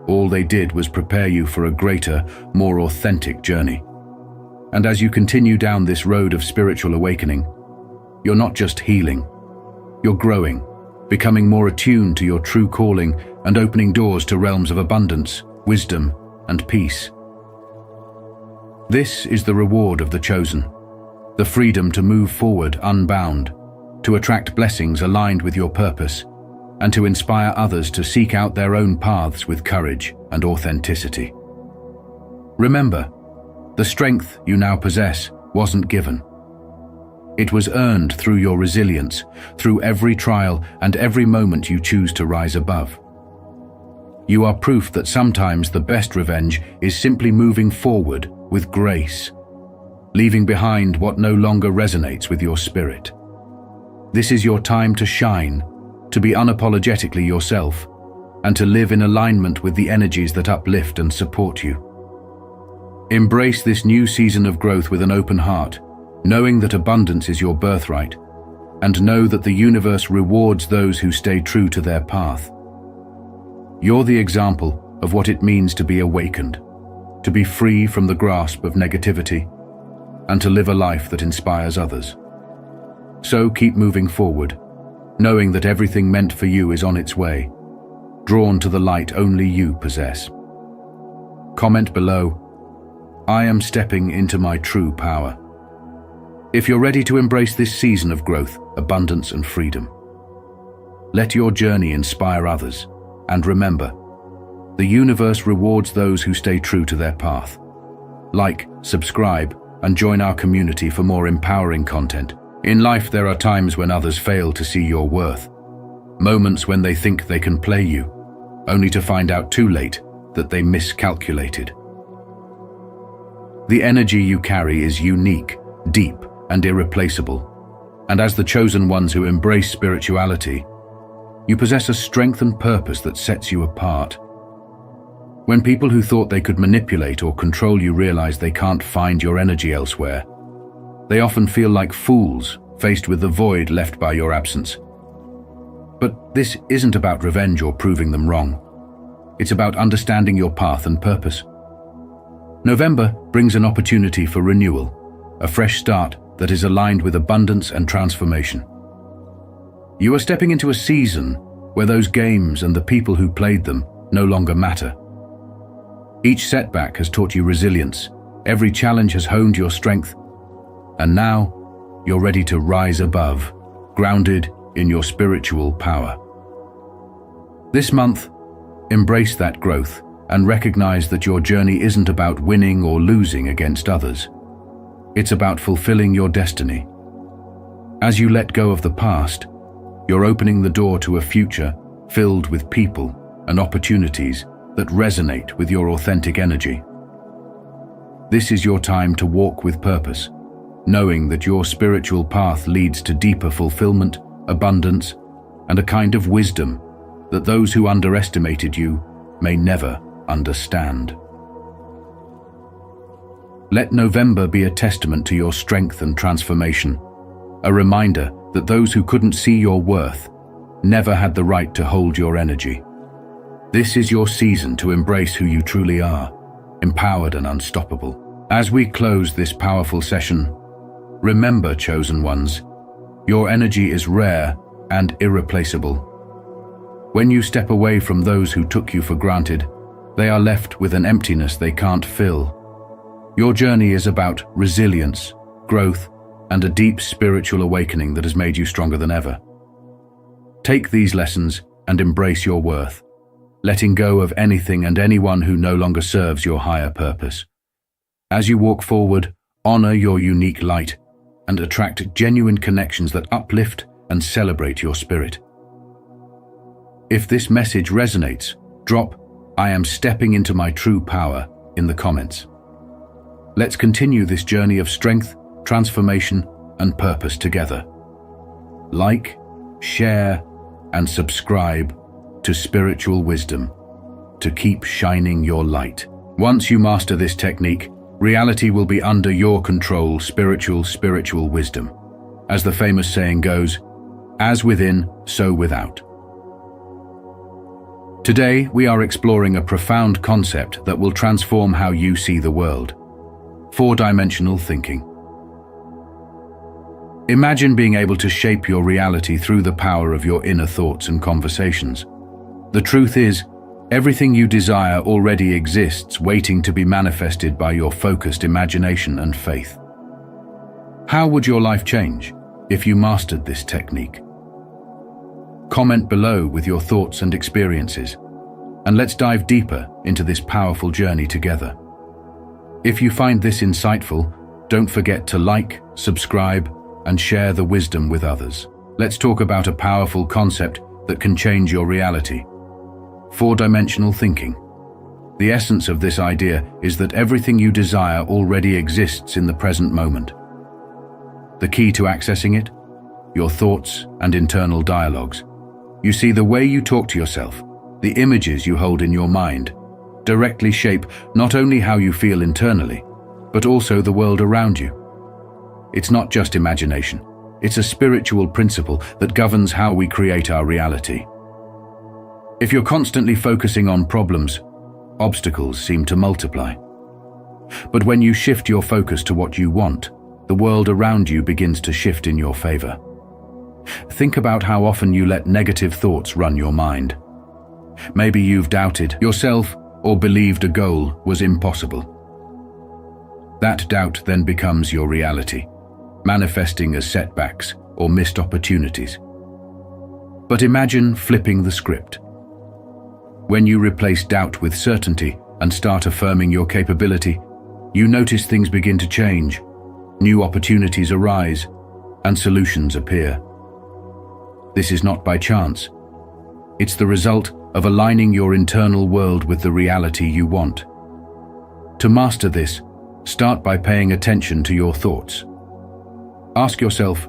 all they did was prepare you for a greater, more authentic journey. And as you continue down this road of spiritual awakening, you're not just healing, you're growing, becoming more attuned to your true calling and opening doors to realms of abundance, wisdom, and peace. This is the reward of the chosen, the freedom to move forward unbound, to attract blessings aligned with your purpose, and to inspire others to seek out their own paths with courage and authenticity. Remember, the strength you now possess wasn't given. It was earned through your resilience, through every trial and every moment you choose to rise above. You are proof that sometimes the best revenge is simply moving forward with grace, leaving behind what no longer resonates with your spirit. This is your time to shine, to be unapologetically yourself, and to live in alignment with the energies that uplift and support you. Embrace this new season of growth with an open heart, knowing that abundance is your birthright, and know that the universe rewards those who stay true to their path. You're the example of what it means to be awakened, to be free from the grasp of negativity, and to live a life that inspires others. So keep moving forward, knowing that everything meant for you is on its way, drawn to the light only you possess. Comment below, "I am stepping into my true power," if you're ready to embrace this season of growth, abundance, and freedom. Let your journey inspire others, and remember, the universe rewards those who stay true to their path. Like, subscribe, and join our community for more empowering content. In life, there are times when others fail to see your worth. Moments when they think they can play you, only to find out too late that they miscalculated. The energy you carry is unique, deep, and irreplaceable. And as the chosen ones who embrace spirituality, you possess a strength and purpose that sets you apart. When people who thought they could manipulate or control you realize they can't find your energy elsewhere, they often feel like fools faced with the void left by your absence. But this isn't about revenge or proving them wrong. It's about understanding your path and purpose. November brings an opportunity for renewal, a fresh start that is aligned with abundance and transformation. You are stepping into a season where those games and the people who played them no longer matter. Each setback has taught you resilience, every challenge has honed your strength, and now you're ready to rise above, grounded in your spiritual power. This month, embrace that growth and recognize that your journey isn't about winning or losing against others. It's about fulfilling your destiny. As you let go of the past, you're opening the door to a future filled with people and opportunities that resonate with your authentic energy. This is your time to walk with purpose, knowing that your spiritual path leads to deeper fulfillment, abundance, and a kind of wisdom that those who underestimated you may never understand. Let November be a testament to your strength and transformation, a reminder that those who couldn't see your worth never had the right to hold your energy. This is your season to embrace who you truly are, empowered and unstoppable. As we close this powerful session, remember, chosen ones, your energy is rare and irreplaceable. When you step away from those who took you for granted, they are left with an emptiness they can't fill. Your journey is about resilience, growth, and a deep spiritual awakening that has made you stronger than ever. Take these lessons and embrace your worth, letting go of anything and anyone who no longer serves your higher purpose. As you walk forward, honor your unique light and attract genuine connections that uplift and celebrate your spirit. If this message resonates, drop "I am stepping into my true power" in the comments. Let's continue this journey of strength, transformation, and purpose together. Like, share, and subscribe to Spiritual Wisdom to keep shining your light. Once you master this technique, reality will be under your control. Spiritual wisdom. As the famous saying goes, as within, so without. Today, we are exploring a profound concept that will transform how you see the world. Four-dimensional thinking. Imagine being able to shape your reality through the power of your inner thoughts and conversations. The truth is, everything you desire already exists, waiting to be manifested by your focused imagination and faith. How would your life change if you mastered this technique? Comment below with your thoughts and experiences, and let's dive deeper into this powerful journey together. If you find this insightful, don't forget to like, subscribe, and share the wisdom with others. Let's talk about a powerful concept that can change your reality. Four-dimensional thinking. The essence of this idea is that everything you desire already exists in the present moment. The key to accessing it? Your thoughts and internal dialogues. You see, the way you talk to yourself, the images you hold in your mind, directly shape not only how you feel internally, but also the world around you. It's not just imagination. It's a spiritual principle that governs how we create our reality. If you're constantly focusing on problems, obstacles seem to multiply. But when you shift your focus to what you want, the world around you begins to shift in your favor. Think about how often you let negative thoughts run your mind. Maybe you've doubted yourself or believed a goal was impossible. That doubt then becomes your reality, manifesting as setbacks or missed opportunities. But imagine flipping the script. When you replace doubt with certainty and start affirming your capability, you notice things begin to change, new opportunities arise, and solutions appear. This is not by chance. It's the result of aligning your internal world with the reality you want. To master this, start by paying attention to your thoughts. Ask yourself,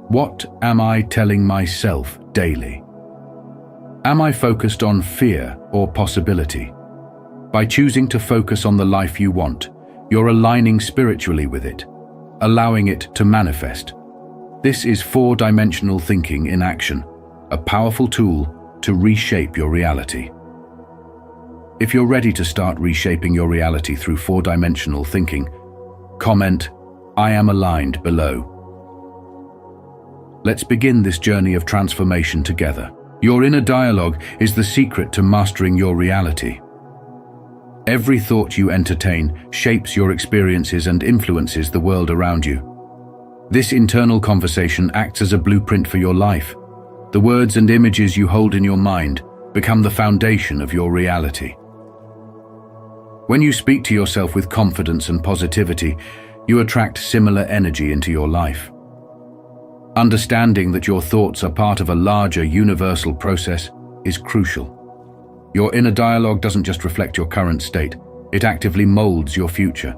what am I telling myself daily? Am I focused on fear or possibility? By choosing to focus on the life you want, you're aligning spiritually with it, allowing it to manifest. This is four-dimensional thinking in action, a powerful tool to reshape your reality. If you're ready to start reshaping your reality through four-dimensional thinking, comment, "I am aligned" below. Let's begin this journey of transformation together. Your inner dialogue is the secret to mastering your reality. Every thought you entertain shapes your experiences and influences the world around you. This internal conversation acts as a blueprint for your life. The words and images you hold in your mind become the foundation of your reality. When you speak to yourself with confidence and positivity, you attract similar energy into your life. Understanding that your thoughts are part of a larger universal process is crucial. Your inner dialogue doesn't just reflect your current state, it actively molds your future.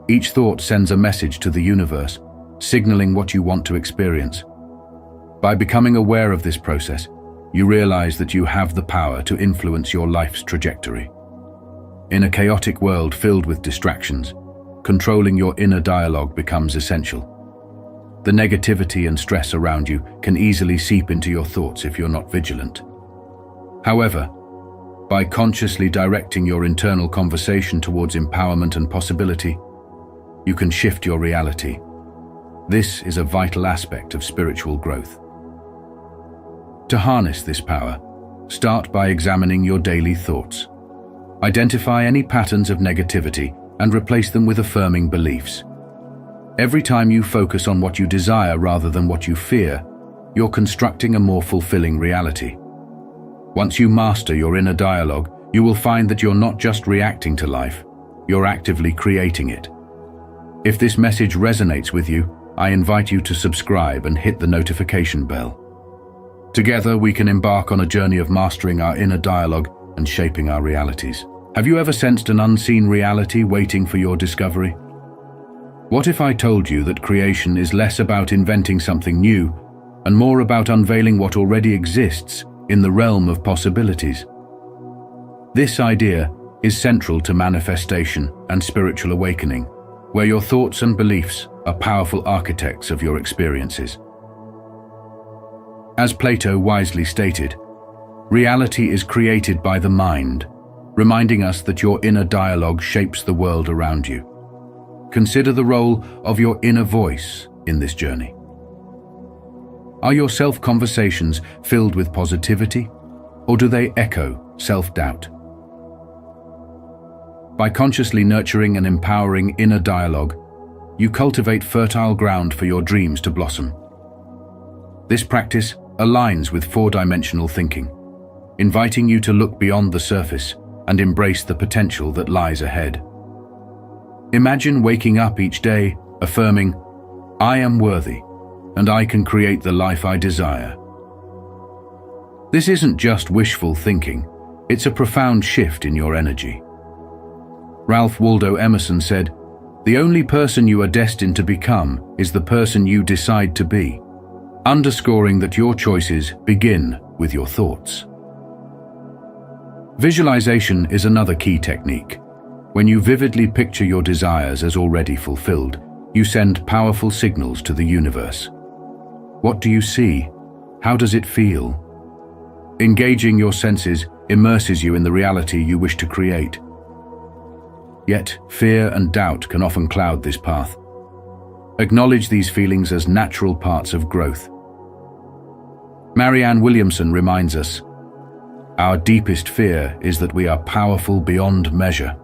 Each thought sends a message to the universe, signaling what you want to experience. By becoming aware of this process, you realize that you have the power to influence your life's trajectory. In a chaotic world filled with distractions, controlling your inner dialogue becomes essential. The negativity and stress around you can easily seep into your thoughts if you're not vigilant. However, by consciously directing your internal conversation towards empowerment and possibility, you can shift your reality. This is a vital aspect of spiritual growth. To harness this power, start by examining your daily thoughts. Identify any patterns of negativity and replace them with affirming beliefs. Every time you focus on what you desire rather than what you fear, you're constructing a more fulfilling reality. Once you master your inner dialogue, you will find that you're not just reacting to life, you're actively creating it. If this message resonates with you, I invite you to subscribe and hit the notification bell. Together, we can embark on a journey of mastering our inner dialogue and shaping our realities. Have you ever sensed an unseen reality waiting for your discovery? What if I told you that creation is less about inventing something new and more about unveiling what already exists in the realm of possibilities? This idea is central to manifestation and spiritual awakening, where your thoughts and beliefs are powerful architects of your experiences. As Plato wisely stated, reality is created by the mind, reminding us that your inner dialogue shapes the world around you. Consider the role of your inner voice in this journey. Are your self-conversations filled with positivity, or do they echo self-doubt? By consciously nurturing and empowering inner dialogue, you cultivate fertile ground for your dreams to blossom. This practice aligns with four-dimensional thinking, inviting you to look beyond the surface and embrace the potential that lies ahead. Imagine waking up each day affirming, "I am worthy, and I can create the life I desire." This isn't just wishful thinking, it's a profound shift in your energy. Ralph Waldo Emerson said, "The only person you are destined to become is the person you decide to be," underscoring that your choices begin with your thoughts. Visualization is another key technique. When you vividly picture your desires as already fulfilled, you send powerful signals to the universe. What do you see? How does it feel? Engaging your senses immerses you in the reality you wish to create. Yet, fear and doubt can often cloud this path. Acknowledge these feelings as natural parts of growth. Marianne Williamson reminds us, "Our deepest fear is that we are powerful beyond measure."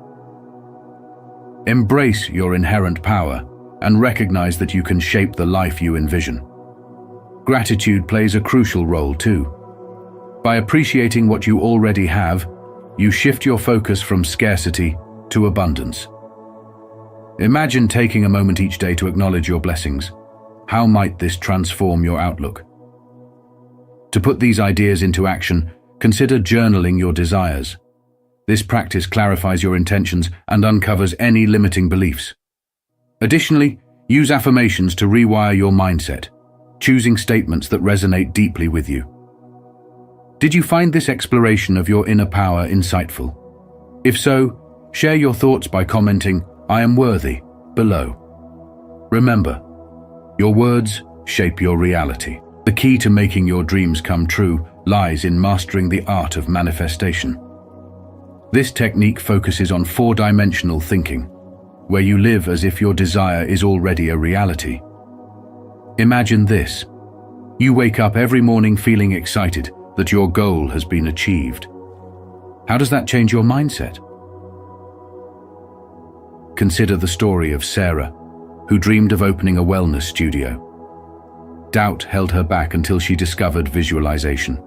Embrace your inherent power and recognize that you can shape the life you envision. Gratitude plays a crucial role too. By appreciating what you already have, you shift your focus from scarcity to abundance. Imagine taking a moment each day to acknowledge your blessings. How might this transform your outlook? To put these ideas into action, consider journaling your desires. This practice clarifies your intentions and uncovers any limiting beliefs. Additionally, use affirmations to rewire your mindset, choosing statements that resonate deeply with you. Did you find this exploration of your inner power insightful? If so, share your thoughts by commenting, "I am worthy," below. Remember, your words shape your reality. The key to making your dreams come true lies in mastering the art of manifestation. This technique focuses on four-dimensional thinking, where you live as if your desire is already a reality. Imagine this. You wake up every morning feeling excited that your goal has been achieved. How does that change your mindset? Consider the story of Sarah, who dreamed of opening a wellness studio. Doubt held her back until she discovered visualization.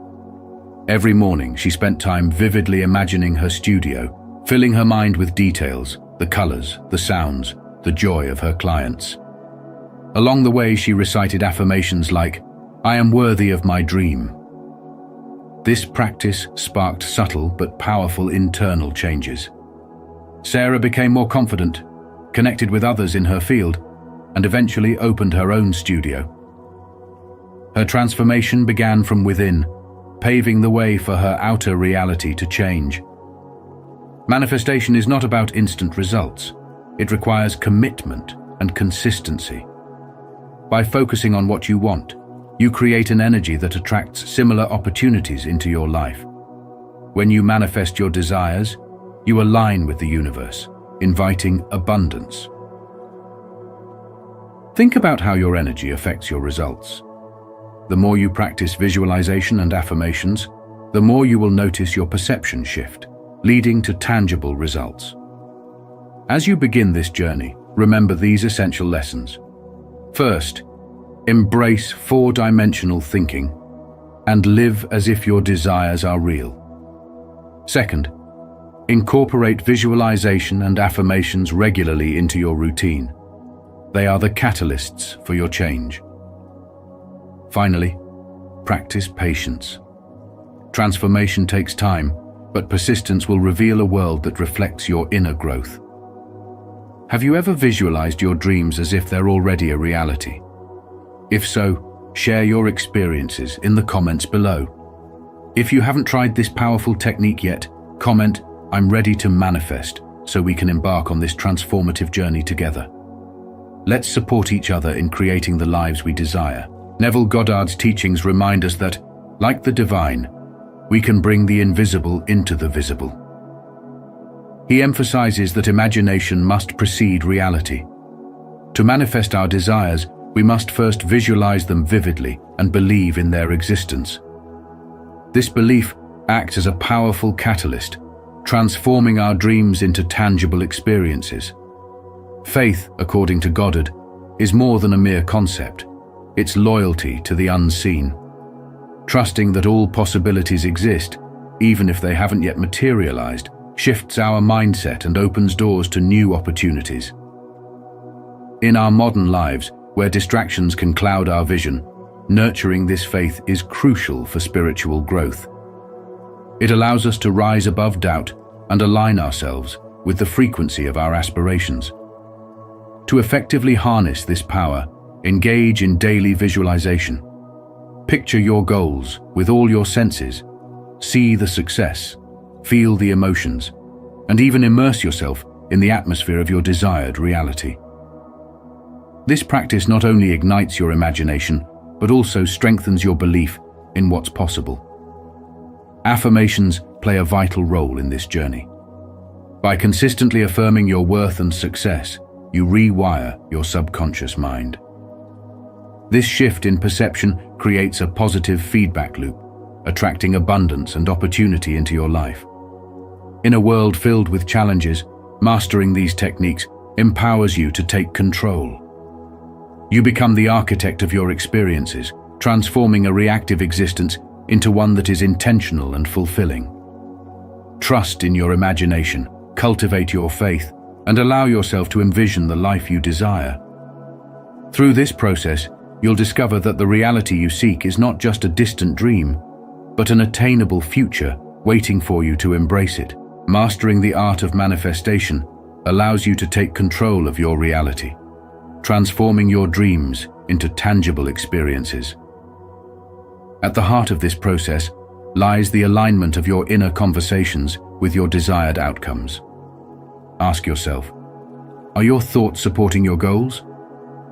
Every morning, she spent time vividly imagining her studio, filling her mind with details, the colors, the sounds, the joy of her clients. Along the way, she recited affirmations like, "I am worthy of my dream." This practice sparked subtle but powerful internal changes. Sarah became more confident, connected with others in her field, and eventually opened her own studio. Her transformation began from within, paving the way for her outer reality to change. Manifestation is not about instant results. It requires commitment and consistency. By focusing on what you want, you create an energy that attracts similar opportunities into your life. When you manifest your desires, you align with the universe, inviting abundance. Think about how your energy affects your results. The more you practice visualization and affirmations, the more you will notice your perception shift, leading to tangible results. As you begin this journey, remember these essential lessons. First, embrace four-dimensional thinking and live as if your desires are real. Second, incorporate visualization and affirmations regularly into your routine. They are the catalysts for your change. Finally, practice patience. Transformation takes time, but persistence will reveal a world that reflects your inner growth. Have you ever visualized your dreams as if they're already a reality? If so, share your experiences in the comments below. If you haven't tried this powerful technique yet, comment, "I'm ready to manifest," so we can embark on this transformative journey together. Let's support each other in creating the lives we desire. Neville Goddard's teachings remind us that, like the divine, we can bring the invisible into the visible. He emphasizes that imagination must precede reality. To manifest our desires, we must first visualize them vividly and believe in their existence. This belief acts as a powerful catalyst, transforming our dreams into tangible experiences. Faith, according to Goddard, is more than a mere concept. It's loyalty to the unseen. Trusting that all possibilities exist, even if they haven't yet materialized, shifts our mindset and opens doors to new opportunities. In our modern lives, where distractions can cloud our vision, nurturing this faith is crucial for spiritual growth. It allows us to rise above doubt and align ourselves with the frequency of our aspirations. To effectively harness this power, engage in daily visualization. Picture your goals with all your senses. See the success, feel the emotions, and even immerse yourself in the atmosphere of your desired reality. This practice not only ignites your imagination, but also strengthens your belief in what's possible. Affirmations play a vital role in this journey. By consistently affirming your worth and success, you rewire your subconscious mind. This shift in perception creates a positive feedback loop, attracting abundance and opportunity into your life. In a world filled with challenges, mastering these techniques empowers you to take control. You become the architect of your experiences, transforming a reactive existence into one that is intentional and fulfilling. Trust in your imagination, cultivate your faith, and allow yourself to envision the life you desire. Through this process, you'll discover that the reality you seek is not just a distant dream, but an attainable future waiting for you to embrace it. Mastering the art of manifestation allows you to take control of your reality, transforming your dreams into tangible experiences. At the heart of this process lies the alignment of your inner conversations with your desired outcomes. Ask yourself, are your thoughts supporting your goals,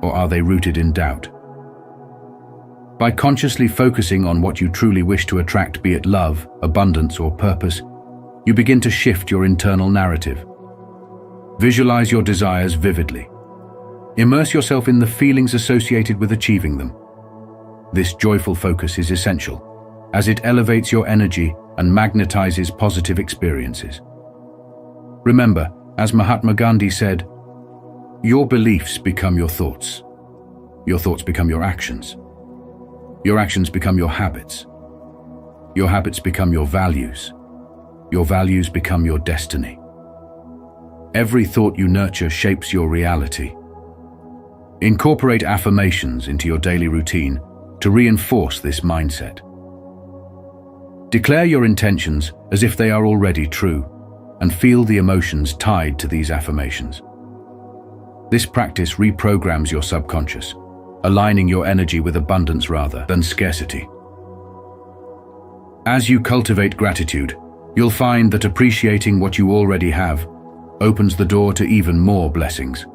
or are they rooted in doubt? By consciously focusing on what you truly wish to attract, be it love, abundance, or purpose, you begin to shift your internal narrative. Visualize your desires vividly. Immerse yourself in the feelings associated with achieving them. This joyful focus is essential, as it elevates your energy and magnetizes positive experiences. Remember, as Mahatma Gandhi said, your beliefs become your thoughts become your actions become your habits become your values become your destiny. Every thought you nurture shapes your reality. Incorporate affirmations into your daily routine to reinforce this mindset. Declare your intentions as if they are already true, and feel the emotions tied to these affirmations. This practice reprograms your subconscious, aligning your energy with abundance rather than scarcity. As you cultivate gratitude, you'll find that appreciating what you already have opens the door to even more blessings.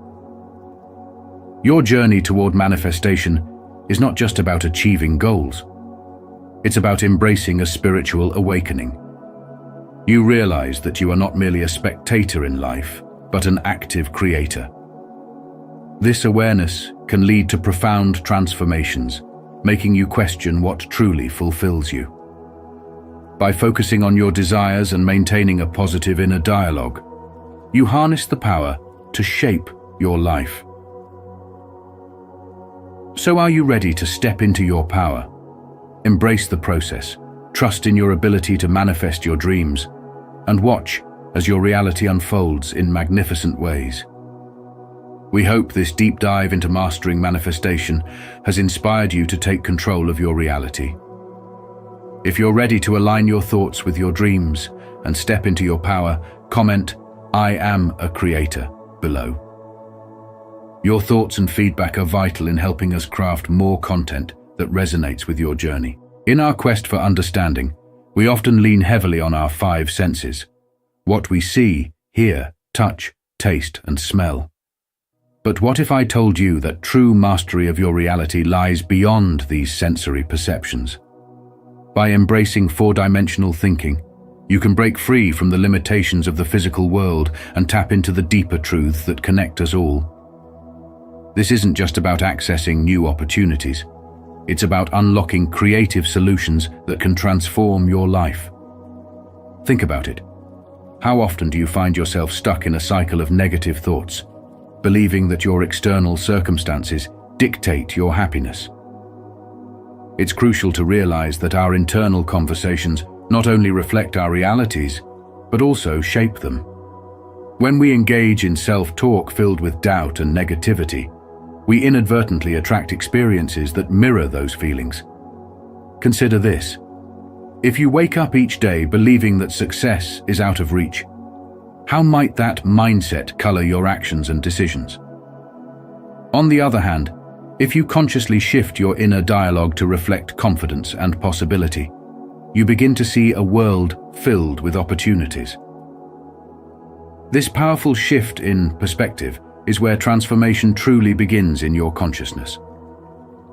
Your journey toward manifestation is not just about achieving goals. It's about embracing a spiritual awakening. You realize that you are not merely a spectator in life, but an active creator. This awareness can lead to profound transformations, making you question what truly fulfills you. By focusing on your desires and maintaining a positive inner dialogue, you harness the power to shape your life. So are you ready to step into your power? Embrace the process, trust in your ability to manifest your dreams, and watch as your reality unfolds in magnificent ways. We hope this deep dive into mastering manifestation has inspired you to take control of your reality. If you're ready to align your thoughts with your dreams and step into your power, comment, "I am a creator," below. Your thoughts and feedback are vital in helping us craft more content that resonates with your journey. In our quest for understanding, we often lean heavily on our 5 senses: what we see, hear, touch, taste, and smell. But what if I told you that true mastery of your reality lies beyond these sensory perceptions? By embracing 4-dimensional thinking, you can break free from the limitations of the physical world and tap into the deeper truths that connect us all. This isn't just about accessing new opportunities. It's about unlocking creative solutions that can transform your life. Think about it. How often do you find yourself stuck in a cycle of negative thoughts, believing that your external circumstances dictate your happiness? It's crucial to realize that our internal conversations not only reflect our realities, but also shape them. When we engage in self-talk filled with doubt and negativity, we inadvertently attract experiences that mirror those feelings. Consider this. If you wake up each day believing that success is out of reach, how might that mindset color your actions and decisions? On the other hand, if you consciously shift your inner dialogue to reflect confidence and possibility, you begin to see a world filled with opportunities. This powerful shift in perspective is where transformation truly begins in your consciousness.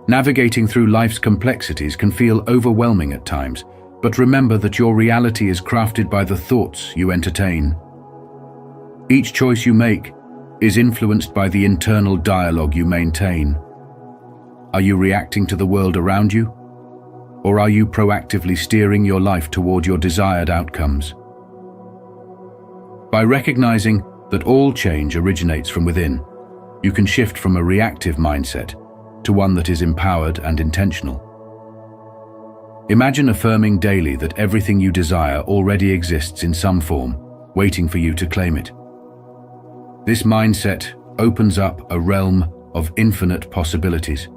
Navigating through life's complexities can feel overwhelming at times, but remember that your reality is crafted by the thoughts you entertain. Each choice you make is influenced by the internal dialogue you maintain. Are you reacting to the world around you? Or are you proactively steering your life toward your desired outcomes? By recognizing that all change originates from within, you can shift from a reactive mindset to one that is empowered and intentional. Imagine affirming daily that everything you desire already exists in some form, waiting for you to claim it. This mindset opens up a realm of infinite possibilities,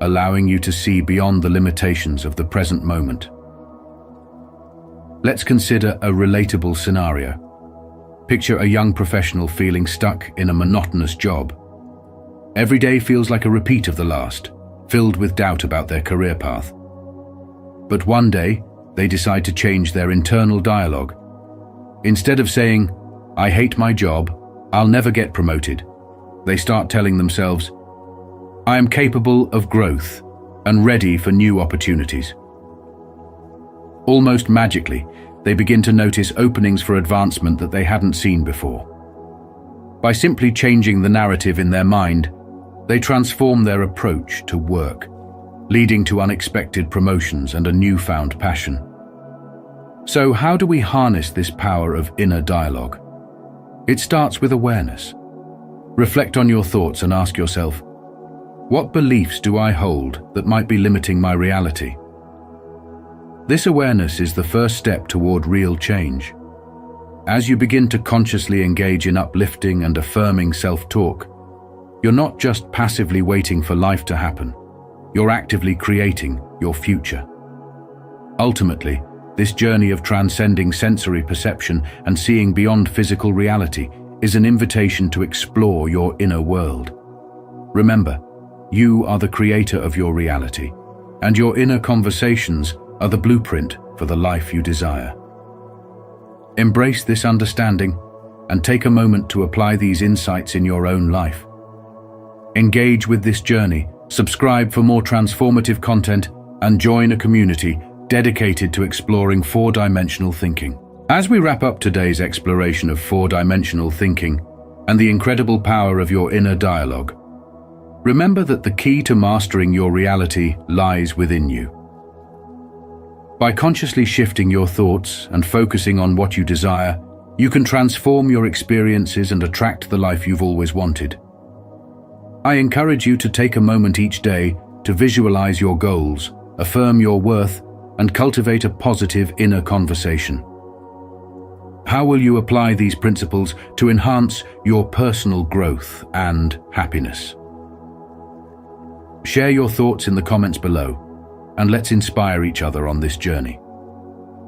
allowing you to see beyond the limitations of the present moment. Let's consider a relatable scenario. Picture a young professional feeling stuck in a monotonous job. Every day feels like a repeat of the last, filled with doubt about their career path. But one day, they decide to change their internal dialogue. Instead of saying, "I hate my job, I'll never get promoted," they start telling themselves, "I am capable of growth and ready for new opportunities." Almost magically, they begin to notice openings for advancement that they hadn't seen before. By simply changing the narrative in their mind, they transform their approach to work, leading to unexpected promotions and a newfound passion. So how do we harness this power of inner dialogue? It starts with awareness. Reflect on your thoughts and ask yourself, what beliefs do I hold that might be limiting my reality? This awareness is the first step toward real change. As you begin to consciously engage in uplifting and affirming self-talk, you're not just passively waiting for life to happen. You're actively creating your future. Ultimately, this journey of transcending sensory perception and seeing beyond physical reality is an invitation to explore your inner world. Remember, you are the creator of your reality, and your inner conversations are the blueprint for the life you desire. Embrace this understanding and take a moment to apply these insights in your own life. Engage with this journey, subscribe for more transformative content, and join a community dedicated to exploring four-dimensional thinking. As we wrap up today's exploration of four-dimensional thinking and the incredible power of your inner dialogue, remember that the key to mastering your reality lies within you. By consciously shifting your thoughts and focusing on what you desire, you can transform your experiences and attract the life you've always wanted. I encourage you to take a moment each day to visualize your goals, affirm your worth, and cultivate a positive inner conversation. How will you apply these principles to enhance your personal growth and happiness? Share your thoughts in the comments below, and let's inspire each other on this journey.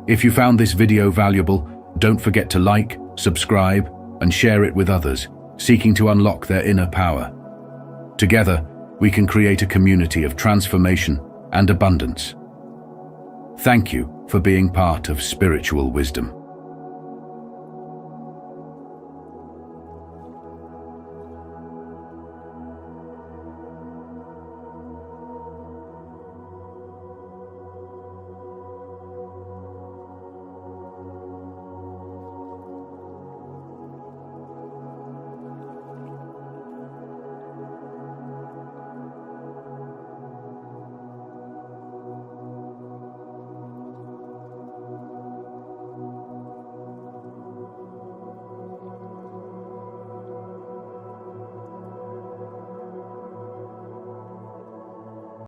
If you found this video valuable, don't forget to like, subscribe, and share it with others seeking to unlock their inner power. Together, we can create a community of transformation and abundance. Thank you for being part of Spiritual Wisdom.